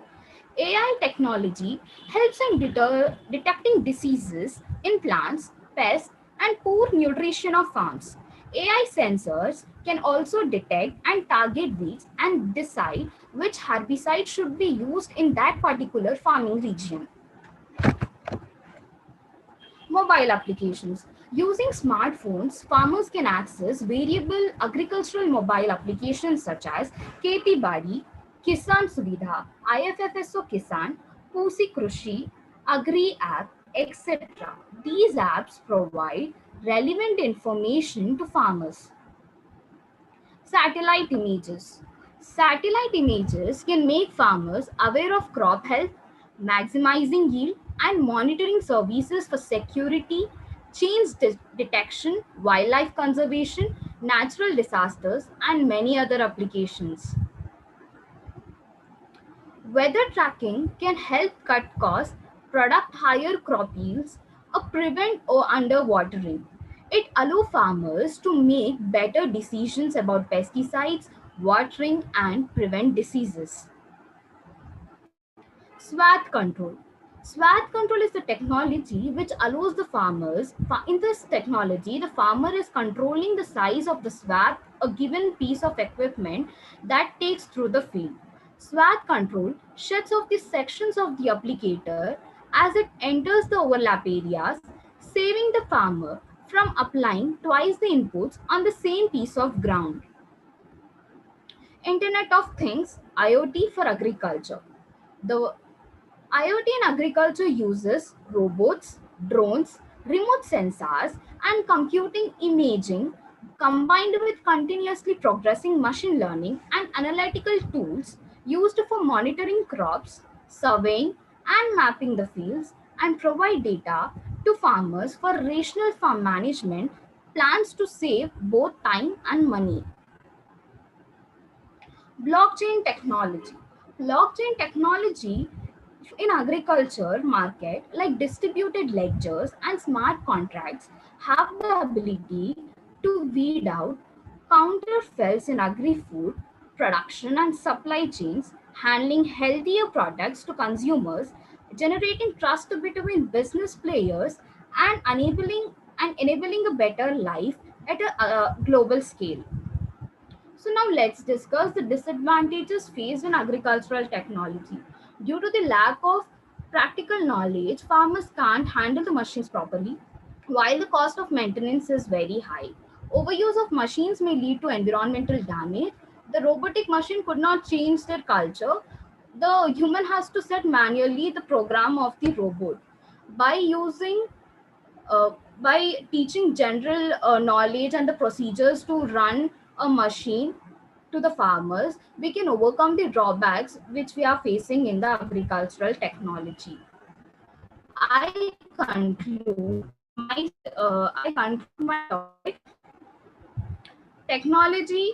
AI technology helps in detecting diseases in plants, pests, and poor nutrition of farms. AI sensors can also detect and target weeds and decide which herbicide should be used in that particular farming region. Mobile applications. Using smartphones, farmers can access variable agricultural mobile applications such as KP Badi, Kisan Suvidha, IFFSO Kisan, Pusi Krushi, Agri App, etc. These apps provide relevant information to farmers. Satellite images. Satellite images can make farmers aware of crop health, maximizing yield, and monitoring services for security, change detection, wildlife conservation, natural disasters, and many other applications. Weather tracking can help cut costs, product higher crop yields, or prevent or underwatering. It allows farmers to make better decisions about pesticides, watering, and prevent diseases. Swath control. Swath control is the technology which allows the farmers. In this technology, the farmer is controlling the size of the swath, a given piece of equipment that takes through the field. Swath control shuts off the sections of the applicator as it enters the overlap areas, saving the farmer from applying twice the inputs on the same piece of ground. Internet of Things, IoT for agriculture. The IoT in agriculture uses robots, drones, remote sensors, and computing imaging combined with continuously progressing machine learning and analytical tools used for monitoring crops, surveying, and mapping the fields, and provide data to farmers for rational farm management plans to save both time and money. Blockchain technology. Blockchain technology in agriculture market like distributed ledgers and smart contracts have the ability to weed out counterfeits in agri-food production and supply chains, handling healthier products to consumers, generating trust between business players, and enabling a better life at a global scale. So now let's discuss the disadvantages faced in agricultural technology. Due to the lack of practical knowledge, farmers can't handle the machines properly, while the cost of maintenance is very high. Overuse of machines may lead to environmental damage. The robotic machine could not change their culture. The human has to set manually the program of the robot. By using by teaching general knowledge and the procedures to run a machine to the farmers, we can overcome the drawbacks which we are facing in the agricultural technology. I conclude my topic. Technology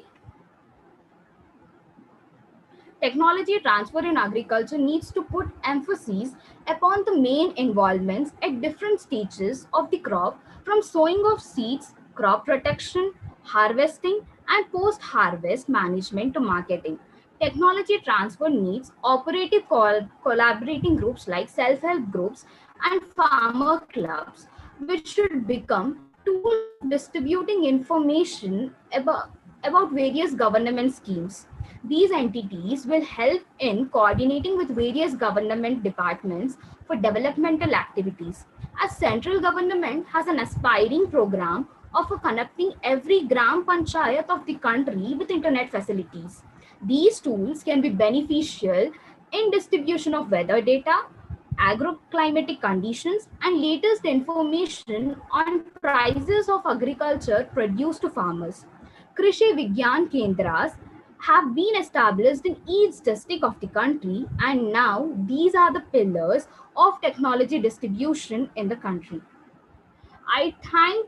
transfer in agriculture needs to put emphasis upon the main involvements at different stages of the crop, from sowing of seeds, crop protection, harvesting, and post-harvest management to marketing. Technology transfer needs operative collaborating groups like self-help groups and farmer clubs, which should become tools of distributing information about about various government schemes. These entities will help in coordinating with various government departments for developmental activities. As central government has an aspiring program of connecting every Gram Panchayat of the country with internet facilities. These tools can be beneficial in distribution of weather data, agroclimatic conditions, and latest information on prices of agriculture produce to farmers. Krishi Vigyan Kendras have been established in each district of the country, and now these are the pillars of technology distribution in the country. I thank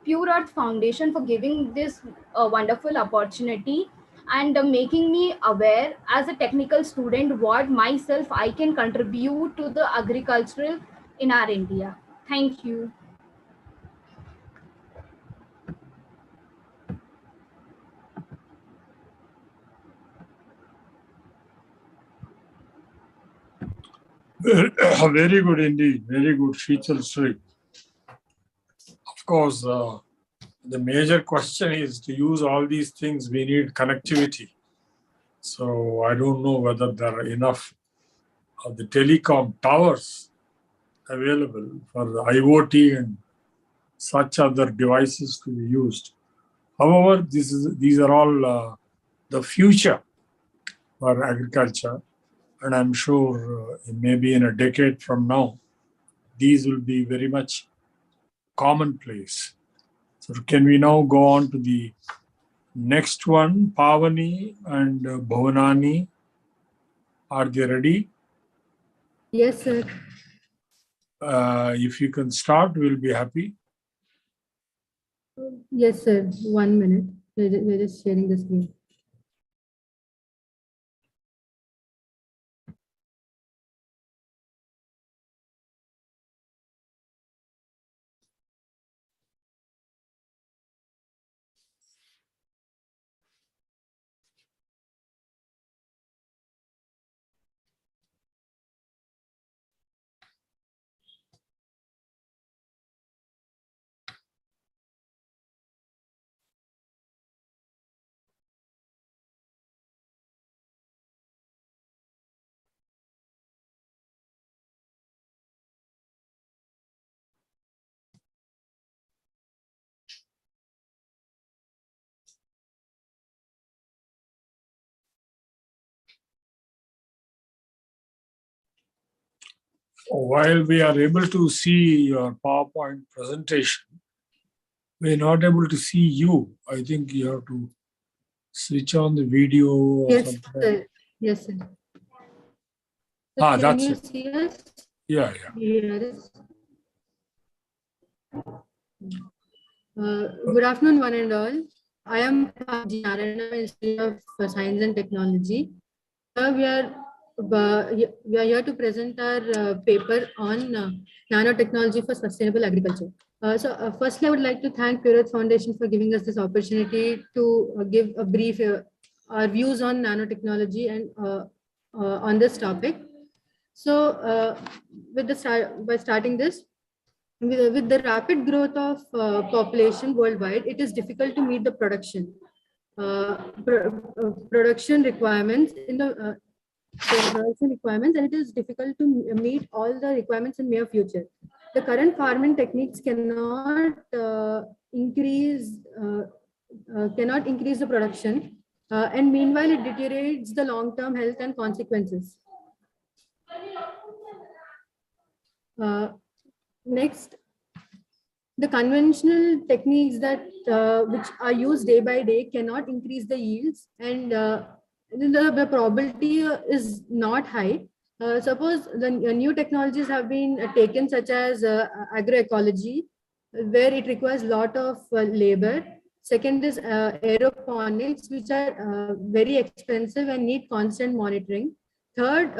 Pure Earth Foundation for giving this wonderful opportunity and making me aware as a technical student what myself I can contribute to the agricultural in our India. Thank you. Very good indeed. Very good, Sheetal Sri. Of course, the major question is to use all these things, we need connectivity. So I don't know whether there are enough of the telecom towers available for the IoT and such other devices to be used. However, these are all the future for agriculture. And I'm sure maybe in a decade from now, these will be very much commonplace. So can we now go on to the next one? Pavani and Bhavanani, are they ready? Yes, sir. If you can start, we'll be happy. Yes, sir. 1 minute. We're just sharing the screen. While we are able to see your PowerPoint presentation, we're not able to see you. I think you have to switch on the video or Yes, something. sir. Yes, sir. That's Can you it. see us? Yeah. Yes. Good afternoon, one and all. I am from the Narayana Institute of Science and Technology. We are here to present our paper on nanotechnology for sustainable agriculture. Firstly, I would like to thank Pure Earth Foundation for giving us this opportunity to give a brief our views on nanotechnology and on this topic. So, by starting this, with the rapid growth of population worldwide, it is difficult to meet the production requirements and it is difficult to meet all the requirements in near future. The current farming techniques cannot increase the production, and meanwhile it deteriorates the long-term health and consequences. Next, the conventional techniques that which are used day by day cannot increase the yields, and the probability is not high. Suppose the new technologies have been taken, such as agroecology, where it requires a lot of labor. Second is aeroponics, which are very expensive and need constant monitoring. Third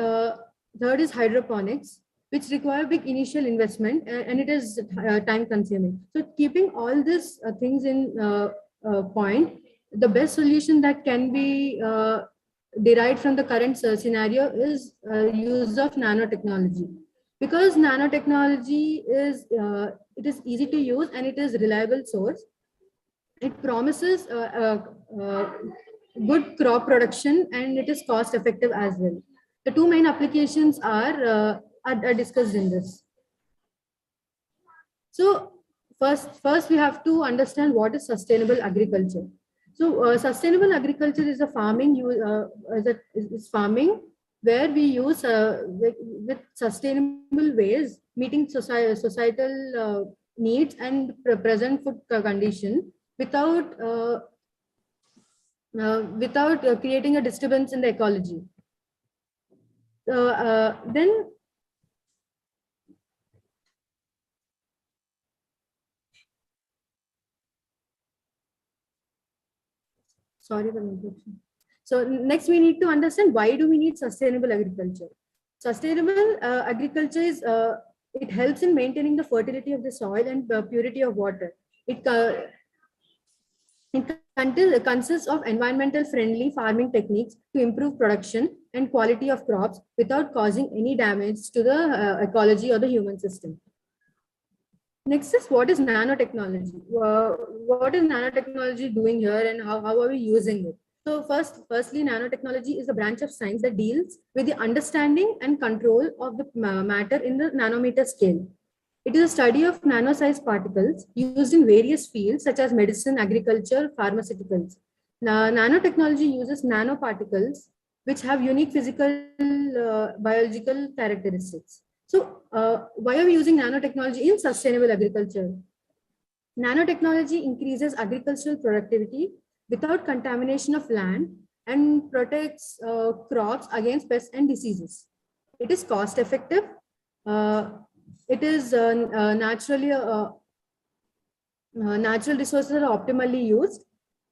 is hydroponics, which require big initial investment, and it is time consuming. So keeping all these things in point, the best solution that can be derived from the current scenario is use of nanotechnology, because nanotechnology is it is easy to use and it is reliable source. It promises good crop production, and it is cost effective as well. The two main applications are discussed in this. So first we have to understand what is sustainable agriculture. So sustainable agriculture is a farming is farming where we use with sustainable ways, meeting societal needs and present food condition without creating a disturbance in the ecology. Then sorry for the interruption. So next we need to understand why do we need sustainable agriculture. Sustainable agriculture is it helps in maintaining the fertility of the soil and purity of water. It consists of environmental friendly farming techniques to improve production and quality of crops without causing any damage to the ecology or the human system. Next is what is nanotechnology? What is nanotechnology doing here and how are we using it? So firstly, nanotechnology is a branch of science that deals with the understanding and control of the matter in the nanometer scale. It is a study of nano-sized particles used in various fields such as medicine, agriculture, pharmaceuticals. Now, nanotechnology uses nanoparticles which have unique physical, biological characteristics. So why are we using nanotechnology in sustainable agriculture? Nanotechnology increases agricultural productivity without contamination of land and protects crops against pests and diseases. It is cost effective. It is naturally natural resources are optimally used.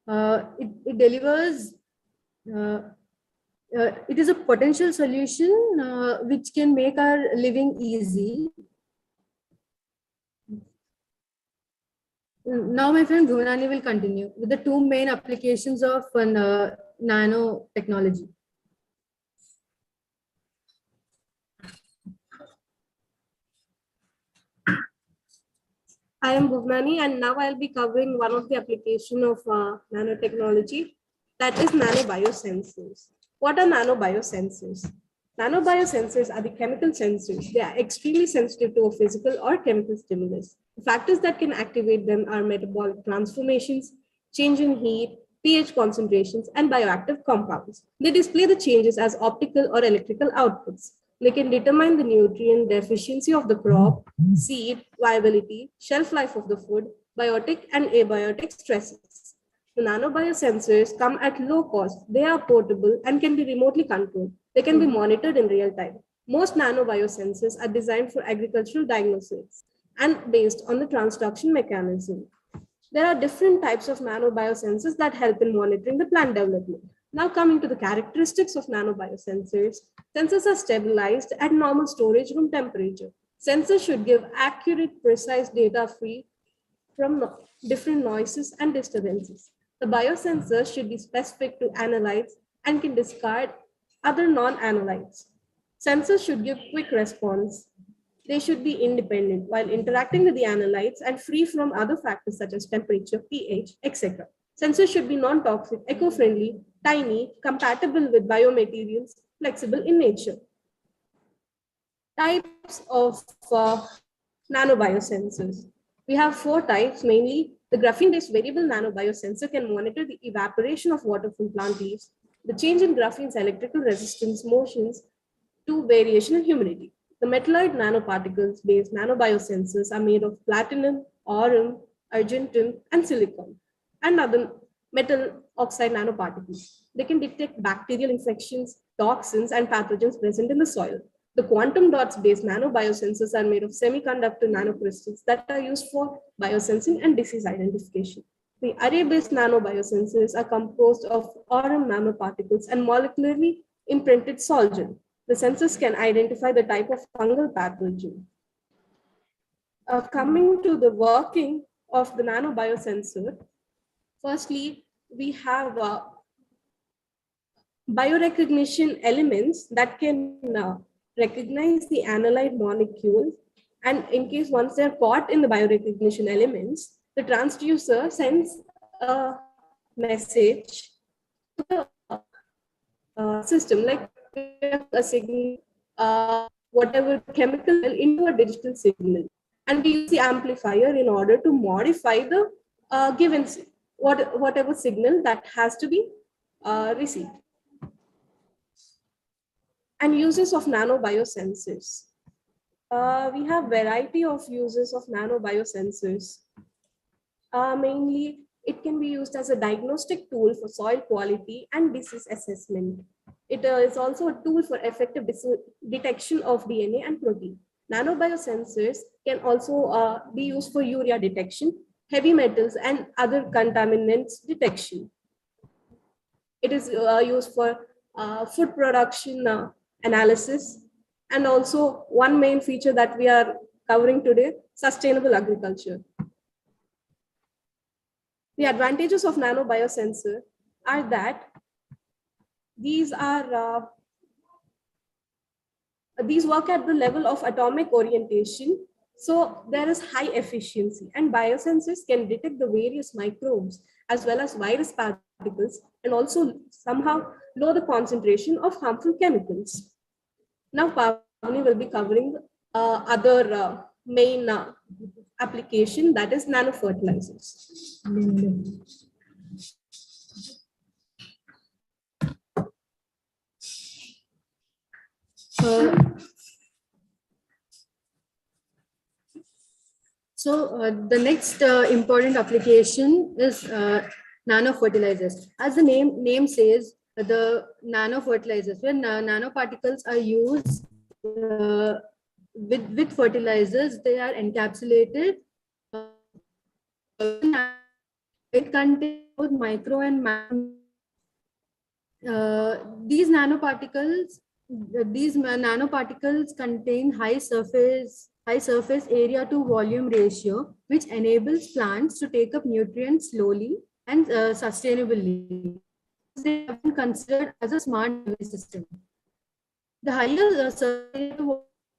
It delivers. It is a potential solution which can make our living easy. Now my friend Dhunani will continue with the two main applications of nanotechnology. I am Bhuvnani, and now I'll be covering one of the application of nanotechnology, that is nanobiosensors. What are nanobiosensors? Nanobiosensors are the chemical sensors. They are extremely sensitive to a physical or chemical stimulus. The factors that can activate them are metabolic transformations, change in heat, pH concentrations, and bioactive compounds. They display the changes as optical or electrical outputs. They can determine the nutrient deficiency of the crop, seed, viability, shelf life of the food, biotic and abiotic stresses. The nanobiosensors come at low cost. They are portable and can be remotely controlled. They can be monitored in real time. Most nanobiosensors are designed for agricultural diagnosis and based on the transduction mechanism. There are different types of nanobiosensors that help in monitoring the plant development. Now coming to the characteristics of nanobiosensors, sensors are stabilized at normal storage room temperature. Sensors should give accurate, precise data free from different noises and disturbances. The biosensors should be specific to analytes and can discard other non-analytes. Sensors should give quick response. They should be independent while interacting with the analytes and free from other factors such as temperature, pH, etc. Sensors should be non-toxic, eco-friendly, tiny, compatible with biomaterials, flexible in nature. Types of nanobiosensors. We have 4 types, mainly the graphene-based variable nanobiosensor can monitor the evaporation of water from plant leaves, the change in graphene's electrical resistance motions to variation in humidity. The metalloid nanoparticles-based nanobiosensors are made of platinum, aurum, argentum, and silicon, and other metal oxide nanoparticles. They can detect bacterial infections, toxins, and pathogens present in the soil. The quantum dots-based nanobiosensors are made of semiconductor nanocrystals that are used for biosensing and disease identification. The array-based nanobiosensors are composed of aurum nanoparticles and molecularly imprinted solvent. The sensors can identify the type of fungal pathogen. Coming to the working of the nanobiosensor, firstly, we have biorecognition elements that can recognize the analyte molecules, and in case once they're caught in the biorecognition elements, the transducer sends a message to the system, like a signal, whatever chemical into a digital signal. And we use the amplifier in order to modify the given whatever signal that has to be received. And uses of nanobiosensors. We have variety of uses of nanobiosensors. Mainly, it can be used as a diagnostic tool for soil quality and disease assessment. It is also a tool for effective detection of DNA and protein. Nanobiosensors can also be used for urea detection, heavy metals, and other contaminants detection. It is used for food production analysis, and also one main feature that we are covering today, sustainable agriculture. The advantages of nanobiosensor are that these work at the level of atomic orientation, so there is high efficiency, and biosensors can detect the various microbes as well as virus particles, and also somehow lower the concentration of harmful chemicals. Now Pavani will be covering other main application, that is nanofertilizers. The next important application is nanofertilizers. As the name says, the nanofertilizers, when nanoparticles are used with fertilizers, they are encapsulated. It contains both micro and macro. These nanoparticles contain high surface area to volume ratio, which enables plants to take up nutrients slowly and sustainably. They have been considered as a smart delivery system. The higher surface area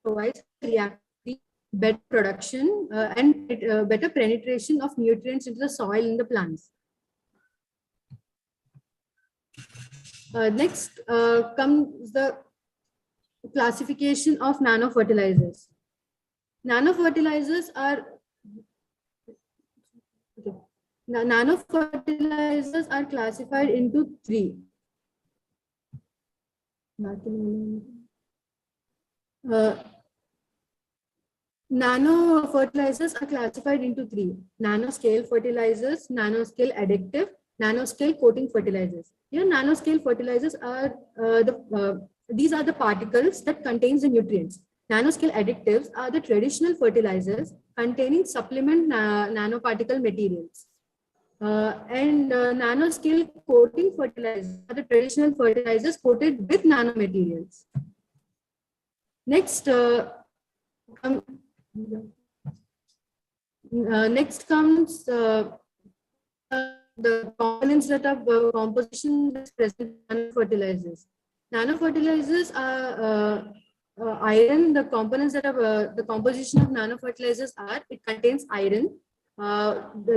provides reactivity, better production, and better penetration of nutrients into the soil in the plants. Next comes the classification of nanofertilizers. Nanofertilizers are classified into three. Nanofertilizers are classified into three: nanoscale fertilizers, nanoscale additive, nanoscale coating fertilizers. Here, nanoscale fertilizers are these are the particles that contains the nutrients. Nanoscale additives are the traditional fertilizers containing supplement nanoparticle materials. And nanoscale coating fertilizers are the traditional fertilizers coated with nanomaterials. Next, next comes the components that are composition that's present in nanofertilizers. Nanofertilizers are iron. The components that are the composition of nanofertilizers are: it contains iron.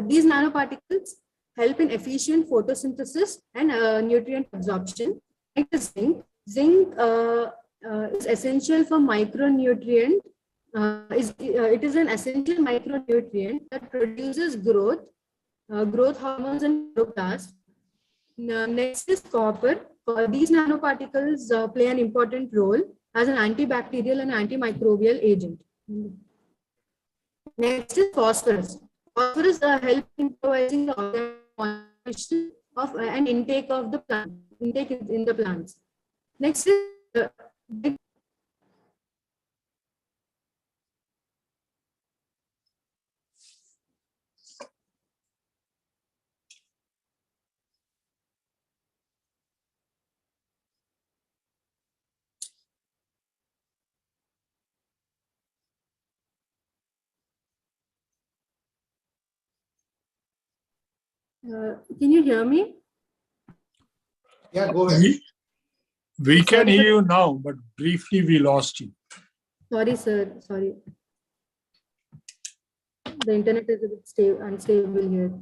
These nanoparticles help in efficient photosynthesis and nutrient absorption. Like the zinc. Zinc is essential for micronutrient. It is an essential micronutrient that produces growth hormones and chloroplasts. Next is copper. These nanoparticles play an important role as an antibacterial and antimicrobial agent. Next is phosphorus. Phosphorus helps in improvising the organic of and intake of the plant, intake in the plants. Next is can you hear me? Yeah, go ahead. We can hear you now, but briefly we lost you. Sorry, sir. Sorry. The internet is a bit unstable here.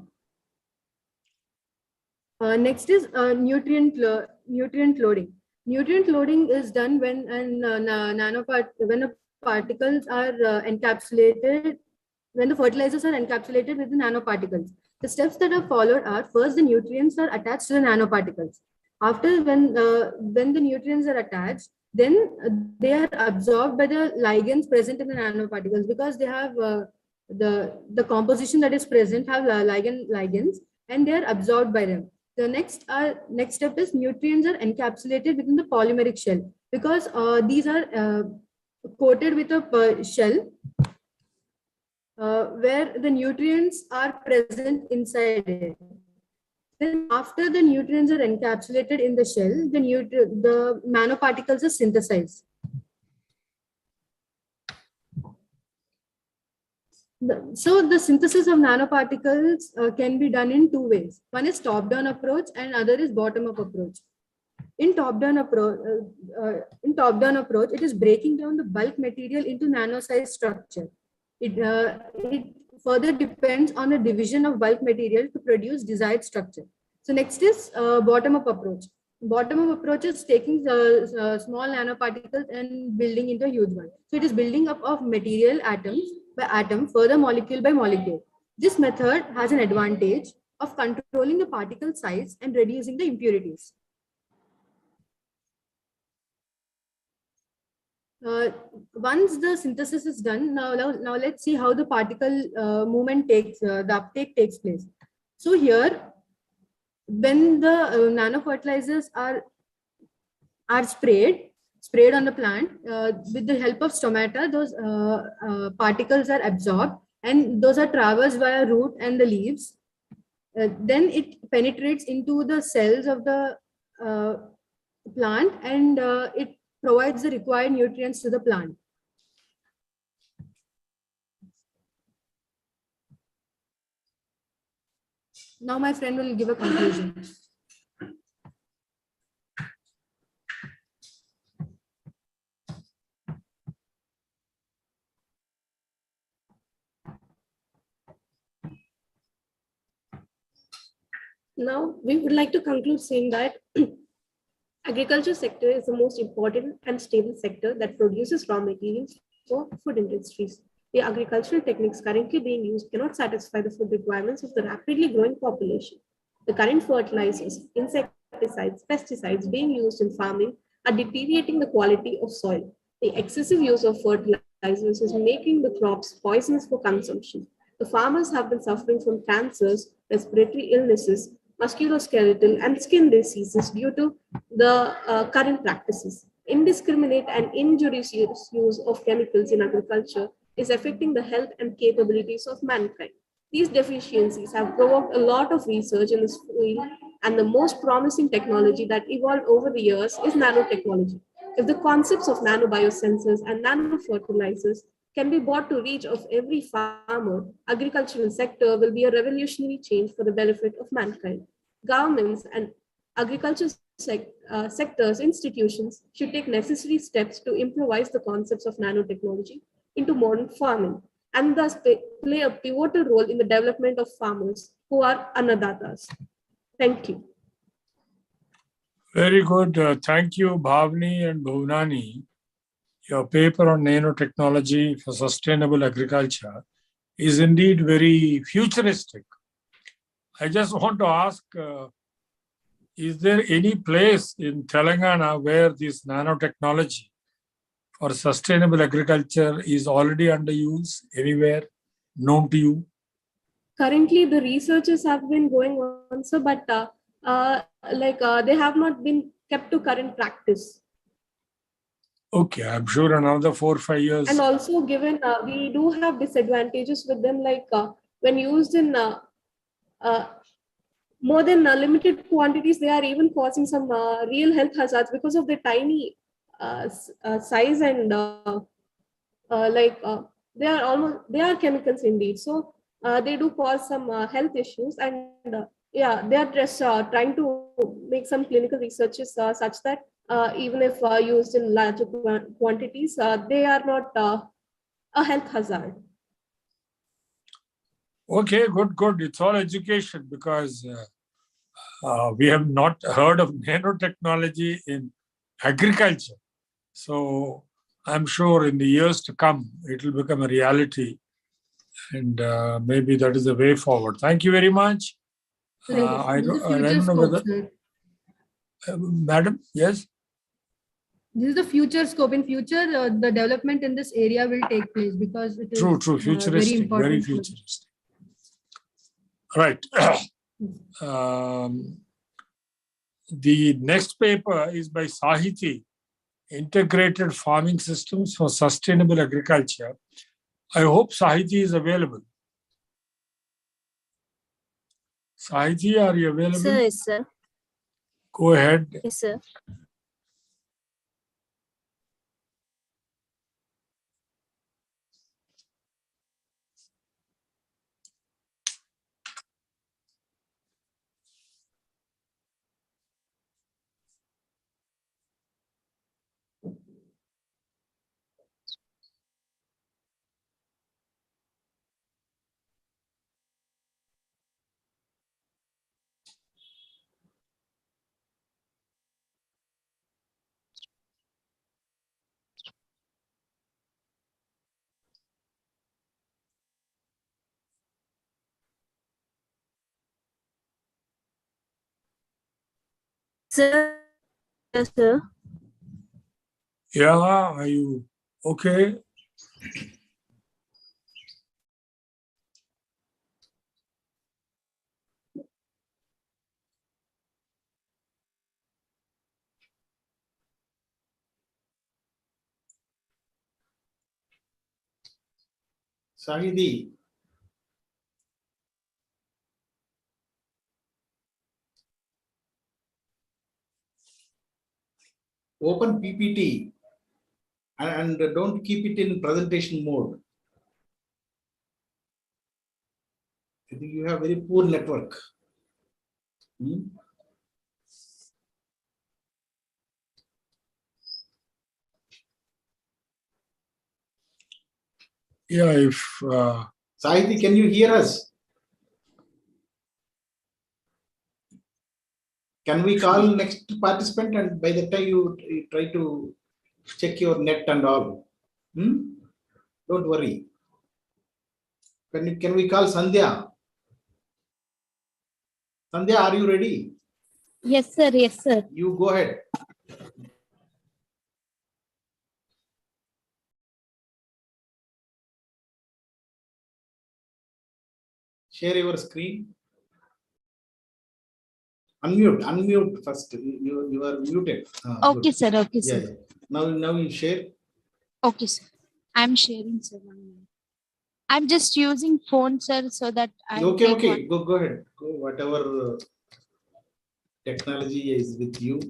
Next is nutrient loading. Nutrient loading is done when when particles are encapsulated, when the fertilizers are encapsulated with the nanoparticles. The steps that are followed are: first, the nutrients are attached to the nanoparticles. After, when the nutrients are attached, then they are absorbed by the ligands present in the nanoparticles, because they have the composition that is present have ligands, and they are absorbed by them. The next step is nutrients are encapsulated within the polymeric shell, because these are coated with a shell where the nutrients are present inside it. Then after the nutrients are encapsulated in the shell, the nanoparticles are synthesized. So the synthesis of nanoparticles can be done in two ways. One is top-down approach and other is bottom-up approach. In top-down approach, it is breaking down the bulk material into nano-sized structure. It further depends on the division of bulk material to produce desired structure. So next is bottom-up approach. Bottom-up approach is taking small nanoparticles and building into a huge one. So it is building up of material atoms by atom, further molecule by molecule. This method has an advantage of controlling the particle size and reducing the impurities. Once the synthesis is done, now let's see how the particle movement the uptake takes place. So here, when the nanofertilizers are sprayed on the plant with the help of stomata, those particles are absorbed and those are traversed via root and the leaves. Then it penetrates into the cells of the plant and it provides the required nutrients to the plant. Now my friend will give a conclusion. Now, we would like to conclude saying that agriculture sector is the most important and stable sector that produces raw materials for food industries. The agricultural techniques currently being used cannot satisfy the food requirements of the rapidly growing population. The current fertilizers, insecticides, pesticides being used in farming are deteriorating the quality of soil. The excessive use of fertilizers is making the crops poisonous for consumption. The farmers have been suffering from cancers, respiratory illnesses, musculoskeletal and skin diseases due to the current practices. Indiscriminate and injurious use of chemicals in agriculture is affecting the health and capabilities of mankind. These deficiencies have provoked a lot of research in this field, and the most promising technology that evolved over the years is nanotechnology. If the concepts of nanobiosensors and nanofertilizers can be brought to reach of every farmer, agricultural sector will be a revolutionary change for the benefit of mankind. Governments and agricultural sectors, institutions should take necessary steps to improvise the concepts of nanotechnology into modern farming and thus play a pivotal role in the development of farmers who are annadatas. Thank you. Very good. Thank you, Bhavani and Bhuvnani. Your paper on nanotechnology for sustainable agriculture is indeed very futuristic. I just want to ask, is there any place in Telangana where this nanotechnology for sustainable agriculture is already under use, anywhere known to you? Currently, the researches have been going on, sir, but they have not been kept to current practice. Okay, I'm sure another 4 or 5 years. And also, given we do have disadvantages with them, like when used in more than limited quantities, they are even causing some real health hazards because of their tiny size and they are chemicals indeed. So they do cause some health issues, and they are just trying to make some clinical researches such that even if used in larger quantities, they are not a health hazard. Okay, good. It's all education, because We have not heard of nanotechnology in agriculture. So I'm sure in the years to come, it will become a reality. And maybe that is the way forward. Thank you very much. I don't know whether... Madam, yes? This is the future scope. In future, the development in this area will take place because it is True, futuristic, very important. very futuristic. Right. The next paper is by Sahiti, Integrated Farming Systems for Sustainable Agriculture. I hope Sahiti is available. Sahiti, are you available? Sir, yes, sir. Go ahead. Yes, sir. Sir, yes, sir. Yeah, are you okay? Sahidi. Open PPT and don't keep it in presentation mode. I think you have very poor network. Yeah, if... Sahidi, can you hear us? Can we call next participant and by the time you try to check your net and all? Don't worry. Can we call Sandhya? Sandhya, are you ready? Yes, sir. Yes, sir. You go ahead. Share your screen. Unmute first. You are muted. Okay, Good. sir. Okay, Yeah, sir. yeah. Now you share. Okay, sir. I'm sharing, sir. 1 minute. I'm just using phone, sir, so that I Okay. Go ahead. Go whatever technology is with you.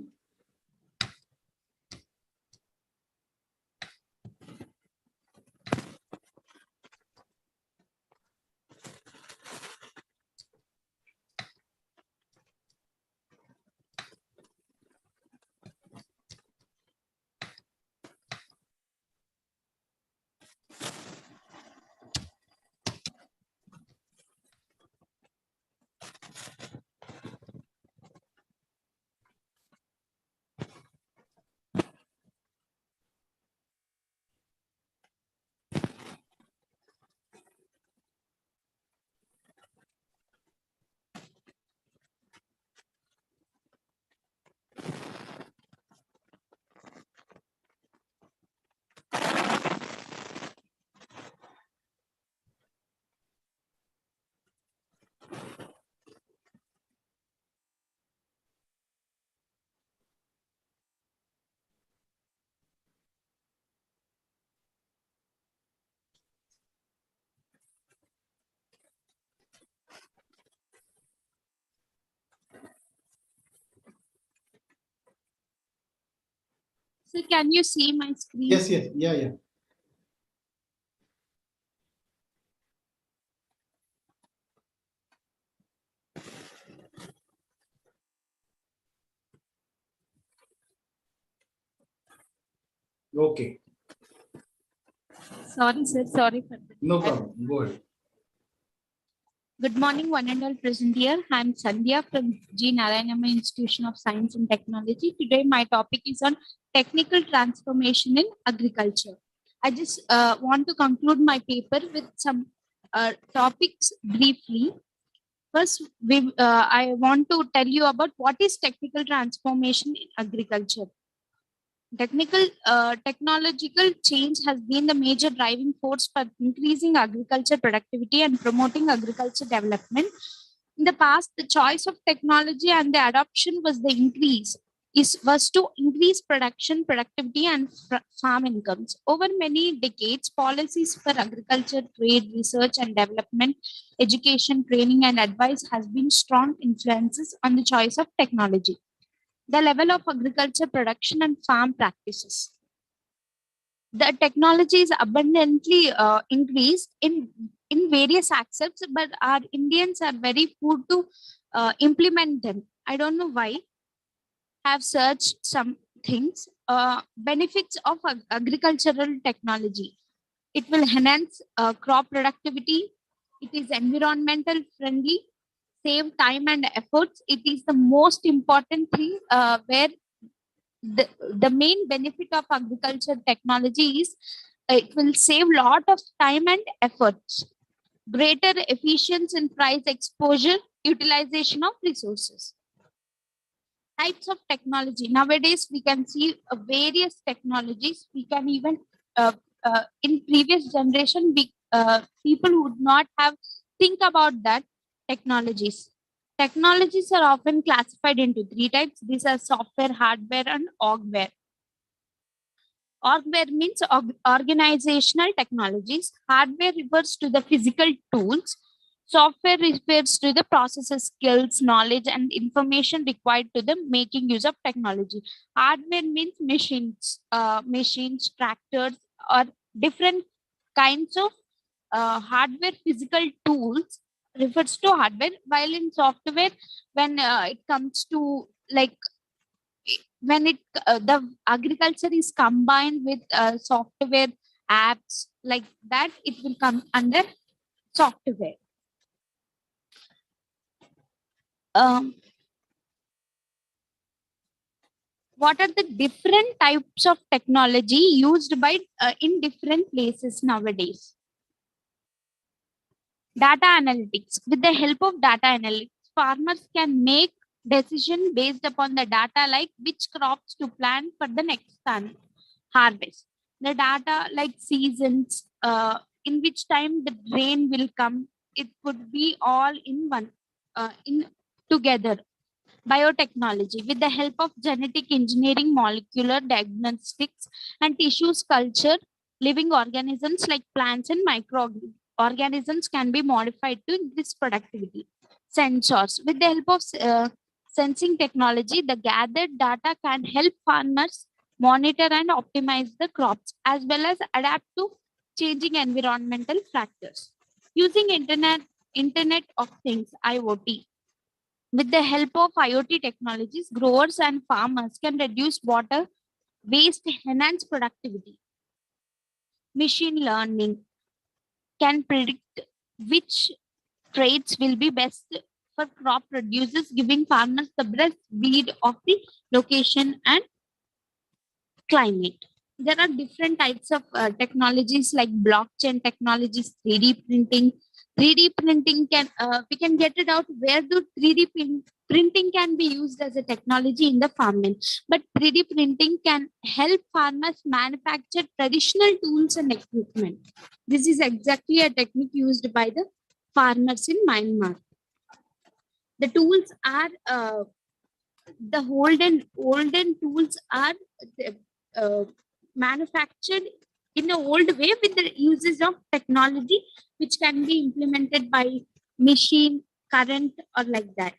So can you see my screen? Yes. Yeah. Okay. Sorry, sir. Sorry for that. No problem. Go ahead. Good morning, one and all present here. I'm Sandhya from G. Narayanama Institution of Science and Technology. Today, my topic is on technical transformation in agriculture. I just want to conclude my paper with some topics briefly. First, I want to tell you about what is technical transformation in agriculture. Technological change has been the major driving force for increasing agriculture productivity and promoting agriculture development. In the past, the choice of technology and the adoption was to increase production, productivity, and farm incomes. Over many decades, policies for agriculture, trade, research and development, education, training, and advice has been strong influences on the choice of technology. The level of agriculture production and farm practices. The technology is abundantly increased in various aspects, but our Indians are very poor to implement them. I don't know why. Have searched some things. Benefits of agricultural technology. It will enhance crop productivity. It is environmental friendly, save time and efforts. It is the most important thing where the main benefit of agriculture technology is it will save lot of time and efforts. Greater efficiency in price exposure, utilization of resources. Types of technology. Nowadays, we can see various technologies. We can even, in previous generation, people would not have think about that technologies. Technologies are often classified into three types. These are software, hardware, and orgware. Orgware means organizational technologies. Hardware refers to the physical tools. Software refers to the processes, skills, knowledge, and information required to the making use of technology. Hardware means machines, tractors, or different kinds of hardware physical tools refers to hardware, while in software, when it comes to like when the agriculture is combined with software apps like that, it will come under software. What are the different types of technology used by in different places nowadays? Data analytics. With the help of data analytics, farmers can make decision based upon the data like which crops to plant for the next harvest. The data like seasons, in which time the rain will come, it could be all in one, in together. Biotechnology. With the help of genetic engineering, molecular diagnostics, and tissues culture, living organisms like plants and microorganisms can be modified to increase productivity. Sensors. With the help of sensing technology, the gathered data can help farmers monitor and optimize the crops as well as adapt to changing environmental factors. Using Internet of Things, IoT. With the help of IoT technologies, growers and farmers can reduce water waste, enhance productivity. Machine learning can predict which traits will be best for crop producers, giving farmers the best read of the location and climate. There are different types of technologies like blockchain technologies, 3D printing. 3D printing we can get it out where the 3D printing can be used as a technology in the farming. But 3D printing can help farmers manufacture traditional tools and equipment. This is exactly a technique used by the farmers in Myanmar. The tools are the olden tools are manufactured in an old way with the uses of technology, which can be implemented by machine, current, or like that.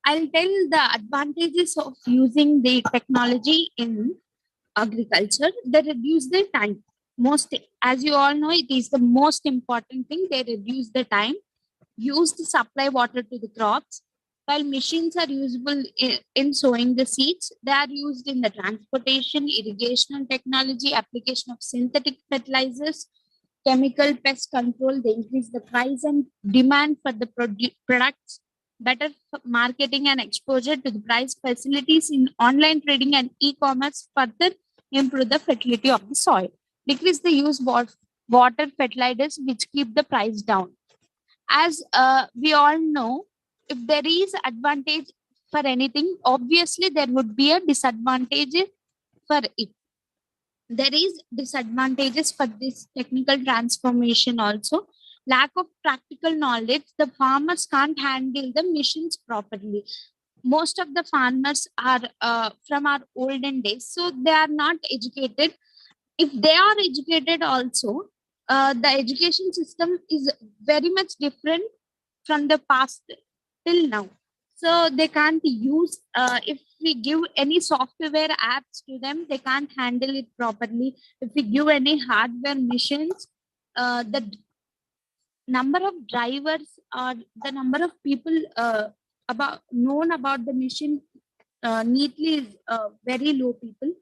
I'll tell the advantages of using the technology in agriculture. They reduce the time. As you all know, it is the most important thing. They reduce the time used to supply water to the crops. While machines are usable in sowing the seeds, they are used in the transportation, irrigation technology, application of synthetic fertilizers, chemical pest control, they increase the price and demand for the products, better marketing and exposure to the price facilities in online trading and e-commerce further improve the fertility of the soil, decrease the use of water fertilizers which keep the price down. As we all know, if there is advantage for anything, obviously there would be a disadvantage for it. There is disadvantages for this technical transformation also. Lack of practical knowledge, the farmers can't handle the machines properly. Most of the farmers are from our olden days, so they are not educated. If they are educated also, the education system is very much different from the past till now. So they can't use, if we give any software apps to them, they can't handle it properly. If we give any hardware machines, the number of drivers or the number of people known about the machine neatly is very low people.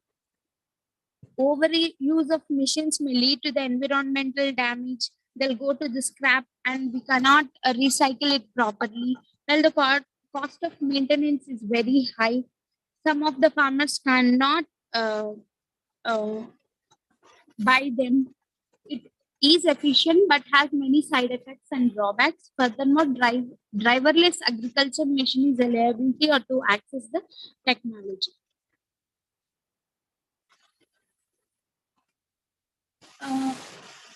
Overuse of machines may lead to the environmental damage. They'll go to the scrap and we cannot recycle it properly. Well, the cost of maintenance is very high. Some of the farmers cannot buy them. It is efficient but has many side effects and drawbacks. Furthermore, driverless agriculture machine is a liability or to access the technology.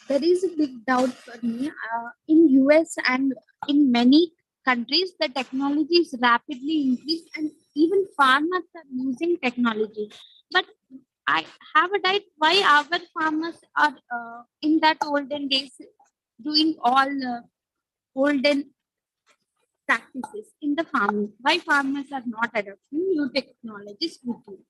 There is a big doubt for me. In US and in many countries, the technology is rapidly increased and even farmers are using technology. But I have a doubt why our farmers are in that olden days doing all olden practices in the farming. Why farmers are not adopting new technologies quickly?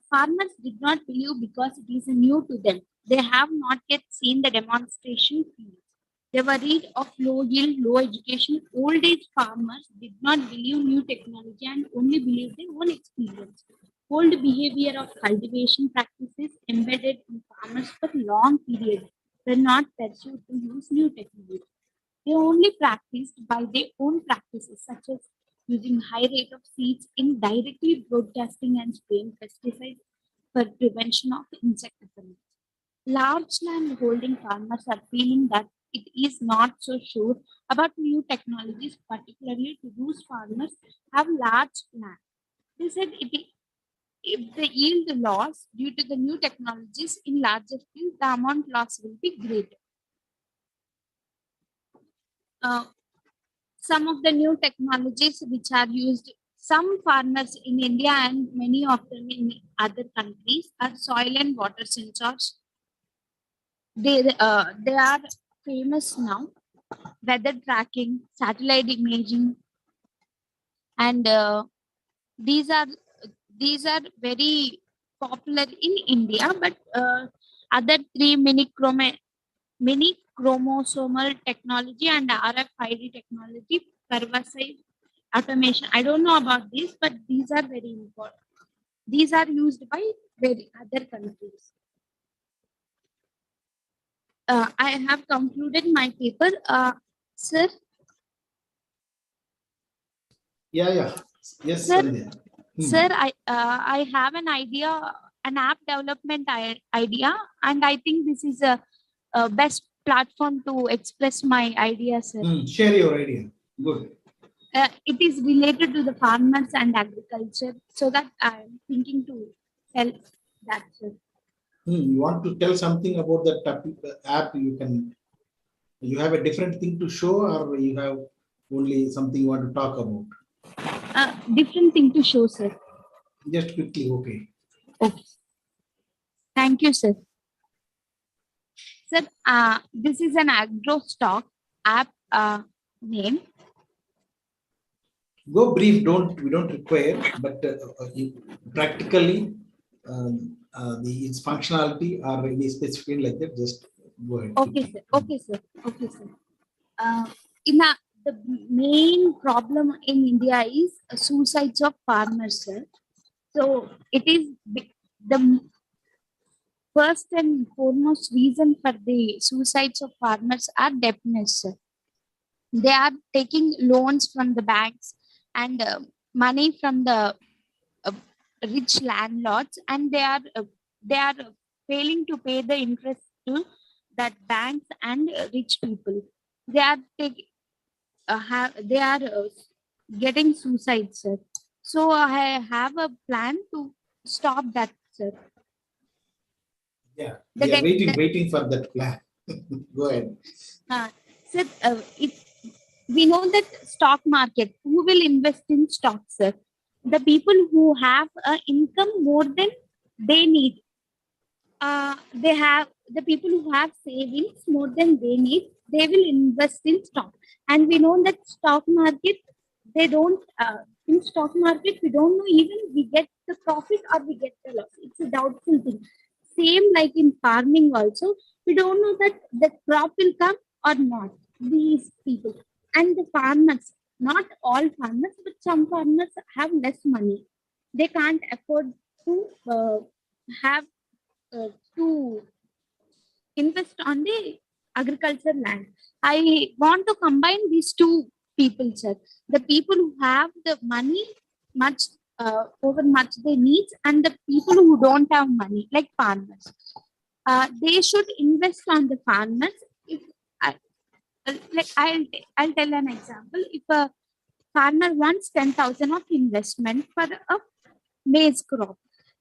Farmers did not believe because it is new to them. They have not yet seen the demonstration fields. They worried of low yield, low education. Old age farmers did not believe new technology and only believed their own experience. Old behavior of cultivation practices embedded in farmers for long periods were not pursued to use new technology. They only practiced by their own practices, such as using high rate of seeds in directly broadcasting and spraying pesticides for prevention of insect attacks. Large land holding farmers are feeling that it is not so sure about new technologies, particularly to those farmers have large land. They said if the yield loss due to the new technologies in larger scale, the amount loss will be greater. Some of the new technologies which are used, some farmers in India and many of them in other countries are soil and water sensors. They are famous now. Weather tracking, satellite imaging, and these are very popular in India. But other three mini chromosomal technology and RFID technology, pervasive automation. I don't know about this, but these are very important. These are used by very other countries. I have concluded my paper, sir. Yeah. Yes, Sir. Sandhya. Sir, I have an idea, an app development idea, and I think this is a best platform to express my idea, sir. Share your idea. Good. It is related to the farmers and agriculture, so that I am thinking to help that, sir. You want to tell something about that app? You have a different thing to show, or you have only something you want to talk about? Different thing to show, sir. Just quickly, okay. Okay. Thank you, sir. Sir, this is an AgroStock app name. Go brief. We don't require, but practically its functionality or any specific like that. Just go ahead. Okay, sir. Okay, sir. Okay, sir. The main problem in India is suicides of farmers, sir. So it is the first and foremost reason for the suicides of farmers are debtness. They are taking loans from the banks and money from the uh, rich landlords, and they are failing to pay the interest to that banks and rich people. They are taking they are getting suicide, sir. So I have a plan to stop that, sir. Yeah, The we are tech- waiting for that plan. Go ahead. Sir, we know that stock market, who will invest in stocks, sir? The people who have income more than they need. They have the people who have savings more than they need. They will invest in stock, and we know that stock market. They don't in stock market. We don't know even we get the profit or we get the loss. It's a doubtful thing. Same like in farming also, we don't know that the crop will come or not. These people and the farmers, not all farmers, but some farmers have less money. They can't afford to have to invest on the agriculture land. I want to combine these two people, sir. The people who have the money much over much they need, and the people who don't have money, like farmers. They should invest on the farmers. If I, I'll tell an example. If a farmer wants 10,000 of investment for a maize crop,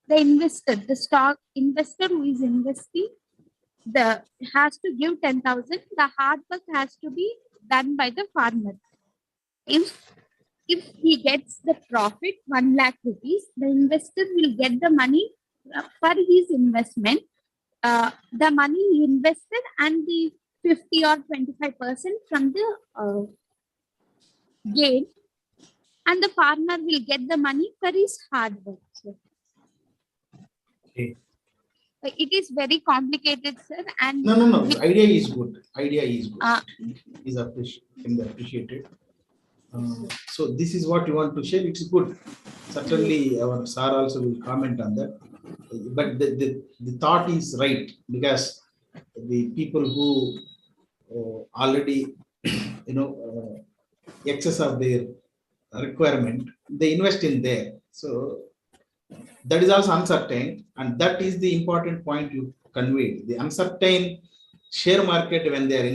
the stock investor who is investing, has to give 10,000. The hard work has to be done by the farmer. If he gets the profit 1 lakh rupees, the investor will get the money for his investment. The money he invested and the 50 or 25% from the gain, and the farmer will get the money for his hard work. Okay. It is very complicated, sir. And No. Idea is good. Is appreciated. So this is what you want to share. It's good. Certainly, our sir also will comment on that. But the thought is right, because the people who already excess of their requirement, they invest in there. So that is also uncertain, and that is the important point you conveyed. The uncertain share market, when they are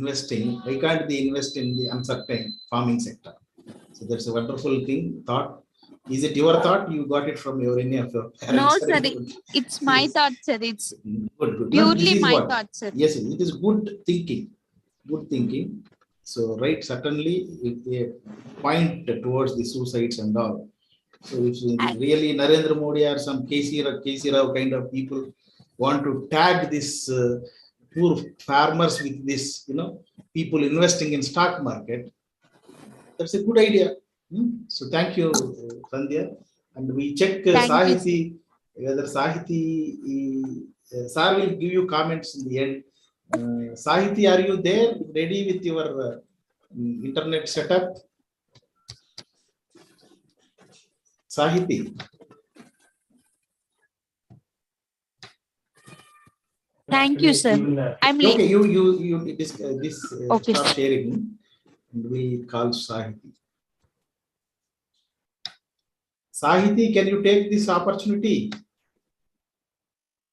investing, why can't they invest in the uncertain farming sector? So that's a wonderful thought. Is it your thought? You got it from any of your parents? No, sir. It's my thought, sir. It's good. Purely my thought, sir. Yes, it is good thinking. Good thinking. So, right, certainly, it point towards the suicides and all. So, if really Narendra Modi or some KC Rao kind of people want to tag this poor farmers with this, people investing in stock market, that's a good idea. So, thank you, Sandhya. And we check Sahiti, whether Sahiti, sir will give you comments in the end. Sahiti, are you there, ready with your internet setup? Sahiti. Thank you, sir. I'm okay. You okay. Stop sharing, and we call Sahiti. Sahiti, can you take this opportunity?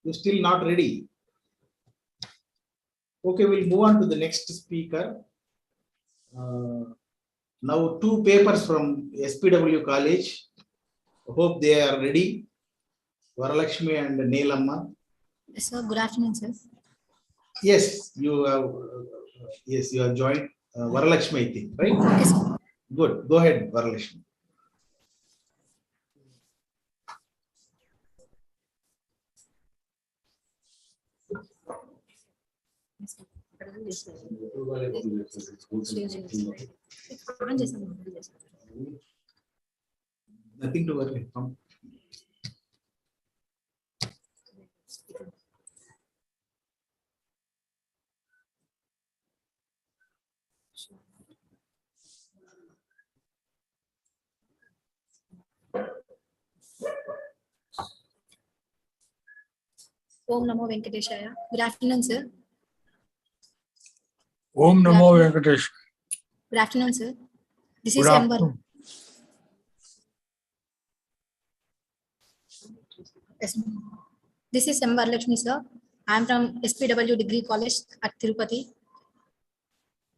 You're still not ready. Okay, we'll move on to the next speaker. Now, 2 papers from SPW College. Hope they are ready. Varalakshmi and Neelamma. Sir, good afternoon, sir. Yes, you have joined Varalakshmi, I think, right? Okay, sir. Good. Go ahead, Varalakshmi. Nothing to worry. Om Namo Venkateshaya. Good afternoon, sir. Om Namo Venkatesh. Good afternoon, sir. This Good is Ember. afternoon. Yes, ma'am. This is Ember Lakshmi, sir. I am from SPW Degree College at Tirupati.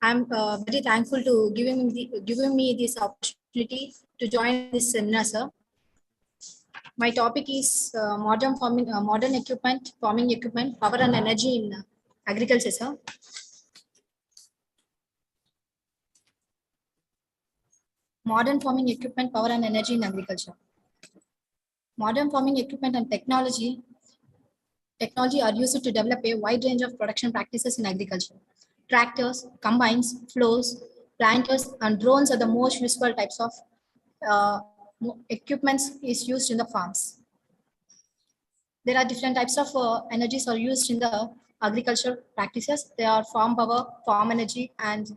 I am very thankful to giving me this opportunity to join this seminar, sir. My topic is modern equipment, farming equipment, power and energy in agriculture, sir. Modern farming equipment, power and energy in agriculture. Modern farming equipment and technology are used to develop a wide range of production practices in agriculture. Tractors, combines, plows, planters, and drones are the most useful types of equipments is used in the farms. There are different types of energies are used in the agriculture practices. There are farm power, farm energy, and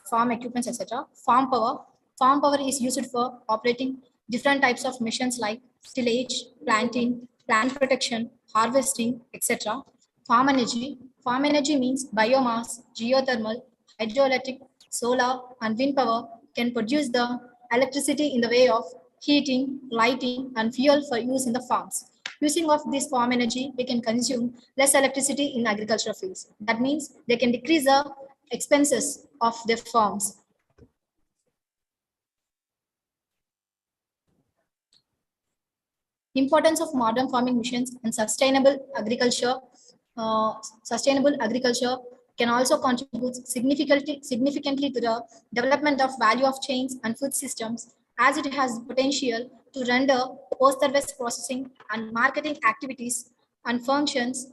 farm equipments, etc. Farm power is used for operating different types of machines like tillage, planting, plant protection, harvesting, etc. Farm energy means biomass, geothermal, hydroelectric, solar, and wind power can produce the electricity in the way of heating, lighting, and fuel for use in the farms. Using of this farm energy, we can consume less electricity in agricultural fields. That means they can decrease the expenses of their farms. Importance of modern farming missions and sustainable agriculture. Sustainable agriculture can also contribute significantly to the development of value of chains and food systems, as it has potential to render post-service processing and marketing activities and functions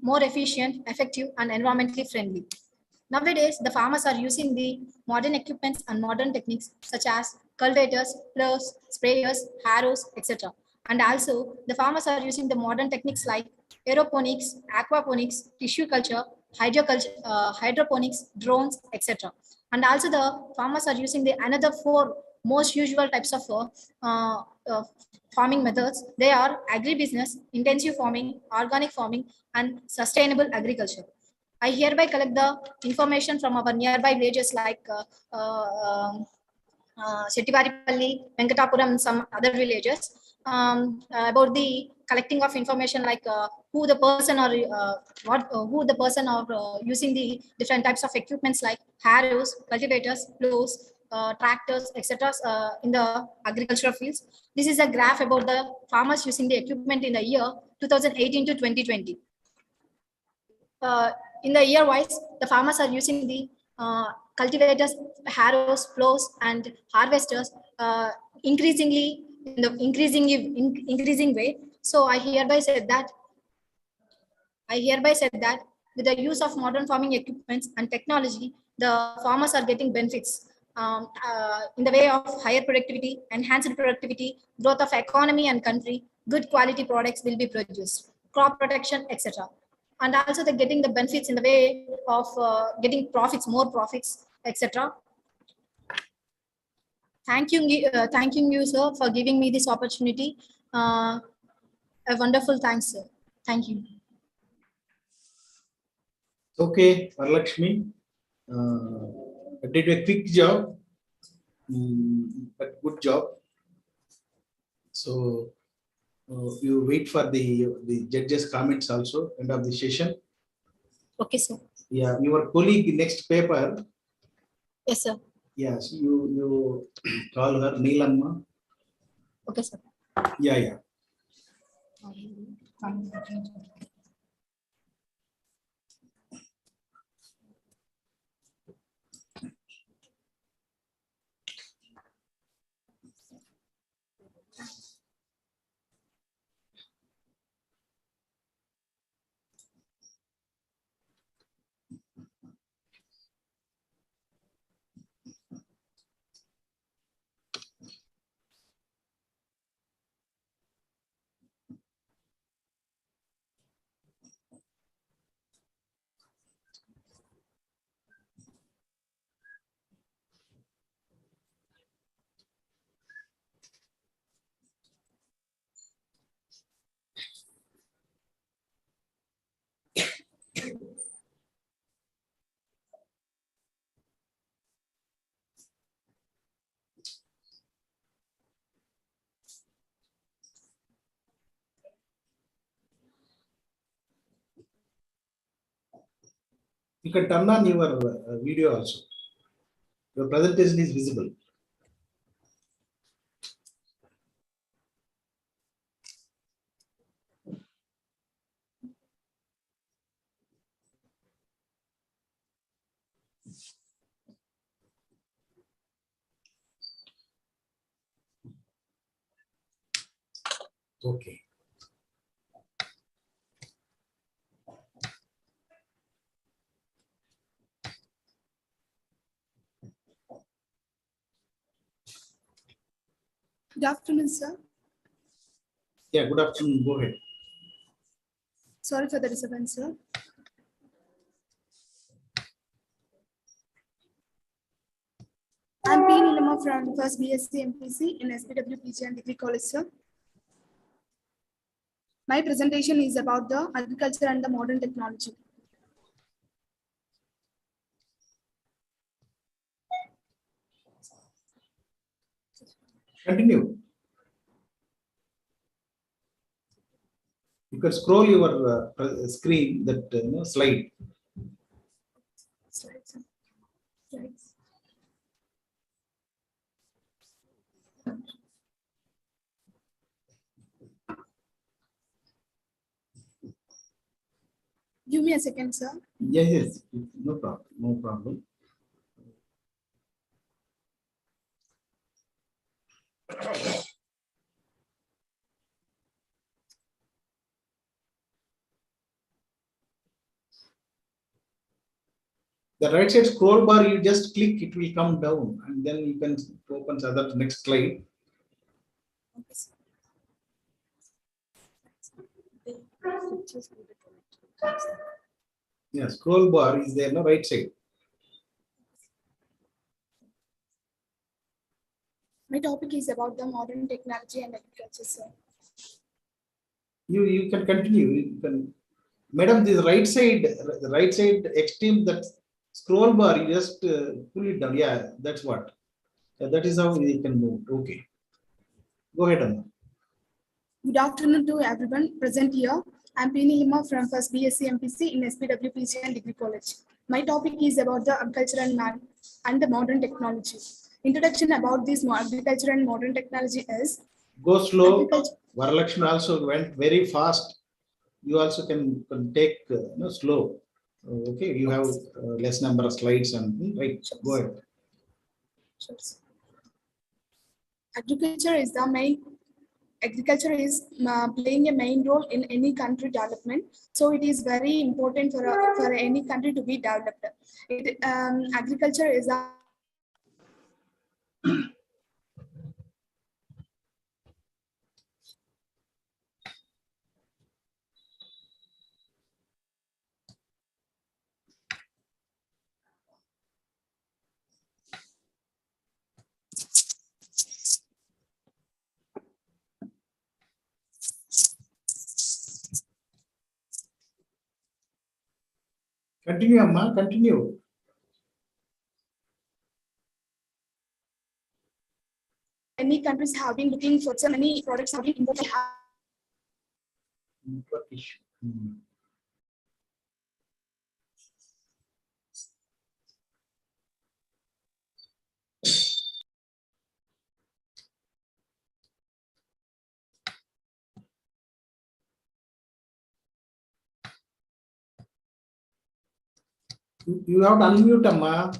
more efficient, effective, and environmentally friendly. Nowadays, the farmers are using the modern equipments and modern techniques such as cultivators, plows, sprayers, harrows, etc. And also, the farmers are using the modern techniques like aeroponics, aquaponics, tissue culture, hydroponics, drones, etc. And also, the farmers are using the another 4 most usual types of farming methods. They are agribusiness, intensive farming, organic farming, and sustainable agriculture. I hereby collect the information from our nearby villages like Settivaripalli, Venkatapuram, and some other villages about the collecting of information like who the person or using the different types of equipments like harrows, cultivators, plows, tractors, etc. In the agricultural fields. This is a graph about the farmers using the equipment in the year 2018 to 2020. In the year wise, the farmers are using the cultivators, harrows, plows, and harvesters increasingly in the increasing way. So I hereby said that with the use of modern farming equipments and technology, the farmers are getting benefits in the way of higher productivity, enhanced productivity, growth of economy and country, good quality products will be produced, crop protection, etc. And also they're getting the benefits in the way of getting profits, more profits, etc. Thanking you, sir, for giving me this opportunity. A wonderful thanks, sir. Thank you. Okay, Varalakshmi, did a quick job, but good job. So you wait for the judges' comments also end of the session. Okay, sir. Yeah, your colleague next paper. Yes, sir. Yes, you call her Neelamma. Okay, sir. Yeah. You can turn on your video also. Your presentation is visible. Okay. Good afternoon, sir. Yeah, good afternoon. Go ahead. Sorry for the disturbance, sir. I'm P. Nilama from first BSc MPC in SPW PG and Degree College, sir. My presentation is about the agriculture and the modern technology. Continue. You can scroll your screen, that slide. Slides. Slides. Give me a second, sir. Yes, no problem, no problem. The right side scroll bar, you just click, it will come down, and then you can open the next slide. Yeah, scroll bar is there, no, right side. My topic is about the modern technology and agriculture, sir. You can continue. You can, madam, this right side, the right side extreme, that scroll bar, you just pull it down. Yeah, that's what. That is how we can move. Okay. Go ahead, Amma. Good afternoon to everyone present here. I'm P. Nilama from first BSc MPC in SPW PG and Degree College. My topic is about the agriculture and the modern technology. Introduction about this agriculture and modern technology is. Go slow. Varalakshmi also went very fast. You also can take slow. Okay, you have less number of slides and right. Go ahead. Sure. Agriculture is the main. Agriculture is playing a main role in any country development. So it is very important for any country to be developed. Agriculture is a Continue, Amma, continue. Many countries have been looking for so many products have been imported. You have to unmute, Amma.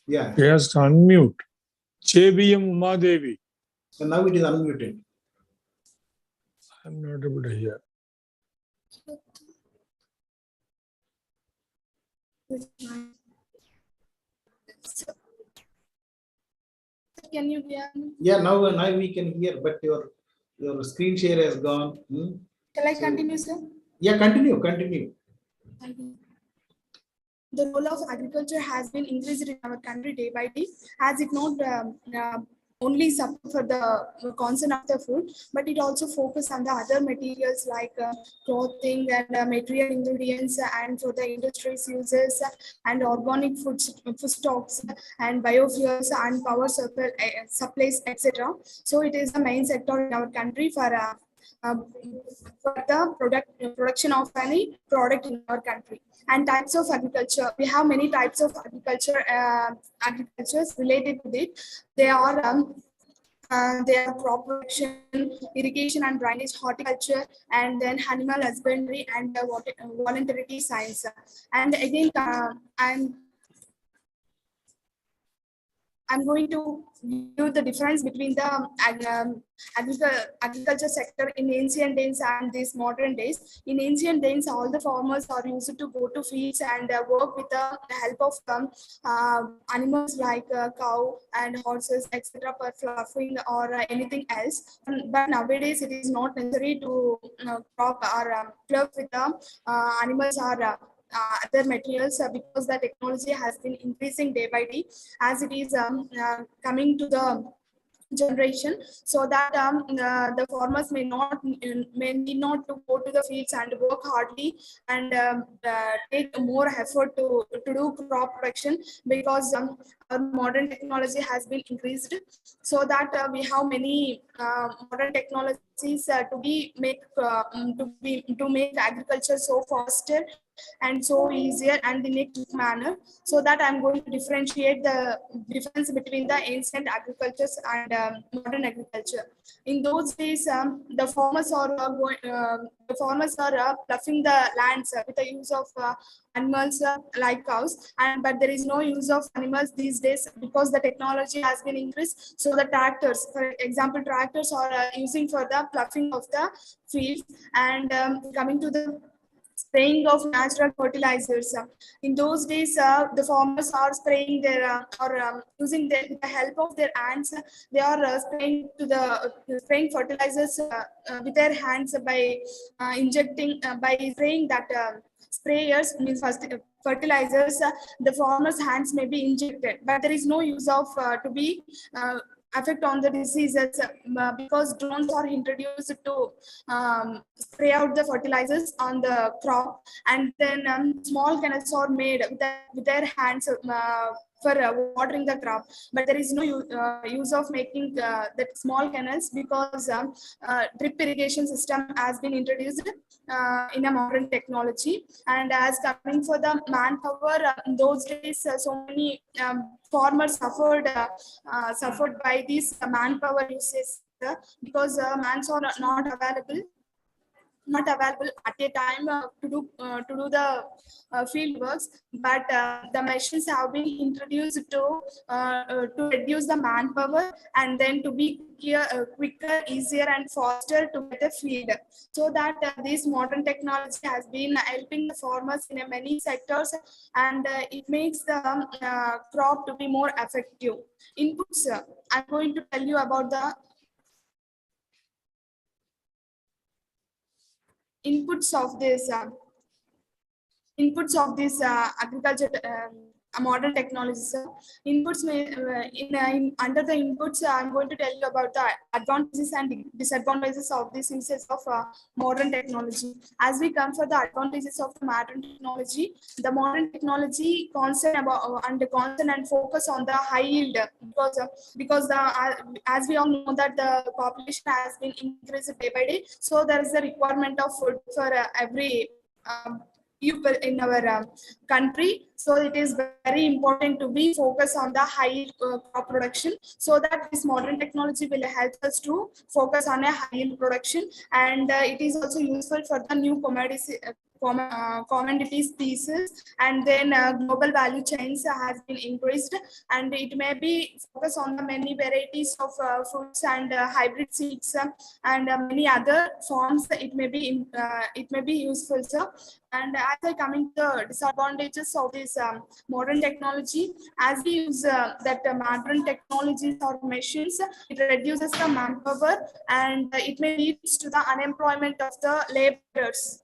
Yeah. Yes, unmute. Chebiyam Umadevi. So now it is unmuted. I'm not able to hear. Can you hear me? Yeah, now we can hear, but your screen share has gone. Shall I continue, sir? Yeah, continue. Thank you. The role of agriculture has been increased in our country day by day, as it not only support for the concern of the food, but it also focus on the other materials like clothing and material ingredients, and for the industries uses and organic food stocks and biofuels and power supplies, etc. So it is the main sector in our country for the production production of any product in our country. And types of agriculture, we have many types of agricultures related to it. They are crop production, irrigation and drainage, horticulture, and then animal husbandry and voluntary science. And again, I'm going to view the difference between the agriculture sector in ancient days and these modern days. In ancient days, all the farmers are used to go to fields and work with the help of animals like cow and horses, etc., for fluffing or anything else. But nowadays, it is not necessary to crop or fluff with the animals or other materials because the technology has been increasing day by day as it is coming to the generation, so that the farmers may need not to go to the fields and work hardly and take more effort to do crop production, because our modern technology has been increased, so that we have many modern technologies to make agriculture so faster and so easier and in a quick manner. So that I'm going to differentiate the difference between the ancient agricultures and modern agriculture. In those days, the farmers are ploughing the lands with the use of animals like cows, but there is no use of animals these days because the technology has been increased. So the tractors, for example, tractors are using for the ploughing of the field. And coming to the spraying of natural fertilizers. In those days, the farmers are spraying using with the help of their hands. They are spraying fertilizers with their hands by spraying that sprayers means fertilizers. The farmers' hands may be injected, but there is no use of to be affect on the diseases because drones are introduced to spray out the fertilizers on the crop, and then small canals are made with their hands for watering the crop, but there is no use of making that small canals because drip irrigation system has been introduced in a modern technology. And as coming for the manpower, in those days so many farmers suffered by these manpower uses because mans are not available at a time to do the field works, but the machines have been introduced to reduce the manpower and then to be quicker, easier and faster to get a field. So that this modern technology has been helping the farmers in many sectors, and it makes the crop to be more effective. Inputs, I'm going to tell you about the inputs of this agriculture modern technologies. Inputs under the inputs, I'm going to tell you about the advantages and disadvantages of this uses of modern technology. As we come for the advantages of the modern technology, the modern technology concern and focus on the high yield because as we all know that the population has been increased day by day, so there is a requirement of food for every people in our country. So it is very important to be focused on the high crop production, so that this modern technology will help us to focus on a high yield production, and it is also useful for the new commodity species, and then global value chains has been increased, and it may be focused on the many varieties of fruits and hybrid seeds and many other forms. It may be useful, sir. And as I coming to the disadvantages of this modern technology, as we use that modern technologies or machines, it reduces the manpower, and it may lead to the unemployment of the laborers,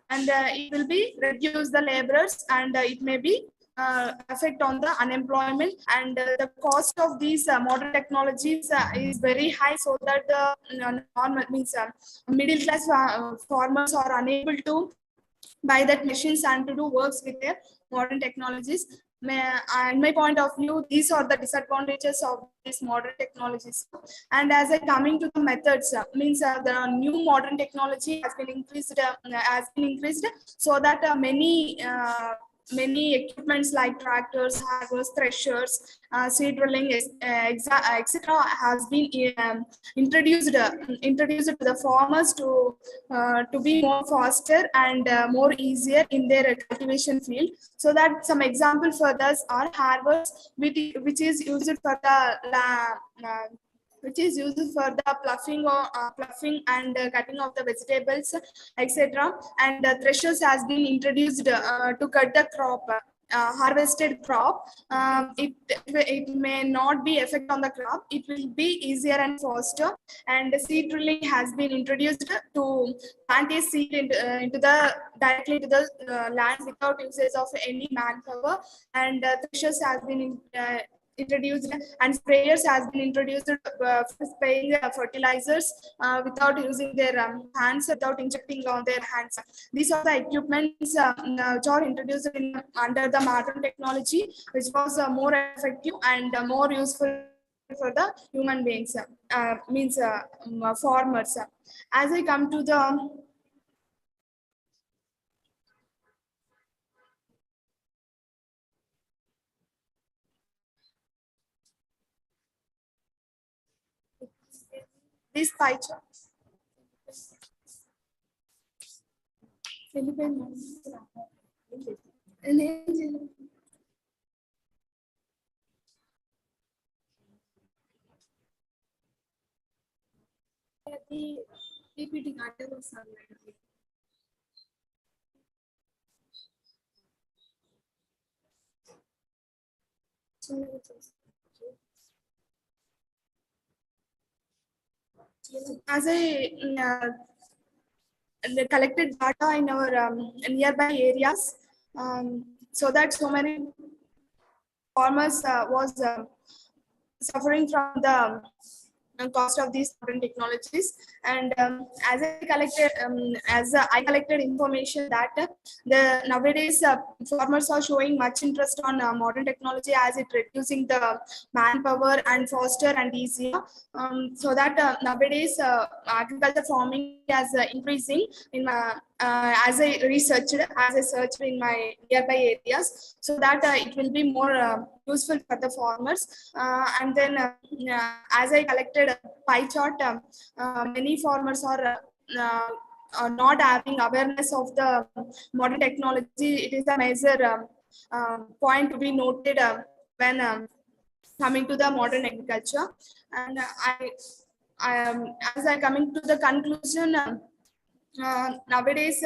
and it will be reduce the laborers, and it may be effect on the unemployment, and the cost of these modern technologies is very high, so that the normal means middle class farmers are unable to buy that machines and to do works with their modern technologies. in my point of view, these are the disadvantages of these modern technologies. And as I coming to the methods, means the new modern technology has been increased, so that many equipments like tractors, harvesters, threshers, seed drilling, etc., has been introduced to the farmers to be more faster and more easier in their cultivation field. So that some example for this are harvests, which is used for the plucking and cutting of the vegetables, etc. And threshers has been introduced to cut the crop. Harvested crop, it may not be effect on the crop, it will be easier and faster. And seed drilling has been introduced to plant a seed directly into the land without usage of any manpower. And threshers has been introduced, and sprayers has been introduced for spraying fertilizers without using their hands, without injecting on their hands. These are the equipments which are introduced under the modern technology, which was more effective and more useful for the human beings, farmers. As I come to the this pie chart. As I collected data in our nearby areas, so that so many farmers was suffering from the cost of these modern technologies. And as I collected information that the nowadays farmers are showing much interest on modern technology, as it reducing the manpower and faster and easier. So that nowadays agriculture farming is increasing in as I searched in my nearby areas, so that it will be more useful for the farmers. And then as I collected a pie chart, many farmers are not having awareness of the modern technology. It is a major point to be noted when coming to the modern agriculture. And as I coming to the conclusion, nowadays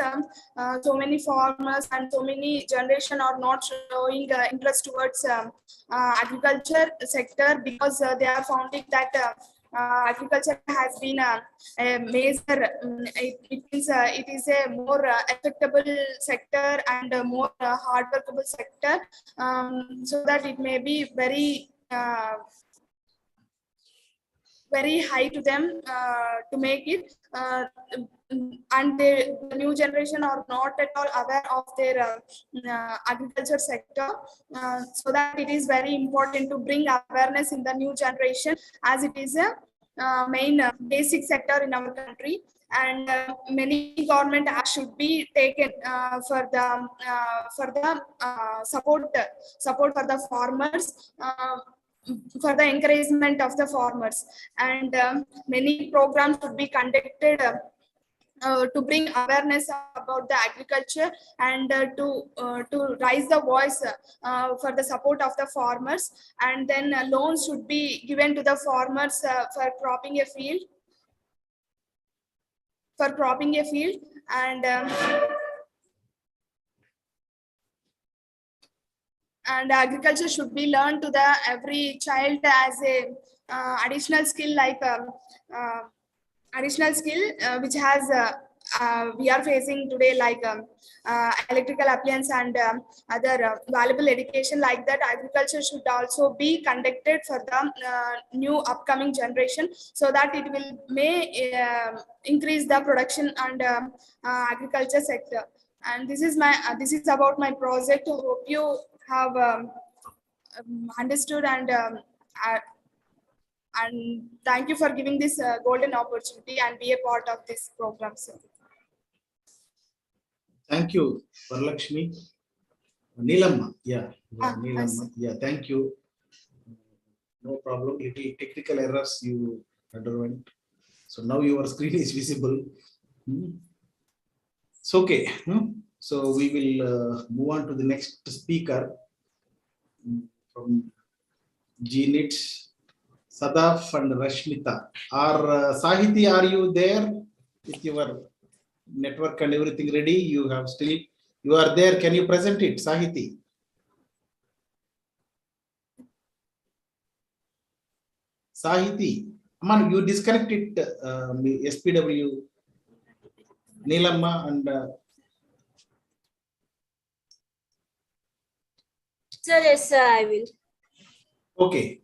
so many farmers and so many generation are not showing interest towards agriculture sector, because they are finding that agriculture has been a major, it is a more effectable sector and a more hard workable sector, so that it may be very high to them to make it, and the new generation are not at all aware of their agriculture sector, so that it is very important to bring awareness in the new generation, as it is a main basic sector in our country. And many government acts should be taken for the support for the farmers, for the encouragement of the farmers. And many programs should be conducted to bring awareness about the agriculture, and to raise the voice for the support of the farmers. And then loans should be given to the farmers for cropping a field. And agriculture should be learned to the every child as a additional skill, like which has we are facing today, like electrical appliance and other valuable education. Like that, agriculture should also be conducted for the new upcoming generation, so that it may increase the production and agriculture sector. And this is about my project. Hope you have understood and thank you for giving this golden opportunity and be a part of this program, sir. Thank you, Varalakshmi. Neelamma, Neelamma, thank you. No problem. Little technical errors you underwent. So now your screen is visible. It's okay. So we will move on to the next speaker from GNIT, Sadaf and Rashmita. Sahiti, are you there with your network and everything ready? You are there. Can you present it, Sahiti? Sahiti, Aman, you disconnected SPW, Neelamma and Sir, yes, sir, I will. okay.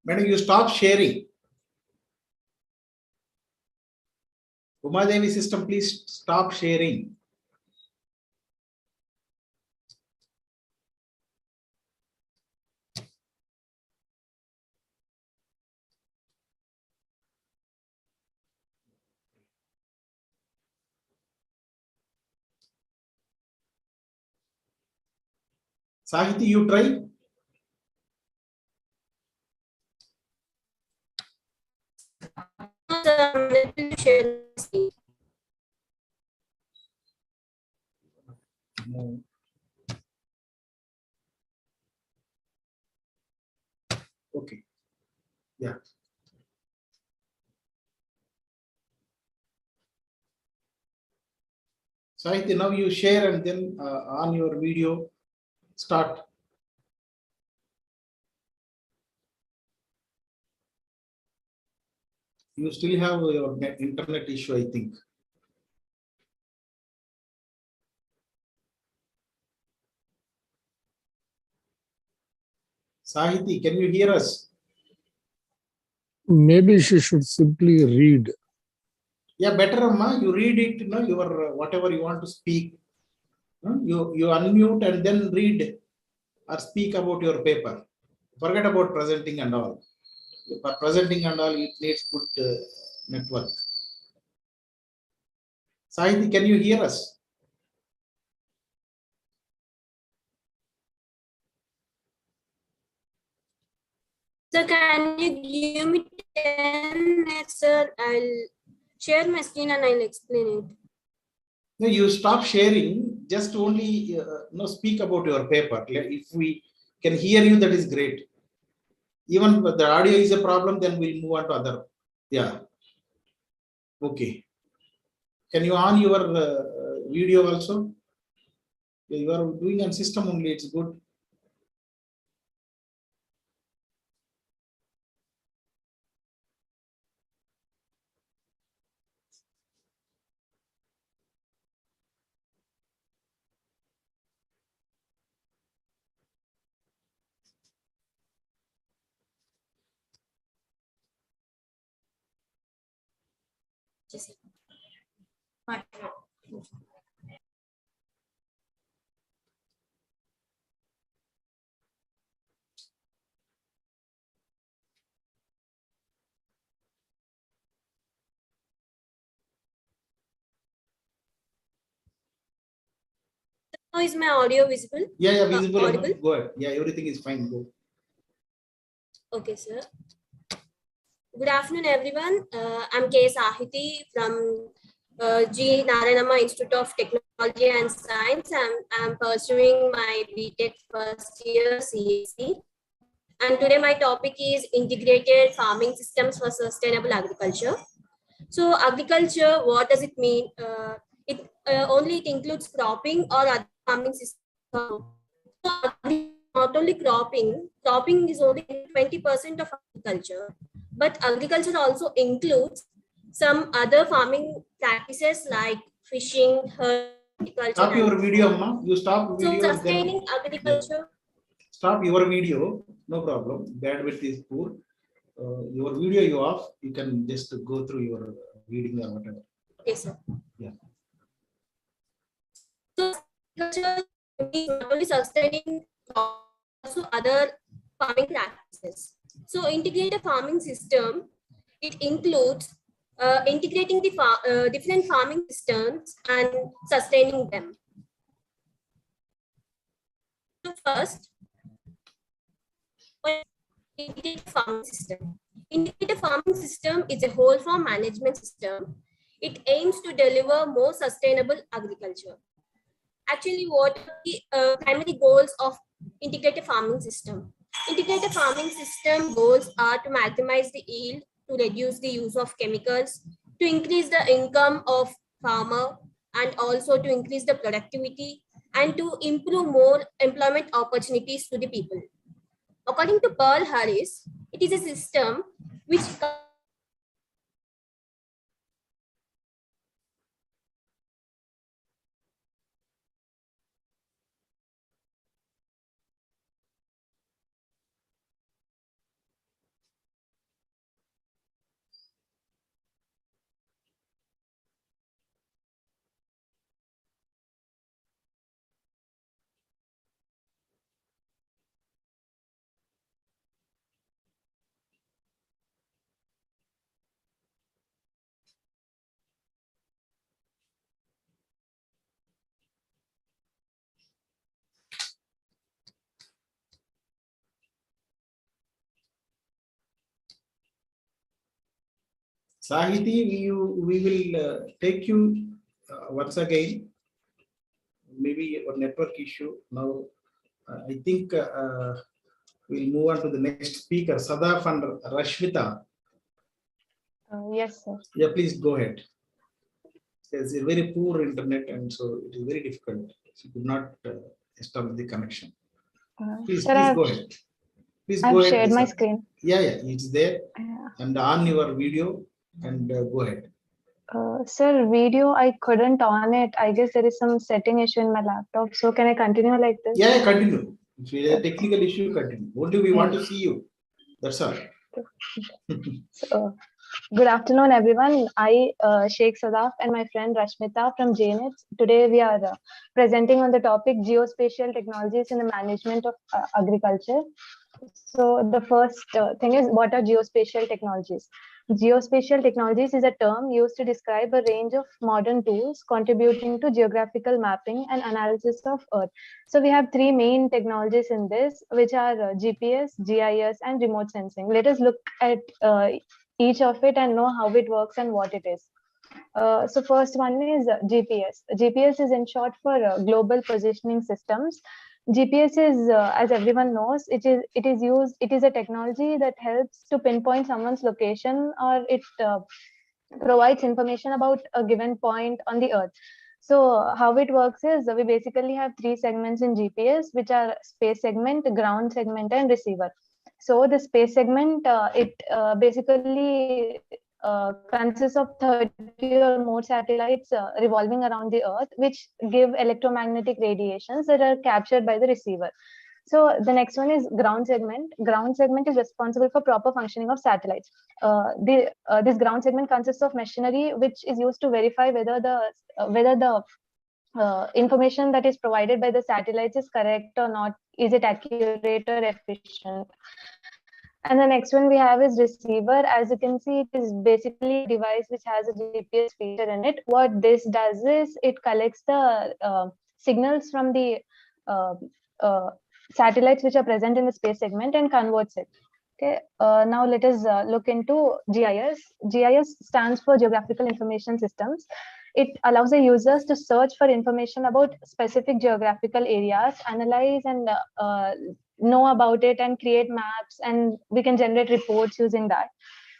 Madam, you stop sharing. Umadevi system, please stop sharing. Sahiti, you try. No. Okay. Yeah. Sahiti, now you share and then on your video, start. You still have your internet issue, I think. Sahiti, can you hear us? Maybe she should simply read. Yeah, better, Amma. You read it, your whatever you want to speak. You unmute and then read or speak about your paper. Forget about presenting and all. For presenting and all, it needs good network. Sahiti, can you hear us? Sir, can you give me 10 minutes, sir? I'll share my screen and I'll explain it. No, you stop sharing. Just only speak about your paper. If we can hear you, that is great. Even if the audio is a problem, then we'll move on to other. Yeah. Okay. Can you on your video also? You are doing on system only. It's good. Now is my audio visible? Yeah, visible. Audible? Go ahead. Yeah, everything is fine. Go. Okay, sir. Good afternoon, everyone. I'm K. Sahiti from G. Narayanamma Institute of Technology and Science. I'm pursuing my BTech first year CAC. And today my topic is integrated farming systems for sustainable agriculture. So agriculture, what does it mean? It includes cropping or other farming systems. So not only cropping is only 20% of agriculture. but agriculture also includes some other farming practices like fishing, horticulture. Stop your video, Amma. You stop video. So sustaining agriculture. Stop your video. No problem. Bandwidth is poor. Your video you off. You can just go through your reading or whatever. Okay, sir. Yeah. So agriculture is not only sustaining, also other farming practices. So integrated farming system, it includes integrating the different farming systems and sustaining them. So first, integrated farming system. Integrated farming system is a whole farm management system. It aims to deliver more sustainable agriculture. Actually, what are the primary goals of integrated farming system? Integrated farming system goals are to maximize the yield, to reduce the use of chemicals, to increase the income of farmer, and also to increase the productivity and to improve more employment opportunities to the people. According to Pearl Harris, it is a system which Sahiti, we will take you once again. Maybe a network issue. Now, I think we'll move on to the next speaker, Sadaf and Rashmita. Yes, sir. Yeah, please go ahead. There's a very poor internet, and so it is very difficult. She could not establish the connection. Please, Sir, please go ahead. Please go I've ahead. shared my Sadaf. screen. Yeah, it's there. And on your video, and go ahead. Sir, video, I couldn't on it. I guess there is some setting issue in my laptop. So can I continue like this? Yeah, continue. If you have a technical issue, continue. Only we want to see you. That's all. So, good afternoon, everyone. I, Sheikh Sadaf, and my friend Rashmita from JNet. Today, we are presenting on the topic geospatial technologies in the management of agriculture. So, the first thing is, what are geospatial technologies? Geospatial technologies is a term used to describe a range of modern tools contributing to geographical mapping and analysis of Earth. So we have three main technologies in this, which are GPS, GIS, and remote sensing. Let us look at each of it and know how it works and what it is. So first one is GPS. GPS is in short for Global Positioning Systems. GPS is, as everyone knows, it is a technology that helps to pinpoint someone's location, or it provides information about a given point on the Earth. So how it works is we basically have three segments in GPS, which are space segment, ground segment, and receiver. So the space segment, basically consists of 30 or more satellites revolving around the Earth, which give electromagnetic radiations that are captured by the receiver. So the next one is ground segment. Ground segment is responsible for proper functioning of satellites. This ground segment consists of machinery which is used to verify whether the information that is provided by the satellites is correct or not. Is it accurate or efficient? And the next one we have is receiver. As you can see, it is basically a device which has a GPS feature in it. What this does is it collects the signals from the satellites which are present in the space segment and converts it. Okay. Now let us look into GIS. GIS stands for Geographical Information Systems. It allows the users to search for information about specific geographical areas, analyze and know about it, and create maps, and we can generate reports using that.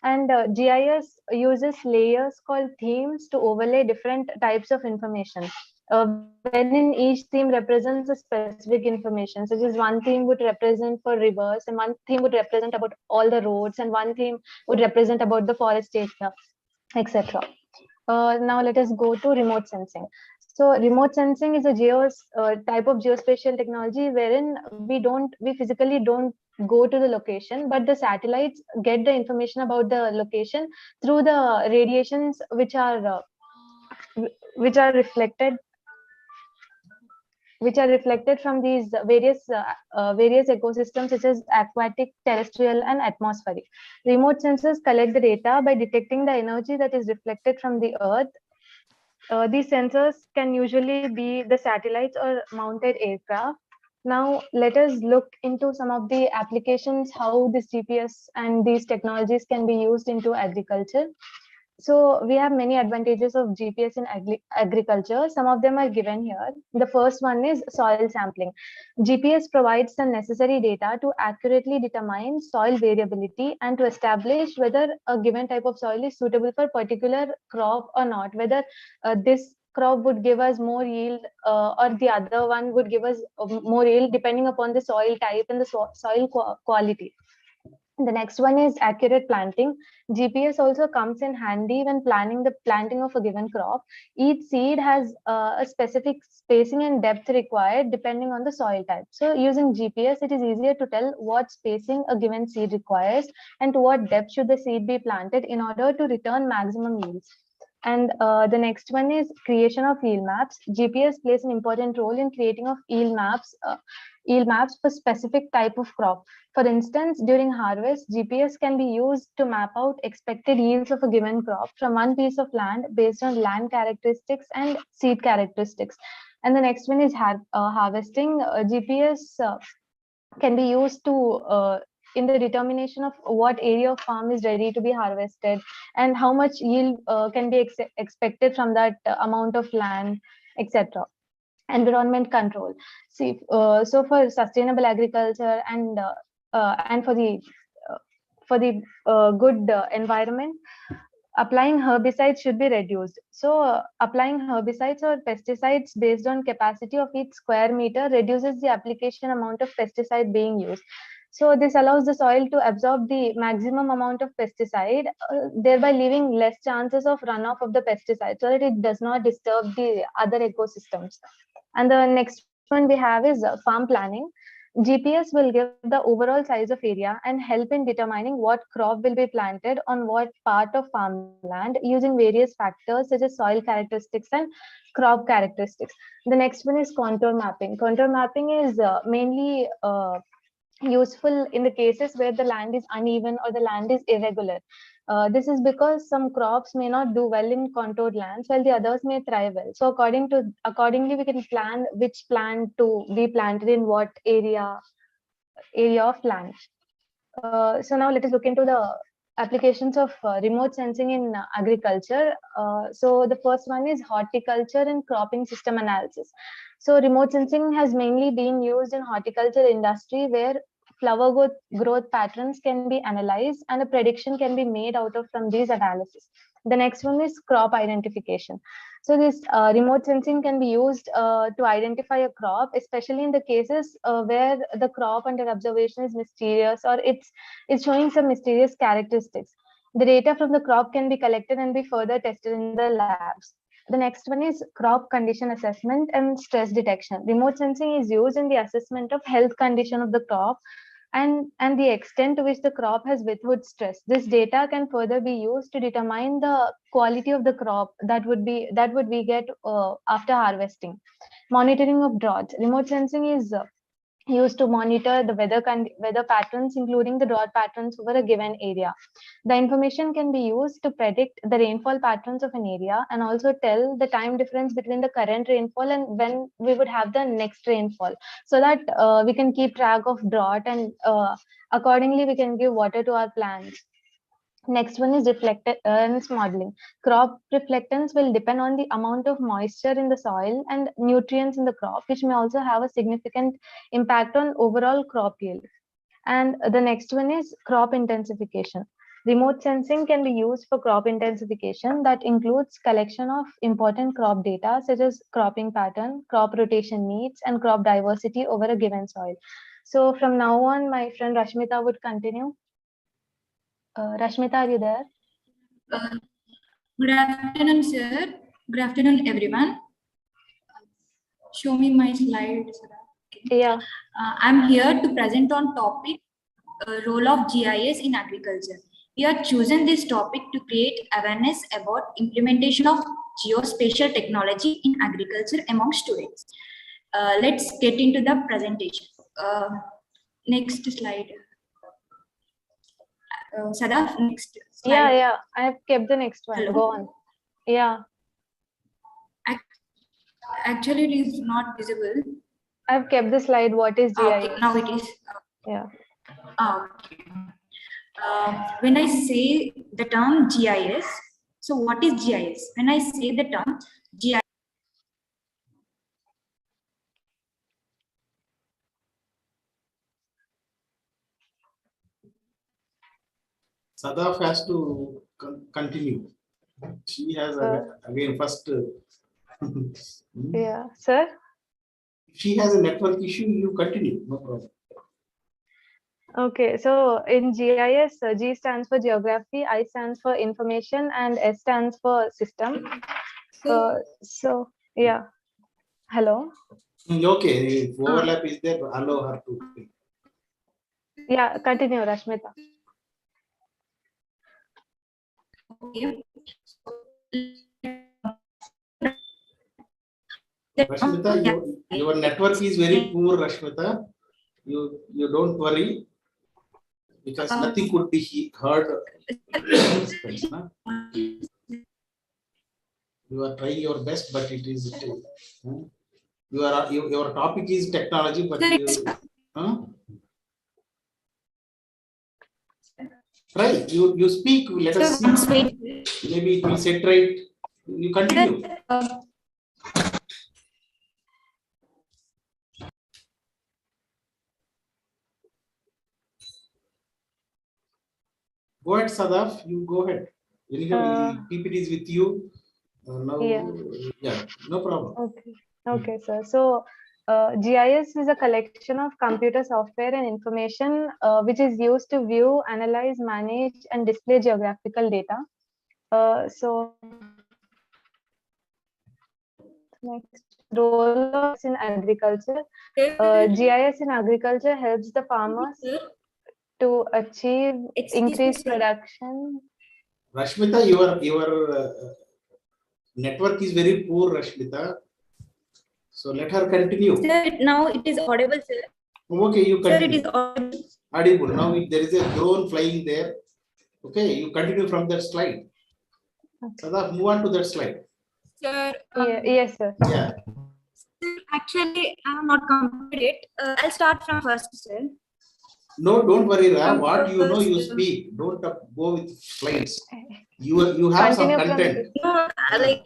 And GIS uses layers called themes to overlay different types of information. wherein each theme represents a specific information, such as one theme would represent for rivers, and one theme would represent about all the roads, and one theme would represent about the forest area, etc. Now let us go to remote sensing. So remote sensing is a type of geospatial technology wherein we physically don't go to the location, but the satellites get the information about the location through the radiations which are reflected from these various ecosystems such as aquatic, terrestrial, and atmospheric. Remote sensors collect the data by detecting the energy that is reflected from the Earth. These sensors can usually be the satellites or mounted aircraft. Now, let us look into some of the applications, how this GPS and these technologies can be used into agriculture. So we have many advantages of GPS in agriculture. Some of them are given here. The first one is soil sampling. GPS provides the necessary data to accurately determine soil variability and to establish whether a given type of soil is suitable for particular crop or not, whether this crop would give us more yield or the other one would give us more yield depending upon the soil type and the soil quality. The next one is accurate planting. GPS also comes in handy when planning the planting of a given crop. Each seed has a specific spacing and depth required depending on the soil type. So using GPS, it is easier to tell what spacing a given seed requires and to what depth should the seed be planted in order to return maximum yields. And the next one is creation of yield maps. GPS plays an important role in creating of yield maps for specific type of crop. For instance, during harvest, GPS can be used to map out expected yields of a given crop from one piece of land based on land characteristics and seed characteristics. And the next one is harvesting. GPS can be used to in the determination of what area of farm is ready to be harvested and how much yield can be expected from that amount of land, etc. Environment control. See, so for sustainable agriculture and for the good environment, applying herbicides should be reduced. So applying herbicides or pesticides based on capacity of each square meter reduces the application amount of pesticide being used. So this allows the soil to absorb the maximum amount of pesticide, thereby leaving less chances of runoff of the pesticide so that it does not disturb the other ecosystems. And the next one we have is farm planning. GPS will give the overall size of area and help in determining what crop will be planted on what part of farmland using various factors such as soil characteristics and crop characteristics. The next one is contour mapping. Contour mapping is mainly useful in the cases where the land is uneven or the land is irregular. This is because some crops may not do well in contoured lands while the others may thrive well. So accordingly, we can plan which plant to be planted in what area of land. So now let us look into the applications of remote sensing in agriculture. So the first one is horticulture and cropping system analysis. So remote sensing has mainly been used in horticulture industry where flower growth patterns can be analyzed and a prediction can be made out of from these analysis. The next one is crop identification. So this remote sensing can be used to identify a crop, especially in the cases where the crop under observation is mysterious or it's showing some mysterious characteristics. The data from the crop can be collected and be further tested in the labs. The next one is crop condition assessment and stress detection. Remote sensing is used in the assessment of health condition of the crop and the extent to which the crop has withstood stress. This data can further be used to determine the quality of the crop that would we get after harvesting. Monitoring of droughts. Remote sensing is used to monitor the weather patterns, including the drought patterns over a given area. The information can be used to predict the rainfall patterns of an area and also tell the time difference between the current rainfall and when we would have the next rainfall, so that we can keep track of drought and accordingly we can give water to our plants. Next one is reflectance modeling. Crop reflectance will depend on the amount of moisture in the soil and nutrients in the crop, which may also have a significant impact on overall crop yield. And the next one is crop intensification. Remote sensing can be used for crop intensification that includes collection of important crop data such as cropping pattern, crop rotation needs, and crop diversity over a given soil. So from now on, my friend Rashmita would continue. Rashmita, are you there? Good afternoon, sir. Good afternoon, everyone. Show me my slides. Okay. Yeah. I'm here to present on topic role of GIS in agriculture. We have chosen this topic to create awareness about implementation of geospatial technology in agriculture among students. Let's get into the presentation. Next slide. Sadaf, next slide. Yeah, I have kept the next one. Hello? Go on. Yeah. Actually, it is not visible. I've kept the slide. What is GIS? Okay, now it is. Yeah. Okay. When I say the term GIS, so what is GIS? When I say the term GIS, Sadaf has to continue. She has again first. Yeah, sir. If she has a network issue, you continue. No problem. Okay, so in GIS, G stands for geography, I stands for information, and S stands for system. So yeah. Hello. Okay, if overlap is there, allow her to. Yeah, continue, Rashmita. okay. Rashmita, your network is very poor, Rashmita. You don't worry because nothing could be heard. You are trying your best, but it is your topic is technology, but try you speak. Let us see. Maybe it will set right. You continue. Go ahead, Sadaf. You go ahead. Anyway, PPT is with you. Now, yeah, no problem. Okay, sir. So GIS is a collection of computer software and information which is used to view, analyze, manage, and display geographical data. So next, role in agriculture. GIS in agriculture helps the farmers to achieve increased production. Rashmita, your network is very poor, Rashmita. So let her continue. Sir, now it is audible, sir. Okay, you continue. Sir, it is audible. Now there is a drone flying there. Okay, you continue from that slide. Okay. Sadaf, move on to that slide. Sir, yes, sir. Yeah. Actually, I have not completed it. I'll start from first, sir. No, don't worry, Ra. What you know, you speak. Don't go with slides. You have some content. No, like.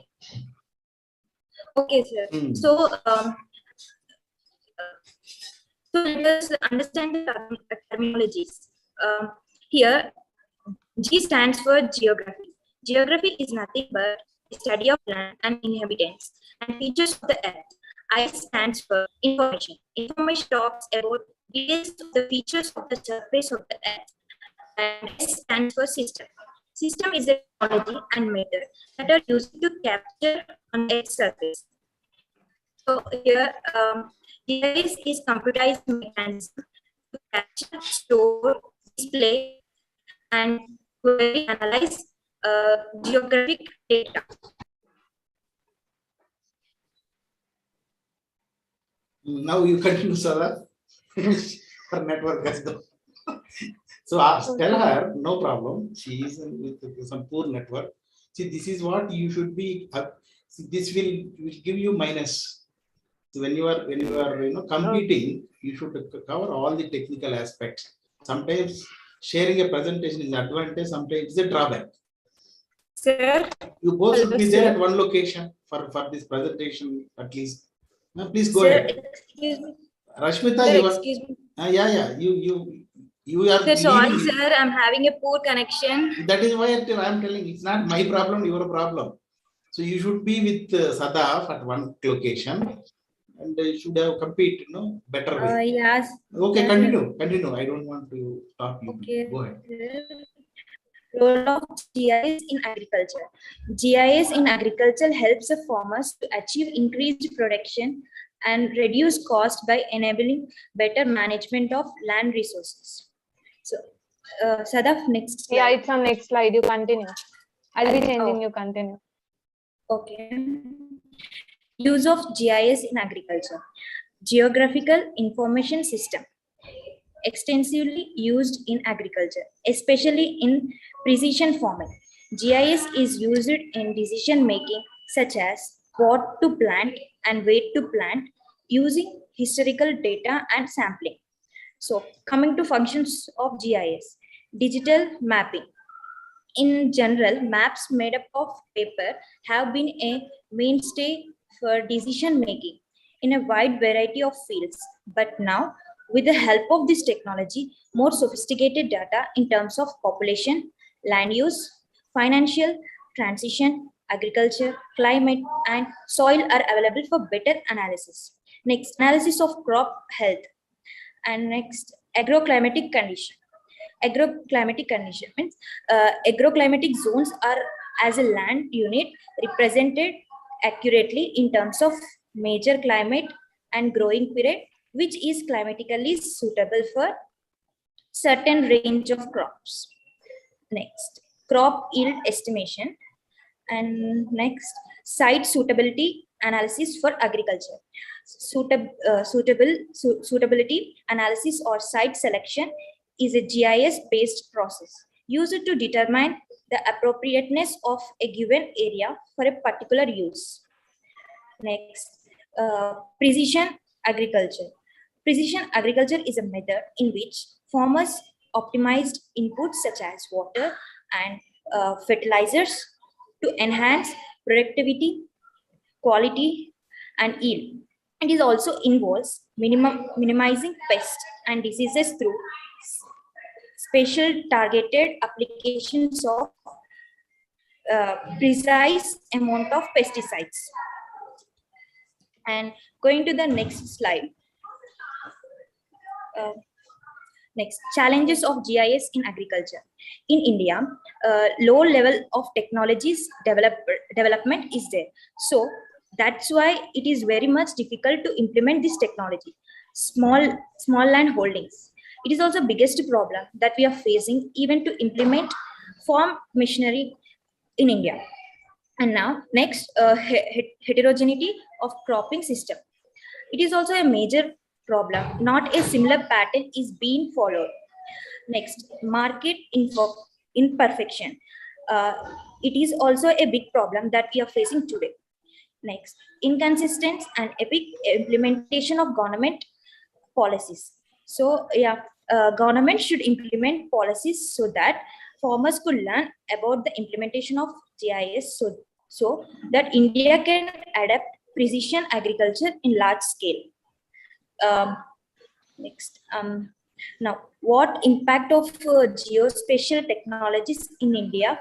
Okay, sir. So, so let us understand the terminologies. Here, G stands for geography. Geography is nothing but the study of land and inhabitants and features of the earth. I stands for information. Information talks about details of the features of the surface of the earth. And S stands for system. System is a technology and method that are used to capture on the earth's surface. So here, GIS is computerized mechanism to capture, store, display, and query analyze geographic data. Now you continue, Sarah. Her network has gone. So tell her, no problem. She is with some poor network. See, this is what you should be. This will give you minus. So when you are competing, you should cover all the technical aspects. Sometimes sharing a presentation is an advantage. Sometimes it's a drawback. Sir, you both should be there at one location for this presentation at least. Now, please go ahead. Excuse me. Rashmita, Sir, you excuse me. yeah. You are Sir, sorry, leaving. sir. I'm having a poor connection. That is why I'm telling it's not my problem, your problem. So you should be with Sadaf at one location, and you should have compete, better way. Yes. Okay, Yes, continue. I don't want to stop you. Okay. Go ahead. Role of GIS in agriculture. GIS in agriculture helps the farmers to achieve increased production and reduce cost by enabling better management of land resources. So, Sadaf, next slide. Yeah, it's on next slide. You continue. I'll be changing. You continue. Okay. Use of GIS in agriculture. Geographical information system. Extensively used in agriculture, especially in precision farming. GIS is used in decision making, such as what to plant and where to plant, using historical data and sampling. So, coming to functions of GIS, digital mapping. In general, maps made up of paper have been a mainstay for decision making in a wide variety of fields. But now, with the help of this technology, more sophisticated data in terms of population, land use, financial, transition, agriculture, climate, and soil are available for better analysis. Next, analysis of crop health. And next, agroclimatic condition. Agroclimatic condition means agroclimatic zones are as a land unit represented accurately in terms of major climate and growing period, which is climatically suitable for certain range of crops. Next, crop yield estimation. And next, site suitability analysis for agriculture. Suitability analysis or site selection is a GIS-based process used to determine the appropriateness of a given area for a particular use. Next, precision agriculture. Precision agriculture is a method in which farmers optimized inputs such as water and fertilizers to enhance productivity, quality, and yield. It also involves minimizing pests and diseases through special targeted applications of precise amount of pesticides. And going to the next slide. Next, challenges of GIS in agriculture. In India, low level of technologies development is there. So that's why it is very much difficult to implement this technology. Small land holdings. It is also biggest problem that we are facing even to implement farm machinery in India. And now next, heterogeneity of cropping system. It is also a major problem. Not a similar pattern is being followed. Next, market imperfection. It is also a big problem that we are facing today. Next, inconsistent and epic implementation of government policies. So yeah, government should implement policies so that farmers could learn about the implementation of GIS so that India can adapt precision agriculture in large scale. Next, now what impact of geospatial technologies in India?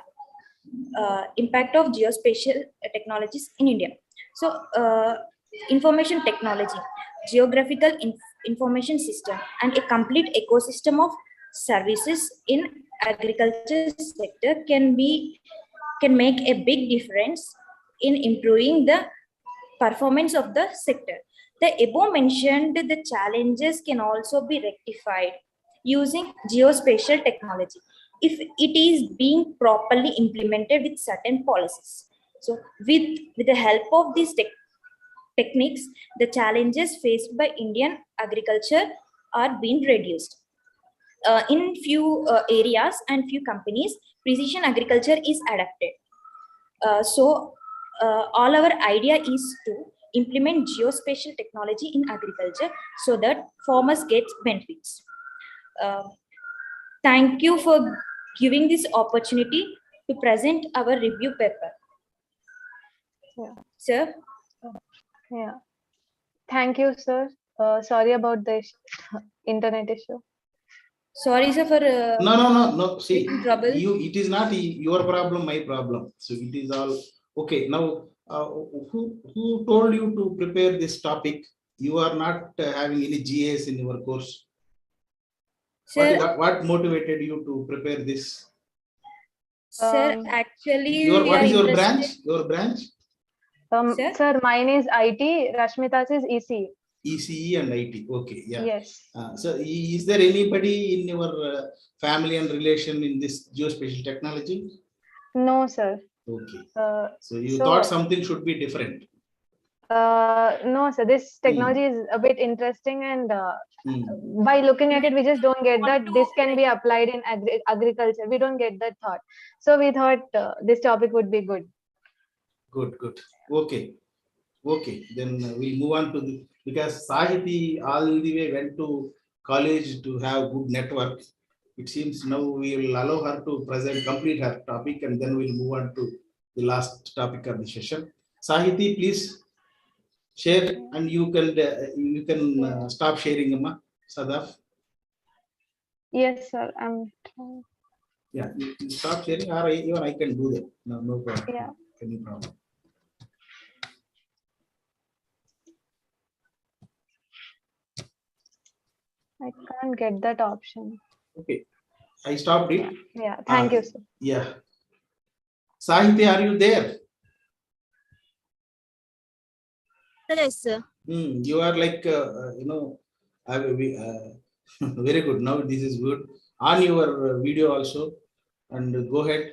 Impact of geospatial technologies in India. So information technology, geographical information system, and a complete ecosystem of services in agriculture sector can make a big difference in improving the performance of the sector. The above mentioned the challenges can also be rectified using geospatial technology if it is being properly implemented with certain policies. So with the help of these techniques, the challenges faced by Indian agriculture are being reduced. In few areas and few companies, precision agriculture is adapted. All our idea is to implement geospatial technology in agriculture so that farmers get benefits. Thank you for giving this opportunity to present our review paper. Yeah. Sir? Yeah. Thank you, sir. Sorry about the internet issue. Sorry, sir, for No. See, trouble. it is not your problem, my problem. So it is all okay. Now, who told you to prepare this topic? You are not having any GAs in your course. Sir, What motivated you to prepare this? Sir, actually, What is your branch? Your branch? Sir, mine is IT. Rashmita's is EC. ECE and IT. Okay, yeah. Yes. So, is there anybody in your family and relation in this geospatial technology? No, sir. Okay. So you thought something should be different. No, sir. This technology is a bit interesting, and by looking at it, we just don't get that this can be applied in agriculture. We don't get that thought. So we thought this topic would be good. Good. Okay. Then we'll move on to because Sahiti all the way went to college to have good network. It seems now we will allow her to complete her topic, and then we'll move on to the last topic of the session. Sahiti, please share, and you can stop sharing, Amma. Sadaf. Yes, sir. Yeah, you stop sharing, or even I can do that. No problem. Yeah. Any problem. I can't get that option. Okay, I stopped it. Yeah. Thank you, sir. Yeah. Sahiti, are you there? Yes, sir. You are like, very good. Now this is good. On your video also, and go ahead.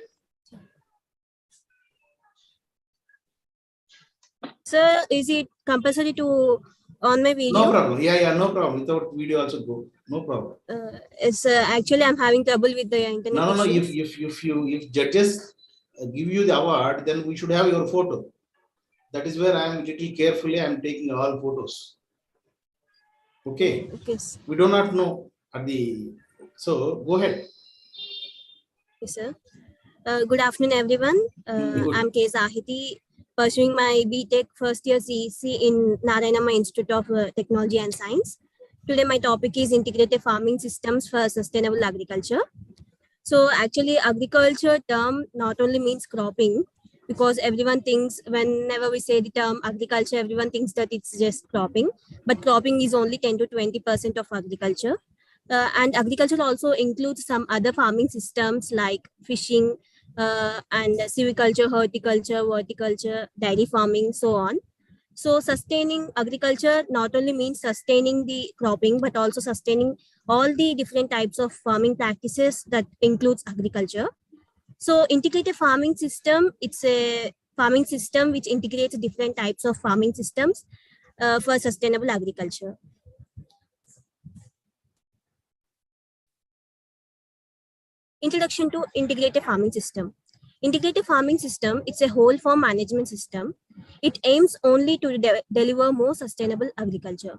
Sir, is it compulsory to on my video? No problem. Yeah, no problem. Without video also go. No problem. It's actually I'm having trouble with the internet. No. issues. If judges give you the award, then we should have your photo. That is where I am little carefully. I am taking all photos. Okay. Yes. We do not know at the. So go ahead. Yes, sir. Good afternoon, everyone. I'm Csa, pursuing my BTech first year CEC in Narayanama Institute of Technology and Science. Today, my topic is integrated farming systems for sustainable agriculture. So actually, agriculture term not only means cropping, because everyone thinks whenever we say the term agriculture, everyone thinks that it's just cropping, but cropping is only 10 to 20% of agriculture. And agriculture also includes some other farming systems like fishing and silviculture, horticulture, verticulture, dairy farming, so on. So sustaining agriculture not only means sustaining the cropping, but also sustaining all the different types of farming practices that includes agriculture. So integrated farming system, it's a farming system which integrates different types of farming systems for sustainable agriculture. Introduction to integrated farming system. Integrated farming system, it's a whole farm management system. It aims only to deliver more sustainable agriculture.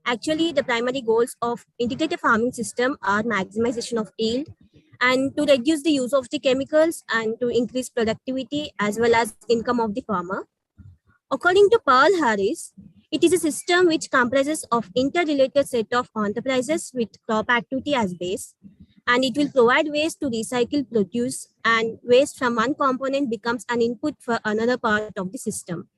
Actually, the primary goals of integrated farming system are maximization of yield and to reduce the use of the chemicals and to increase productivity as well as income of the farmer. According to Paul Harris, it is a system which comprises of interrelated set of enterprises with crop activity as base, and it will provide ways to recycle produce, and waste from one component becomes an input for another part of the system.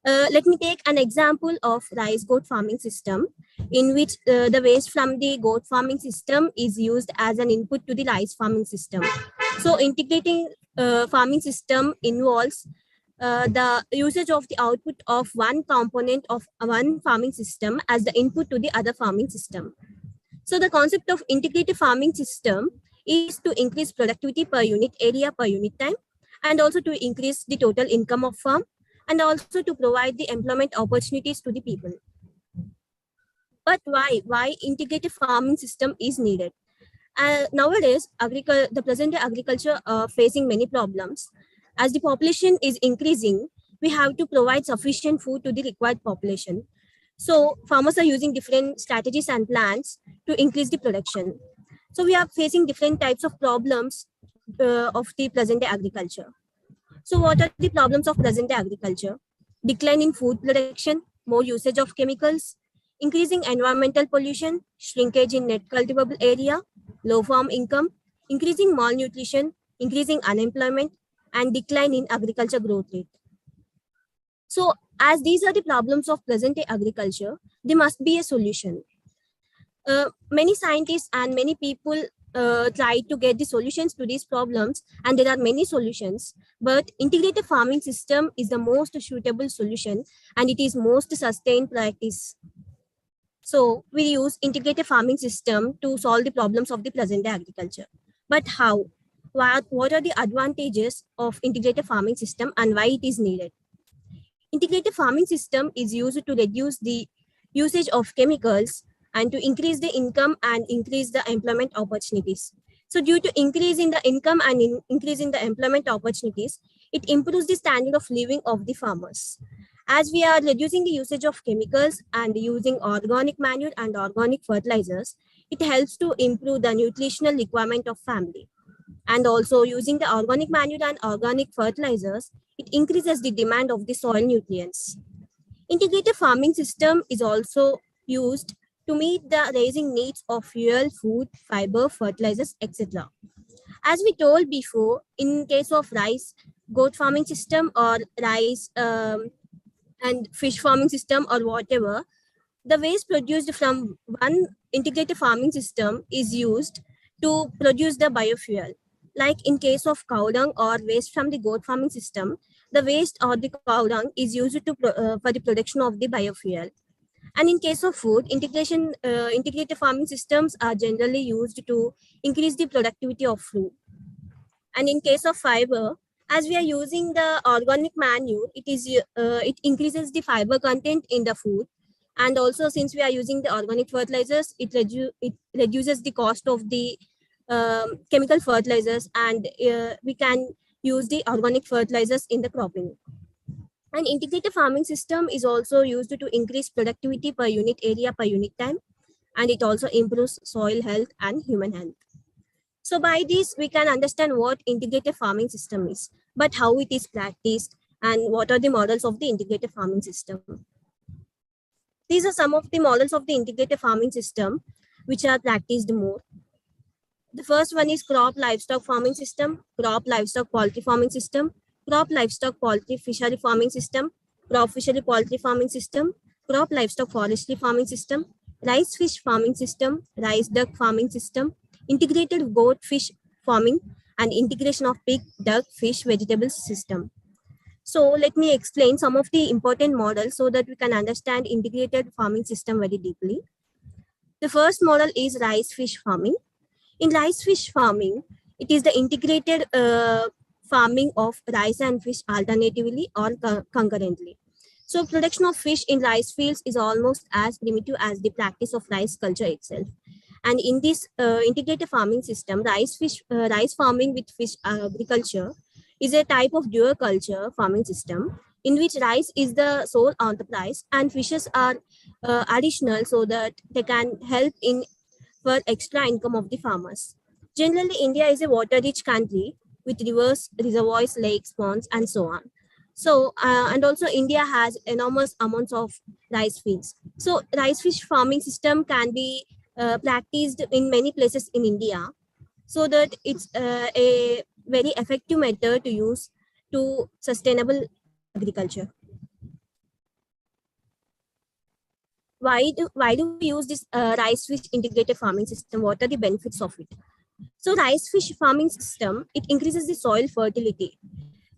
Let me take an example of rice goat farming system, in which the waste from the goat farming system is used as an input to the rice farming system. So integrating farming system involves the usage of the output of one component of one farming system as the input to the other farming system. So the concept of integrated farming system is to increase productivity per unit area per unit time, and also to increase the total income of farm, and also to provide the employment opportunities to the people. But why integrated farming system is needed? Nowadays, the present day agriculture facing many problems. As the population is increasing, we have to provide sufficient food to the required population. So farmers are using different strategies and plans to increase the production. So we are facing different types of problems of the present day agriculture. So what are the problems of present day agriculture? Decline in food production, more usage of chemicals, increasing environmental pollution, shrinkage in net cultivable area, low farm income, increasing malnutrition, increasing unemployment, and decline in agriculture growth rate. So as these are the problems of present day agriculture, there must be a solution. Many scientists and many people try to get the solutions to these problems, and there are many solutions, but integrated farming system is the most suitable solution and it is most sustained practice. So we use integrated farming system to solve the problems of the present day agriculture. But how? What are the advantages of integrated farming system and why it is needed? Integrated farming system is used to reduce the usage of chemicals and to increase the income and increase the employment opportunities. So due to increase in the income and increase in the employment opportunities, it improves the standard of living of the farmers. As we are reducing the usage of chemicals and using organic manure and organic fertilizers, it helps to improve the nutritional requirement of family. And also using the organic manure and organic fertilizers, it increases the demand of the soil nutrients. Integrated farming system is also used to meet the rising needs of fuel, food, fiber, fertilizers, etc. As we told before, in case of rice, goat farming system or rice and fish farming system or whatever, the waste produced from one integrated farming system is used to produce the biofuel. Like in case of cow dung or waste from the goat farming system, the waste or the cow dung is used to for the production of the biofuel. And in case of food, integrated farming systems are generally used to increase the productivity of food. And in case of fiber, as we are using the organic manure, it increases the fiber content in the food. And also since we are using the organic fertilizers, it reduces the cost of the chemical fertilizers, and we can use the organic fertilizers in the cropping. An integrated farming system is also used to increase productivity per unit area per unit time, and it also improves soil health and human health. So by this, we can understand what integrated farming system is, but how it is practiced and what are the models of the integrated farming system. These are some of the models of the integrated farming system which are practiced more. The first one is crop livestock farming system, crop livestock poultry farming system, crop livestock poultry fishery farming system, crop fishery poultry farming system, crop livestock forestry farming system, rice fish farming system, rice duck farming system, integrated goat fish farming, and integration of pig, duck, fish, vegetables system. So let me explain some of the important models so that we can understand integrated farming system very deeply. The first model is rice fish farming. In rice fish farming, it is the integrated farming of rice and fish alternatively or concurrently. So production of fish in rice fields is almost as primitive as the practice of rice culture itself. And in this integrated farming system, rice farming with fish agriculture is a type of dual culture farming system in which rice is the sole enterprise and fishes are additional so that they can help in for extra income of the farmers. Generally, India is a water-rich country with rivers, reservoirs, lakes, ponds, and so on. So, and also India has enormous amounts of rice fields. So, rice fish farming system can be practiced in many places in India, so that it's a very effective method to use to sustainable agriculture. Why do we use this rice fish integrated farming system? What are the benefits of it? So rice fish farming system, it increases the soil fertility.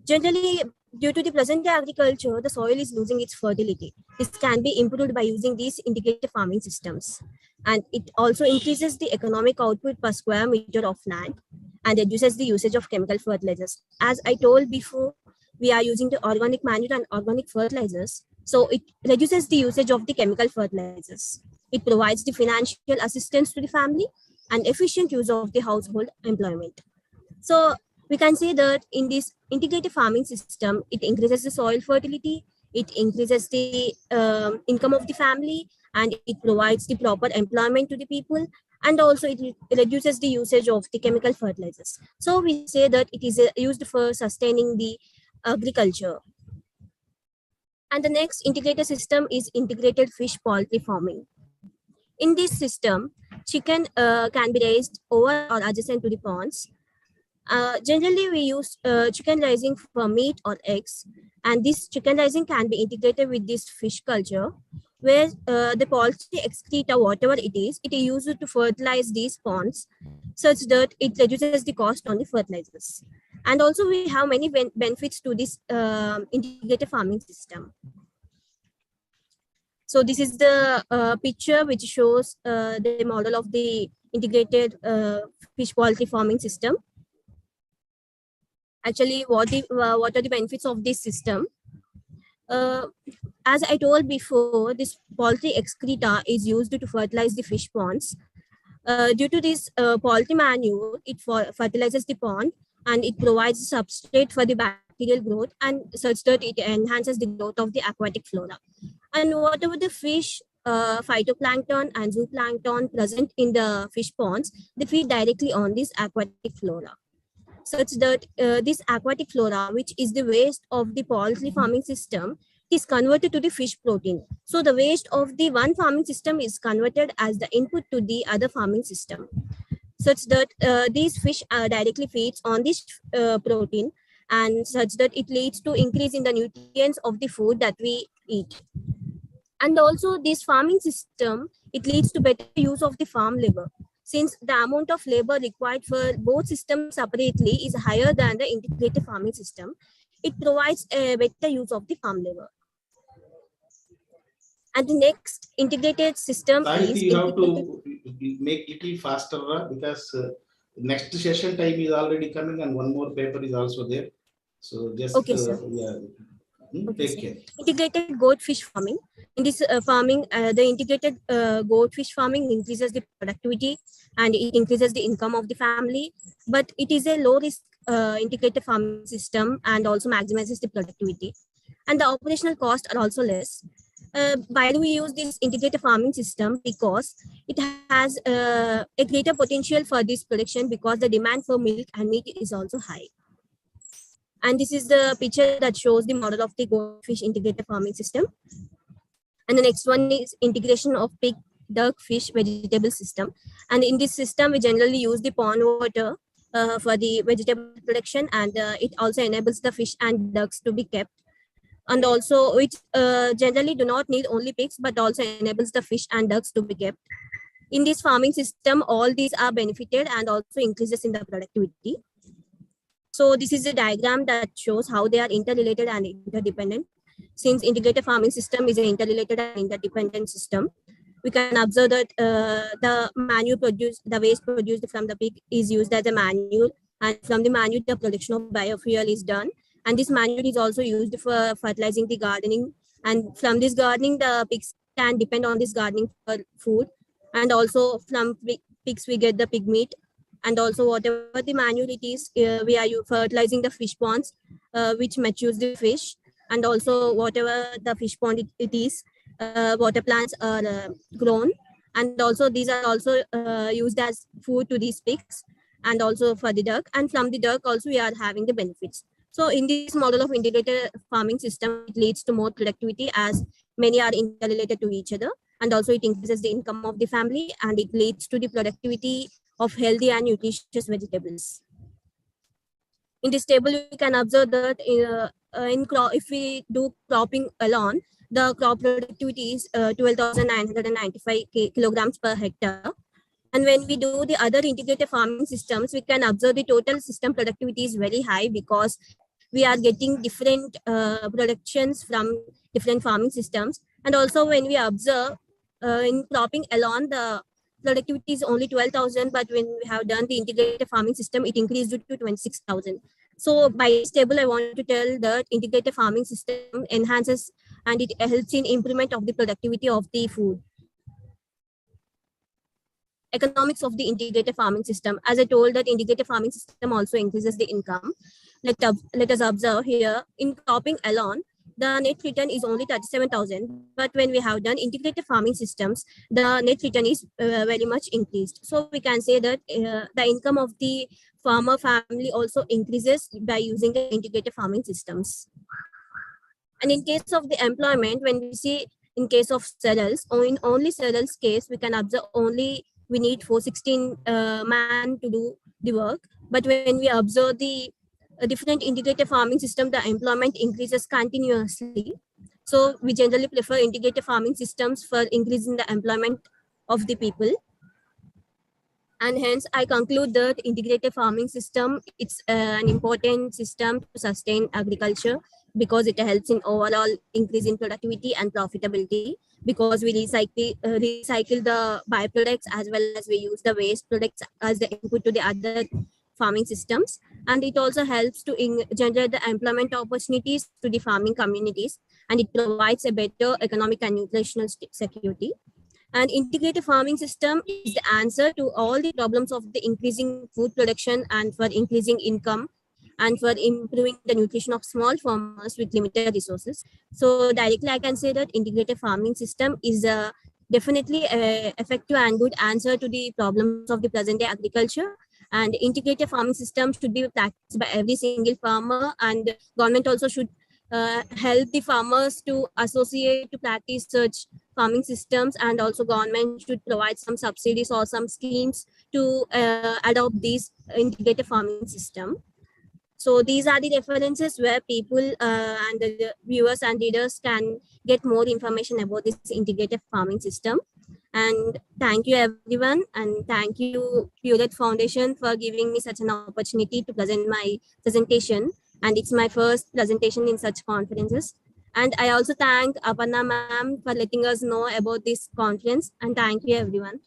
Generally, due to the present day agriculture, the soil is losing its fertility. This can be improved by using these integrated farming systems. And it also increases the economic output per square meter of land and reduces the usage of chemical fertilizers. As I told before, we are using the organic manure and organic fertilizers. So it reduces the usage of the chemical fertilizers. It provides the financial assistance to the family and efficient use of the household employment. So we can say that in this integrated farming system, it increases the soil fertility, it increases the income of the family, and it provides the proper employment to the people, and also it reduces the usage of the chemical fertilizers. So we say that it is used for sustaining the agriculture. And the next integrated system is integrated fish poultry farming. In this system, Chicken can be raised over or adjacent to the ponds. Generally, we use chicken raising for meat or eggs, and this chicken raising can be integrated with this fish culture, where the poultry excreta, whatever it is used to fertilize these ponds, such that it reduces the cost on the fertilizers. And also, we have many benefits to this integrated farming system. So this is the picture which shows the model of the integrated fish poultry farming system. Actually, what are the benefits of this system? As I told before, this poultry excreta is used to fertilize the fish ponds. Due to this poultry manure, it fertilizes the pond and it provides substrate for the bacterial growth and such that it enhances the growth of the aquatic flora. And whatever the fish, phytoplankton and zooplankton present in the fish ponds, they feed directly on this aquatic flora, such that this aquatic flora, which is the waste of the poultry farming system, is converted to the fish protein. So the waste of the one farming system is converted as the input to the other farming system, such that these fish directly feeds on this protein, and such that it leads to increase in the nutrients of the food that we eat. And also this farming system, it leads to better use of the farm labor, since the amount of labor required for both systems separately is higher than the integrated farming system. It provides a better use of the farm labor. And the next integrated system is... You have to make it faster because next session time is already coming and one more paper is also there. So just okay, sir. Take care. Integrated goat fish farming. In this farming, the integrated goat fish farming increases the productivity and it increases the income of the family. But it is a low risk integrated farming system and also maximizes the productivity. And the operational costs are also less. Why do we use this integrated farming system? Because it has a greater potential for this production because the demand for milk and meat is also high. And this is the picture that shows the model of the goldfish integrated farming system. And the next one is integration of pig, duck, fish, vegetable system. And in this system, we generally use the pond water for the vegetable production, and it also enables the fish and ducks to be kept. And also, which generally do not need only pigs, but also enables the fish and ducks to be kept. In this farming system, all these are benefited and also increases in the productivity. So this is a diagram that shows how they are interrelated and interdependent. Since integrated farming system is an interrelated and interdependent system, we can observe that the manure produced, the waste produced from the pig is used as a manure, and from the manure, the production of biofuel is done. And this manure is also used for fertilizing the gardening. And from this gardening, the pigs can depend on this gardening for food. And also from pigs, we get the pig meat. And also whatever the manure it is, we are fertilizing the fish ponds, which matures the fish. And also whatever the fish pond it is, water plants are grown. And also these are also used as food to these pigs and also for the duck. And from the duck also we are having the benefits. So in this model of integrated farming system, it leads to more productivity as many are interrelated to each other. And also it increases the income of the family and it leads to the productivity of healthy and nutritious vegetables. In this table, we can observe that if we do cropping alone, the crop productivity is 12,995 kilograms per hectare. And when we do the other integrated farming systems, we can observe the total system productivity is very high because we are getting different productions from different farming systems. And also when we observe in cropping alone, the productivity is only 12,000, but when we have done the integrated farming system, it increased to 26,000. So by this table, I want to tell that integrated farming system enhances and it helps in improvement of the productivity of the food. Economics of the integrated farming system. As I told that integrated farming system also increases the income. Let us observe here in cropping alone, the net return is only 37,000. But when we have done integrated farming systems, the net return is very much increased. So we can say that the income of the farmer family also increases by using the integrated farming systems. And in case of the employment, when we see in case of cereals, or in only cereals case, we can observe only we need 416 man to do the work. But when we observe the different integrated farming system, the employment increases continuously. So we generally prefer integrated farming systems for increasing the employment of the people. And hence, I conclude that integrated farming system, it's an important system to sustain agriculture because it helps in overall increase in productivity and profitability, because we recycle the byproducts as well as we use the waste products as the input to the other farming systems. And it also helps to generate the employment opportunities to the farming communities, and it provides a better economic and nutritional security. And integrated farming system is the answer to all the problems of the increasing food production and for increasing income and for improving the nutrition of small farmers with limited resources. So directly I can say that integrated farming system is definitely an effective and good answer to the problems of the present day agriculture. And integrated farming system should be practiced by every single farmer, and government also should help the farmers to associate to practice such farming systems, and also government should provide some subsidies or some schemes to adopt these integrated farming system. So these are the references where people and the viewers and readers can get more information about this integrated farming system. And thank you everyone, and thank you Puret Foundation for giving me such an opportunity to present my presentation. And it's my first presentation in such conferences. And I also thank Aparna ma'am for letting us know about this conference, and thank you everyone.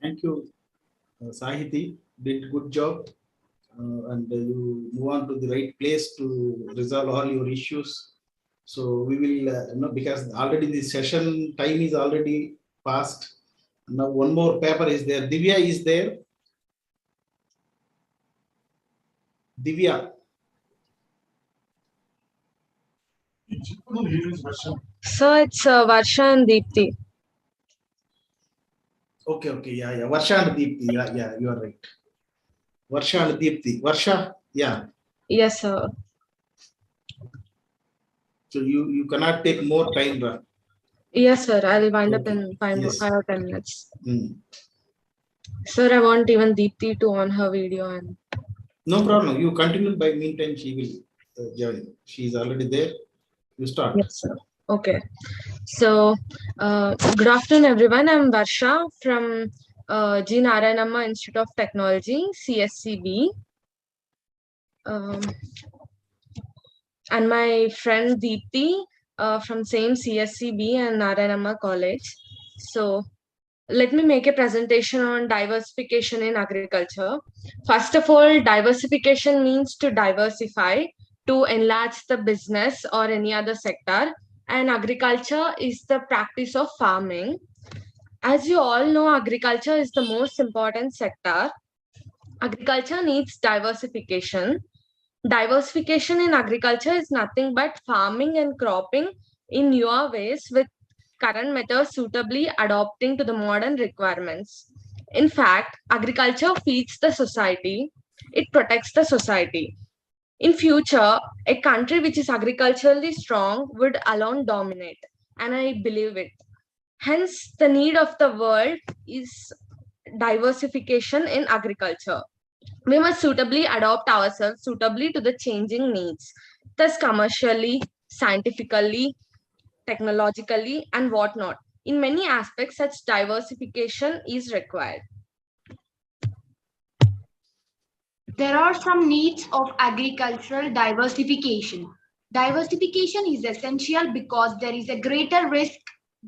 Thank you, Sahiti, did good job. And you move on to the right place to resolve all your issues. So we will, because already the session time is already passed. Now one more paper is there. Divya is there. Divya. So it's Varsha and Deepthi. Okay, yeah. Varsha and Deepthi, yeah, you are right. Varsha and Deepthi. Varsha, yeah. Yes, sir. So you cannot take more time, right? Yes, sir. I'll wind up in 5 or 10 minutes. Sir, I want even Deepthi to on her video. And no problem. You continue. By meantime, she will join. She is already there. You start. Yes, sir. Okay. So, good afternoon, everyone. I'm Varsha from G. Narayanamma Institute of Technology, CSCB. And my friend Deepthi from same CSCB and Narayanamma College. So, let me make a presentation on diversification in agriculture. First of all, diversification means to diversify, to enlarge the business or any other sector. And agriculture is the practice of farming. As you all know, agriculture is the most important sector. Agriculture needs diversification. Diversification in agriculture is nothing but farming and cropping in newer ways with current methods suitably adapting to the modern requirements. In fact, agriculture feeds the society. It protects the society. In future, a country which is agriculturally strong would alone dominate, and I believe it. Hence, the need of the world is diversification in agriculture. We must suitably adapt ourselves suitably to the changing needs, thus commercially, scientifically, technologically, and whatnot. In many aspects, such diversification is required. There are some needs of agricultural diversification. Diversification is essential because there is a greater risk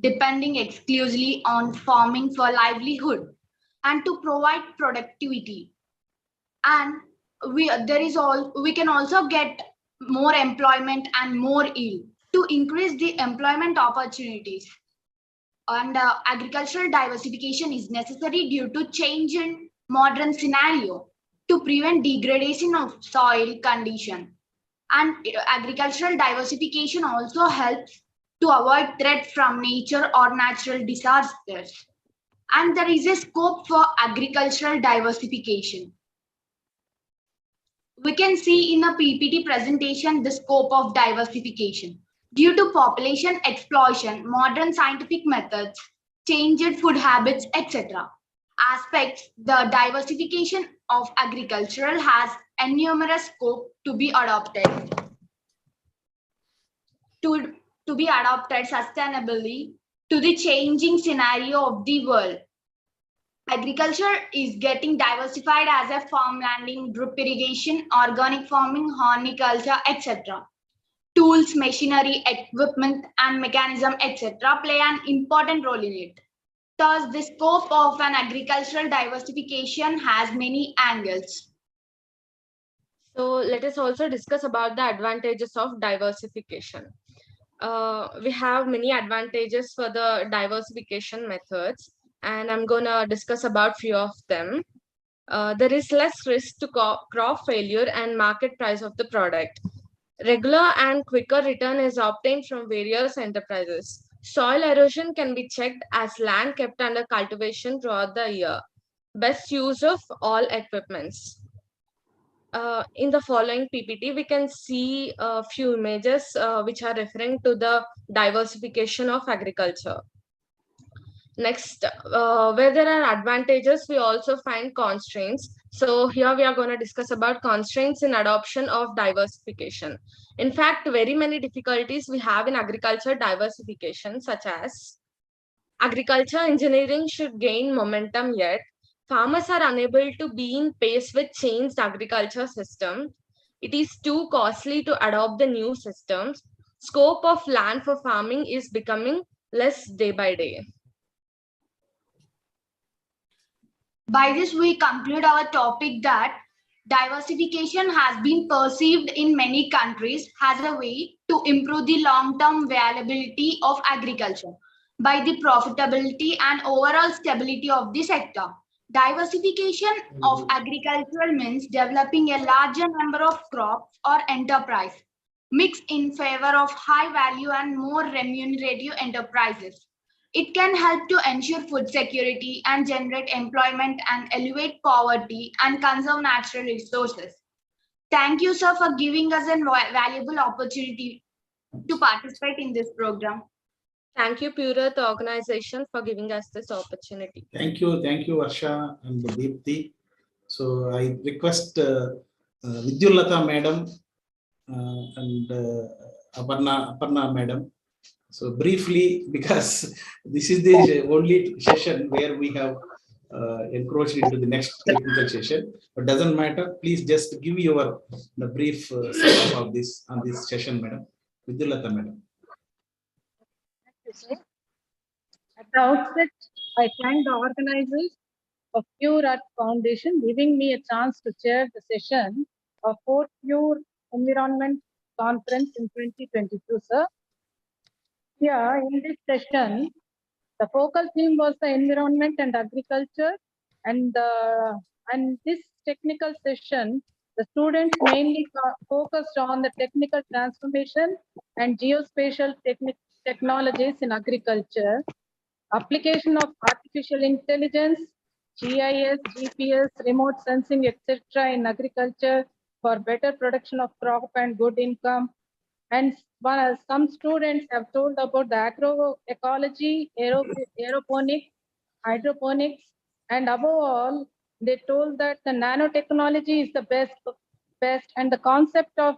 depending exclusively on farming for livelihood and to provide productivity. And we can also get more employment and more yield to increase the employment opportunities. And agricultural diversification is necessary due to change in modern scenario to prevent degradation of soil condition. And agricultural diversification also helps to avoid threats from nature or natural disasters. And there is a scope for agricultural diversification. We can see in a PPT presentation the scope of diversification. Due to population explosion, modern scientific methods changed food habits, etc. Aspects, the diversification of agricultural has enormous scope to be adopted. To be adopted sustainably to the changing scenario of the world. Agriculture is getting diversified as a farmlanding, drip irrigation, organic farming, horticulture, etc. Tools, machinery, equipment, and mechanism, etc. play an important role in it. Thus, the scope of an agricultural diversification has many angles. So let us also discuss about the advantages of diversification. We have many advantages for the diversification methods, and I'm going to discuss about few of them. There is less risk to crop failure and market price of the product. Regular and quicker return is obtained from various enterprises. Soil erosion can be checked as land kept under cultivation throughout the year. Best use of all equipments. In the following PPT, we can see a few images which are referring to the diversification of agriculture. Next, where there are advantages, we also find constraints. So here we are going to discuss about constraints in adoption of diversification. In fact, very many difficulties we have in agriculture diversification, such as agriculture engineering should gain momentum yet. Farmers are unable to be in pace with changed agriculture system. It is too costly to adopt the new systems. Scope of land for farming is becoming less day by day. By this, we conclude our topic that diversification has been perceived in many countries as a way to improve the long-term viability of agriculture by the profitability and overall stability of the sector. Diversification of agricultural means developing a larger number of crops or enterprise mix in favor of high value and more remunerative enterprises. It can help to ensure food security and generate employment and elevate poverty and conserve natural resources. Thank you, sir, for giving us a valuable opportunity to participate in this program. Thank you, Purath organization, for giving us this opportunity. Thank you, Varsha and Deepthi. So I request Vidyulata madam and Aparna madam. So briefly, because this is the only session where we have encroached into the next technical session, but doesn't matter. Please just give your brief sum of this on this session, madam. Vidyulata madam. At the outset, I thank the organizers of Pure Earth Foundation giving me a chance to chair the session of 4th Pure Environment Conference in 2022, sir. Here in this session, the focal theme was the environment and agriculture, and this technical session, the students mainly focused on the technical transformation and geospatial technologies in agriculture, application of artificial intelligence, GIS, GPS, remote sensing, etc. in agriculture for better production of crop and good income. And some students have told about the agroecology, aeroponics, hydroponics, and above all, they told that the nanotechnology is the best, and the concept of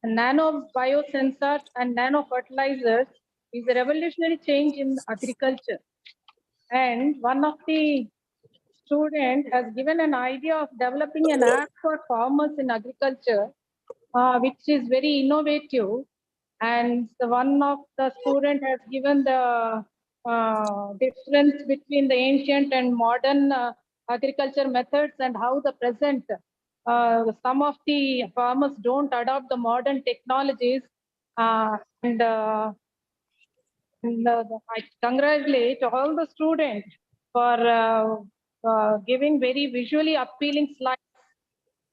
nano biosensors and nano fertilizers is a revolutionary change in agriculture. And one of the students has given an idea of developing an app for farmers in agriculture, which is very innovative. And one of the student has given the difference between the ancient and modern agriculture methods and how the present some of the farmers don't adopt the modern technologies. I congratulate all the students for giving very visually appealing slides.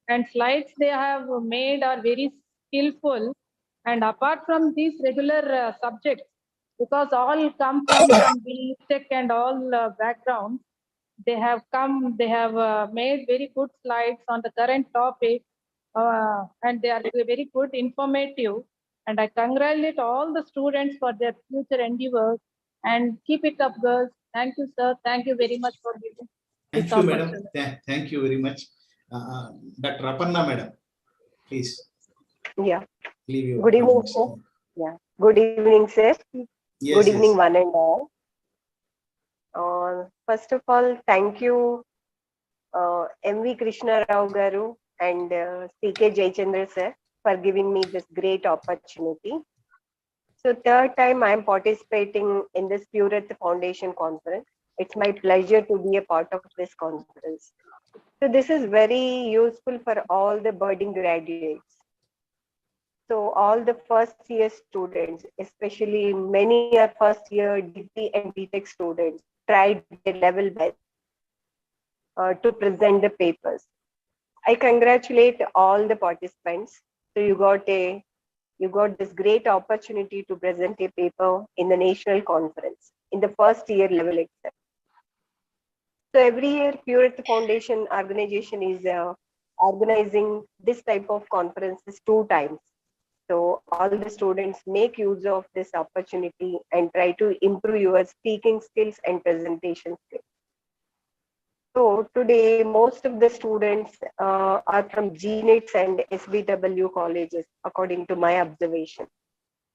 And slides they have made are very skillful. And apart from these regular subjects, because all come from tech and all backgrounds, they have made very good slides on the current topic, and they are very good, informative. And I congratulate all the students for their future endeavors. and keep it up, girls. Thank you, sir. Thank you very much for giving this Thank you, madam. opportunity. Thank you very much. Dr. Aparna, madam, please. Yeah. Leave your Good evening, comments. sir. Yeah. Good evening, sir. Yes, Good evening, yes. one and all. First of all, thank you, M.V. Krishna Rao Garu and C.K. Jayachandra sir for giving me this great opportunity. So third time I am participating in this Pure Earth Foundation conference. It's my pleasure to be a part of this conference. So this is very useful for all the budding graduates. So all the first year students, especially many are first year DP and BTech students, tried their level best to present the papers. I congratulate all the participants. So you got this great opportunity to present a paper in the national conference in the first year level itself. So every year, Pure Earth Foundation organization is organizing this type of conferences 2 times. So all the students make use of this opportunity and try to improve your speaking skills and presentation skills. So today, most of the students are from GNITS and SBW colleges, according to my observation.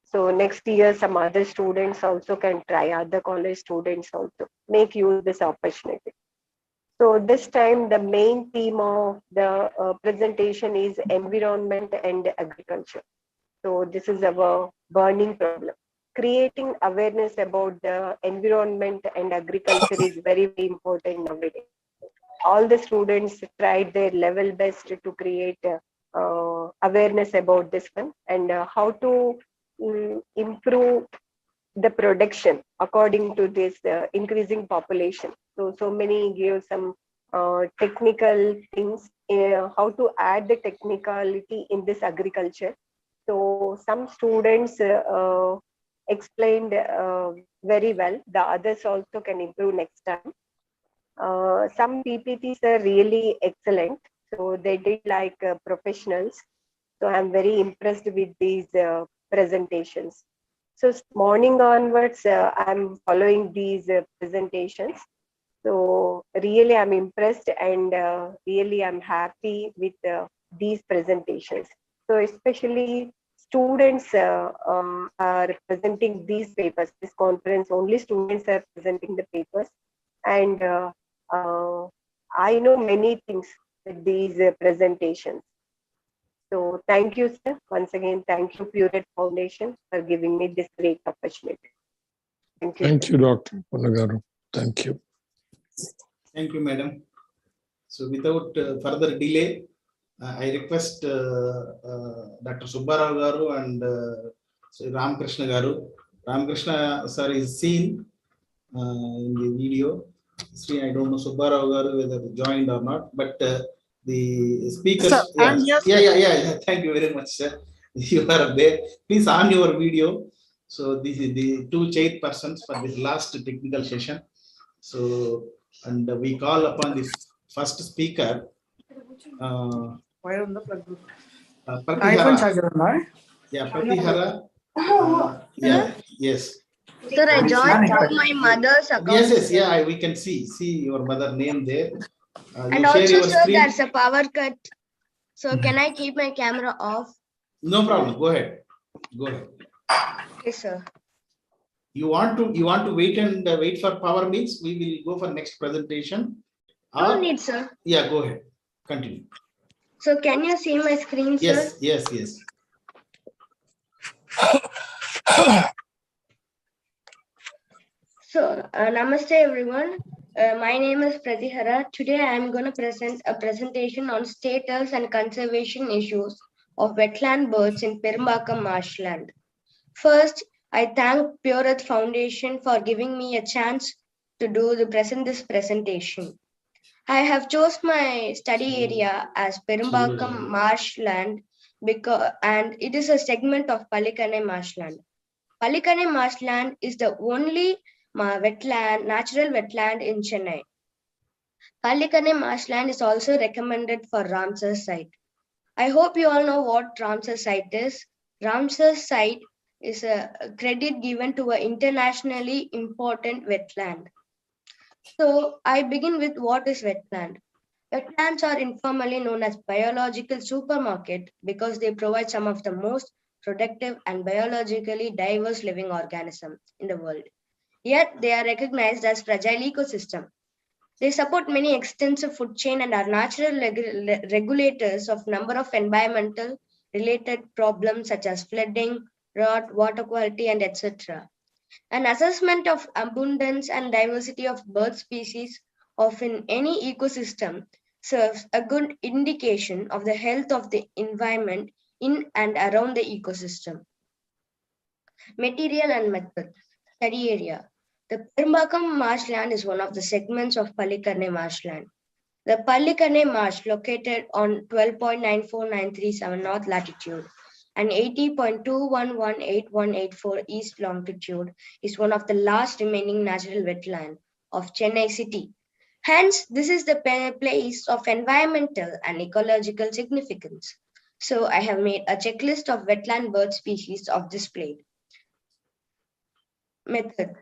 So next year, some other students also can try, other college students also make use of this opportunity. So this time, the main theme of the presentation is environment and agriculture. So this is our burning problem. Creating awareness about the environment and agriculture is very, very important nowadays. All the students tried their level best to create awareness about this one and how to improve the production according to this increasing population. So many gave some technical things, how to add the technicality in this agriculture. So some students explained very well. The others also can improve next time. Some PPTs are really excellent. So they did like professionals. So I'm very impressed with these presentations. So morning onwards, I'm following these presentations. So really I'm impressed and really I'm happy with these presentations. So especially students are presenting these papers, this conference, only students are presenting the papers. And I know many things with these presentations. So thank you, sir. Once again, thank you, Pure Earth Foundation, for giving me this great opportunity. Thank you. Thank you, Dr. Panagaru. Thank you. Thank you, madam. So without further delay, I request Dr. Subbarao Garu and Ramakrishna Garu. Ramakrishna sir is seen in the video. I don't know Subbarao Garu whether joined or not, but the speakers. Sir, I'm here. Yeah. Thank you very much, sir. You are there. Please on your video. So this is the 2 chairpersons for this last technical session. So and we call upon the first speaker. Pratihara. Yeah, Pratihara. Yeah, yes. Sir, I joined through my mother's account. Yes, yeah, we can see your mother name there. And also, sir, there's a power cut. So can I keep my camera off? No problem. Go ahead. Okay, sir. You want to wait and wait for power means we will go for next presentation. No need, sir. Yeah, go ahead. Continue. So can you see my screen, sir? Yes. So, namaste everyone. My name is Pratihara. Today I am going to present a presentation on status and conservation issues of wetland birds in Permaculture marshland. First, I thank Pure Earth Foundation for giving me a chance to present this presentation. I have chose my study area as Permaculture marshland and it is a segment of Palikane marshland. Palikane marshland is the only natural wetland in Chennai. Palikane marshland is also recommended for Ramsar site. I hope you all know what Ramsar site is. Ramsar site is a credit given to an internationally important wetland. So I begin with what is wetland. Wetlands are informally known as biological supermarket because they provide some of the most productive and biologically diverse living organisms in the world. Yet they are recognized as fragile ecosystem. They support many extensive food chain and are natural regulators of number of environmental related problems such as flooding, drought, water quality, and etc. An assessment of abundance and diversity of bird species of in any ecosystem serves a good indication of the health of the environment in and around the ecosystem. Material and method. Study area. The Permaculture marshland is one of the segments of Pallikaranai marshland. The Pallikaranai marsh, located on 12.9493 north latitude and 80.211884 east longitude, is one of the last remaining natural wetland of Chennai city. Hence, this is the place of environmental and ecological significance. So I have made a checklist of wetland bird species of displayed. Method.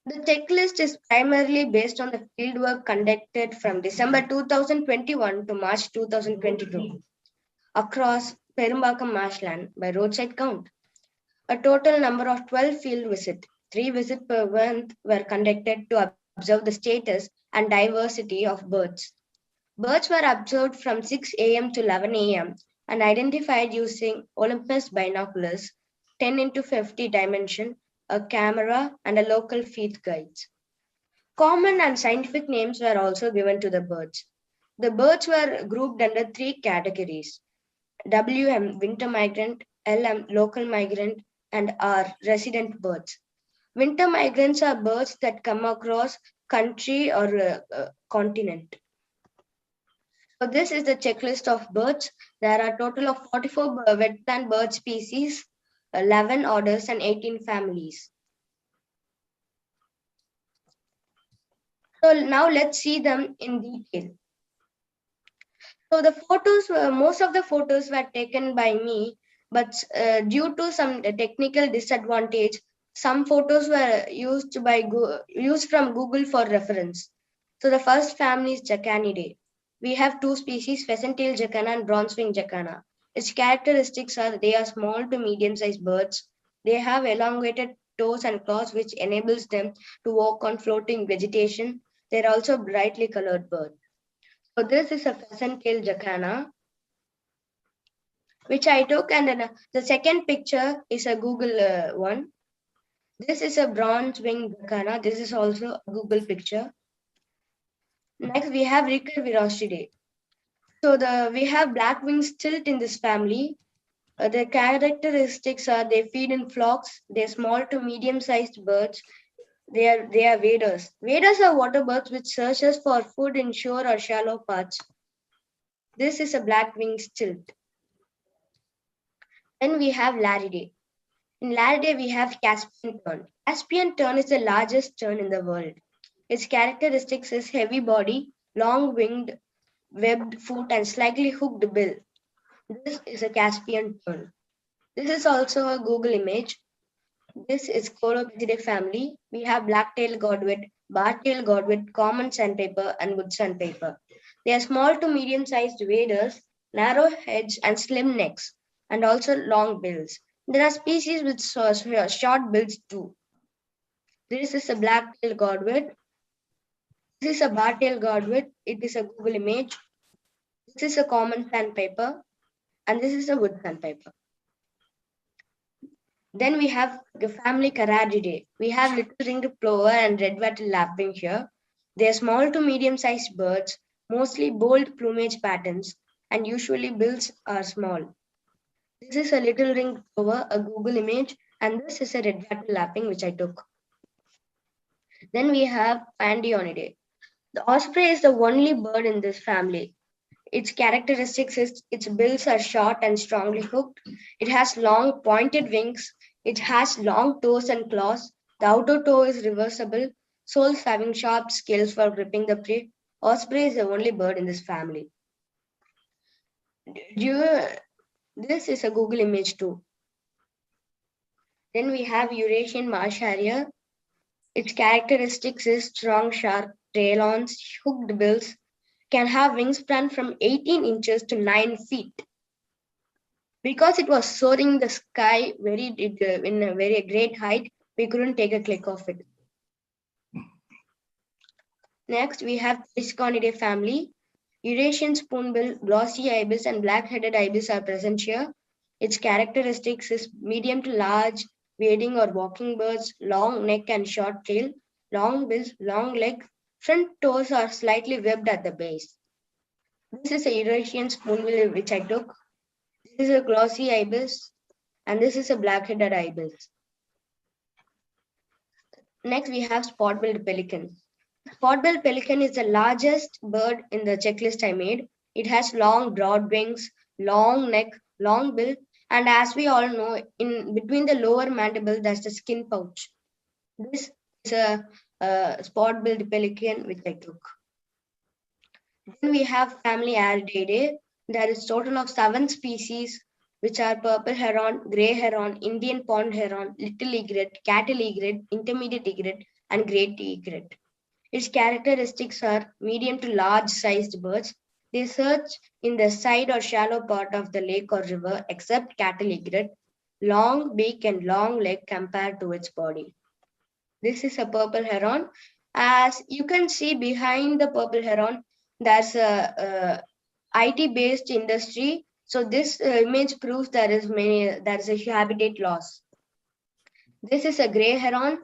The checklist is primarily based on the fieldwork conducted from December 2021 to March 2022 across Perumbakkam marshland by roadside count. A total number of 12 field visits, 3 visits per month, were conducted to observe the status and diversity of birds. Birds were observed from 6 a.m. to 11 a.m. and identified using Olympus binoculars, 10 into 50 dimension, a camera, and a local field guides. Common and scientific names were also given to the birds. The birds were grouped under 3 categories: WM, winter migrant; LM, local migrant; and R, resident birds. Winter migrants are birds that come across country or continent. So this is the checklist of birds. There are a total of 44 wetland bird species, 11 orders, and 18 families. So now let's see them in detail. So the photos, most of the photos were taken by me, but due to some technical disadvantage, some photos were used from Google for reference. So the first family is Jacanidae. We have 2 species, pheasant-tailed jacana and bronze-winged jacana. Its characteristics are they are small to medium-sized birds. They have elongated toes and claws, which enables them to walk on floating vegetation. They're also brightly colored birds. So this is a pheasant-tailed jacana, which I took, and then the second picture is a Google one. This is a bronze-winged jacana. This is also a Google picture. Next, we have Ricurvirosidae. So we have black-winged stilt in this family. Their characteristics are they feed in flocks. They're small to medium-sized birds. They are waders. Waders are water birds which searches for food in shore or shallow parts. This is a black-winged stilt. Then we have Laridae. In Laridae, we have Caspian tern. Caspian tern is the largest tern in the world. Its characteristics is heavy body, long winged, webbed foot, and slightly hooked bill. This is a Caspian tern. This is also a Google image. This is Chlorinated family. We have black-tailed godwit, bar-tailed godwit, common sandpiper, and wood sandpiper. They are small to medium-sized waders, narrow heads and slim necks, and also long bills. There are species with short bills too. This is a black-tailed godwit. This is a bar-tailed godwit. It is a Google image. This is a common sandpiper, and this is a wood sandpiper. Then we have the family Caradidae. We have little ringed plover and red-wattled lapwing here. They are small to medium-sized birds, mostly bold plumage patterns, and usually bills are small. This is a little ringed plover, a Google image, and this is a red-wattled lapwing which I took. Then we have Pandionidae. The osprey is the only bird in this family. Its characteristics is its bills are short and strongly hooked. It has long pointed wings. It has long toes and claws. The outer toe is reversible. Soles having sharp scales for gripping the prey. Osprey is the only bird in this family. This is a Google image too. Then we have Eurasian marsh harrier. Its characteristics is strong, sharp tailons, hooked bills, can have wingspan from 18 inches to 9 feet. Because it was soaring the sky in a very great height, we couldn't take a click of it. Next, we have Pisconidae family. Eurasian spoonbill, glossy ibis, and black-headed ibis are present here. Its characteristics is medium to large, wading or walking birds, long neck and short tail, long bills, long leg, front toes are slightly webbed at the base. This is a Eurasian spoonbill which I took. This is a glossy ibis, and this is a black-headed ibis. Next, we have spot-billed pelican. Spot-billed pelican is the largest bird in the checklist I made. It has long, broad wings, long neck, long bill, and as we all know, in between the lower mandible, there's the skin pouch. This is a spot-billed pelican which I took. Then we have family Aridae. There is total of 7 species, which are purple heron, grey heron, Indian pond heron, little egret, cattle egret, intermediate egret, and great egret. Its characteristics are medium to large sized birds. They search in the side or shallow part of the lake or river, except cattle egret, long beak and long leg compared to its body. This is a purple heron. As you can see behind the purple heron, there's a IT-based industry. So this image proves there is a habitat loss. This is a grey heron.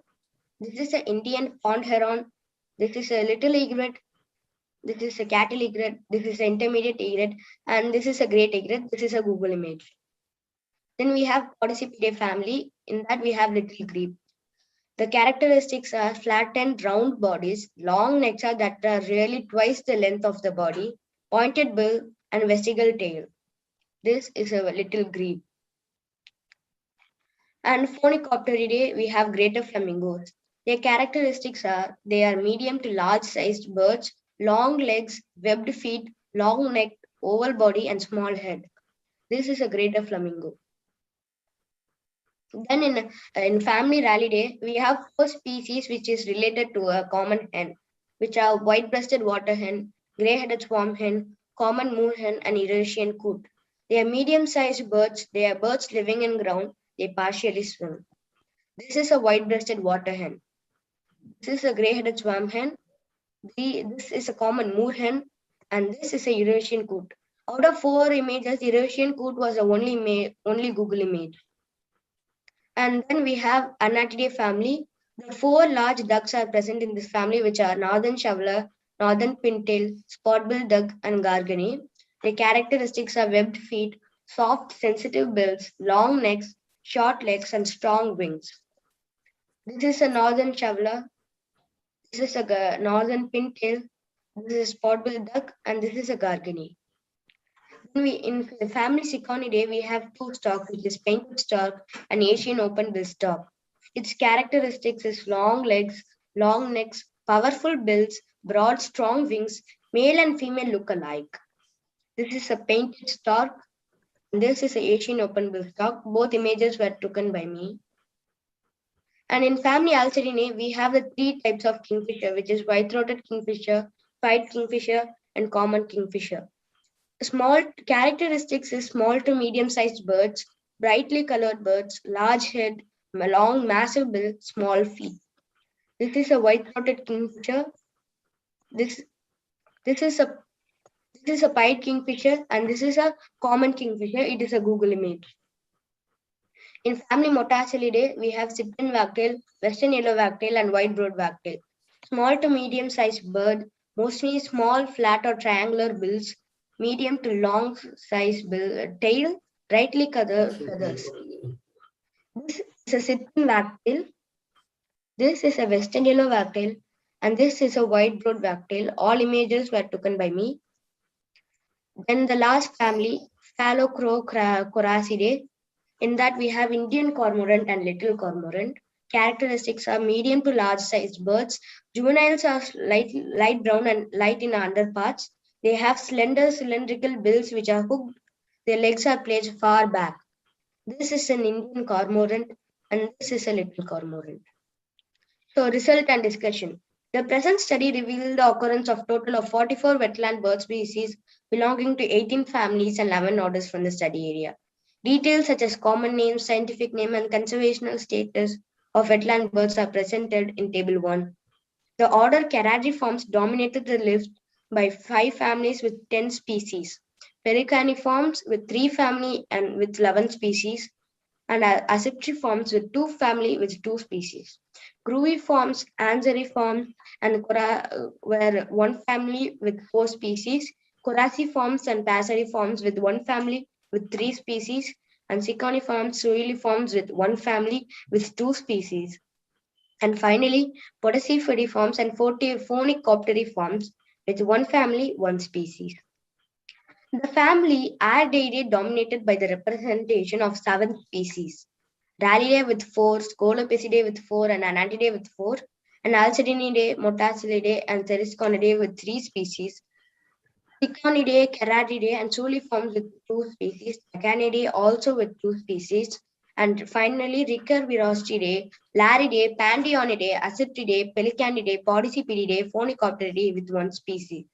This is an Indian pond heron. This is a little egret. This is a cattle egret. This is an intermediate egret. And this is a great egret. This is a Google image. Then we have Podicipidae family. In that we have little grebe. The characteristics are flattened round bodies, long necks that are really twice the length of the body, pointed bill, and vestigial tail. This is a little grebe. And Phoenicopteridae, we have greater flamingos. Their characteristics are they are medium to large sized birds, long legs, webbed feet, long neck, oval body, and small head. This is a greater flamingo. Then in family Rallidae, we have 4 species which is related to a common hen, which are white-breasted water hen, grey-headed swarm hen, common moor hen, and Eurasian coot. They are medium-sized birds. They are birds living in ground. They partially swim. This is a white-breasted water hen. This is a grey-headed swarm hen. This is a common moor hen, and this is a Eurasian coot. Out of 4 images, Eurasian coot was the only Google image. And then we have Anatidae family. The 4 large ducks are present in this family, which are northern shoveler, northern pintail, spot-billed duck, and gargany. The characteristics are webbed feet, soft, sensitive bills, long necks, short legs, and strong wings. This is a northern shoveler. This is a northern pintail. This is a spot-billed duck, and this is a gargany. In the family Cichonidae, we have 2 storks, which is painted stork and Asian open-bill stork. Its characteristics is long legs, long necks, powerful bills, broad, strong wings. Male and female look alike. This is a painted stork. And this is an Asian open-bill stork. Both images were taken by me. And in family Alcedinae, we have the 3 types of kingfisher, which is white-throated kingfisher, pied kingfisher, and common kingfisher. Small characteristics is small to medium-sized birds, brightly colored birds, large head, long massive bill, small feet. This is a white-throated kingfisher. This is a pied kingfisher, and this is a common kingfisher. It is a Google image. In family Motacillidae, we have Cyprian wagtail, western yellow wagtail, and white-browed wagtail. Small to medium-sized bird, mostly small, flat or triangular bills, medium to long size tail, brightly colored feathers. This is a Cyprian wagtail. This is a western yellow wagtail, and this is a white-browed wagtail. All images were taken by me. Then the last family, Phallocrocoracidae. In that we have Indian cormorant and little cormorant. Characteristics are medium to large sized birds. Juveniles are light brown and light in underparts. They have slender cylindrical bills which are hooked. Their legs are placed far back. This is an Indian cormorant. and this is a little cormorant. So result and discussion. The present study revealed the occurrence of total of 44 wetland bird species belonging to 18 families and 11 orders from the study area. Details such as common name, scientific name, and conservational status of wetland birds are presented in Table 1. The order Caradiformes dominated the list by 5 families with 10 species, Pelicaniformes with 3 families and with 11 species, and Ascipriformes with 2 families with 2 species. Gruiformes, Anseriformes, and were 1 family with 4 species, Coraciformes and Passeriformes with 1 family with 3 species, and Siconiformes, Suiliformes with 1 family with 2 species. And finally, Podicipediformes and Phonicopteriformes with 1 family, 1 species. The family Ardeidae dominated by the representation of 7 species. Rallidae with 4, Scolopicidae with 4, and Anatidae with 4, and Alcedinidae, Motacillidae, and Cerisconidae with 3 species. Siconidae, Caradidae, and Suliformes with 2 species. Acanidae also with 2 species. And finally, Recurvirosteidae, Laridae, Pandionidae, Ascipridae, Pelicanidae, Podicipedidae, Phonicopteridae with 1 species.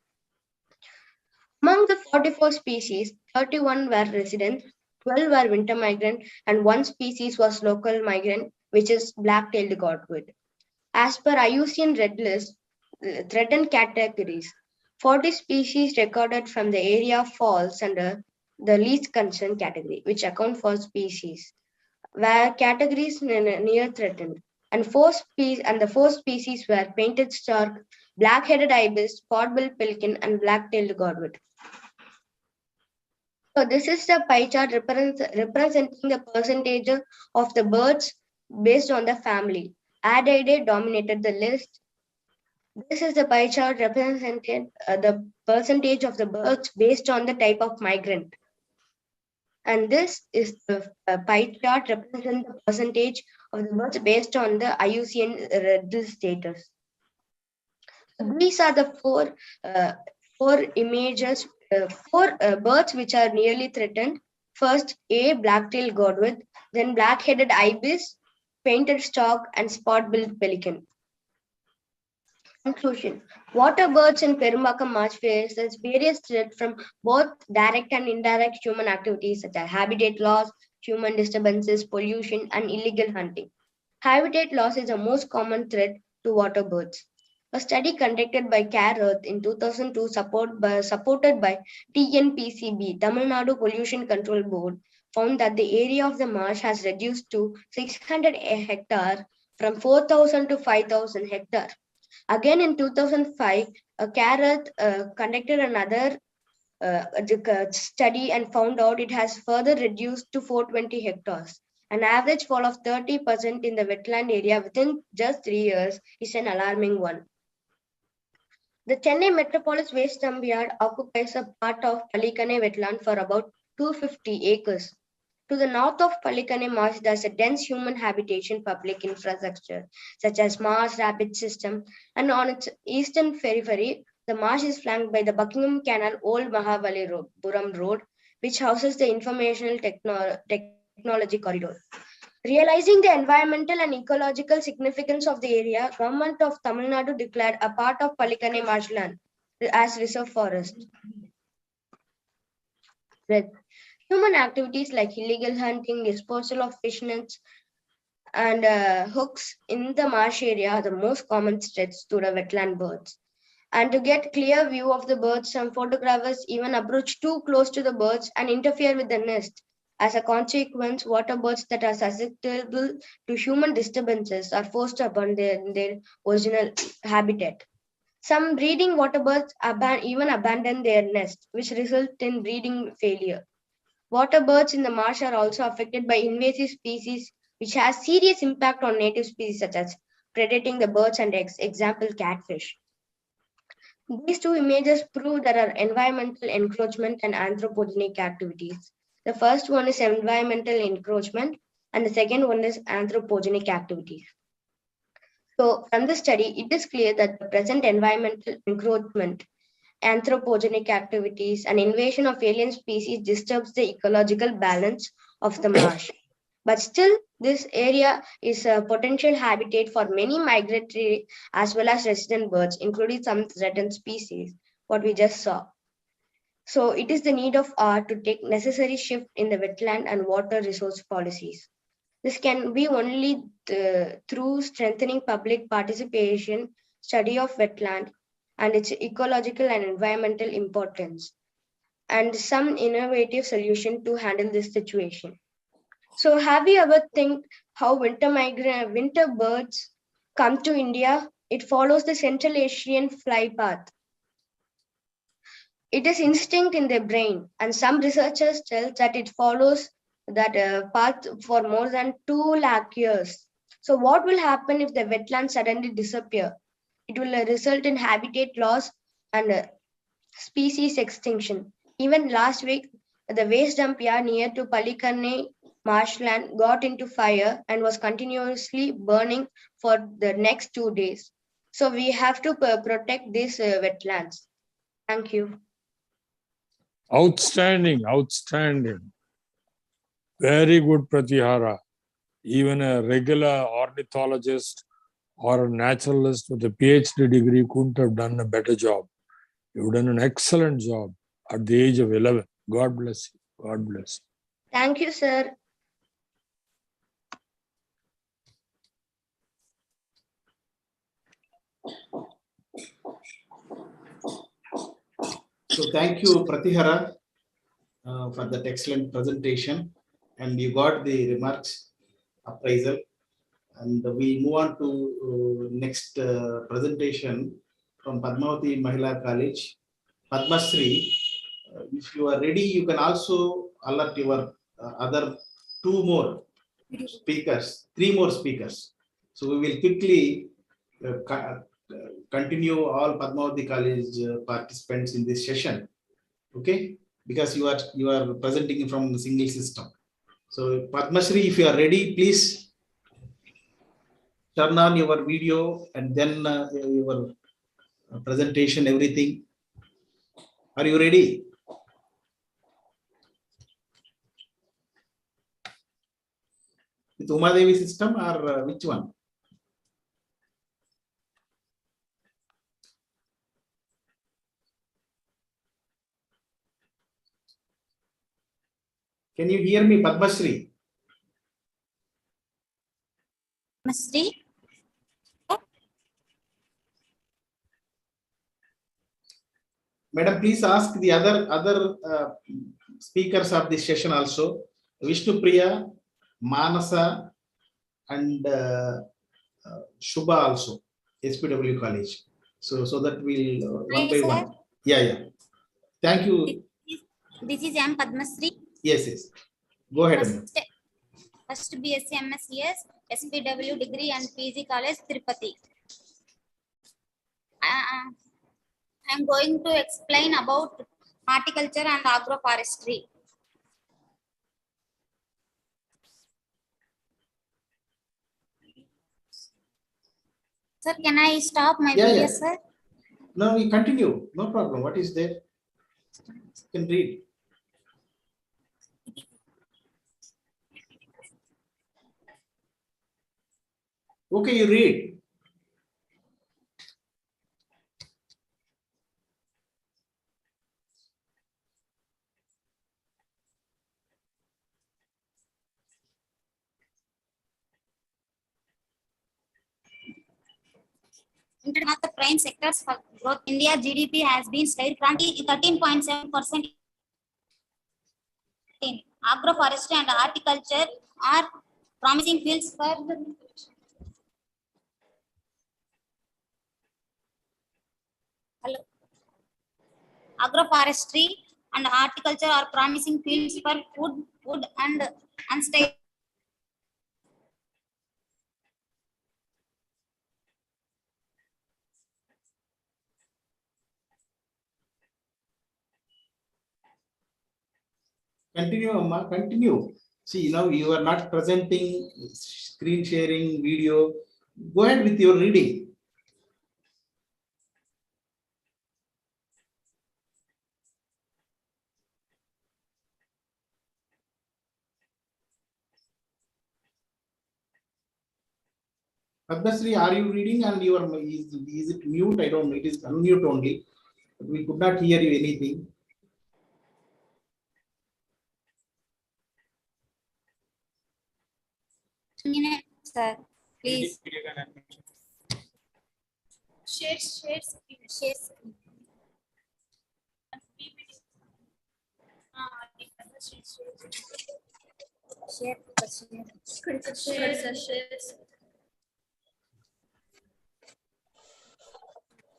Among the 44 species, 31 were resident, 12 were winter migrant, and 1 species was local migrant, which is black-tailed godwit. As per IUCN Red List, threatened categories, 40 species recorded from the area falls under the least concern category, which account for species, where categories near threatened, and the 4 species were painted stork, black-headed ibis, spot-billed pelican, and black-tailed godwit. So this is the pie chart representing the percentage of the birds based on the family. Ardeidae dominated the list. This is the pie chart representing the percentage of the birds based on the type of migrant. And this is the pie chart representing the percentage of the birds based on the IUCN Red List status. These are the four images. 4 birds which are nearly threatened. First, A, black-tailed godwit, then black-headed ibis, painted stork, and spot-billed pelican. Conclusion. Water birds in Perumbakkam Marsh faces various threats from both direct and indirect human activities such as habitat loss, human disturbances, pollution, and illegal hunting. Habitat loss is the most common threat to water birds. A study conducted by CARE Earth in 2002 supported by TNPCB, Tamil Nadu Pollution Control Board, found that the area of the marsh has reduced to 600 hectares from 4,000 to 5,000 hectares. Again in 2005, CARE Earth conducted another study and found out it has further reduced to 420 hectares. An average fall of 30% in the wetland area within just 3 years is an alarming one. The Chennai Metropolis Waste Dump Yard occupies a part of Palikane wetland for about 250 acres. To the north of Palikane Marsh, there is a dense human habitation public infrastructure, such as Marsh Rapid System, and on its eastern periphery, the marsh is flanked by the Buckingham Canal Old Mahabalipuram Road, which houses the Informational Technology Corridor. Realizing the environmental and ecological significance of the area, Government of Tamil Nadu declared a part of Palikane marshland as reserve forest. Human activities like illegal hunting, disposal of fish nets, and hooks in the marsh area are the most common threats to the wetland birds. And to get clear view of the birds, some photographers even approach too close to the birds and interfere with the nest. As a consequence, water birds that are susceptible to human disturbances are forced upon their original habitat. Some breeding water birds even abandon their nest, which results in breeding failure. Water birds in the marsh are also affected by invasive species, which has serious impact on native species such as predating the birds and eggs, example catfish. These two images prove there are environmental encroachment and anthropogenic activities. The first one is environmental encroachment and the second one is anthropogenic activities. So from the study, it is clear that the present environmental encroachment, anthropogenic activities, and invasion of alien species disturbs the ecological balance of the marsh. But still, this area is a potential habitat for many migratory as well as resident birds, including some threatened species, what we just saw. So it is the need of art to take necessary shift in the wetland and water resource policies. This can be only through strengthening public participation, study of wetland and its ecological and environmental importance, and some innovative solution to handle this situation. So have you ever think how winter birds come to India? It follows the Central Asian fly path. It is instinct in their brain, and some researchers tell that it follows that path for more than 2 lakh years. So what will happen if the wetlands suddenly disappear? It will result in habitat loss and species extinction. Even last week, the waste dump yard near to Palikanni marshland got into fire and was continuously burning for the next 2 days. So we have to protect these wetlands. Thank you. Outstanding, outstanding. Very good, Pratihara. Even a regular ornithologist or a naturalist with a PhD degree couldn't have done a better job. You've done an excellent job at the age of 11. God bless you. God bless you. Thank you, sir. So thank you, Pratihara, for that excellent presentation. And you got the remarks appraisal. And we move on to next presentation from Padmavati Mahila College. Padmasri, if you are ready, you can also alert your other 2 more speakers, 3 more speakers. So we will quickly continue all Padmavati College participants in this session. Okay, because you are presenting from the single system. So Padmasri, if you are ready, please turn on your video and then your presentation, everything. Are you ready? With Umadevi system or which one? Can you hear me, Padmasri? Padmasri? Madam, please ask the other speakers of this session also. Vishnu Priya, Manasa, and Shubha also, SPW College. So that we'll one by one. Yeah. Thank you. This is M. Padmasri. Yes. Go ahead. First BSc MScs, SPW degree and PG College, Tirupati. I am going to explain about horticulture and agroforestry. Sir, can I stop my video, sir? No, we continue. No problem. What is there? You can read. Okay, you read. One of the prime sectors for growth, India GDP has been slid from 13.7% in agroforestry and horticulture are promising fields for agroforestry and horticulture are promising fields for food and unstable. Continue, Amma, continue. See, now you are not presenting, screen sharing, video. Go ahead with your reading. Padmasri, are you reading and you are, is it mute? I don't know. It is unmute only. We could not hear you anything. Sir, please. Share screen. Share screen. Share.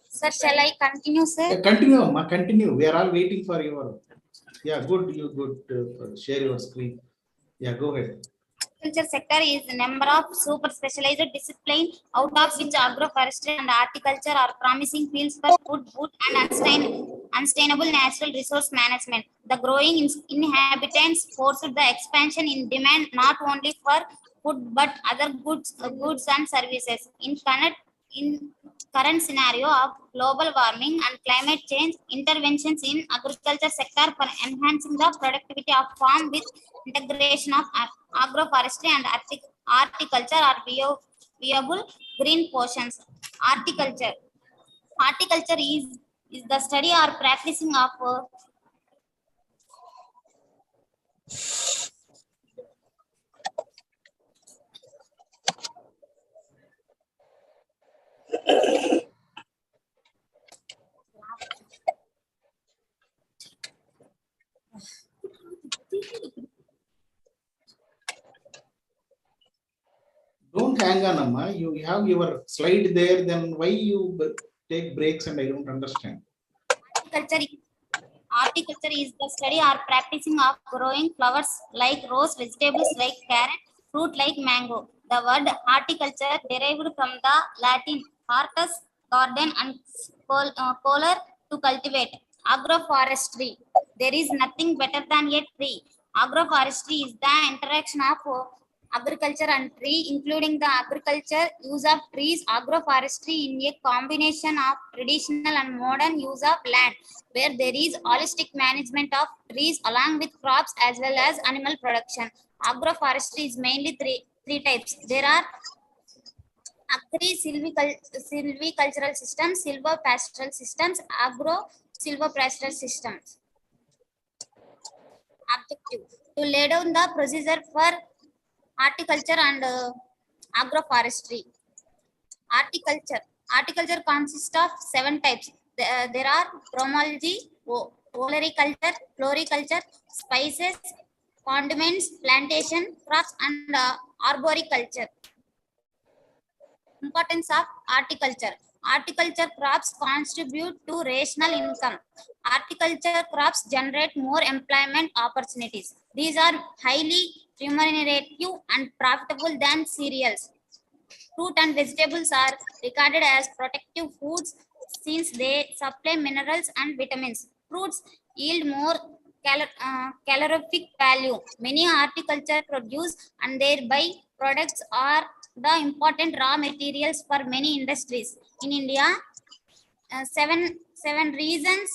Sir, shall I continue, sir? Continue, Ma, continue. We are all waiting for your. Yeah, good. You good. Share your screen. Yeah, go ahead. Agriculture sector is a number of super specialized disciplines, out of which agroforestry and horticulture are promising fields for food and unsustainable natural resource management. The growing inhabitants forced the expansion in demand not only for food but other goods and services. In current scenario of global warming and climate change, interventions in agriculture sector for enhancing the productivity of farm with integration of agroforestry and horticulture are viable green portions. Horticulture is the study or practicing of Don't hang on, Amma. You have your slide there. Then why you take breaks? And I don't understand. Horticulture is the study or practicing of growing flowers like rose, vegetables like carrot, fruit like mango. The word horticulture derived from the Latin hortus, garden, and color, to cultivate. Agroforestry. There is nothing better than a tree. Agroforestry is the interaction of agriculture and tree, including the agriculture use of trees, agroforestry in a combination of traditional and modern use of land, where there is holistic management of trees along with crops as well as animal production. Agroforestry is mainly three types. There are agri-silvicultural systems, silvopastoral systems, agro-silvopastoral systems. Objective: to lay down the procedure for horticulture and agroforestry. Horticulture consists of 7 types. There are bromology, olericulture, floriculture, spices, condiments, plantation, crops, and arboriculture. Importance of horticulture. Horticulture crops contribute to rational income. Horticulture crops generate more employment opportunities. These are highly remunerative and profitable than cereals. Fruit and vegetables are regarded as protective foods since they supply minerals and vitamins. Fruits yield more calorific value. Many horticulture produce and their byproducts are the important raw materials for many industries. In India, seven reasons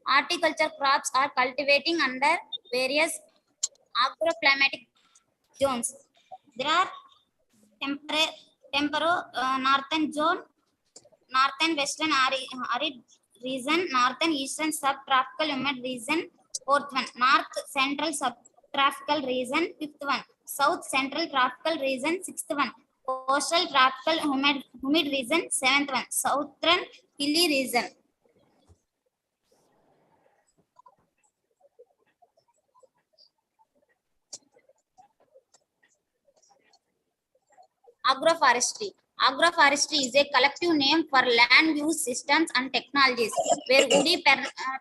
horticulture crops are cultivating under various agroclimatic zones. There are northern zone, northern western arid region, northern eastern subtropical humid region, 4th one, north central subtropical region, 5th one, south central tropical region, 6th one, coastal tropical humid region, 7th one, southern hilly region. Agroforestry. Agroforestry is a collective name for land use systems and technologies where woody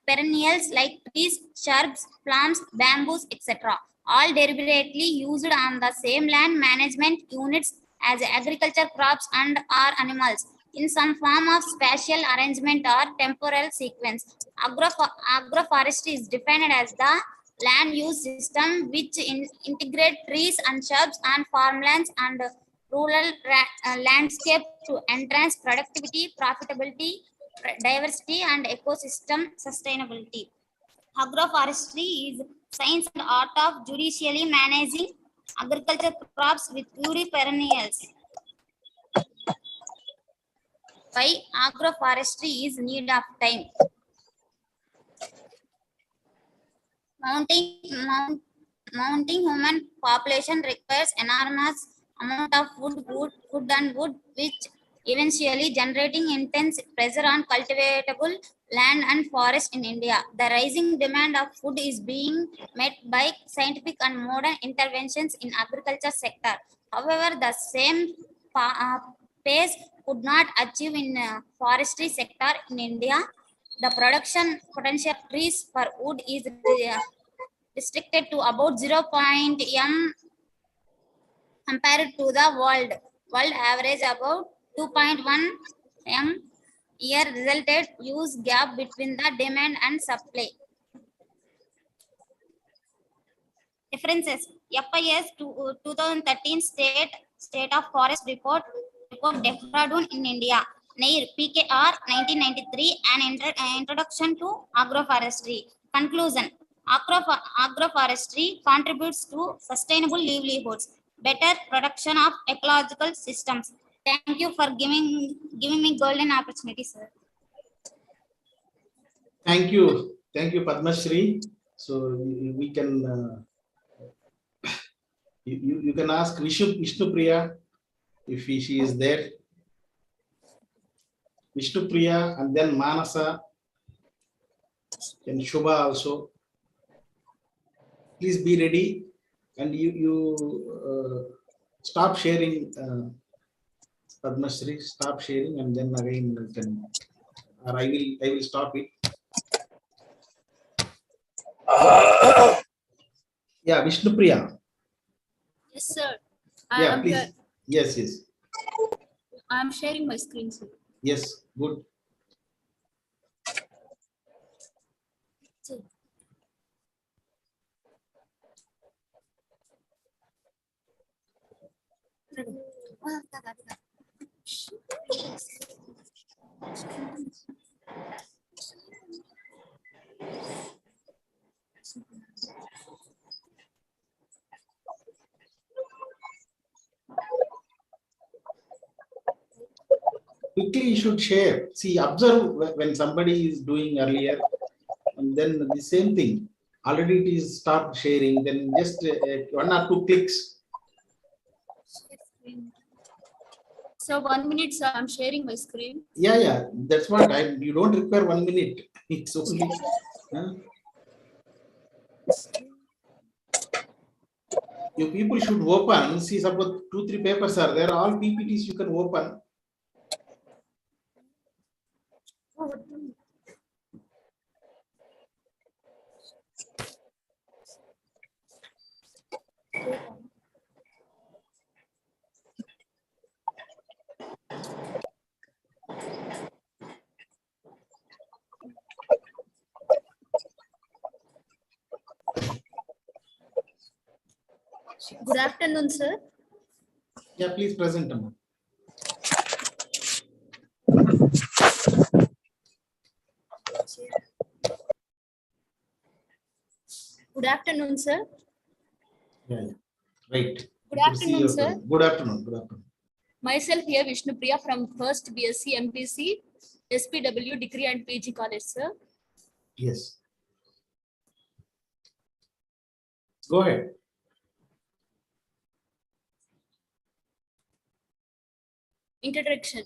perennials like trees, shrubs, plants, bamboos, etc. all deliberately used on the same land management units as agriculture crops and or animals in some form of spatial arrangement or temporal sequence. Agroforestry is defined as the land use system which integrate trees and shrubs and farmlands and rural landscape to enhance productivity, profitability, diversity, and ecosystem sustainability. Agroforestry is science and art of judicially managing agriculture crops with woody perennials. Why agroforestry is need of time. Mounting human population requires enormous amount of food and wood, which eventually generating intense pressure on cultivatable land and forest in India. The rising demand of food is being met by scientific and modern interventions in agriculture sector. However, the same pace could not achieve in forestry sector in India. The production potential trees for wood is restricted to about 0.m compared to the world average about 2.1 m year, resulted huge gap between the demand and supply. References: FIS 2013 State of Forest Report Dehradun in India. Nair PKR 1993, an introduction to agroforestry. Conclusion: agroforestry contributes to sustainable livelihoods, better production of ecological systems. Thank you for giving me golden opportunity, sir. Thank you, Padma Shri. So we can you can ask Vishnu Priya if she is there. Vishnu Priya, and then Manasa and Shubha also. Please be ready, and you stop sharing. Padma Shri, stop sharing, and then again you can, or I will stop it. Yeah, Vishnu Priya. Yes, sir. Yeah, please. Yes. I am sharing my screen, sir. Yes, good. Quickly you should share. See, observe when somebody is doing earlier, and then the same thing. Already it is start sharing. Then just 1 or 2 clicks. So 1 minute, sir. I'm sharing my screen. Yeah. That's what you don't require 1 minute. It's only. You people should open. See, suppose 2-3 papers are there. All PPTs you can open. Good afternoon, sir. Yeah, please present them. Good afternoon, sir. Yeah. Right. Good afternoon, sir. Good afternoon. Myself here, Vishnu Priya from first BSc MPC, SPW Degree and PG College, sir. Yes. Go ahead. Introduction.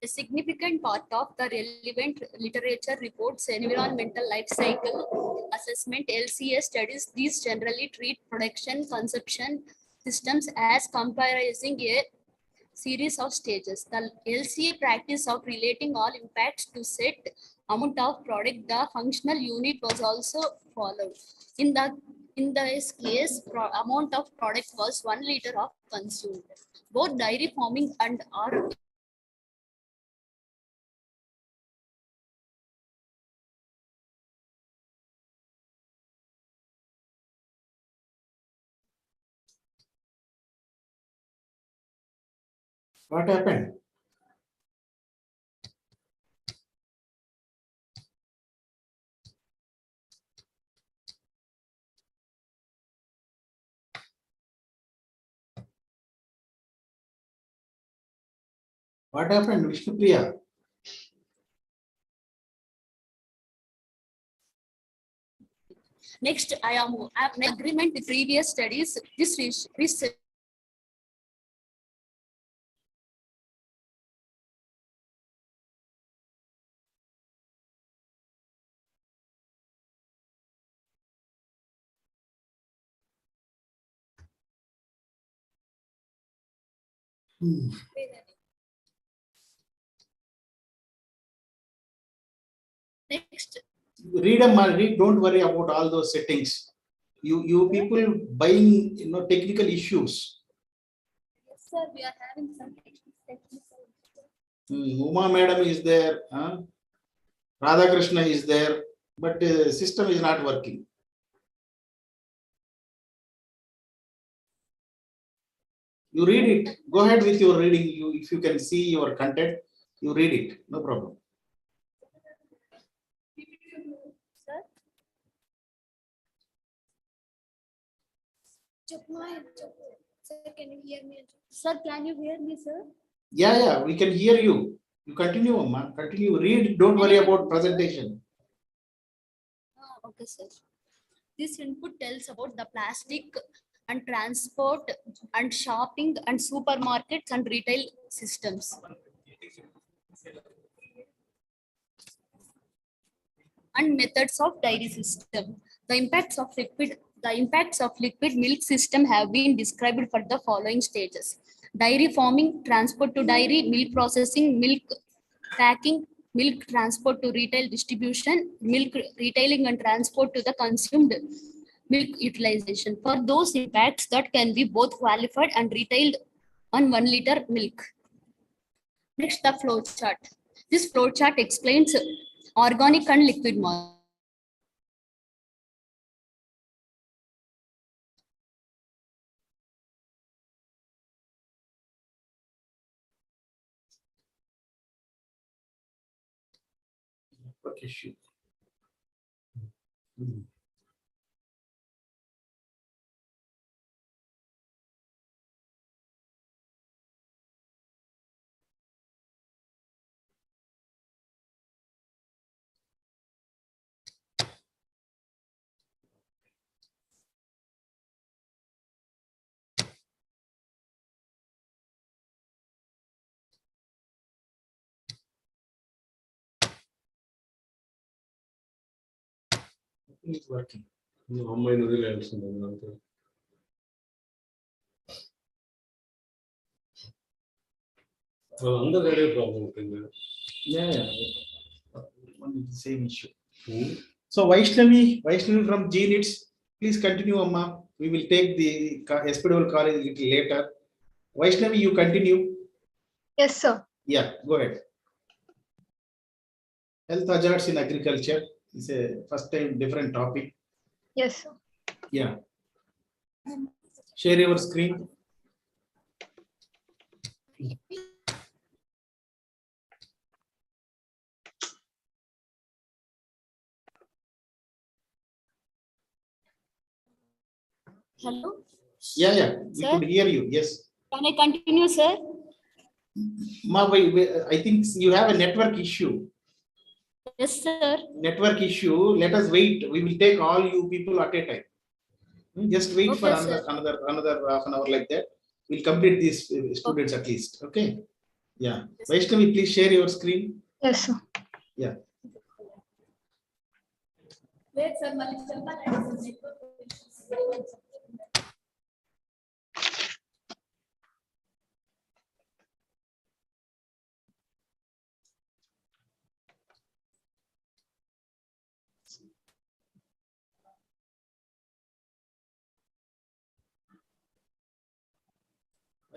A significant part of the relevant literature reports environmental life cycle assessment (LCA) studies. These generally treat production consumption systems as comprising a series of stages. The LCA practice of relating all impacts to set amount of product, the functional unit, was also followed. In this case, amount of product was 1 liter of consumed. Both dairy farming and What happened? What happened, Vishnupriya? Next, I am in agreement with previous studies. This research next. Read them, read. Don't worry about all those settings. You people buying, technical issues. Yes, sir, we are having some technical. Uma madam is there, Radha Krishna is there, but system is not working. You read it. Go ahead with your reading. If you can see your content, you read it. No problem. Sir? Sir, can you hear me? Sir, can you hear me, sir? Yeah, we can hear you. You continue, Amma. Continue. Read. Don't worry about presentation. Okay, sir. This input tells about the plastic and transport and shopping and supermarkets and retail systems. And methods of dairy system. The impacts of liquid milk system have been described for the following stages: dairy farming, transport to dairy, milk processing, milk packing, milk transport to retail distribution, milk retailing and transport to the consumed milk utilization. For those impacts that can be both qualified and retailed on 1 liter milk. Next, the flow chart. This flow chart explains organic and liquid molecule. Issue. It's working. Yeah. Same issue. So Vaishnavi from GNITS, please continue, Amma. We will take the Adaptable college a little later. Vaishnavi, you continue. Yes, sir. Yeah, go ahead. Health hazards in agriculture is a first time different topic. Yes, sir. Yeah. Share your screen. Hello? Yeah. We Sir? could hear you. Yes. Can I continue, sir? Ma, I think you have a network issue. Yes, sir. Network issue. Let us wait. We will take all you people at a time. Just wait for another half an hour like that. We'll complete these students at least. Okay. Yeah. Vaishnavi, please share your screen. Yes, sir. Yeah. Wait, sir.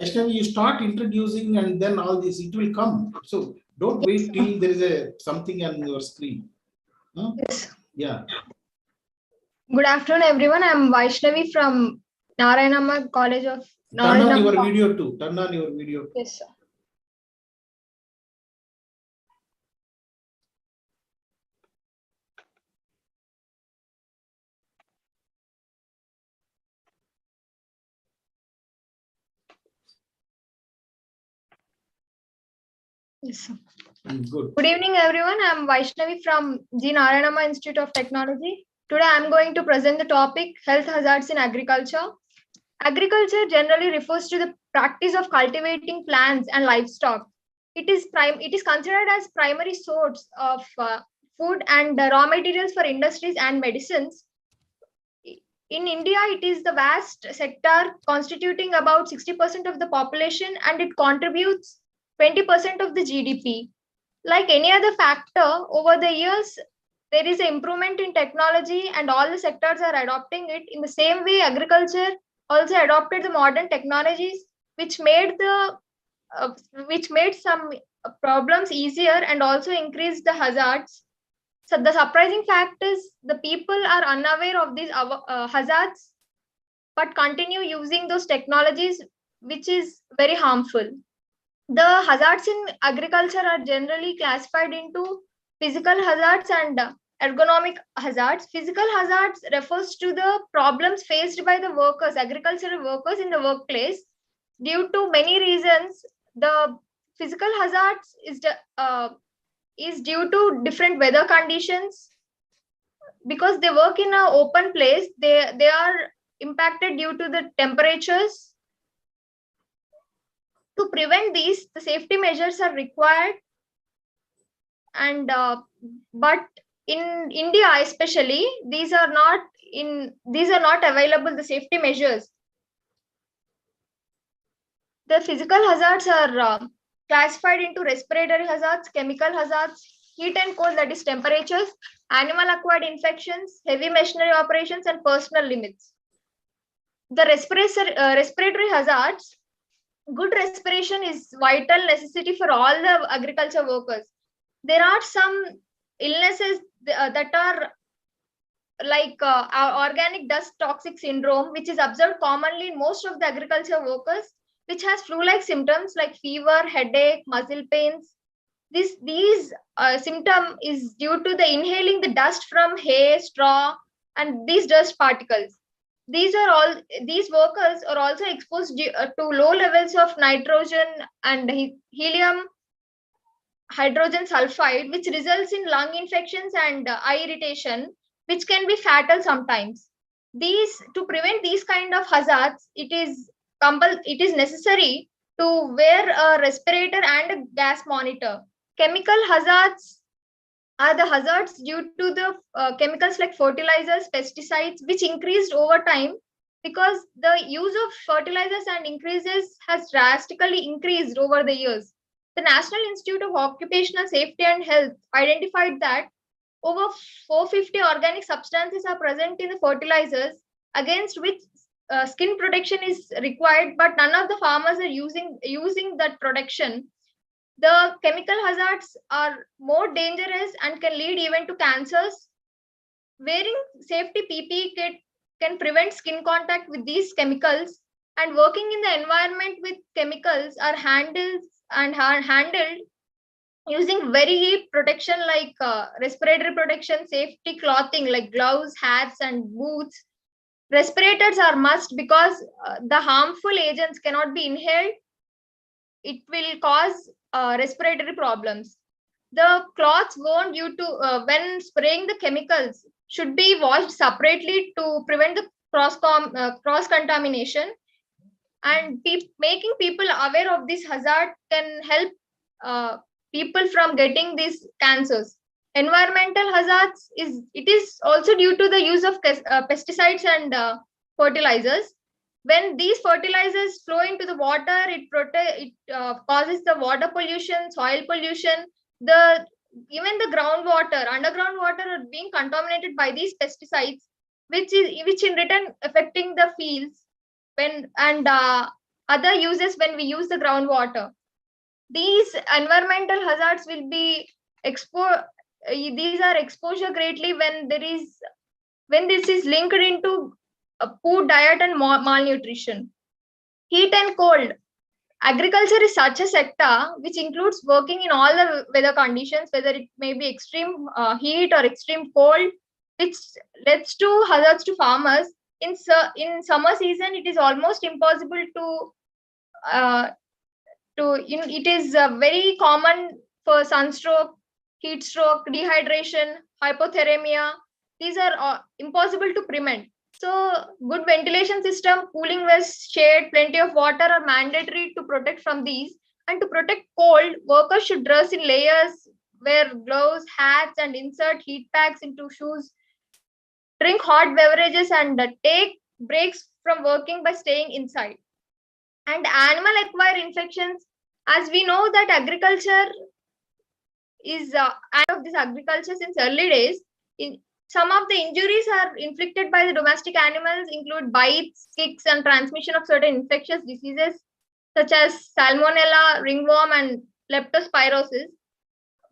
Vaishnavi, you start introducing and then all this, it will come. So don't wait till there is something on your screen. Huh? Yes. Yeah. Good afternoon, everyone. I'm Vaishnavi from Narayanamma College of Turn on your video too. Turn on your video. Yes, sir. Yes, sir. Good. Good evening, everyone. I'm Vaishnavi from G. Narayanama Institute of Technology. Today, I'm going to present the topic Health Hazards in Agriculture. Agriculture generally refers to the practice of cultivating plants and livestock. It is considered as primary source of food and raw materials for industries and medicines. In India, it is the vast sector constituting about 60% of the population, and it contributes 20% of the GDP. Like any other factor, over the years, there is an improvement in technology and all the sectors are adopting it. In the same way, agriculture also adopted the modern technologies, which made some problems easier and also increased the hazards. So the surprising fact is the people are unaware of these hazards, but continue using those technologies, which is very harmful. The hazards in agriculture are generally classified into physical hazards and ergonomic hazards. Physical hazards refers to the problems faced by the workers, agricultural workers in the workplace. Due to many reasons, the physical hazards is due to different weather conditions. Because they work in an open place, they are impacted due to the temperatures. To prevent these, the safety measures are required, and but in India especially, these are not available, the safety measures. The physical hazards are classified into respiratory hazards, chemical hazards, heat and cold, that is temperatures, animal acquired infections, heavy machinery operations, and personal limits. The respiratory hazards. Good respiration is vital necessity for all the agriculture workers. There are some illnesses that are like organic dust toxic syndrome, which is observed commonly in most of the agriculture workers, which has flu-like symptoms like fever, headache, muscle pains. These symptom is due to the inhaling the dust from hay, straw, and these dust particles. These workers are also exposed to low levels of nitrogen and helium hydrogen sulfide, which results in lung infections and eye irritation, which can be fatal sometimes. To prevent these kind of hazards, it is necessary to wear a respirator and a gas monitor. Chemical hazards are the hazards due to the chemicals like fertilizers, pesticides, which increased over time because the use of fertilizers and increases has drastically increased over the years. The National Institute of Occupational Safety and Health identified that over 450 organic substances are present in the fertilizers against which skin protection is required, but none of the farmers are using that protection. The chemical hazards are more dangerous and can lead even to cancers. Wearing safety PPE kit can prevent skin contact with these chemicals, and working in the environment with chemicals are handled using very protection like respiratory protection, safety clothing like gloves, hats, and boots. Respirators are must because the harmful agents cannot be inhaled. It will cause respiratory problems. The cloths worn due to when spraying the chemicals should be washed separately to prevent the cross contamination. And making people aware of this hazard can help people from getting these cancers. Environmental hazards is also due to the use of pesticides and fertilizers. When these fertilizers flow into the water, it causes the water pollution, soil pollution. Even the groundwater, underground water are being contaminated by these pesticides, which in return affecting the fields and other uses when we use the groundwater. These environmental hazards will be these are exposure greatly when this is linked into poor diet and malnutrition. Heat and cold. Agriculture is such a sector which includes working in all the weather conditions, whether it may be extreme heat or extreme cold, which leads to hazards to farmers. In summer season, it is almost impossible to it is very common for sunstroke, heat stroke, dehydration, hypothermia. These are impossible to prevent. So good ventilation system, cooling vests, shade, plenty of water are mandatory to protect from these. And to protect cold, workers should dress in layers, wear gloves, hats, and insert heat packs into shoes. Drink hot beverages and take breaks from working by staying inside. And animal acquired infections, as we know that agriculture is of this agriculture since early days. Some of the injuries are inflicted by the domestic animals include bites, kicks, and transmission of certain infectious diseases such as salmonella, ringworm, and leptospirosis.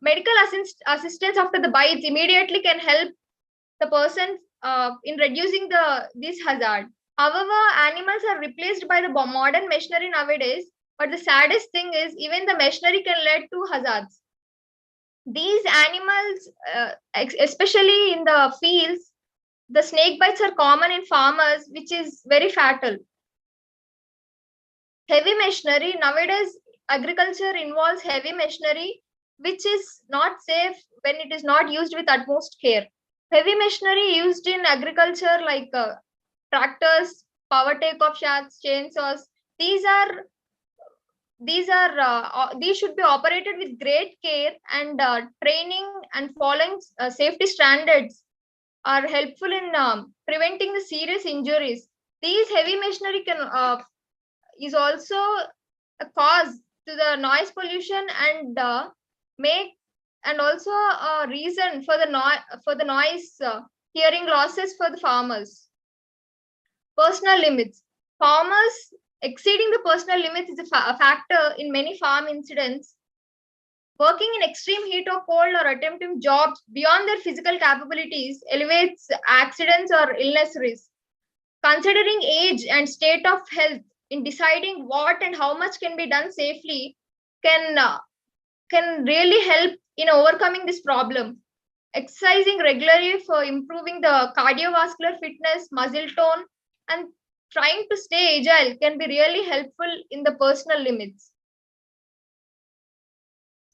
Medical assistance after the bites immediately can help the person in reducing this hazard. However, animals are replaced by the modern machinery nowadays, but the saddest thing is even the machinery can lead to hazards. These animals, especially in the fields, the snake bites are common in farmers, which is very fatal. Heavy machinery, nowadays agriculture involves heavy machinery, which is not safe when it is not used with utmost care. Heavy machinery used in agriculture like tractors, power takeoff shafts, chainsaws, these should be operated with great care, and training and following safety standards are helpful in preventing the serious injuries. These heavy machinery is also a cause to the noise pollution and also a reason for the noise hearing losses for the farmers. Personal limits. Farmers exceeding the personal limits is a factor in many farm incidents. Working in extreme heat or cold or attempting jobs beyond their physical capabilities elevates accidents or illness risk. Considering age and state of health in deciding what and how much can be done safely can really help in overcoming this problem. Exercising regularly for improving the cardiovascular fitness, muscle tone, and trying to stay agile can be really helpful in the personal limits.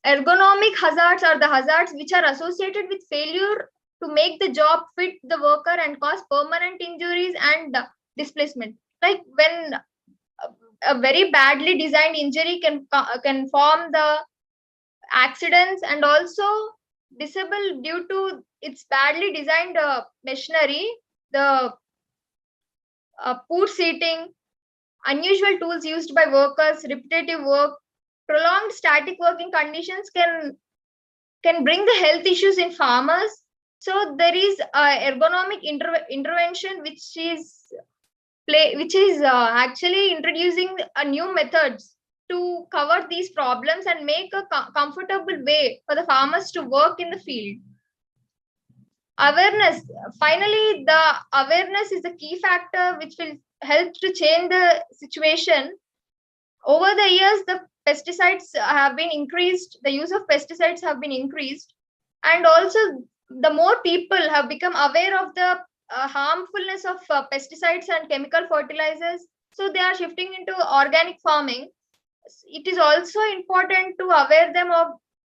Ergonomic hazards are the hazards which are associated with failure to make the job fit the worker and cause permanent injuries and displacement. Like when a very badly designed injury can form the accidents, and also disable due to its badly designed machinery, the poor seating, unusual tools used by workers, repetitive work, prolonged static working conditions can bring the health issues in farmers. So there is ergonomic intervention which is actually introducing new methods to cover these problems and make a comfortable way for the farmers to work in the field. Awareness. Finally, the awareness is the key factor which will help to change the situation. Over the years, the pesticides have been increased, the use of pesticides have been increased, and also the more people have become aware of the harmfulness of pesticides and chemical fertilizers, so they are shifting into organic farming. It is also important to aware them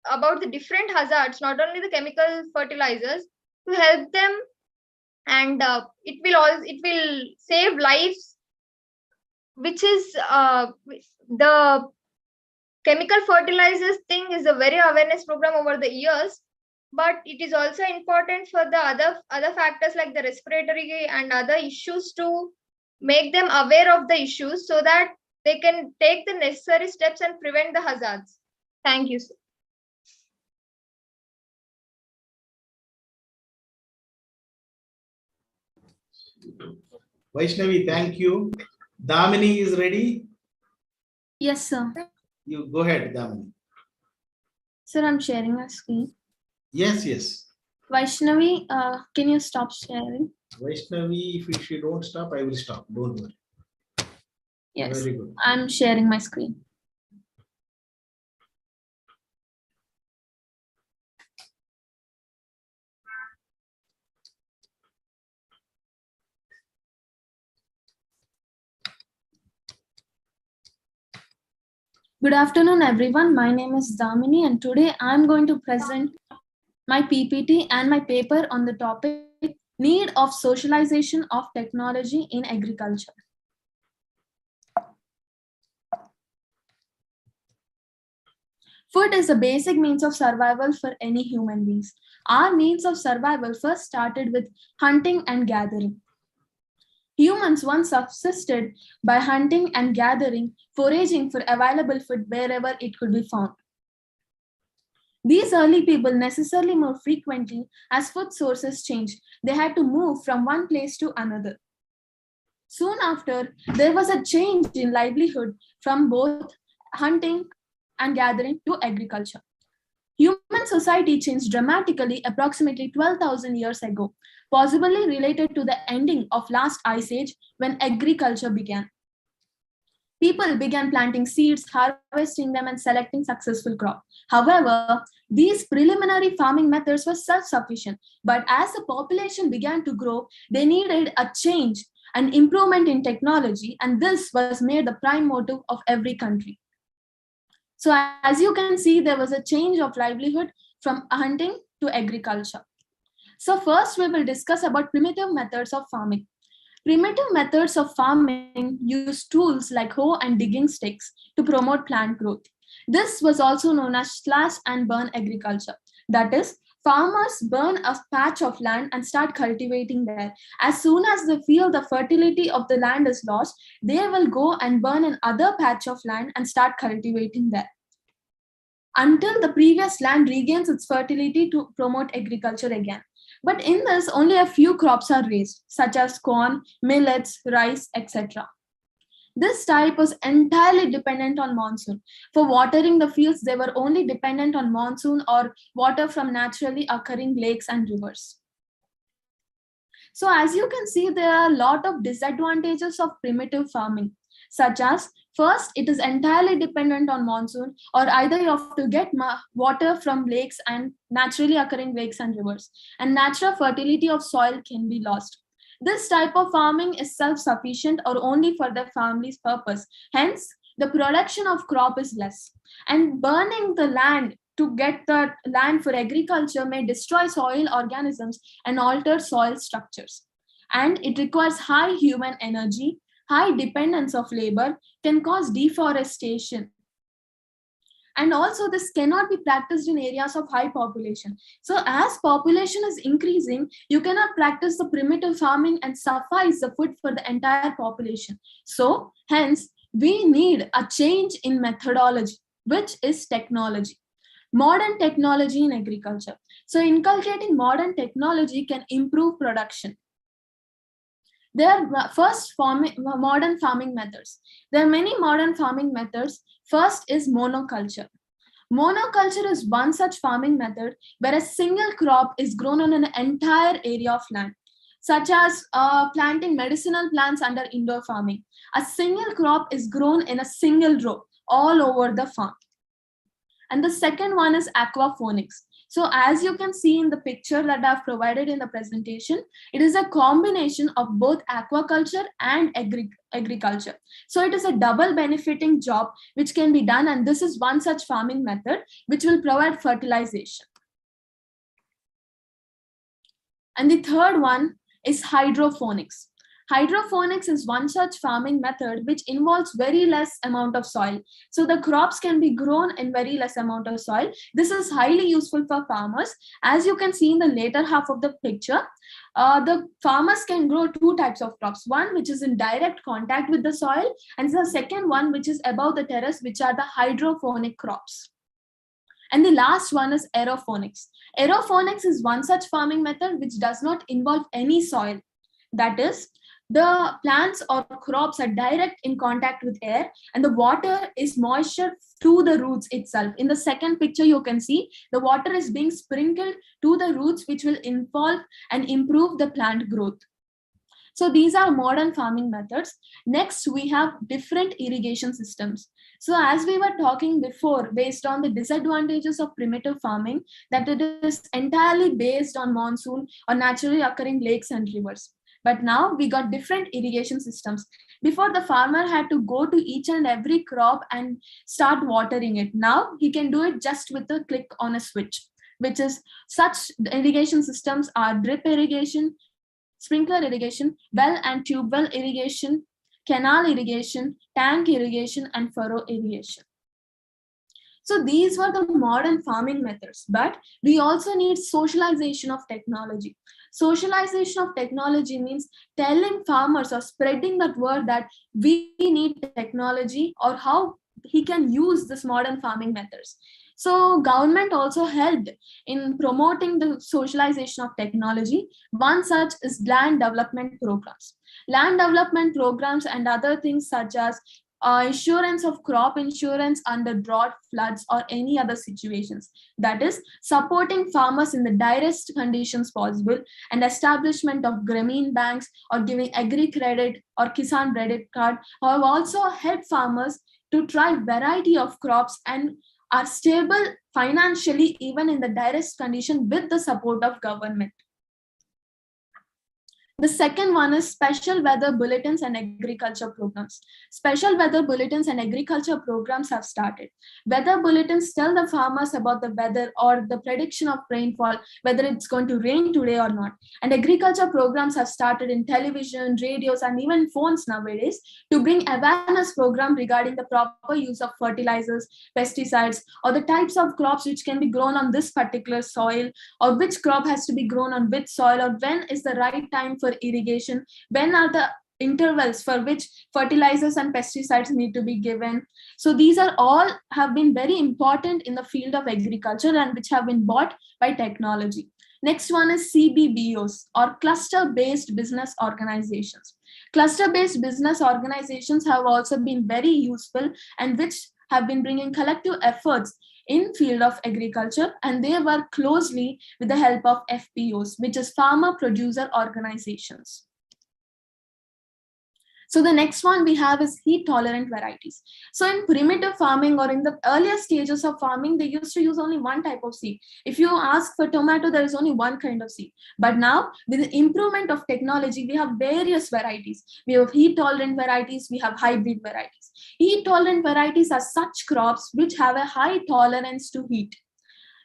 about the different hazards, not only the chemical fertilizers, to help them, and it will save lives, which is the chemical fertilizers thing is a very awareness program over the years, but it is also important for the other factors like the respiratory and other issues to make them aware of the issues so that they can take the necessary steps and prevent the hazards. Thank you, sir. Vaishnavi, thank you. Damini is ready. Yes, sir. You go ahead, Damini. Sir, I'm sharing my screen. Yes, yes. Vaishnavi, can you stop sharing? Vaishnavi, if she don't stop, I will stop. Don't worry. Yes. Very good. I'm sharing my screen. Good afternoon, everyone. My name is Damini, and today I'm going to present my PPT and my paper on the topic Need of Socialization of Technology in Agriculture. Food is a basic means of survival for any human beings. Our means of survival first started with hunting and gathering. Humans once subsisted by hunting and gathering, foraging for available food wherever it could be found. These early people necessarily moved frequently as food sources changed. They had to move from one place to another. Soon after, there was a change in livelihood from both hunting and gathering to agriculture. Human society changed dramatically approximately 12,000 years ago, possibly related to the ending of last ice age when agriculture began. People began planting seeds, harvesting them, and selecting successful crop. However, these preliminary farming methods were self-sufficient, but as the population began to grow, they needed a change, an improvement in technology, and this was made the prime motive of every country. So as you can see, there was a change of livelihood from hunting to agriculture. So first we will discuss about primitive methods of farming. Primitive methods of farming use tools like hoe and digging sticks to promote plant growth. This was also known as slash and burn agriculture. That is, farmers burn a patch of land and start cultivating there. As soon as they feel the fertility of the land is lost, they will go and burn another patch of land and start cultivating there, until the previous land regains its fertility to promote agriculture again. But in this, only a few crops are raised, such as corn, millets, rice, etc. This type was entirely dependent on monsoon. For watering the fields, they were only dependent on monsoon or water from naturally occurring lakes and rivers. So as you can see, there are a lot of disadvantages of primitive farming, such as first, it is entirely dependent on monsoon, or either you have to get water from lakes and naturally occurring lakes and rivers, and natural fertility of soil can be lost. This type of farming is self-sufficient or only for the family's purpose. Hence, the production of crop is less. And burning the land to get the land for agriculture may destroy soil organisms and alter soil structures. And it requires high human energy, high dependence of labor, can cause deforestation. And also this cannot be practiced in areas of high population. So as population is increasing, you cannot practice the primitive farming and suffice the food for the entire population. So hence, we need a change in methodology, which is technology. Modern technology in agriculture. So inculcating modern technology can improve production. There are modern farming methods. There are many modern farming methods. First is monoculture. Monoculture is one such farming method where a single crop is grown on an entire area of land, such as planting medicinal plants under indoor farming. A single crop is grown in a single row all over the farm. And the second one is aquaponics. So as you can see in the picture that I've provided in the presentation, it is a combination of both aquaculture and agriculture. So it is a double benefiting job which can be done, and this is one such farming method which will provide fertilization. And the third one is hydroponics. Hydroponics is one such farming method which involves very less amount of soil. So the crops can be grown in very less amount of soil. This is highly useful for farmers. As you can see in the later half of the picture, the farmers can grow two types of crops. One which is in direct contact with the soil, and the second one which is above the terrace, which are the hydroponic crops. And the last one is aeroponics. Aeroponics is one such farming method which does not involve any soil. That is, the plants or crops are direct in contact with air, and the water is moisture to the roots itself. In the second picture, you can see the water is being sprinkled to the roots, which will involve and improve the plant growth. So these are modern farming methods. Next, we have different irrigation systems. So as we were talking before, based on the disadvantages of primitive farming, that it is entirely based on monsoon or naturally occurring lakes and rivers. But now we got different irrigation systems. Before, the farmer had to go to each and every crop and start watering it. Now he can do it just with a click on a switch, which is such irrigation systems are drip irrigation, sprinkler irrigation, well and tube well irrigation, canal irrigation, tank irrigation, and furrow irrigation. So these were the modern farming methods, but we also need socialization of technology. Socialization of technology means telling farmers or spreading that word that we need technology or how he can use this modern farming methods. So government also helped in promoting the socialization of technology. One such is land development programs. Land development programs and other things such as insurance of crop insurance under drought, floods, or any other situations. That is supporting farmers in the direst conditions possible, and establishment of Grameen banks or giving agri credit or Kisan credit card have also helped farmers to try variety of crops and are stable financially even in the direst condition with the support of government. The second one is special weather bulletins and agriculture programs. Special weather bulletins and agriculture programs have started. Weather bulletins tell the farmers about the weather or the prediction of rainfall, whether it's going to rain today or not. And agriculture programs have started in television, radios, and even phones nowadays to bring awareness program regarding the proper use of fertilizers, pesticides, or the types of crops which can be grown on this particular soil, or which crop has to be grown on which soil, or when is the right time for irrigation, when are the intervals for which fertilizers and pesticides need to be given. So these are all have been very important in the field of agriculture and which have been bought by technology. Next one is CBBOs or cluster-based business organizations. Cluster-based business organizations have also been very useful and which have been bringing collective efforts in field of agriculture, and they work closely with the help of FPOs, which is farmer producer organizations. So the next one we have is heat tolerant varieties. So in primitive farming or in the earlier stages of farming, they used to use only one type of seed. If you ask for tomato, there is only one kind of seed. But now with the improvement of technology, we have various varieties. We have heat tolerant varieties, we have hybrid varieties. Heat tolerant varieties are such crops which have a high tolerance to heat.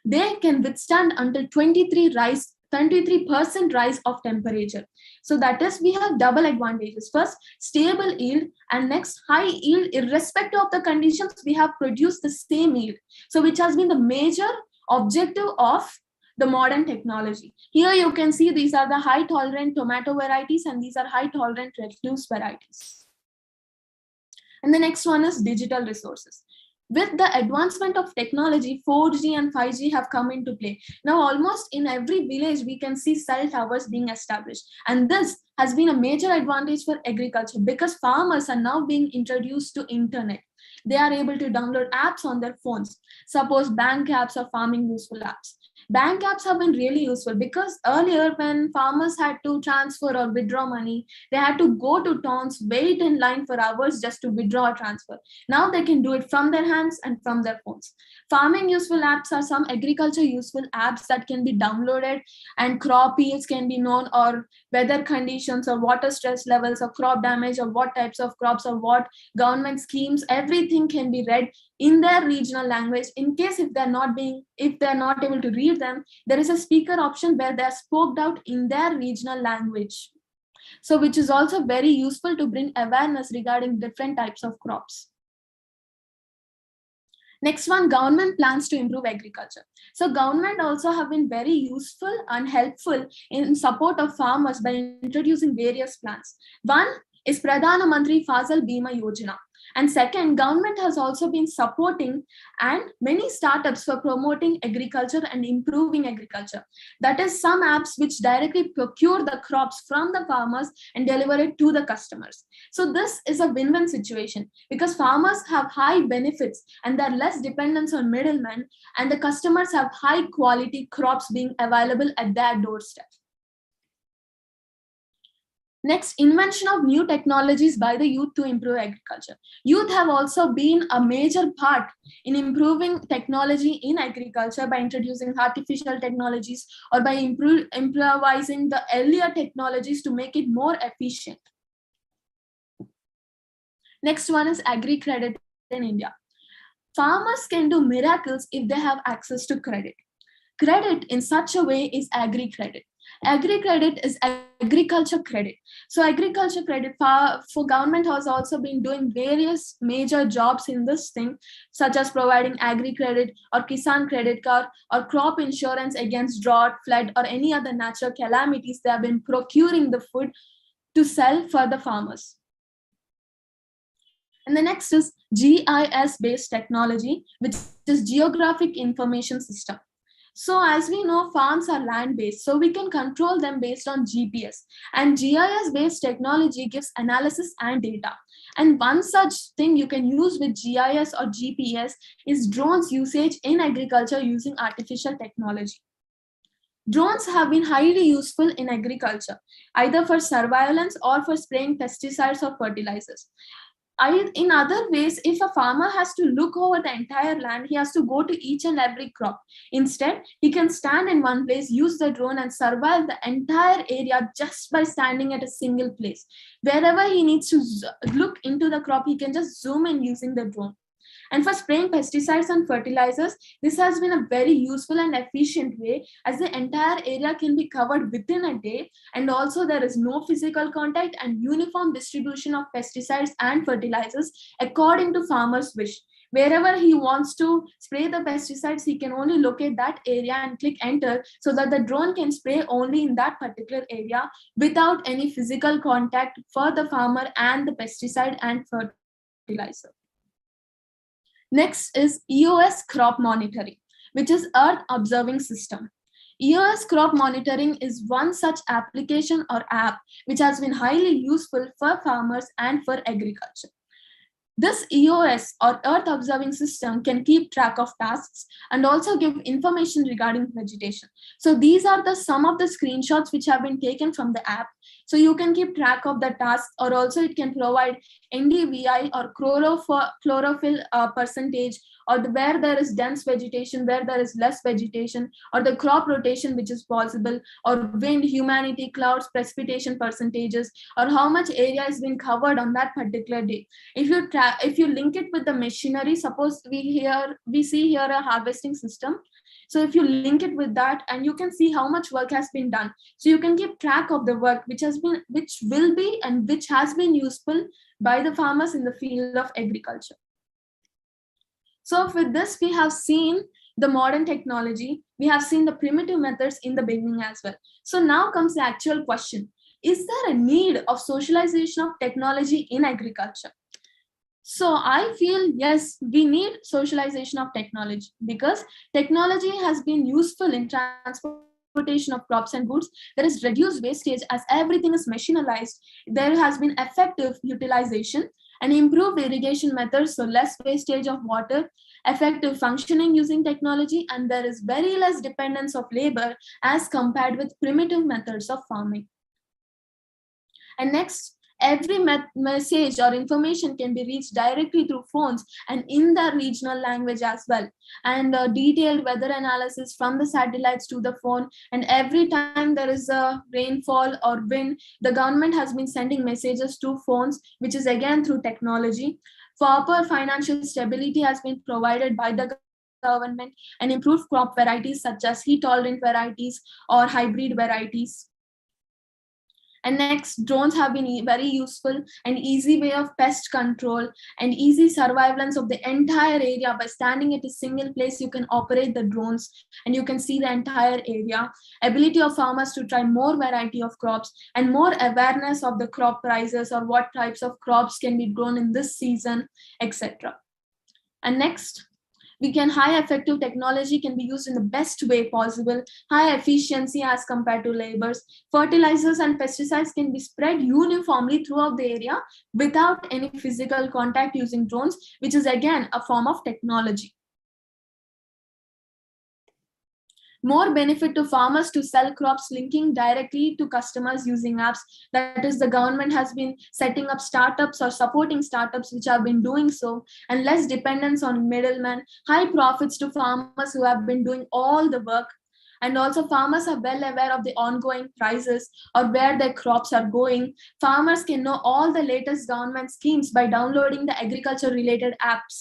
They can withstand until 23% rise of temperature. So that is, we have double advantages. First, stable yield, and next, high yield. Irrespective of the conditions, we have produced the same yield. So which has been the major objective of the modern technology. Here you can see these are the high tolerant tomato varieties and these are high tolerant recluse varieties. And the next one is digital resources. With the advancement of technology, 4G and 5G have come into play. Now, almost in every village, we can see cell towers being established. And this has been a major advantage for agriculture because farmers are now being introduced to internet. They are able to download apps on their phones, suppose bank apps or farming useful apps. Bank apps have been really useful because earlier when farmers had to transfer or withdraw money, they had to go to towns, wait in line for hours just to withdraw or transfer. Now they can do it from their hands and from their phones. Farming useful apps are some agriculture useful apps that can be downloaded and crop yields can be known or weather conditions or water stress levels or crop damage or what types of crops or what government schemes, everything can be read in their regional language. In case if they're not able to read them, there is a speaker option where they're spoken out in their regional language. So which is also very useful to bring awareness regarding different types of crops. Next one, government plans to improve agriculture. So government also have been very useful and helpful in support of farmers by introducing various plans. One is Pradhana Mantri Fasal Bima Yojana. And second, government has also been supporting and many startups for promoting agriculture and improving agriculture. That is some apps which directly procure the crops from the farmers and deliver it to the customers. So this is a win-win situation because farmers have high benefits and there are less dependence on middlemen and the customers have high quality crops being available at their doorstep. Next, invention of new technologies by the youth to improve agriculture. Youth have also been a major part in improving technology in agriculture by introducing artificial technologies or by improvising the earlier technologies to make it more efficient. Next one is agri credit in India. Farmers can do miracles if they have access to credit. Credit in such a way is agri credit. Agri credit is agriculture credit. So agriculture credit for government has also been doing various major jobs in this thing, such as providing agri credit or Kisan credit card or crop insurance against drought, flood, or any other natural calamities. They have been procuring the food to sell for the farmers. And the next is GIS-based technology, which is Geographic Information System. So as we know, farms are land-based, so we can control them based on GPS. And GIS-based technology gives analysis and data. And one such thing you can use with GIS or GPS is drones usage in agriculture using artificial technology. Drones have been highly useful in agriculture, either for surveillance or for spraying pesticides or fertilizers. In other ways, if a farmer has to look over the entire land, he has to go to each and every crop. Instead, he can stand in one place, use the drone and surveil the entire area just by standing at a single place. Wherever he needs to look into the crop, he can just zoom in using the drone. And for spraying pesticides and fertilizers, this has been a very useful and efficient way, as the entire area can be covered within a day, and also there is no physical contact and uniform distribution of pesticides and fertilizers according to farmer's wish. Wherever he wants to spray the pesticides, he can only locate that area and click enter, so that the drone can spray only in that particular area without any physical contact for the farmer and the pesticide and fertilizer. Next is EOS crop monitoring, which is Earth Observing System. EOS crop monitoring is one such application or app which has been highly useful for farmers and for agriculture. This EOS or Earth Observing System can keep track of tasks and also give information regarding vegetation. So these are some of the screenshots which have been taken from the app. So you can keep track of the tasks, or also it can provide NDVI or chlorophyll percentage, or where there is dense vegetation, where there is less vegetation, or the crop rotation which is possible, or wind, humidity, clouds, precipitation percentages, or how much area has been covered on that particular day. If you link it with the machinery, suppose we see here a harvesting system. So if you link it with that, and you can see how much work has been done. So you can keep track of the work which will be and which has been useful by the farmers in the field of agriculture. So with this, we have seen the modern technology. We have seen the primitive methods in the beginning as well. So now comes the actual question. Is there a need of socialization of technology in agriculture? So I feel, yes, we need socialization of technology, because technology has been useful in transportation of crops and goods. There is reduced wastage as everything is machinized. There has been effective utilization and improved irrigation methods, so less wastage of water, effective functioning using technology, and there is very less dependence of labor as compared with primitive methods of farming. And next, every message or information can be reached directly through phones and in the regional language as well. And detailed weather analysis from the satellites to the phone. And every time there is a rainfall or wind, the government has been sending messages to phones, which is again through technology. Proper financial stability has been provided by the government, and improved crop varieties such as heat-tolerant varieties or hybrid varieties. And next, drones have been very useful and easy way of pest control and easy surveillance of the entire area. By standing at a single place, you can operate the drones and you can see the entire area. Ability of farmers to try more variety of crops and more awareness of the crop prices or what types of crops can be grown in this season, etc. And next, high effective technology can be used in the best way possible, high efficiency as compared to labors. Fertilizers and pesticides can be spread uniformly throughout the area without any physical contact using drones, which is again a form of technology. More benefit to farmers to sell crops linking directly to customers using apps. That is, the government has been setting up startups or supporting startups which have been doing so, and less dependence on middlemen, high profits to farmers who have been doing all the work. And also farmers are well aware of the ongoing prices or where their crops are going. Farmers can know all the latest government schemes by downloading the agriculture related apps.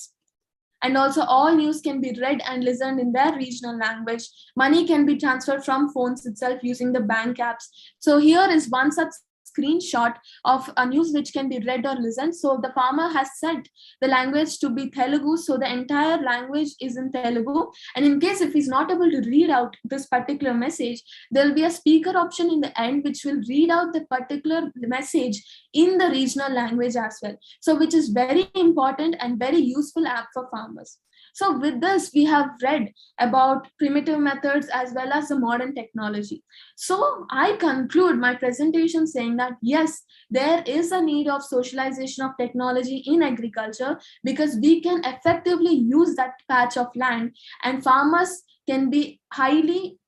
And also all news can be read and listened in their regional language. Money can be transferred from phones itself using the bank apps. So here is one such screenshot of a news which can be read or listened. So the farmer has set the language to be Telugu. So the entire language is in Telugu. And in case if he's not able to read out this particular message, there'll be a speaker option in the end which will read out the particular message in the regional language as well. So which is very important and very useful app for farmers. So with this, we have read about primitive methods as well as the modern technology. So I conclude my presentation saying that yes, there is a need of socialization of technology in agriculture because we can effectively use that patch of land and farmers can be highly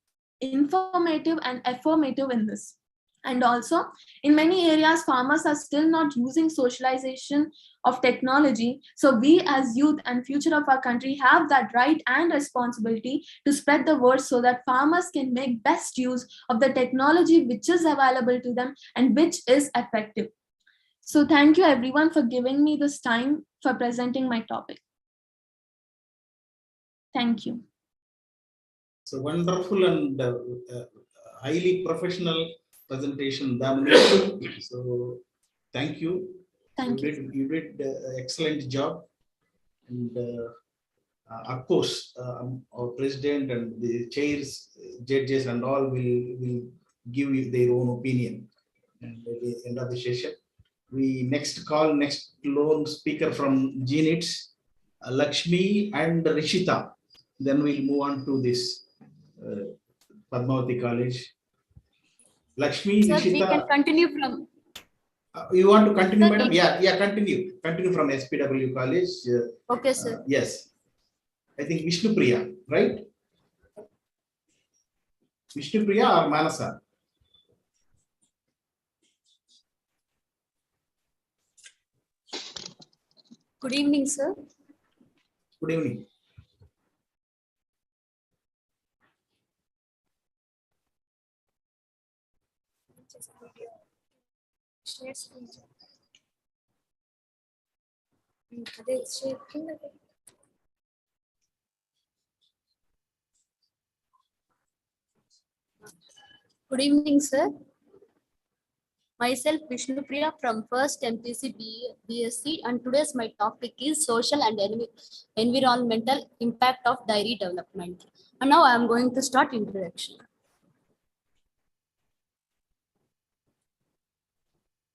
informative and affirmative in this. And also, in many areas, farmers are still not using socialization of technology. So we as youth and future of our country have that right and responsibility to spread the word so that farmers can make best use of the technology which is available to them and which is effective. So thank you everyone for giving me this time for presenting my topic. Thank you. So wonderful and highly professional presentation, Damini. So thank you. You did excellent job. And of course, our president and the chairs, judges, and all will give you their own opinion. And at the end of the session, we next lone speaker from GNITS, Lakshmi and Rishita. Then we'll move on to this Padmavati College. Lakshmi, Sir, Rishita. we can continue from. You want to continue, Sir, madam? Yeah, continue. Continue from SPW College. Okay, sir. Yes. I think Vishnu Priya, right? Vishnu Priya or Manasa? Good evening, sir. Good evening. Good evening, sir. Myself, Vishnu Priya from first MPC BSc, and today's my topic is social and environmental impact of dairy development. And now I am going to start introduction.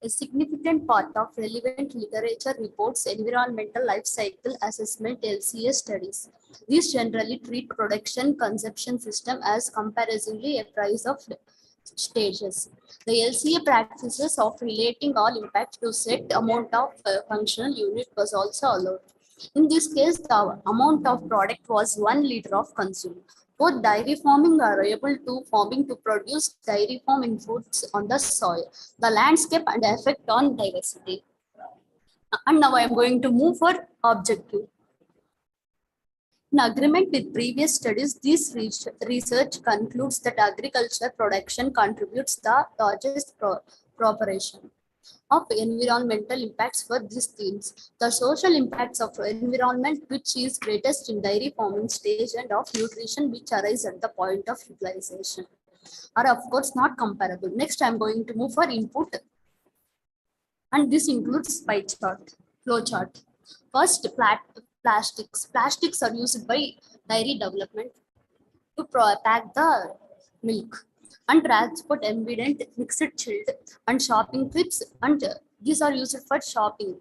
A significant part of relevant literature reports environmental life cycle assessment (LCA) studies. These generally treat production consumption system as comparatively a price of stages. The LCA practices of relating all impacts to set amount of functional unit was also allowed. In this case, the amount of product was 1 liter of consumed. Both dairy farming are able to produce dairy farming foods on the soil, the landscape, and effect on diversity. And now I am going to move for objective. In agreement with previous studies, this research concludes that agriculture production contributes the largest proportion of environmental impacts for these themes. The social impacts of environment, which is greatest in dairy farming stage, and of nutrition, which arise at the point of utilization, are of course not comparable. Next, I am going to move for input, and this includes pie chart, flow chart. First, plastics. Plastics are used by dairy development to pack the milk and transport ambient, mixed, chilled, and shopping trips, and these are used for shopping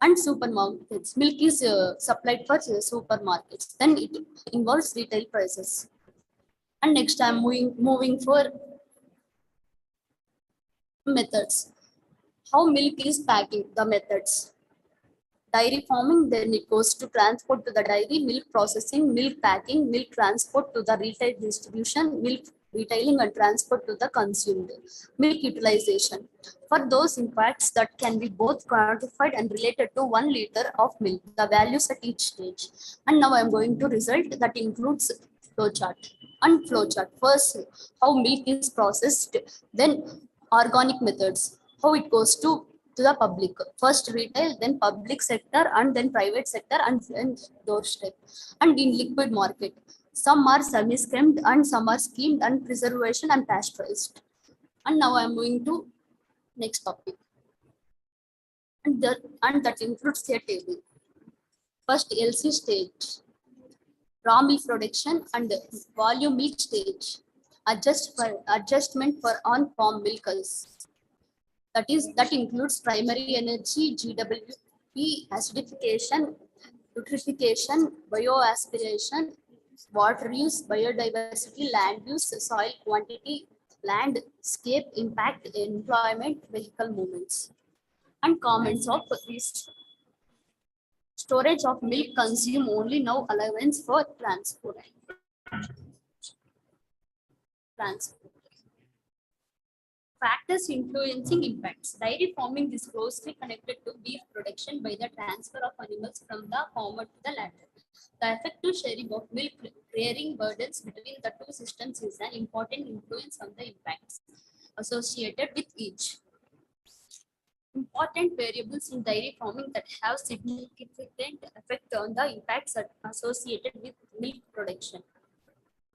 and supermarkets. Milk is supplied for supermarkets. Then it involves retail prices. And next, I'm moving for methods. How milk is packing, the methods. Dairy farming, then it goes to transport to the dairy, milk processing, milk packing, milk transport to the retail distribution, milk retailing and transport to the consumed, milk utilization. For those impacts that can be both quantified and related to 1 liter of milk, the values at each stage. And now I am going to result that includes flow chart. And flowchart. First, how milk is processed, then organic methods, how it goes to the public. First retail, then public sector, and then private sector, and then doorstep. And in liquid market, some are semi-skimmed and some are skimmed and preservation and pasteurized. And now I am going to next topic. And that includes a table. First LC stage, raw milk production and volume milk stage. Adjustment for on-farm milkers. That includes primary energy, GWP, acidification, eutrophication, bioaspiration, water use, biodiversity, land use, soil quantity, landscape impact, employment, vehicle movements. And comments of this. Storage of milk consume only now allowance for transport. Factors influencing impacts. Dairy farming is closely connected to beef production by the transfer of animals from the former to the latter. The effective sharing of milk rearing burdens between the two systems is an important influence on the impacts associated with each. Important variables in dairy farming that have significant effect on the impacts associated with milk production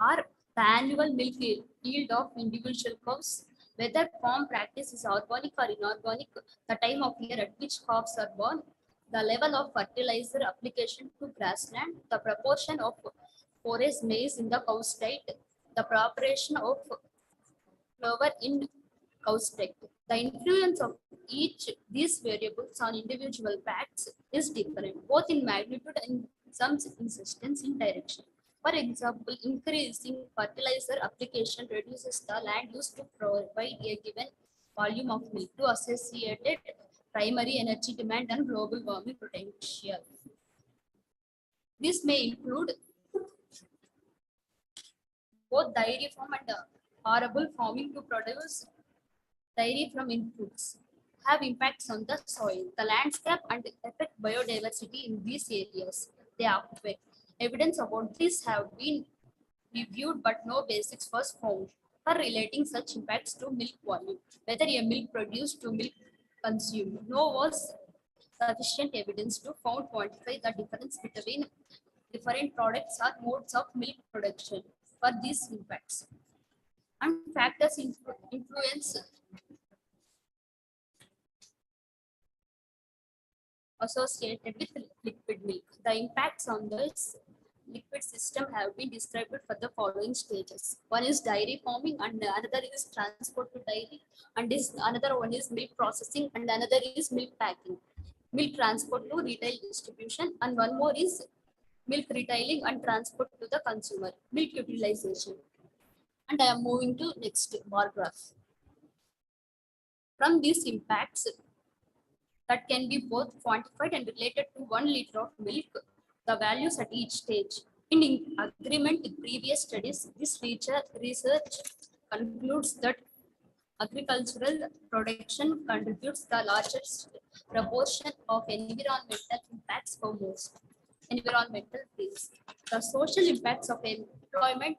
are the annual milk yield of individual cows, whether farm practice is organic or inorganic, the time of year at which calves are born, the level of fertilizer application to grassland, the proportion of forage maize in the cow's diet, the preparation of flour in cow's diet. The influence of each these variables on individual facts is different, both in magnitude and some insistence in direction. For example, increasing fertilizer application reduces the land used to provide a given volume of milk to associated primary energy demand and global warming potential. This may include both dairy farm and arable farming to produce dairy from inputs, have impacts on the soil, the landscape, and affect biodiversity in these areas. They affect. Evidence about this have been reviewed, but no basics was found for relating such impacts to milk volume, whether a milk produced to milk consumed. No was sufficient evidence to quantify the difference between different products or modes of milk production for these impacts. And factors influence associated with liquid milk. The impacts on this liquid system have been described for the following stages. One is dairy farming, and another is transport to dairy, and another one is milk processing, and another is milk packing, milk transport to retail distribution, and one more is milk retailing and transport to the consumer, milk utilization. And I am moving to next bar graph. From these impacts that can be both quantified and related to 1 liter of milk, the values at each stage. In agreement with previous studies, this research concludes that agricultural production contributes the largest proportion of environmental impacts for most environmental risks. The social impacts of employment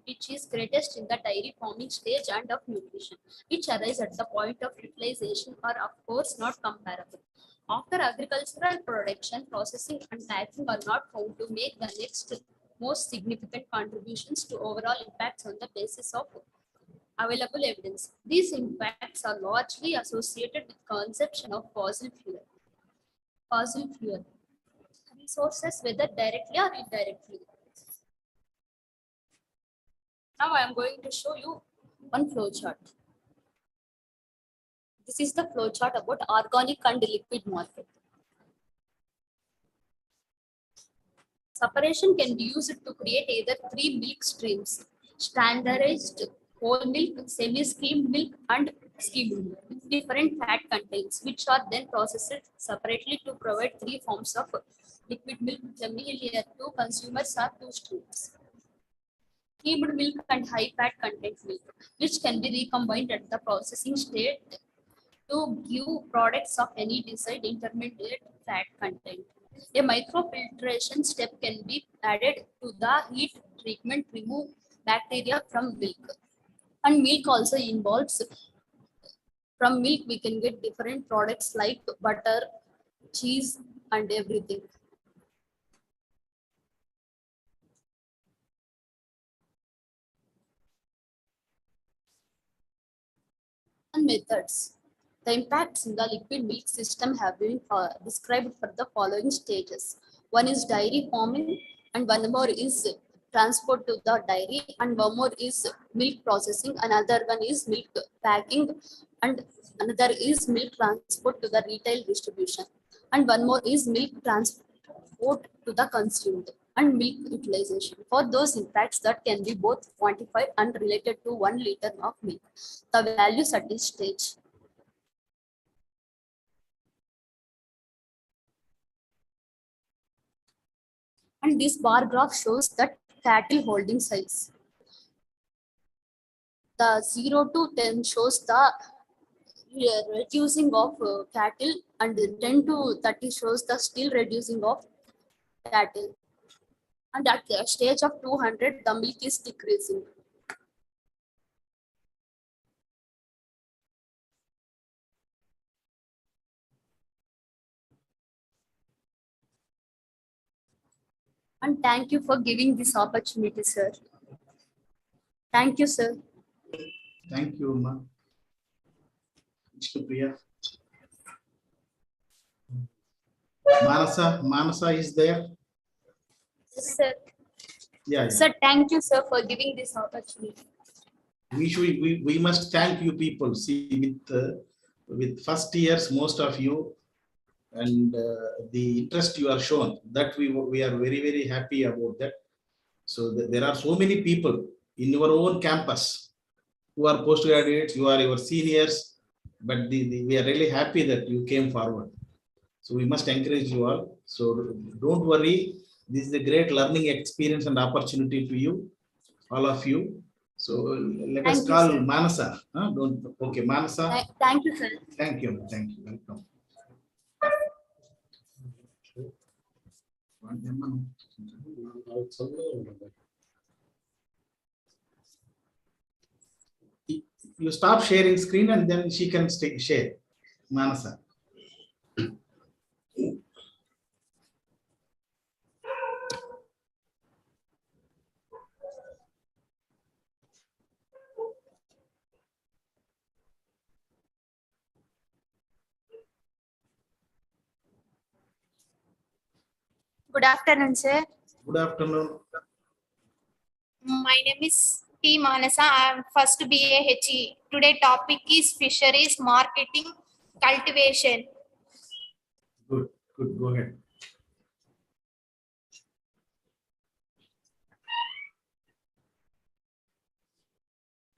which is greatest in the dairy farming stage and of nutrition, which arise at the point of utilization, are of course not comparable. After agricultural production, processing and packing are not found to make the next most significant contributions to overall impacts on the basis of available evidence. These impacts are largely associated with consumption of fossil fuel resources, whether directly or indirectly. Now I am going to show you one flow chart. This is the flow chart about organic and liquid market. Separation can be used to create either 3 milk streams: standardized whole milk, semi-skimmed milk, and skimmed milk, with different fat contents, which are then processed separately to provide 3 forms of liquid milk familiar to consumers are 2 streams: skimmed milk and high fat content milk, which can be recombined at the processing state to give products of any desired intermediate fat content. A microfiltration step can be added to the heat treatment, remove bacteria from milk. And milk also involves, from milk we can get different products like butter, cheese, and everything. And methods. The impacts in the liquid milk system have been described for the following stages. One is dairy farming, and one more is transport to the dairy, and one more is milk processing, another one is milk packing, and another is milk transport to the retail distribution, and one more is milk transport to the consumer, and milk utilization. For those impacts that can be both quantified and related to 1 liter of milk, the values at each stage. And this bar graph shows that cattle holding size. The 0 to 10 shows the reducing of cattle, and 10 to 30 shows the still reducing of cattle. And at the stage of 200, the milk is decreasing. And thank you for giving this opportunity, sir. Thank you, sir. Thank you, Ma. Priya. Manasa is there? Sir. Yeah. Sir, thank you, sir, for giving this opportunity. We must thank you people. See, with first years, most of you, and the interest you are shown, that we are very, very happy about that. So there are so many people in your own campus who are postgraduates, you are your seniors, but we are really happy that you came forward. So we must encourage you all. So don't worry, this is a great learning experience and opportunity to you, all of you. So let us call Manasa. Okay, Manasa. Thank you, sir. Thank you. Thank you. Welcome. You stop sharing screen and then she can share. Manasa. Good afternoon, sir. Good afternoon. My name is T. Manasa. I am first BA HE. Today topic is fisheries, marketing, cultivation. Good. Go ahead.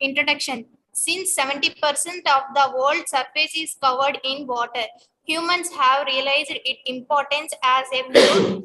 Introduction. Since 70% of the world's surface is covered in water, humans have realized its importance as a pure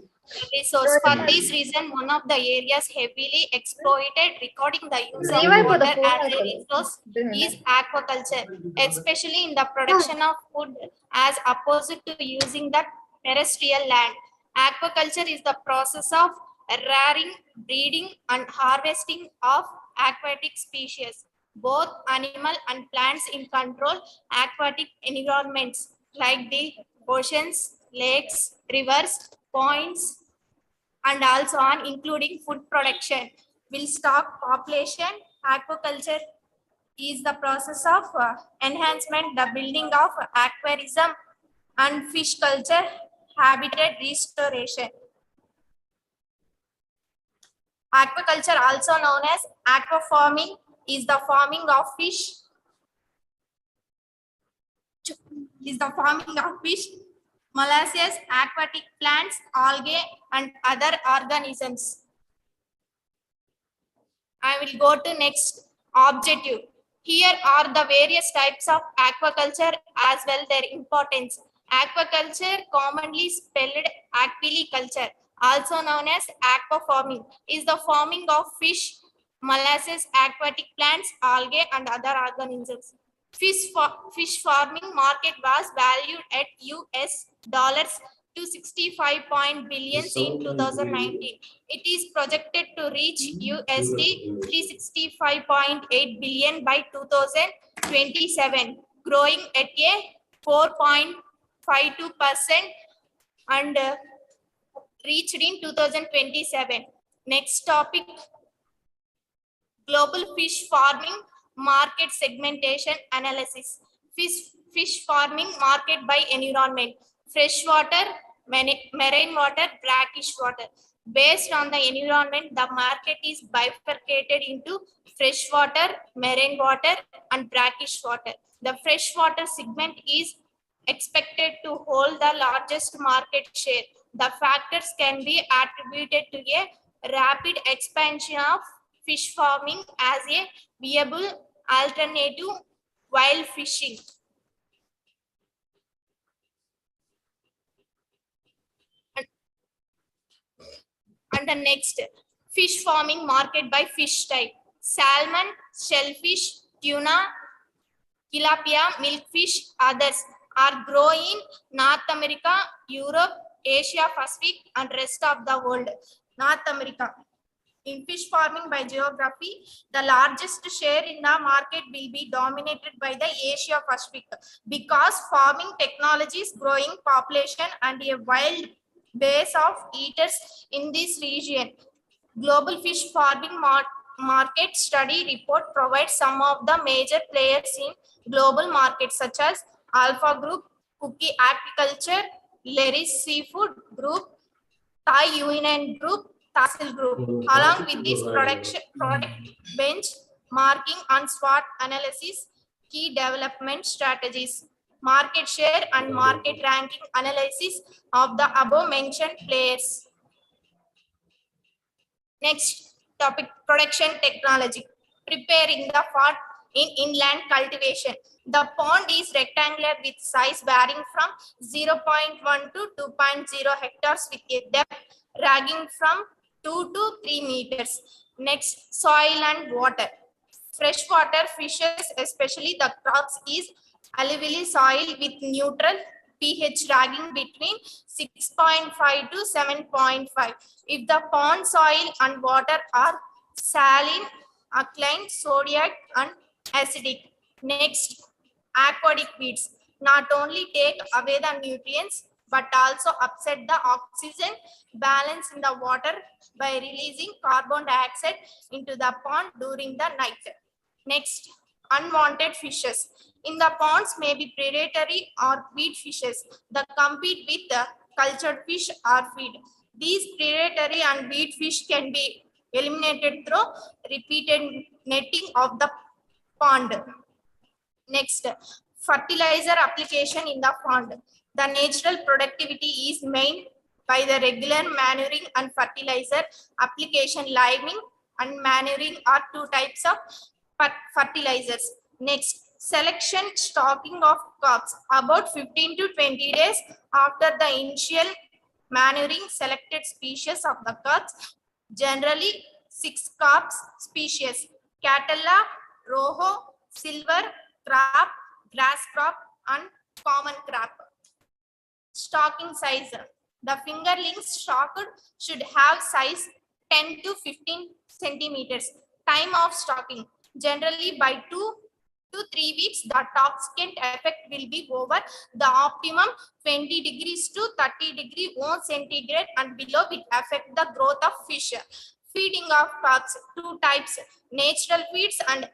resource. For this reason, one of the areas heavily exploited regarding the use of water as a resource is aquaculture, especially in the production of food as opposed to using the terrestrial land. Aquaculture is the process of rearing, breeding, and harvesting of aquatic species, both animal and plants, in controlled aquatic environments like the oceans, lakes, rivers, ponds, and also on including food production, livestock population. Aquaculture is the process of enhancement, the building of aquarism and fish culture, habitat restoration. Aquaculture, also known as aquafarming, is the farming of fish. Molluscs, aquatic plants, algae, and other organisms. I will go to next objective. Here are the various types of aquaculture as well their importance. Aquaculture, commonly spelled aquiliculture, also known as aquafarming, is the farming of fish, molluscs, aquatic plants, algae, and other organisms. Fish farming market was valued at US to 65 billions in 2019. It is projected to reach USD 365.8 billion by 2027, growing at a 4.52% and reached in 2027. Next topic, global fish farming market segmentation analysis. Fish farming market by environment: freshwater, marine water, brackish water. Based on the environment, the market is bifurcated into freshwater, marine water, and brackish water. The freshwater segment is expected to hold the largest market share. The factors can be attributed to a rapid expansion of fish farming as a viable alternative while fishing. And the next, fish farming market by fish type: salmon, shellfish, tuna, tilapia, milkfish. Others are growing in North America, Europe, Asia Pacific, and rest of the world. North America. In fish farming by geography, the largest share in the market will be dominated by the Asia Pacific because farming technology is growing population and a wild base of eaters in this region. Global fish farming market study report provides some of the major players in global markets such as Alpha Group, Cookie Aquaculture, Leris Seafood Group, Thai Union Group, Tassel Group. Along with this product benchmarking and SWOT analysis, key development strategies, market share and market ranking analysis of the above mentioned players. Next topic, production technology. Preparing the pond in inland cultivation. The pond is rectangular with size varying from 0.1 to 2.0 hectares with a depth ranging from 2 to 3 meters. Next, soil and water. Freshwater fishes, especially the crops, is alluvial soil with neutral pH ranging between 6.5 to 7.5. If the pond soil and water are saline, alkaline, sodium, and acidic. Next, aquatic weeds not only take away the nutrients but also upset the oxygen balance in the water by releasing carbon dioxide into the pond during the night. Next, unwanted fishes. In the ponds may be predatory or weed fishes that compete with the cultured fish or feed. These predatory and weed fish can be eliminated through repeated netting of the pond. Next, fertilizer application in the pond. The natural productivity is made by the regular manuring and fertilizer application. Liming and manuring are two types of fertilizers. Next, selection stocking of crops. About 15 to 20 days after the initial manuring, selected species of the crops, generally 6 crops species: Catella, Rojo, Silver, Crop, Grass crop, and Common crop. Stocking size. The fingerlings stocked should have size 10 to 15 centimeters. Time of stocking. Generally by 2 to 3 weeks, the toxicant effect will be over. The optimum 20 degrees to 30 degrees centigrade and below will affect the growth of fish. Feeding of crops. 2 types: natural feeds and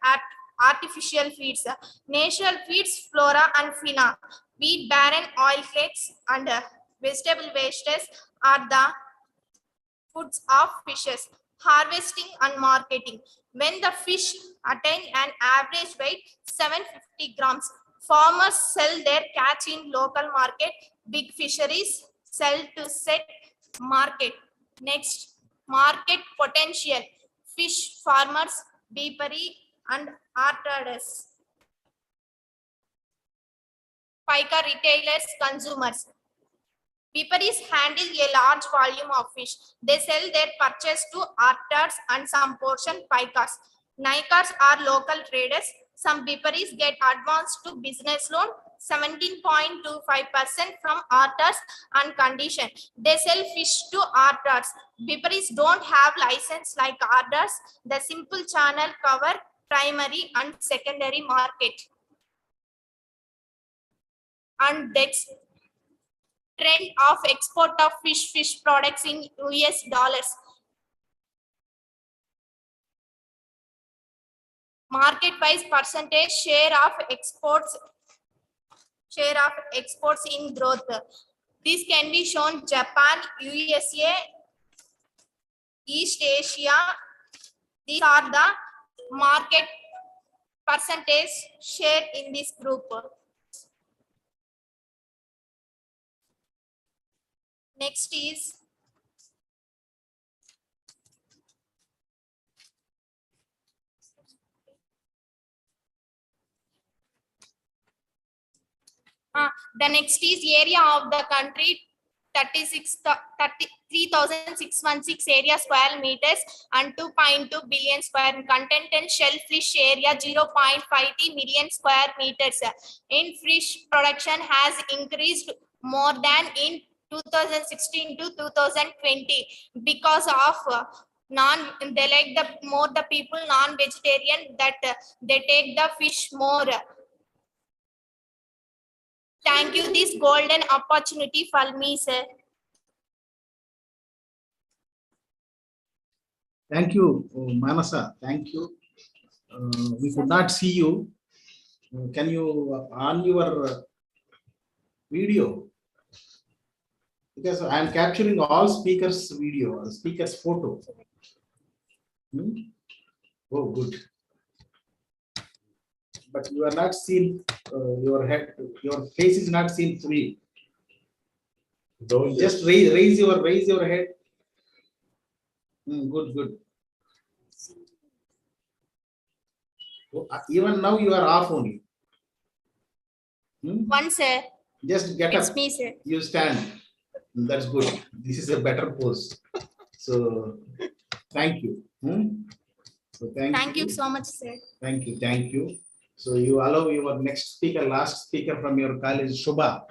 artificial feeds. Natural feeds, flora and fauna. Wheat, barren, oil cakes, and vegetable wastes are the foods of fishes. Harvesting and marketing. When the fish attain an average weight 750 grams, farmers sell their catch in local market. Big fisheries sell to set market. Next, market potential. Fish farmers, beepery and artaders. Pica retailers, consumers. Beeperies handle a large volume of fish. They sell their purchase to arters and some portion picas. Nicars are local traders. Some BPRIs get advanced to business loan 17.25% from arters on condition they sell fish to arters. BPRIs don't have license like arters. The simple channel cover primary and secondary market. And that's trend of export of fish products in US dollars. Market wise percentage share of exports in growth. This can be shown Japan, USA, East Asia. These are the market percentage share in this group. Next is the next is area of the country 33,616 area square meters and 2.2 billion square content and shellfish area 0.50 million square meters. In fish production has increased more than in 2016 to 2020 because of the people non-vegetarian that they take the fish more. Thank you this golden opportunity for me, sir. Thank you, Manasa. Thank you. We could not see you. Can you on your video? Because I am capturing all speakers' video, speakers' photo. Oh, good. But you are not seen. Your head, your face is not seen fully. Don't just raise your head. Good. Even now you are off only. One, sir. Just get It's up. me, sir. You stand. That's good. This is a better pose. So thank you. So Thank you so much, sir. Thank you. So you allow your next speaker, last speaker from your college, Shubha.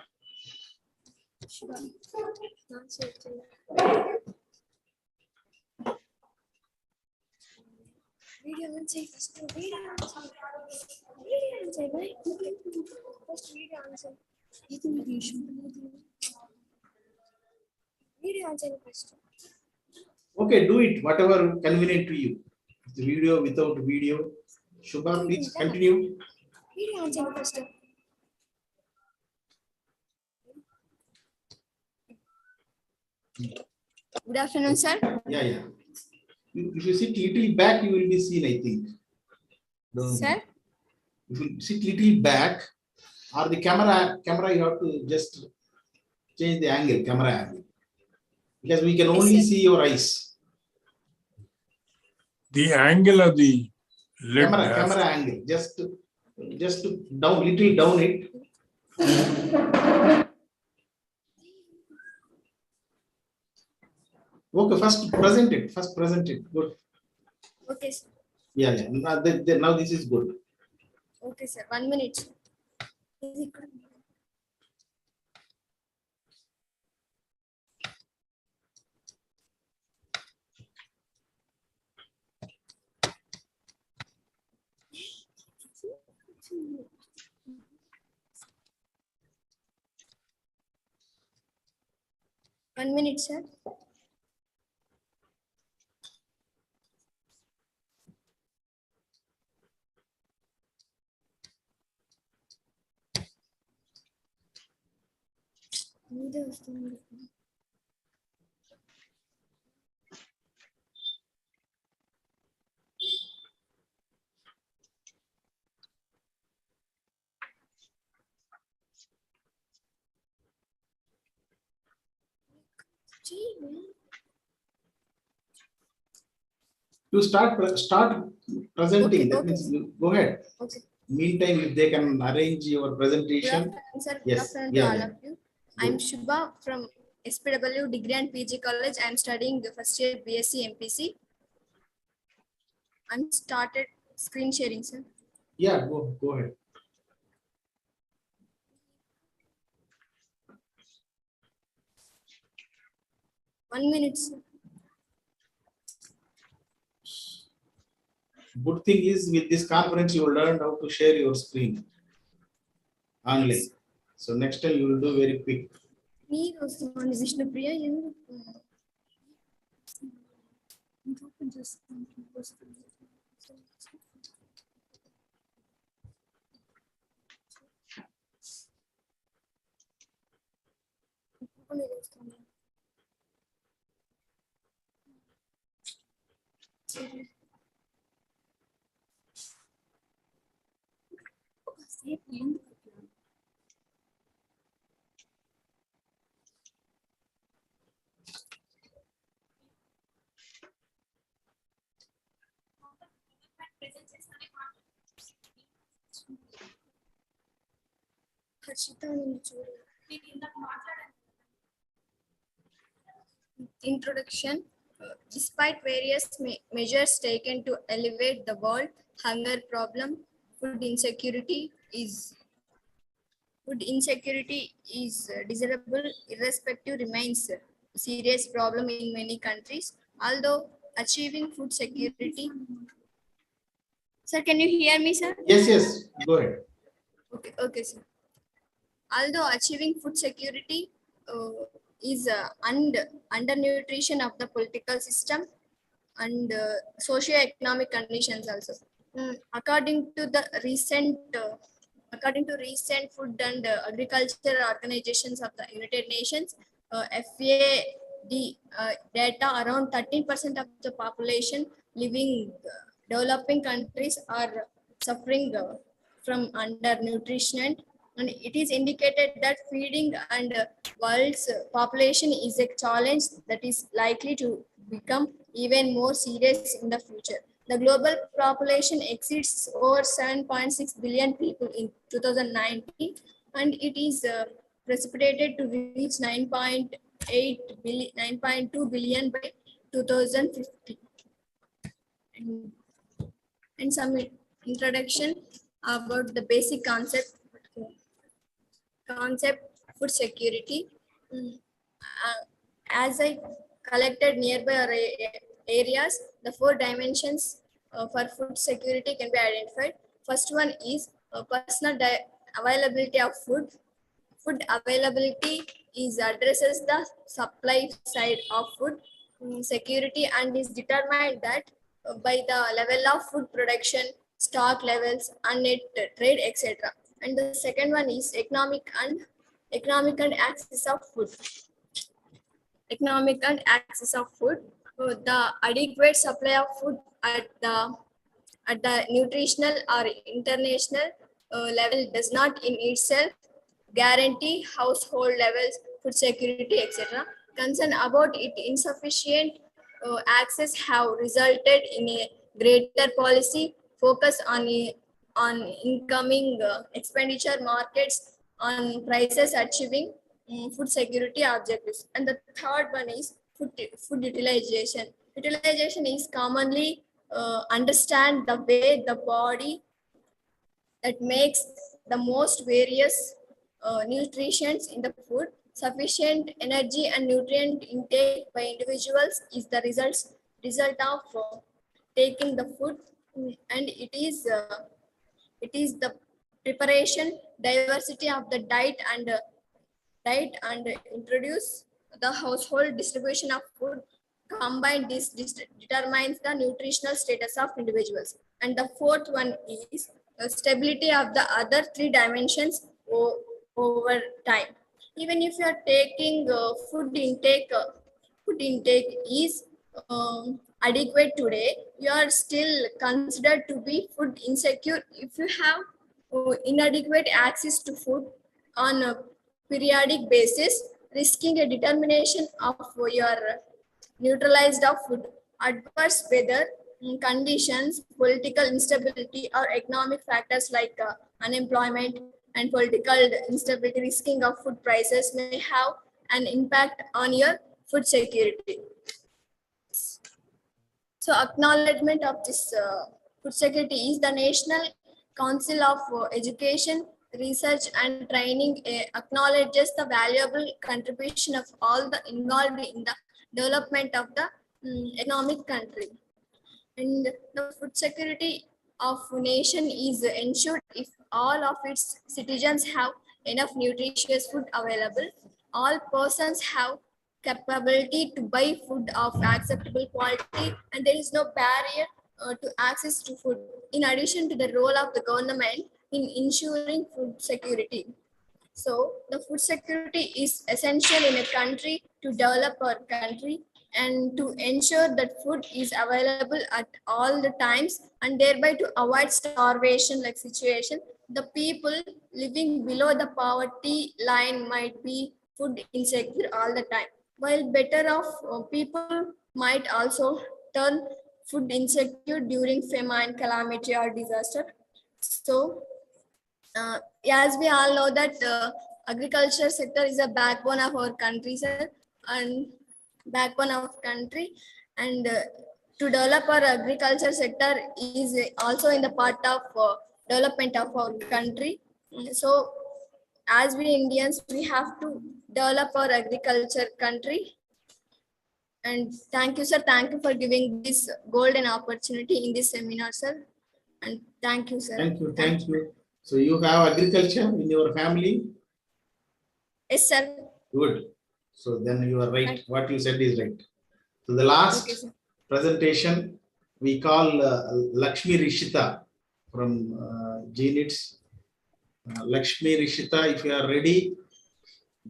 Okay, do it, whatever convenient to you. The video, without video. Shubha, please continue. Good afternoon, sir. Yeah. If you sit little back, you will be seen, I think. Sir? If you sit little back, or the camera, you have to just change the angle, camera angle. Because we can only see your eyes. The angle of the lid. Camera angle. Just down, little down it. Okay, first present it. Good. Okay, sir. Yeah. Now this is good. Okay, sir. 1 minute. One minute, sir. You start presenting. Okay, That okay. means you go ahead. Okay. Meantime, if they can arrange your presentation. Good afternoon, sir. Good Yes. afternoon to all of you. I'm Shubha from SPW Degree and PG College. I'm studying the first year BSc MPC. I'm started screen sharing, sir. Yeah, go ahead. One minute, sir. Good thing is with this conference you will learn how to share your screen online. So next time you will do very quick. Me వస్తుంది విష్ణుప్రియ ఎందుకు హర్షిత నేను చూడు Introduction. Despite various measures taken to alleviate the world hunger problem, food insecurity is desirable irrespective remains a serious problem in many countries. Although achieving food security. Sir, can you hear me, sir? Yes, go ahead. Okay, sir. Although achieving food security is undernutrition of the political system and socio-economic conditions also. According to recent food and agriculture organizations of the United Nations, FAD data, around 13% of the population living developing countries are suffering from undernutrition. And it is indicated that feeding and world's population is a challenge that is likely to become even more serious in the future. The global population exceeds over 7.6 billion people in 2019, and it is precipitated to reach 9.2 billion by 2050. And some introduction about the basic concept food security. As I collected nearby areas, the 4 dimensions for food security can be identified. First one is personal availability of food. Food availability is addresses the supply side of food security and is determined that by the level of food production, stock levels, and net trade, etc. And the second one is economic and access of food. Economic and access of food. The adequate supply of food at the nutritional or international level does not in itself guarantee household levels, food security, etc. Concern about it insufficient access have resulted in a greater policy focus on incoming expenditure markets on prices achieving food security objectives. And the third one is food utilization. Utilization is commonly understand the way the body that makes the most various nutrients in the food. Sufficient energy and nutrient intake by individuals is the result of taking the food, and it is the preparation diversity of the diet and introduce the household distribution of food. Combined, this determines the nutritional status of individuals. And the fourth one is stability of the other 3 dimensions over time. Even if you are taking food intake is adequate today, you are still considered to be food insecure if you have inadequate access to food on a periodic basis, risking a determination of your neutralized of food. Adverse weather conditions, political instability, or economic factors like unemployment and political instability, risking of food prices may have an impact on your food security. So acknowledgement of this food security is the national Council of Education, Research and Training acknowledges the valuable contribution of all the involved in the development of the economic country. And the food security of nation is ensured if all of its citizens have enough nutritious food available. All persons have capability to buy food of acceptable quality, and there is no barrier to access to food. In addition to the role of the government in ensuring food security. So the food security is essential in a country to develop our country and to ensure that food is available at all the times, and thereby to avoid starvation like situation. The people living below the poverty line might be food insecure all the time, while better off people might also turn food insecure during famine, calamity or disaster. So as we all know that agriculture sector is a backbone of our country, sir, and backbone of country, and to develop our agriculture sector is also in the part of development of our country. So as we Indians, we have to develop our agriculture country. And thank you, sir. Thank you for giving this golden opportunity in this seminar, sir. And thank you, sir. Thank you. Thank you. So you have agriculture in your family? Yes, sir. Good. So then you are right. What you said is right. So the last presentation we call Lakshmi Rishita from GNITS. Lakshmi Rishita, if you are ready,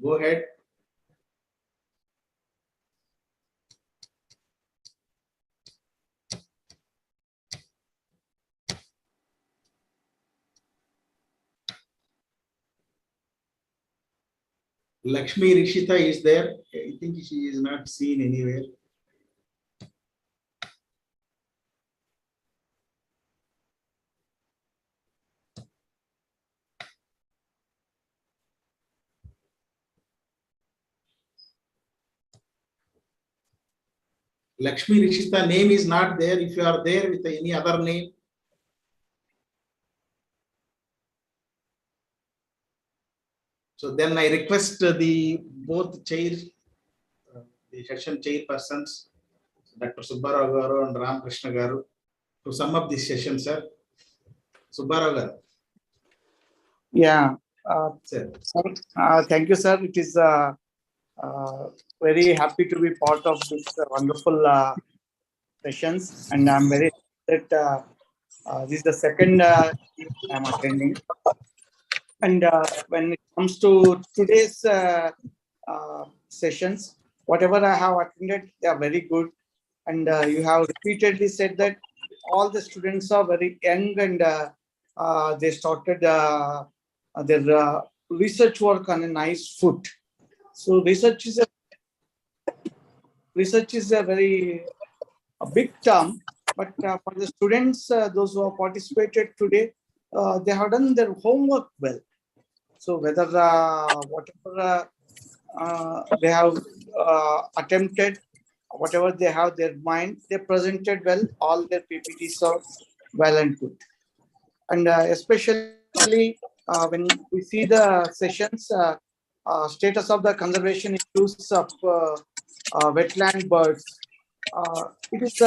go ahead. Lakshmi Rishita is there. I think she is not seen anywhere. Lakshmi Rishita name is not there. If you are there with any other name, so then I request the both chairs, the session chairpersons, Dr. Subbarao Garu and Ram Krishna Garu, to sum up this session, sir. Subbarao Garu. Yeah. Sir. Thank you, sir. It is very happy to be part of this wonderful sessions, and I'm very happy that this is the second I'm attending. And when it comes to today's sessions, whatever I have attended, they are very good. And you have repeatedly said that all the students are very young, and they started their research work on a nice foot. So research is a very big term, but for the students, those who have participated today, they have done their homework well. So whether whatever they have attempted, whatever they have their mind, they presented well. All their PPTs are well and good. And especially when we see the sessions, status of the conservation issues of wetland birds, it is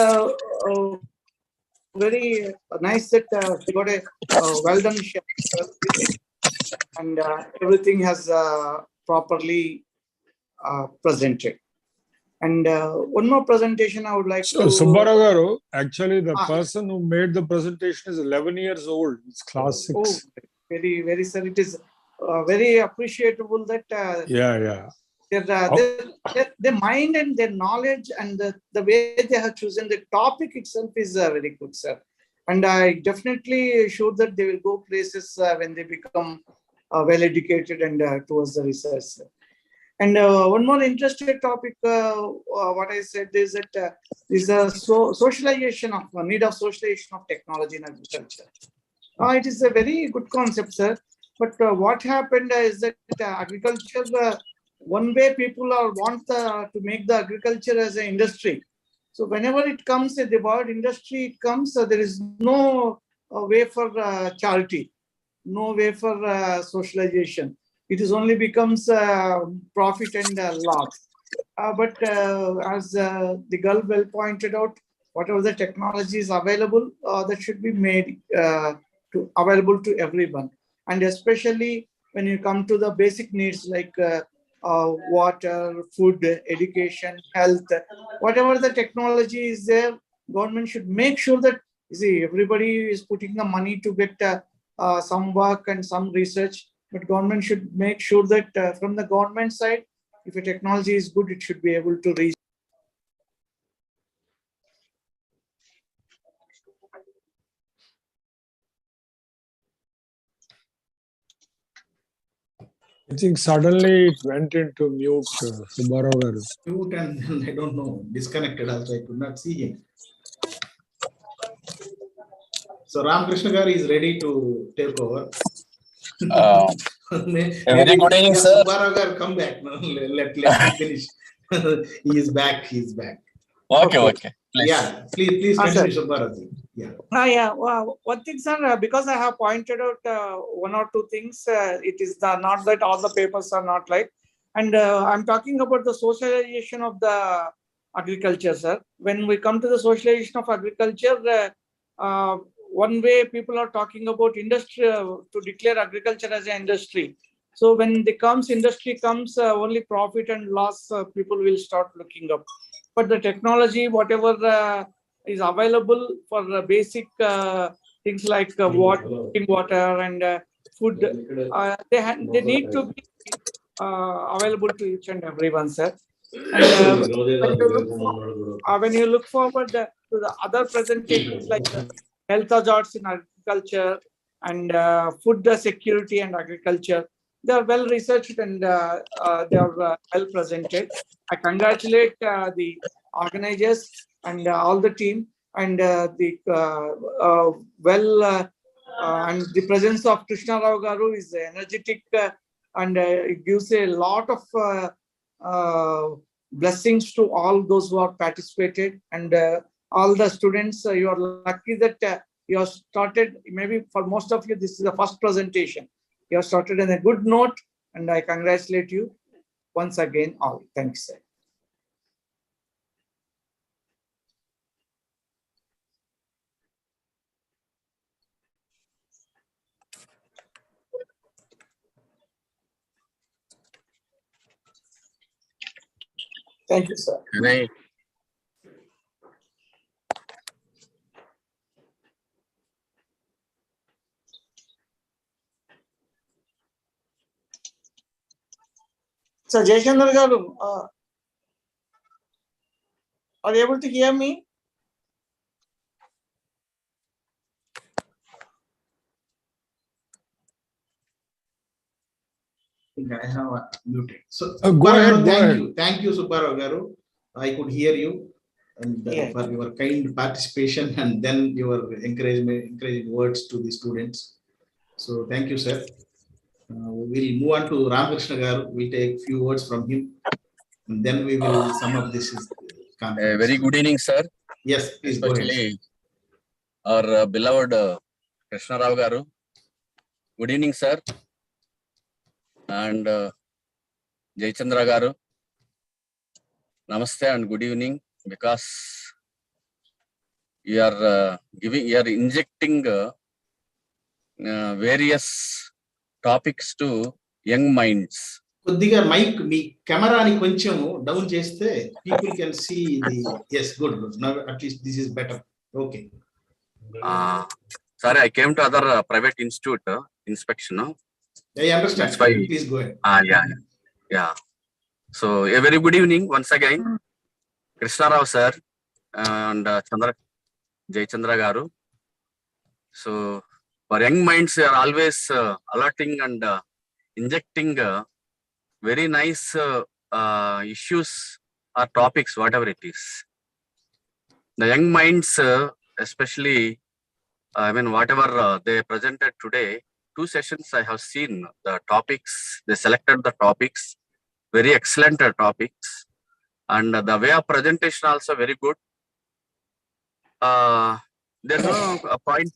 very nice that we got a well done share, and everything has properly presented. And one more presentation I would like to... Subbarao Garu, actually the person who made the presentation is 11 years old. It's class 6. Oh, very, very, sir. It is very appreciable that their mind and their knowledge and the way they have chosen the topic itself is very good, sir. And I definitely sure that they will go places when they become well educated and towards the research, sir. And one more interesting topic, what I said is that is a socialization of need of socialization of technology in agriculture. It is a very good concept, sir. But what happened is that agriculture, one way people want to make the agriculture as an industry. So whenever it comes, the word industry, it comes, there is no way for charity, no way for socialization. It is only becomes profit and loss. But as the girl well pointed out, whatever the technology is available, that should be made available to everyone. And especially when you come to the basic needs like water, food, education, health, whatever the technology is there, government should make sure that, see, everybody is putting the money to get some work and some research, but government should make sure that from the government side, if a technology is good, it should be able to reach. I think suddenly it went into mute, Subbarao garu. Mute and then I don't know, disconnected also. I could not see him. So Ramakrishna Garu is ready to take over. Very good evening, sir. Subbarao Garu, come back. Let him finish. He is back. He is back. Okay. Please. Yeah, please continue, Subbarao. Yeah. Yeah. Well, one thing, sir, because I have pointed out one or two things, it is not that all the papers are not like, and I'm talking about the socialization of the agriculture, sir. When we come to the socialization of agriculture, one way people are talking about industry to declare agriculture as an industry. So when the industry comes, only profit and loss, people will start looking up. But the technology, whatever is available for basic things like water and food, they need to be available to each and everyone, sir. And when you look forward to the other presentations like health hazards in agriculture and food security and agriculture, they are well researched and they are well presented. I congratulate the organizers and all the team and and the presence of Krishna Rao Garu is energetic and it gives a lot of blessings to all those who have participated and all the students. You are lucky that you have started, maybe for most of you, this is the first presentation. You have started on a good note and I congratulate you once again all. Thanks, sir. Thank you, sir. Right. So, Jayachandra Garu, are you able to hear me? I have muted. So, Go ahead. Thank you, Subbarao Garu. I could hear you and for your kind participation and then your encouraging words to the students. So, thank you, sir. We'll move on to Ramakrishna Garu. We'll take few words from him and then we will sum up this conference. Very good evening, sir. Yes, please go ahead. Especially our beloved Krishna Rao Garu. Good evening, sir. And Jayachandra Garu. Namaste and good evening, because you are injecting various topics to young minds. కొద్దిగా mic మీ కెమెరాని కొంచెం down చేస్తే people can see the yes good now at least this is better. Okay. Sorry, I came to other private institute inspection. I understand. That's why. Please go ahead. Yeah. So a very good evening once again, Krishna Rao sir and Jayachandra Garu. So for young minds, they are always alerting and injecting very nice issues or topics, whatever it is. The young minds, especially, whatever they presented today, 2 sessions I have seen the topics. They selected the topics, very excellent topics, and the way of presentation also very good. There's no point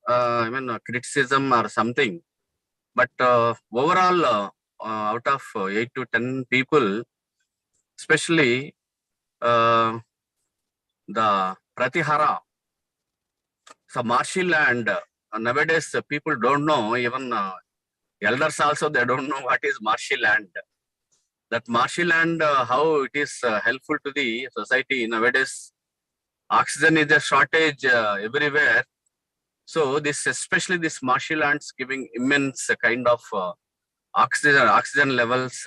criticism or something. But overall, out of 8 to 10 people, especially the Pratihara, so marshy land, nowadays people don't know, even elders also, they don't know what is marshy land. That marshy land, how it is helpful to the society nowadays. Oxygen is a shortage everywhere. So this, especially this marshy lands, giving immense kind of oxygen levels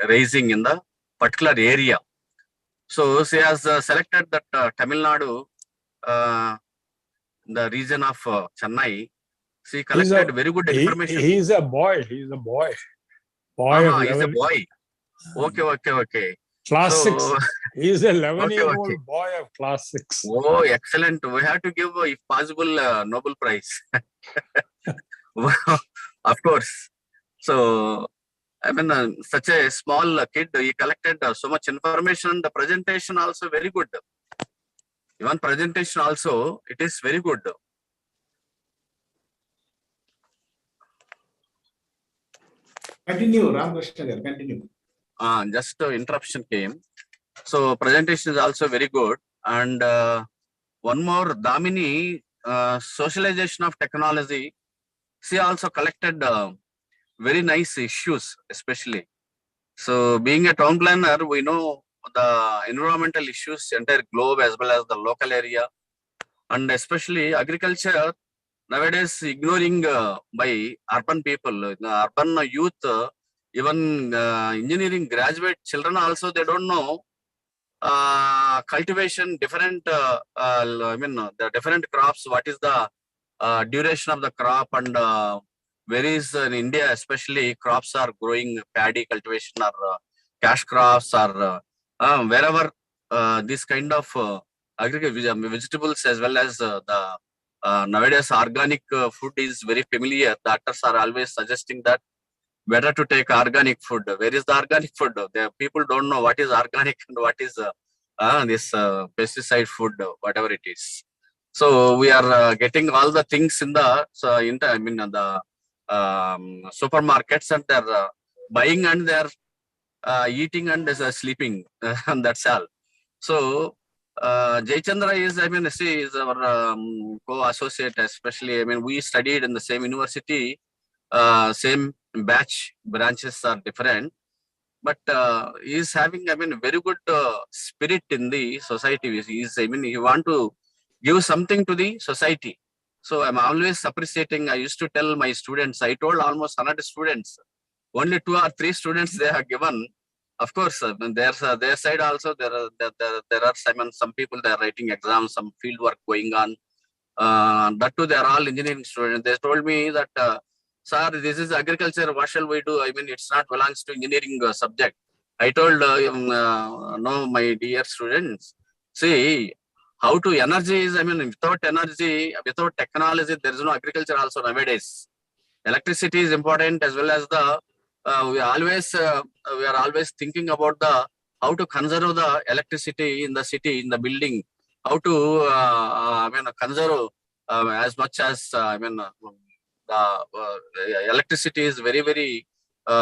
raising in the particular area. So she has selected that Tamil Nadu, the region of Chennai. She collected very good information. He's a boy. He's a boy. Boy of 11. He's a boy. Okay. Class So, 6. He's a 11-year-old boy of class 6. Oh, excellent. We have to give, if possible, Nobel Prize. Of course. So, such a small kid, he collected so much information. The presentation also very good. Even presentation also, it is very good. Continue, Ramakrishna, continue. Just interruption came. So presentation is also very good. And one more, Damini, socialization of technology. She also collected very nice issues, especially. So being a town planner, we know the environmental issues, entire globe as well as the local area. And especially agriculture, nowadays ignoring by urban people, urban youth, even engineering graduate children also, they don't know cultivation, different, the different crops, what is the duration of the crop, and where is in India, especially crops are growing, paddy cultivation or cash crops, or wherever this kind of agriculture, vegetables as well as the nowadays organic food is very familiar. Doctors are always suggesting that better to take organic food. Where is the organic food? The people don't know what is organic and what is this pesticide food, whatever it is. So we are getting all the things in the the supermarkets, and they're buying and they're eating and sleeping, and that's all. So Jayachandra is, she is our co-associate, especially. We studied in the same university. Same batch, branches are different, but he is having, very good spirit in the society. He want to give something to the society. So I'm always appreciating. I used to tell my students, I told almost 100 students, only 2 or 3 students they have given. Of course, there's their side also, there are some people, they are writing exams, some field work going on. That too, they are all engineering students. They told me that, sir, this is agriculture, what shall we do? It's not belongs to engineering subject. I told, no, my dear students, see, how to energy is, without energy, without technology, there is no agriculture also nowadays. Electricity is important, as well as the, we are always thinking about the, how to conserve the electricity in the city, in the building, how to, conserve as much as, the electricity is very, very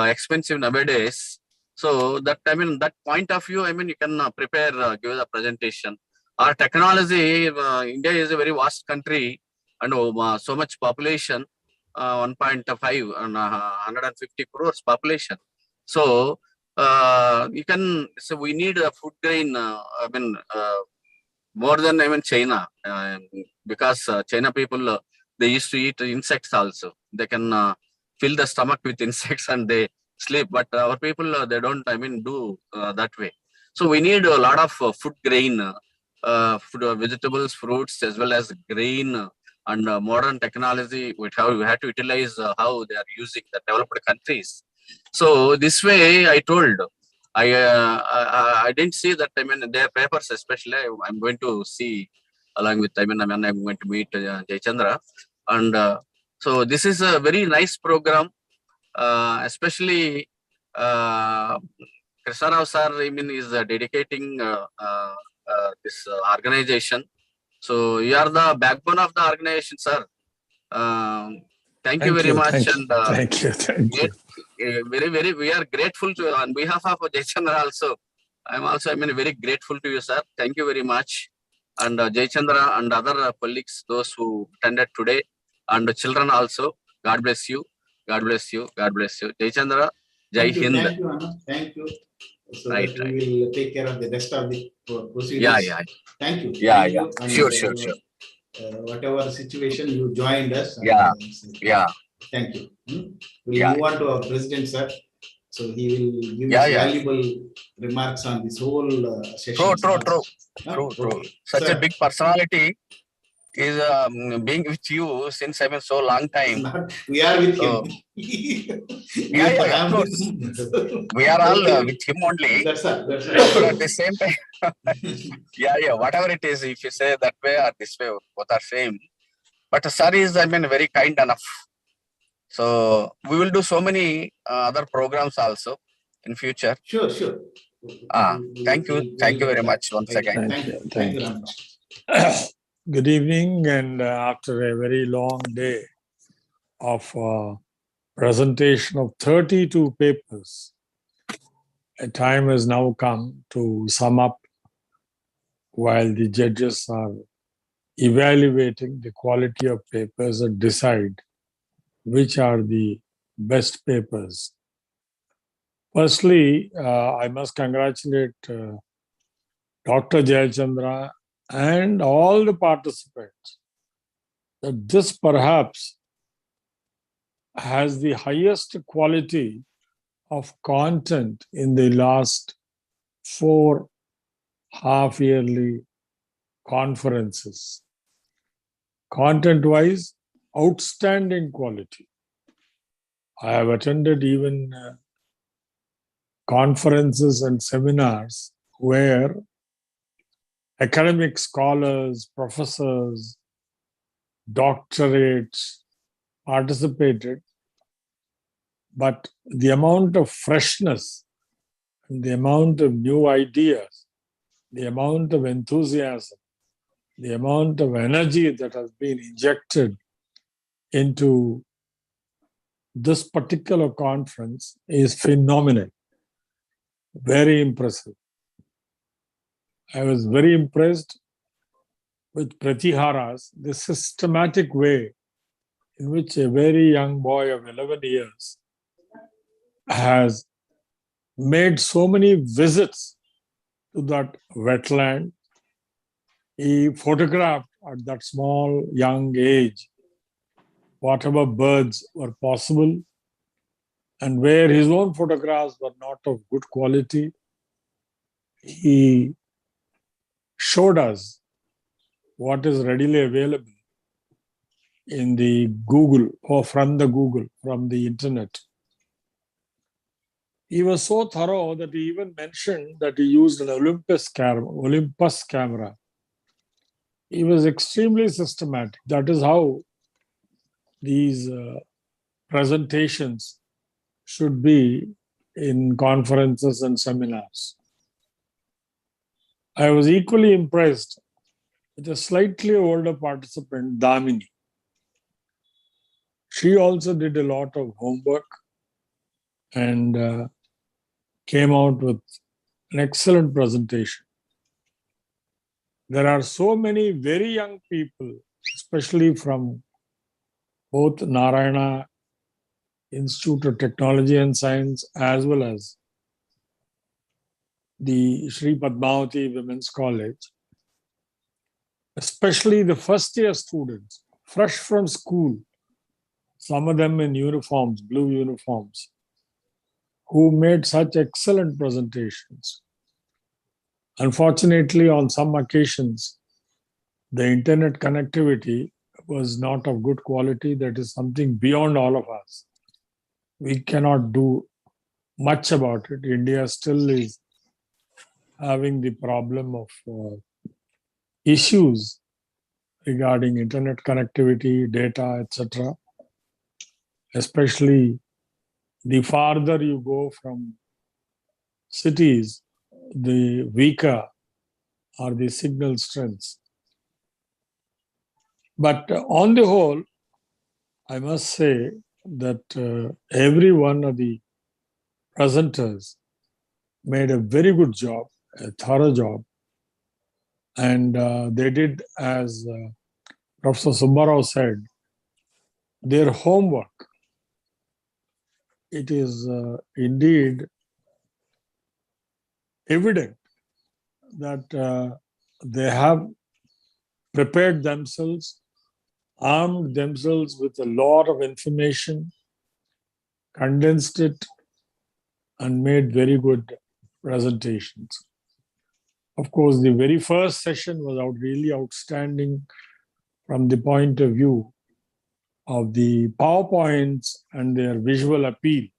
expensive nowadays. So that, that point of view, you can prepare, give the presentation. Our technology, India is a very vast country, and so much population, 1.5 and 150 crores population. So you can, so we need a food grain, more than China, because China people, they used to eat insects also. They can fill the stomach with insects and they sleep. But our people, they don't, do that way. So we need a lot of food grain, food, vegetables, fruits, as well as grain, and modern technology. We have to utilize how they are using the developed countries. So this way, I told, I didn't see that. Their papers, especially, I'm going to see along with. I'm going to meet Jayachandra, and so this is a very nice program, especially Krishna Rao sir. Is dedicating this organization. So you are the backbone of the organization, sir. Thank you very much. Thank you. We are grateful to you on behalf of Jayachandra also. I'm also, very grateful to you, sir. Thank you very much. And Jayachandra and other colleagues, those who attended today, and the children also. God bless you. God bless you. God bless you. Jayachandra, Jai Hind. Thank you, Anna. Thank you. So Right, that we will take care of the rest of the proceedings. Yeah. Thank you. Yeah, Thank yeah. you. And Sure. whatever situation you joined us. Yeah. Thank you. We'll move on to our president, sir. So he will give his valuable remarks on this whole session. True. Such a big personality is being with you since so long time. We are with him. Of course. We are all with him only. That's all. But at the same time, whatever it is, if you say that way or this way, both are same. But sir is, very kind enough. So we will do so many other programs also in future. Sure. Thank you very much once again. Thank you. Good evening, and after a very long day of presentation of 32 papers, a time has now come to sum up while the judges are evaluating the quality of papers and decide which are the best papers. Firstly, I must congratulate Dr. Jayachandra and all the participants that this perhaps has the highest quality of content in the last 4 half-yearly conferences. Content-wise, outstanding quality. I have attended even conferences and seminars where academic scholars, professors, doctorates participated, but the amount of freshness, the amount of new ideas, the amount of enthusiasm, the amount of energy that has been injected into this particular conference is phenomenal. Very impressive. I was very impressed with Pratihara's, the systematic way in which a very young boy of 11 years has made so many visits to that wetland. He photographed at that small young age whatever birds were possible, and where his own photographs were not of good quality, he showed us what is readily available in the Google or from the internet. He was so thorough that he even mentioned that he used an Olympus camera. He was extremely systematic. That is how these presentations should be in conferences and seminars. I was equally impressed with a slightly older participant, Damini. She also did a lot of homework and came out with an excellent presentation. There are so many very young people, especially from both Narayana Institute of Technology and Science as well as the Sri Padmavati Women's College, especially the first year students, fresh from school, some of them in uniforms, blue uniforms, who made such excellent presentations. Unfortunately, on some occasions, the internet connectivity was not of good quality. That is something beyond all of us. We cannot do much about it. India still is having the problem of issues regarding internet connectivity, data, etc. Especially the farther you go from cities, the weaker are the signal strengths. But on the whole, I must say that every one of the presenters made a very good job, a thorough job. And they did, as Professor Subbarao said, their homework. It is indeed evident that they have prepared themselves, armed themselves with a lot of information, condensed it, and made very good presentations. Of course, the very first session was really outstanding from the point of view of the PowerPoints and their visual appeal.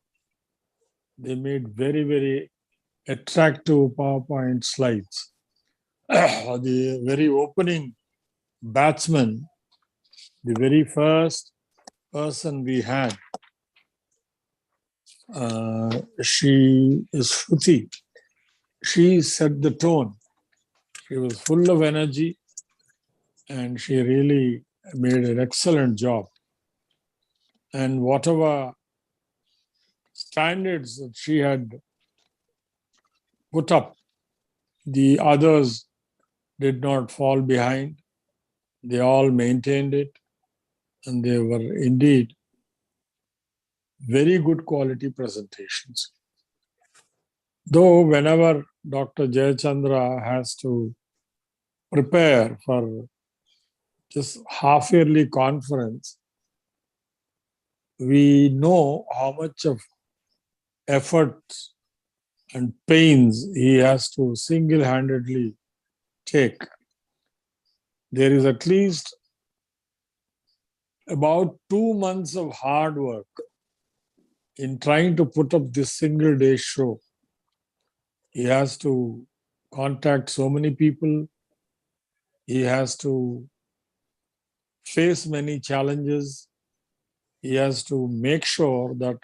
They made very, very attractive PowerPoint slides. The very opening batsman, the very first person we had, she is Shruti. She set the tone. She was full of energy and she really made an excellent job. And whatever standards that she had put up, the others did not fall behind. They all maintained it, and they were indeed very good quality presentations. Though whenever Dr. Jayachandra has to prepare for this half-yearly conference, we know how much of effort and pains he has to single-handedly take. There is at least about 2 months of hard work in trying to put up this single day show. He has to contact so many people. He has to face many challenges. He has to make sure that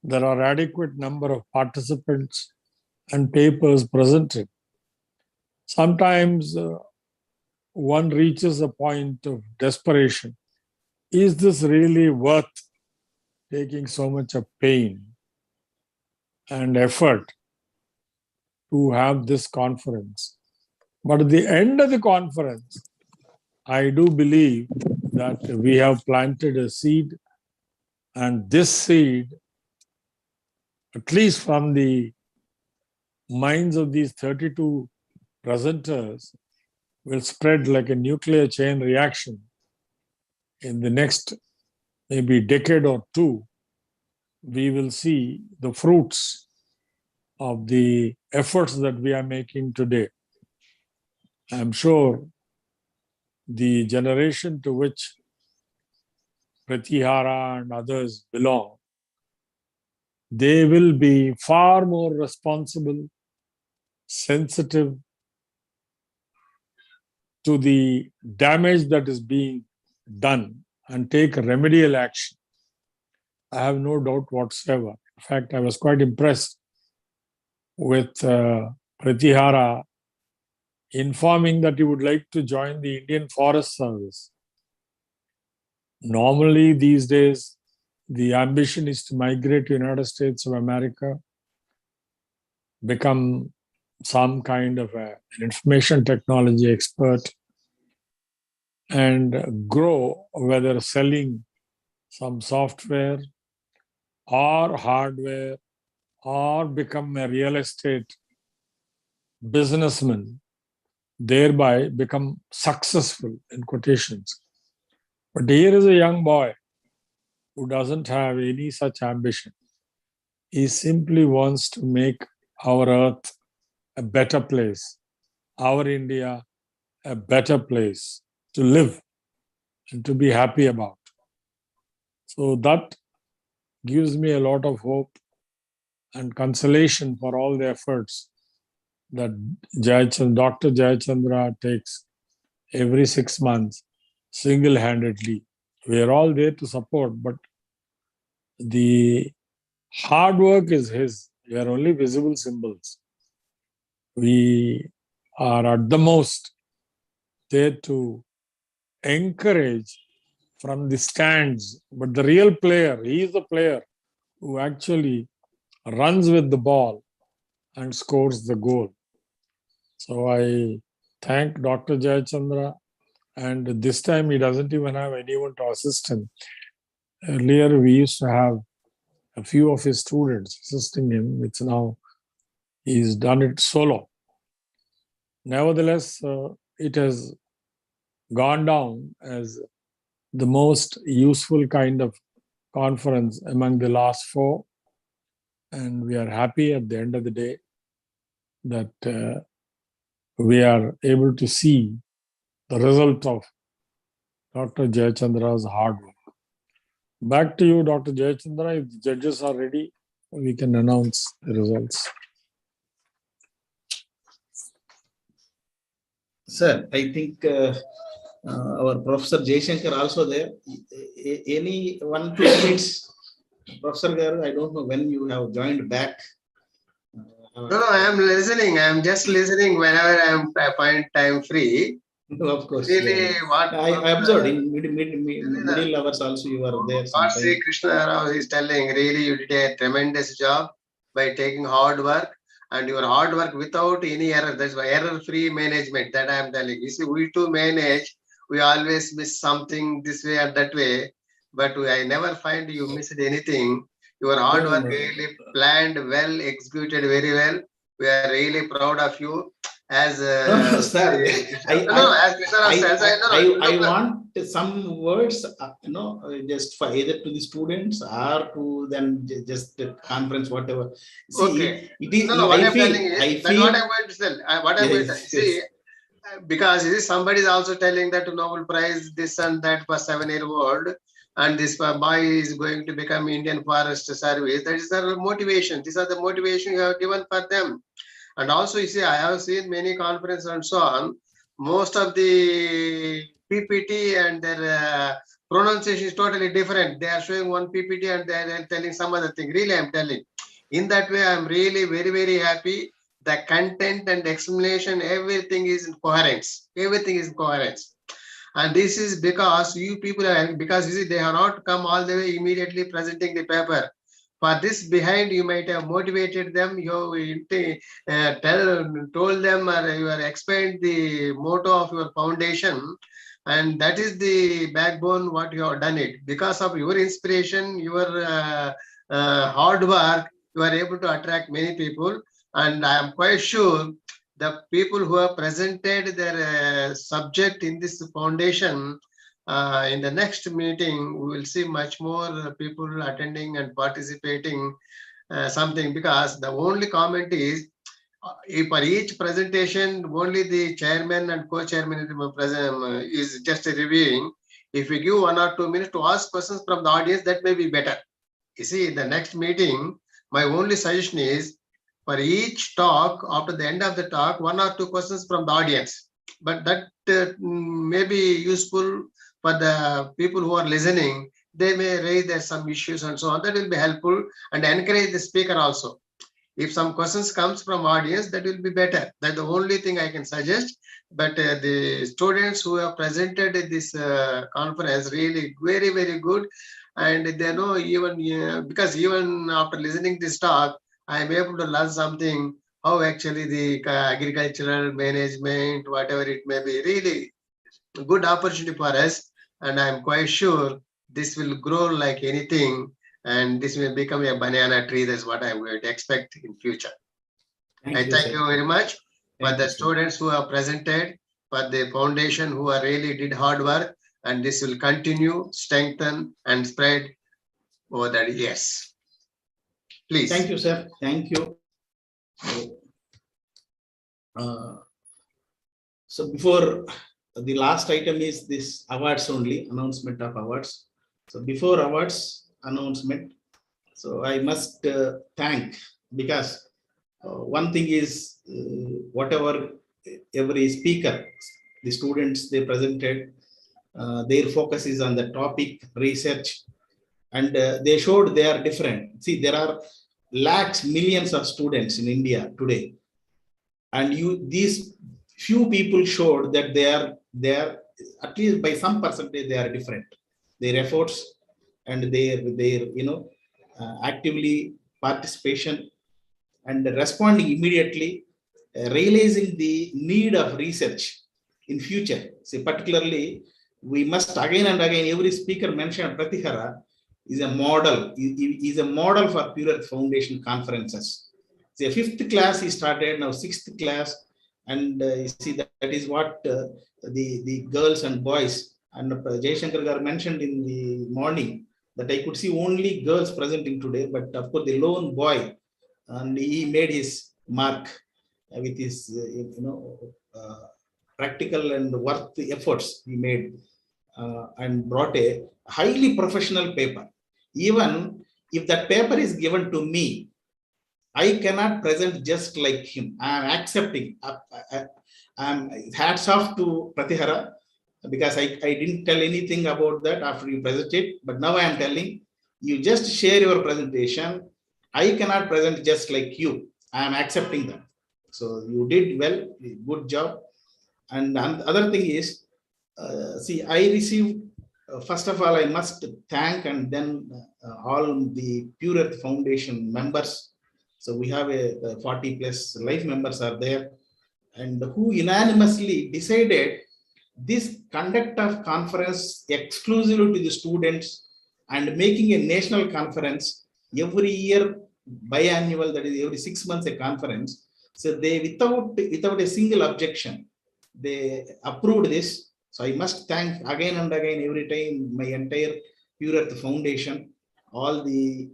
there are adequate number of participants and papers presented. Sometimes one reaches a point of desperation. Is this really worth taking so much of pain and effort to have this conference? But at the end of the conference, I do believe that we have planted a seed, and this seed, at least from the minds of these 32 presenters, will spread like a nuclear chain reaction in the next maybe decade or two. We will see the fruits of the efforts that we are making today. I'm sure the generation to which Pratihara and others belong, they will be far more responsible, sensitive to the damage that is being done and take remedial action. I have no doubt whatsoever. In fact, I was quite impressed with Pratihara informing that he would like to join the Indian Forest Service. Normally, these days, the ambition is to migrate to the United States of America, become some kind of an information technology expert, and grow, whether selling some software or hardware or become a real estate businessman, thereby become successful in quotations. But here is a young boy who doesn't have any such ambition. He simply wants to make our earth a better place, our India a better place to live and to be happy about. So that gives me a lot of hope and consolation for all the efforts that Dr. Jayachandra takes every 6 months single-handedly. We are all there to support, but the hard work is his. We are only visible symbols. We are at the most there to encourage from the stands, but the real player, he is the player who actually runs with the ball and scores the goal. So I thank Dr. Jayachandra, and this time he doesn't even have anyone to assist him. Earlier we used to have a few of his students assisting him, which now he's done it solo. Nevertheless, it has gone down as the most useful kind of conference among the last 4. And we are happy at the end of the day that we are able to see the result of Dr. Jayachandra's hard work. Back to you, Dr. Jayachandra. If the judges are ready, we can announce the results. Sir, I think our Professor Jaishankar also there. Any 1-2 minutes, Professor Garu, I don't know when you have joined back. No, I am listening. I am just listening whenever I find time free. Of course. Really, what I observed in middle hours also you are there. What Sri Krishna Rao is telling, really you did a tremendous job by taking hard work, and your hard work without any error. That's why error-free management that I am telling. You see, we too manage, we always miss something this way or that way, but I never find you missed anything. Your hard work really planned well, executed very well. We are really proud of you. As sir, I want some words, just for either to the students or to them, just the conference, whatever. See, okay. It is, what I'm telling is, that's what I'm going to tell. What I'm going to see, because somebody is also telling that Nobel Prize, this and that for 7-year-old, and this boy is going to become Indian Forest Service. That is their motivation. These are the motivation you have given for them. And also, you see, I have seen many conferences and so on. Most of the PPT and their pronunciation is totally different. They are showing one PPT and they are telling some other thing. Really, I'm telling. In that way, I'm really very, very happy. The content and explanation, everything is in coherence. Everything is in coherence. And this is because you people are, because you see, they have not come all the way immediately presenting the paper. For this behind, you might have motivated them, you told them, or you have explained the motto of your foundation, and that is the backbone what you have done it. Because of your inspiration, your hard work, you are able to attract many people, and I am quite sure the people who have presented their subject in this foundation, in the next meeting, we will see much more people attending and participating something, because the only comment is, if for each presentation, only the chairman and co-chairman is just reviewing. If we give 1 or 2 minutes to ask questions from the audience, that may be better. You see, in the next meeting, my only suggestion is, for each talk, after the end of the talk, 1 or 2 questions from the audience. But that may be useful for the people who are listening. They may raise their some issues and so on. That will be helpful, and encourage the speaker also. If some questions comes from audience, that will be better. That's the only thing I can suggest. But the students who have presented this conference, really very, very good. And they know even, because even after listening this talk, I am able to learn something, how actually the agricultural management, whatever it may be, really good opportunity for us. And I'm quite sure this will grow like anything, and this will become a banana tree. That's what I'm going to expect in future. I thank you very much for the students who have presented, for the foundation who are really did hard work, and this will continue, strengthen, and spread over the years. Please. Thank you, sir. Thank you. So before, the last item is this awards only, announcement of awards. So before awards announcement, so I must thank, because one thing is whatever every speaker, the students they presented, their focus is on the topic, research, and they showed they are different. See, there are lakhs, millions of students in India today, and these few people showed that they are at least by some percentage they are different. Their efforts and their actively participation and responding immediately, realizing the need of research in future. See, particularly we must again and again, every speaker mentioned Pratihara is a model, is a model for Pure Earth Foundation conferences. The 5th class he started, now 6th class, and you see that is what the girls and boys, and Jayashankar Garu mentioned in the morning that I could see only girls presenting today, but of course the lone boy, and he made his mark with his practical and worth efforts he made, and brought a highly professional paper. Even if that paper is given to me, I cannot present just like him. I am accepting. Hats off to Pratihara, because I didn't tell anything about that after you presented, but now I am telling you, just share your presentation. I cannot present just like you. I am accepting that. So you did well, good job. And the other thing is, see, I received, first of all, I must thank and then all the Pure Earth Foundation members. So we have a 40 plus life members are there, and who unanimously decided this conduct of conference exclusively to the students and making a national conference every year, biannual, that is every 6 months a conference. So they, without a single objection, they approved this. So I must thank again and again every time my entire Pure Earth Foundation, all the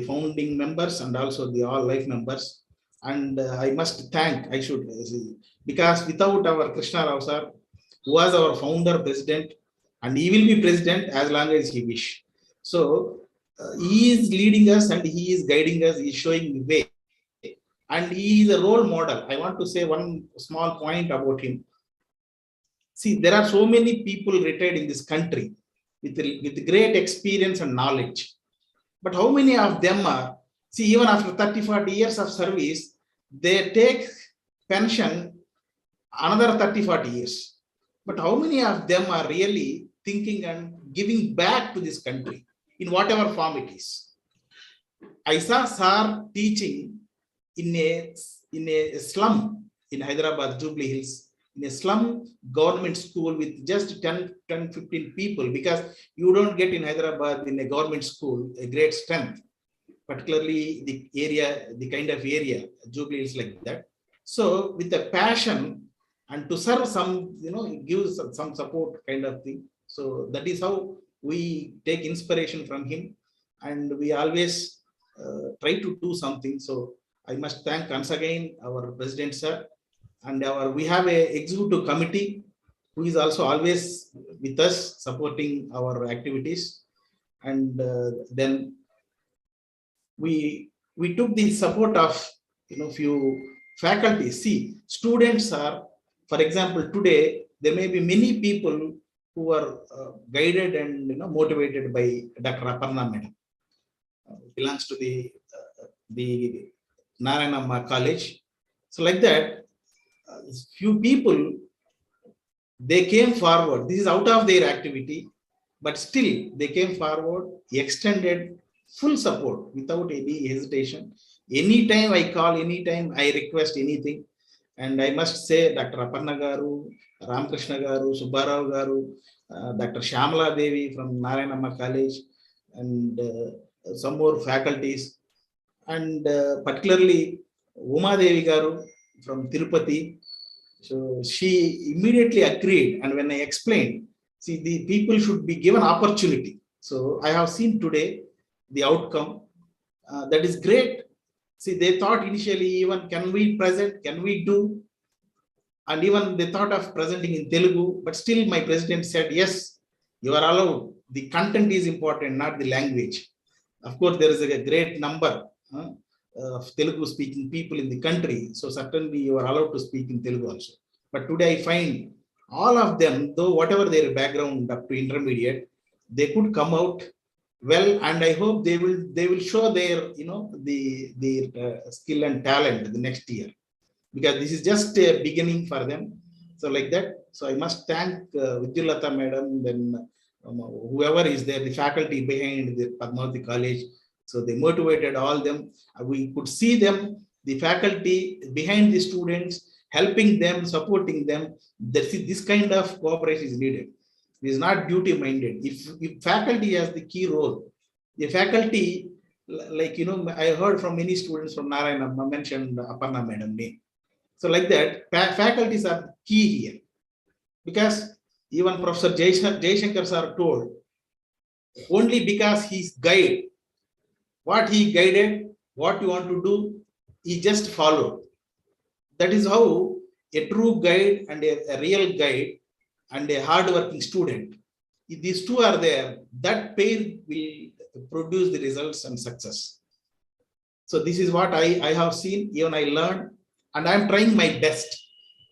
founding members and also the all life members. And I must thank, I should say, because without our Krishna Rao sir, who was our founder president, and he will be president as long as he wish. So he is leading us and he is guiding us, he is showing the way, and he is a role model. I want to say one small point about him. See, there are so many people retired in this country with great experience and knowledge. But how many of them are, see, even after 30-40 years of service, they take pension another 30-40 years. But how many of them are really thinking and giving back to this country in whatever form it is? I saw Sir teaching in a slum in Hyderabad, Jubilee Hills, in a slum government school with just 10-15 people, because you don't get in Hyderabad in a government school a great strength, particularly the area, the kind of area, Jubilee is like that. So with the passion and to serve some, give some support kind of thing. So that is how we take inspiration from him, and we always try to do something. So I must thank once again our President sir, and we have a executive committee who is also always with us supporting our activities. And then we took the support of few faculties. See, students are, for example, today there may be many people who are guided and motivated by Dr. Aparna Madam, belongs to the Narayanamma College. So like that, few people, they came forward. This is out of their activity, but still they came forward, extended full support without any hesitation. Anytime I call, anytime I request anything. And I must say, Dr. Aparna Garu, Ramakrishna Garu, Subbarao Garu, Dr. Shamala Devi from Narayanamma College, and some more faculties, and particularly Uma Devi Garu from Tirupati. So she immediately agreed, and when I explained, see, the people should be given opportunity. So I have seen today the outcome. That is great. See, they thought initially, even can we present, can we do? And even they thought of presenting in Telugu, but still my president said, yes, you are allowed. The content is important, not the language. Of course, there is a great number of Telugu speaking people in the country. So certainly you are allowed to speak in Telugu also. But today I find all of them, though whatever their background up to intermediate, they could come out well, and I hope they will show their skill and talent the next year, because this is just a beginning for them. So like that, So I must thank Vidyulata madam, then whoever is there, the faculty behind the Padmavati College. So they motivated all them. We could see them, the faculty behind the students, helping them, supporting them. This kind of cooperation is needed. It is not duty minded. If faculty has the key role, the faculty, like, I heard from many students from Narayana mentioned Aparna madam name. So like that, faculties are key here, because even Professor Jaishankar sir told, only because he's guide, what he guided, what you want to do, he just followed. That is how a true guide and a real guide and a hard-working student, if these two are there, that pair will produce the results and success. So this is what I have seen, even I learned, and I'm trying my best,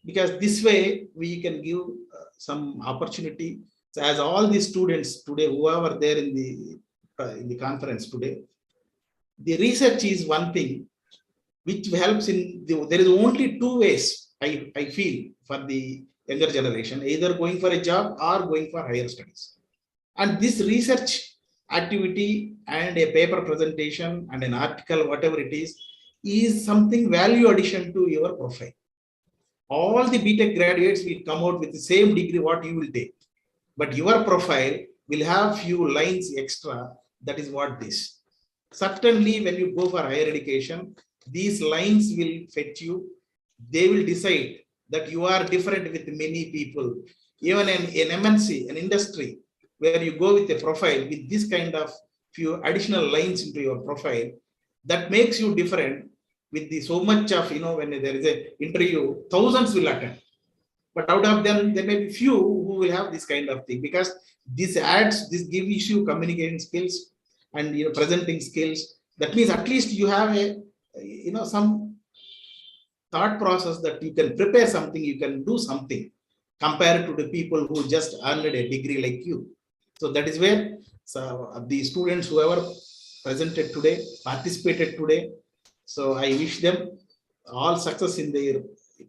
because this way we can give some opportunity. So as all the students today, whoever there in the conference today, the research is one thing which helps in there is only two ways I feel for the younger generation, either going for a job or going for higher studies. And this research activity and a paper presentation and an article, whatever it is something value addition to your profile. All the BTech graduates will come out with the same degree what you will take, but your profile will have few lines extra. That is what this. Certainly, when you go for higher education, these lines will fetch you. They will decide that you are different with many people. Even in MNC, an industry, where you go with a profile with this kind of few additional lines into your profile, that makes you different with the so much of, when there is an interview, thousands will attend. But out of them, there may be few who will have this kind of thing, because this gives you communication skills and presenting skills. That means at least you have a some thought process that you can prepare something, you can do something compared to the people who just earned a degree like you. So that is where the students, whoever presented today, participated today. So I wish them all success in their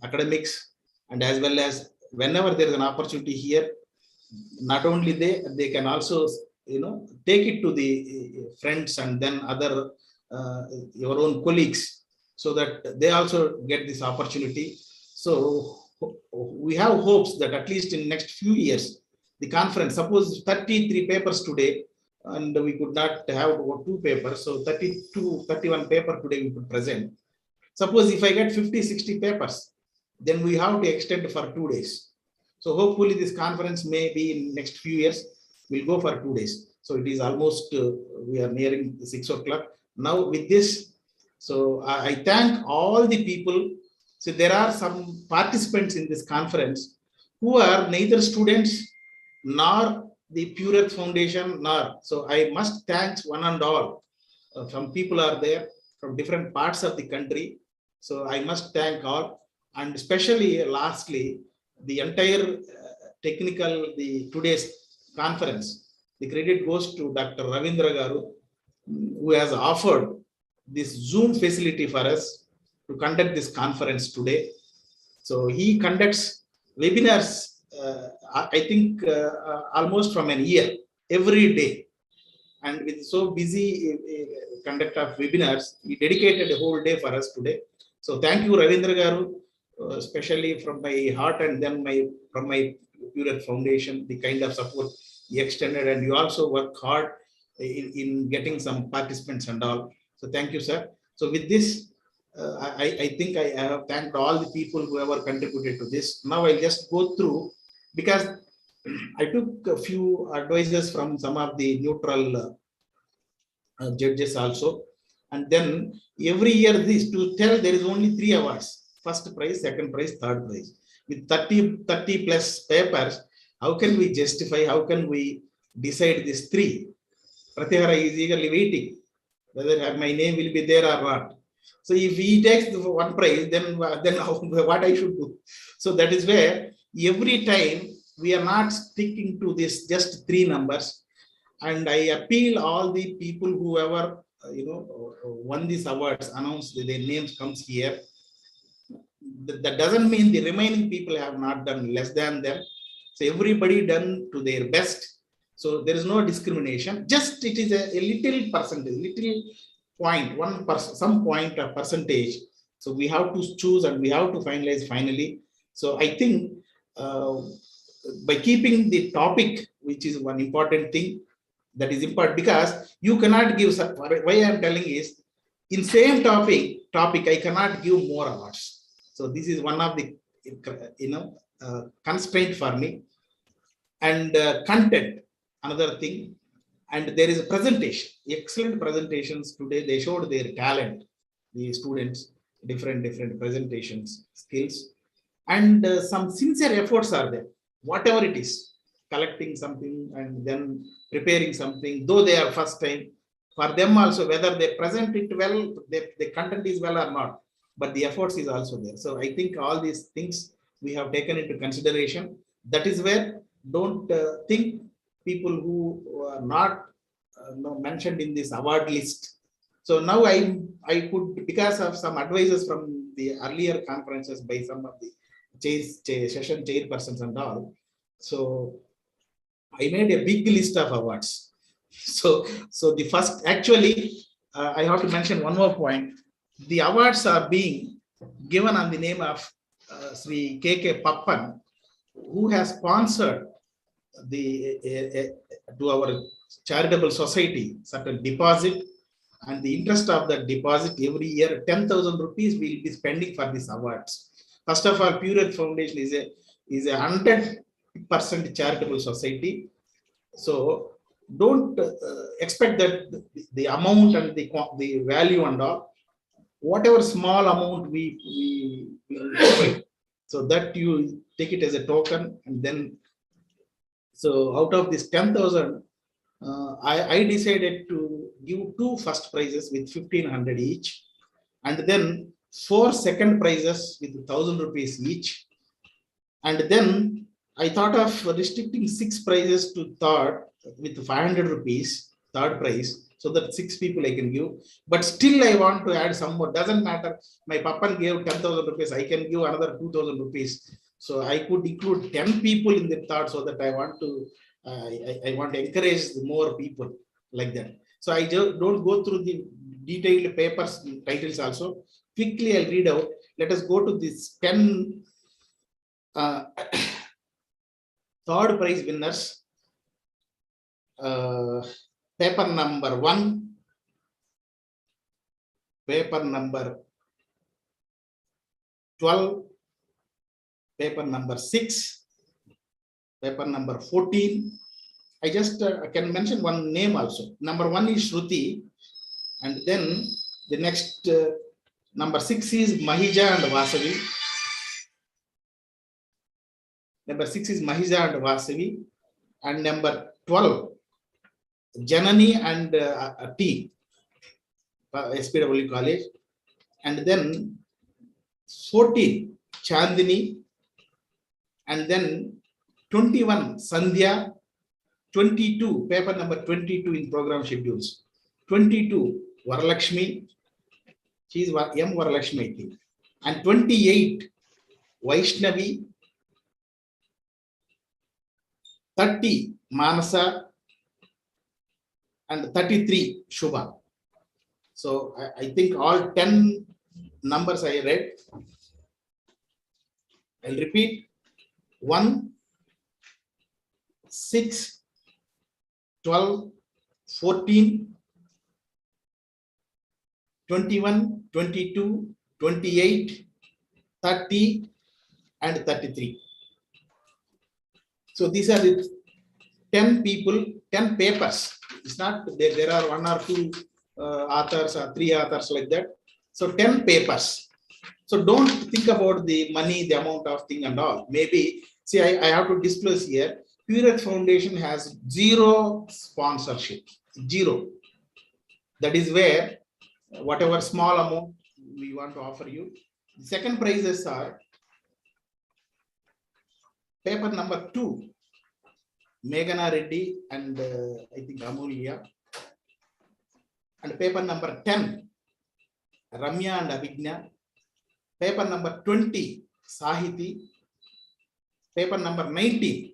academics, and as well as whenever there is an opportunity here, not only they can also take it to the friends and then other your own colleagues, so that they also get this opportunity. So we have hopes that at least in next few years, the conference, suppose 33 papers today, and we could not have 2 papers, so 32, 31 paper today we could present. Suppose if I get 50, 60 papers, then we have to extend for 2 days. So hopefully this conference may be in next few years, we'll go for 2 days. So it is almost, we are nearing 6 o'clock. Now with this, so I thank all the people. So there are some participants in this conference who are neither students nor the Pure Earth Foundation, nor. So I must thank one and all. Some people are there from different parts of the country. So I must thank all. And especially lastly, the entire technical, today's conference, the credit goes to Dr. Ravindra Garu, who has offered this Zoom facility for us to conduct this conference today. So he conducts webinars, I think almost from an year, every day. And with so busy conduct of webinars, he dedicated a whole day for us today. So thank you, Ravindra Garu, especially from my heart, and then from my Pure Earth Foundation, the kind of support he extended, and you also work hard in getting some participants and all. So thank you, sir. So with this, I think I have thanked all the people who ever contributed to this. Now I'll just go through, because I took a few advices from some of the neutral judges also. And then every year this to tell there is only 3 awards: first prize, second prize, third prize. With 30 plus papers, how can we justify, how can we decide these 3? Pratyahara is eagerly waiting whether my name will be there or not. So if he takes the 1 prize, then what I should do? So that is where every time we are not sticking to this just 3 numbers. And I appeal all the people who ever won these awards, announce their names comes here. that doesn't mean the remaining people have not done less than them. So everybody done to their best. So there is no discrimination. Just it is a little percentage, little point, 1%, some point of percentage. So we have to choose and we have to finalize finally. So I think by keeping the topic, which is one important thing, that is important, because you cannot give, why I am telling is, in same topic I cannot give more awards. So this is one of the constraint for me. And content, another thing. And there is a presentation, excellent presentations today. They showed their talent, the students, different presentations, skills, and some sincere efforts are there. Whatever it is, collecting something and then preparing something, though they are first time, for them also, whether they present it well, the content is well or not, but the efforts is also there. So I think all these things we have taken into consideration. That is where, don't think people who are not mentioned in this award list. So now I could, because of some advices from the earlier conferences by some of the session chairpersons and all, so I made a big list of awards. So the first, actually, I have to mention one more point. The awards are being given on the name of Sri K.K. Pappan, who has sponsored to our charitable society certain deposit, and the interest of that deposit every year 10,000 rupees we will be spending for these awards. First of all, Pure Earth Foundation is a 100% charitable society. So don't expect that the amount and the value and all, whatever small amount we provide, so that you take it as a token. And then, so out of this 10,000, I decided to give 2 first prizes with 1,500 each, and then 4 second prizes with 1,000 rupees each. And then I thought of restricting 6 prizes to third with 500 rupees, third prize, so that 6 people I can give. But still I want to add some more. Doesn't matter. My Papa gave 10,000 rupees. I can give another 2,000 rupees. So I could include 10 people in the third, so that I want to I want to encourage more people like that. So I just don't go through the detailed papers, titles also. Quickly I'll read out. Let us go to this 10 third prize winners. Paper number 1, paper number 12, paper number 6, paper number 14. I just can mention one name also. Number 1 is Shruti, and then the next number 6 is Mahija and Vasavi. Number 6 is Mahija and Vasavi, and number 12, Janani and T, SPW College, and then 14, Chandini, and then 21, Sandhya, 22, paper number 22 in program schedules, 22, Varalakshmi, she is M. Varalakshmi, I think, and 28, Vaishnavi, 30, Manasa, and 33, Shubha. So I think all 10 numbers I read. I'll repeat: 1, 6, 12, 14, 21, 22, 28, 30, and 33. So these are the 10 people, 10 papers. It's not there are 1 or 2 authors or 3 authors like that. So 10 papers. So don't think about the money, the amount of thing and all. Maybe, see, I have to disclose here, Pure Earth Foundation has 0 sponsorship, 0. That is where whatever small amount we want to offer you. The second prizes are paper number 2, Meghana Reddy and I think Amulya, and paper number 10, Ramya and Abhigna. paper number 20, Sahiti, paper number 19,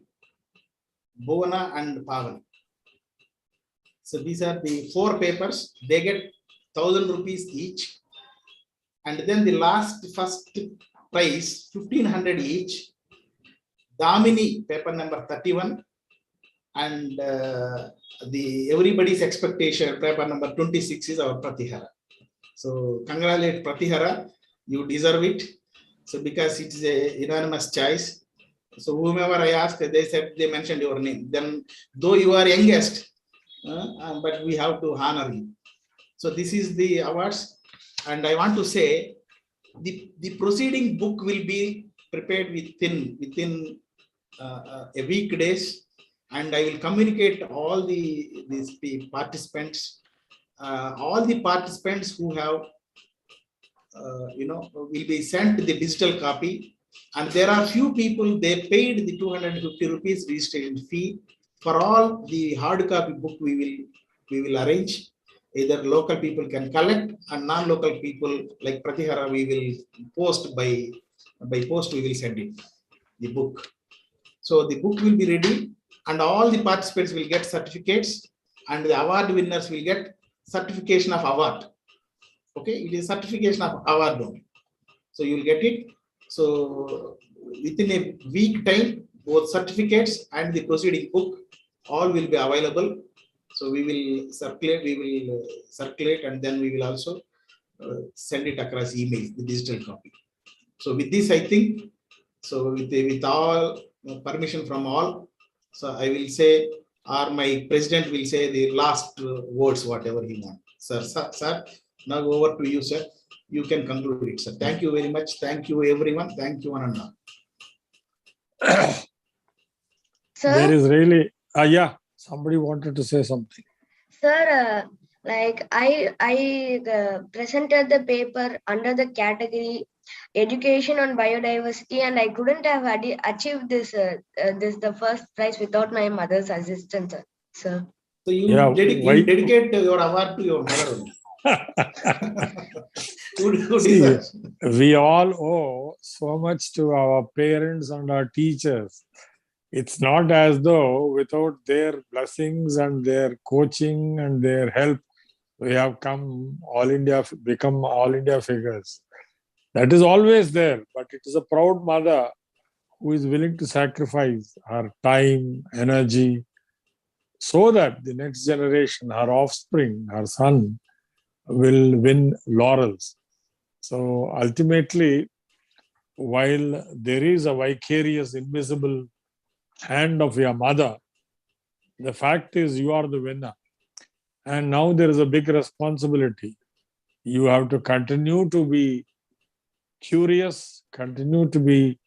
Bhuvana and Pavani. So these are the 4 papers. They get 1,000 rupees each. And then the first prize, 1,500 each. Damini, paper number 31. And everybody's expectation, paper number 26 is our Pratihara. So congratulate Pratihara, you deserve it. So because it is a unanimous choice. So whomever I asked, they mentioned your name. Then though you are youngest, but we have to honor you. So this is the awards. And I want to say the proceeding book will be prepared within a week days. And I will communicate all these participants, all the participants who have, will be sent the digital copy. And there are few people, they paid the 250 rupees registration fee. For all the hard copy book, we will arrange. Either local people can collect, and non-local people like Pratihara, we will post by post. We will send it, the book. So the book will be ready. And all the participants will get certificates, and the award winners will get certification of award. Okay, it is certification of award only. So you will get it. So within a week time, both certificates and the proceeding book all will be available. So we will circulate, and then we will also send it across email, the digital copy. So with this, I think, so with all permission from all, so I will say, or my president will say the last words, whatever he wants. Sir, now over to you, sir. You can conclude it, sir. Thank you very much. Thank you, everyone. Thank you, one and all. There is really, yeah, somebody wanted to say something. Sir, like I presented the paper under the category education on biodiversity, and I couldn't have achieved this the first prize without my mother's assistance, sir. So you dedicate your award to your mother. See, we all owe so much to our parents and our teachers. It's not as though without their blessings and their coaching and their help, we have become all India figures. That is always there, but it is a proud mother who is willing to sacrifice her time, energy, so that the next generation, her offspring, her son, will win laurels. So ultimately, while there is a vicarious, invisible hand of your mother, the fact is you are the winner. And now there is a big responsibility. You have to continue to be curious, continue to be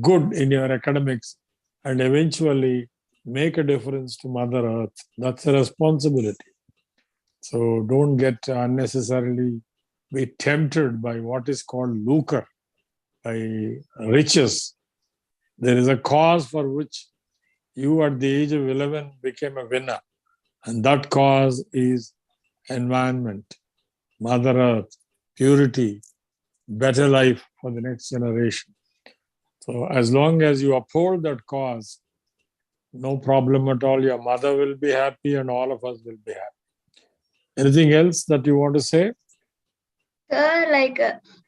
good in your academics, and eventually make a difference to Mother Earth. That's a responsibility. So don't get unnecessarily be tempted by what is called lucre, by riches. There is a cause for which you at the age of 11 became a winner. And that cause is environment, Mother Earth, purity, better life for the next generation. So as long as you uphold that cause, no problem at all. Your mother will be happy and all of us will be happy. Anything else that you want to say? Sir, like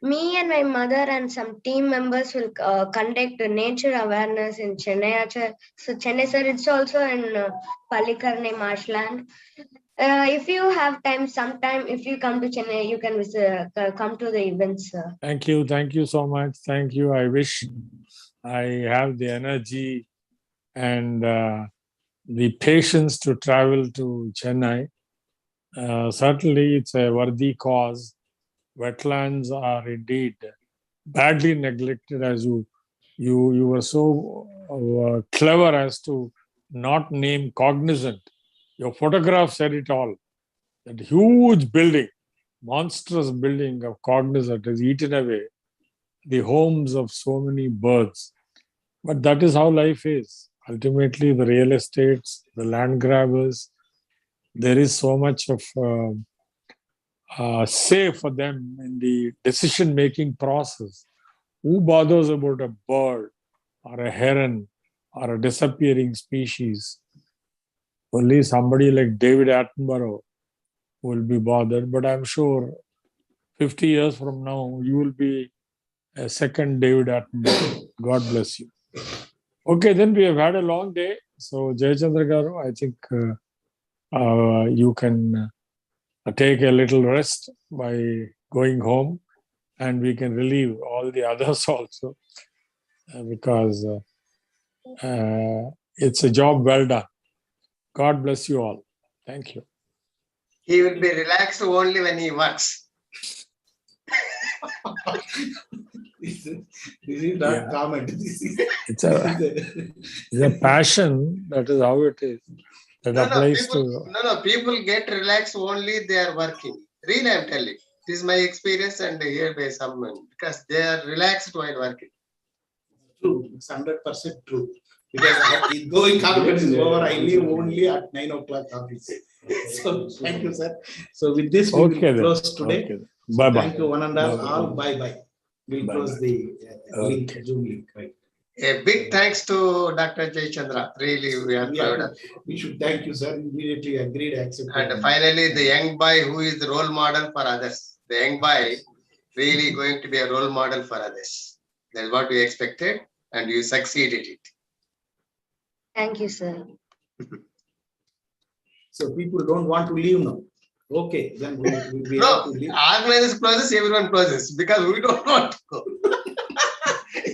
me and my mother and some team members will conduct nature awareness in Chennai. So Chennai, sir, it's also in Palikarne marshland. If you have time, sometime, if you come to Chennai, you can come to the events, sir. Thank you. Thank you so much. Thank you. I wish I have the energy and the patience to travel to Chennai. Certainly, it's a worthy cause. Wetlands are indeed badly neglected, as you were so clever as to not name Cognizant. Your photograph said it all. That huge building, monstrous building of Cognizant has eaten away the homes of so many birds. But that is how life is. Ultimately, the real estates, the land grabbers, there is so much of say for them in the decision-making process. Who bothers about a bird or a heron or a disappearing species? Only somebody like David Attenborough will be bothered, but I'm sure 50 years from now, you will be a second David Attenborough. God bless you. Okay, then we have had a long day. So, Jayachandra Garu, I think you can take a little rest by going home, and we can relieve all the others also, because it's a job well done. God bless you all. Thank you. He will be relaxed only when he works. This is not comment. It's a passion. That is how it is. That applies to. People get relaxed only they are working. Really, I'm telling. This is my experience, and here by someone, because they are relaxed while working. True, it's 100% true. Because going conference is over, I leave only at 9 o'clock office. So thank you, sir. So with this, we will close today. Okay. So Bye-bye. thank you, one and all. Bye-bye. We'll close the link, Zoom link. Right. A big thanks to Dr. Jayachandra. Really, we are proud of you. We should thank you, sir. Immediately agreed, accepted. And finally, the young boy who is the role model for others. The young boy really going to be a role model for others. That's what we expected, and you succeeded it. Thank you, sir. So people don't want to leave now. Okay, then we have to leave. Organizers closes, everyone closes because we don't want to go.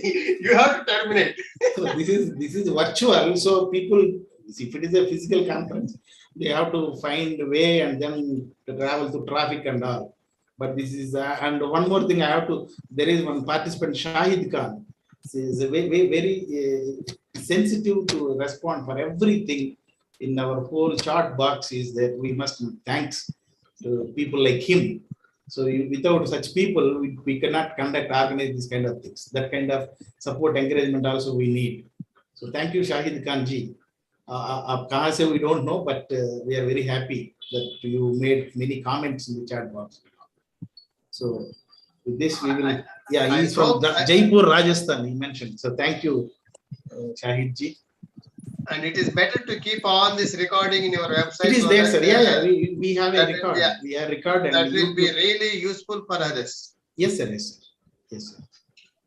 You have to terminate. So this is virtual. So people, if it is a physical conference, they have to find a way and then travel through traffic and all. But this is and one more thing I have to. There is one participant, Shahid Khan. He is very sensitive to respond for everything. In our whole chat box is that we must thanks to people like him. So without such people, we cannot organize this kind of things. That kind of support, encouragement also we need. So thank you, Shahid Khan ji. Kahan se we don't know, but we are very happy that you made many comments in the chat box. So with this, we will. Yeah, he's from Jaipur, Rajasthan. He mentioned. So thank you, Shahid ji. And it is better to keep on this recording in your website. It is there, sir. Yeah, we have a record. We are recording. That will be really useful for others. Yes, sir. Yes, sir. Yes, sir.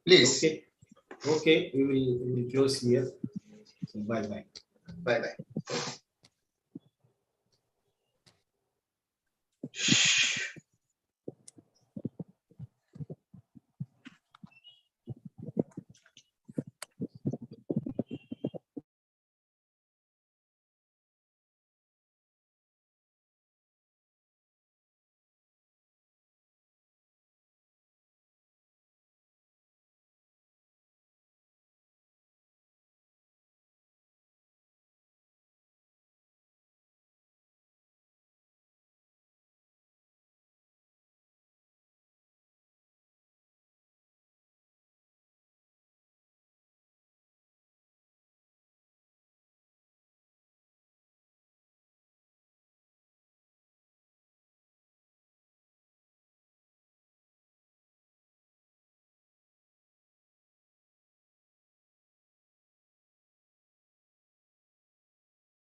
Please. Okay. We will close here. So bye. Bye.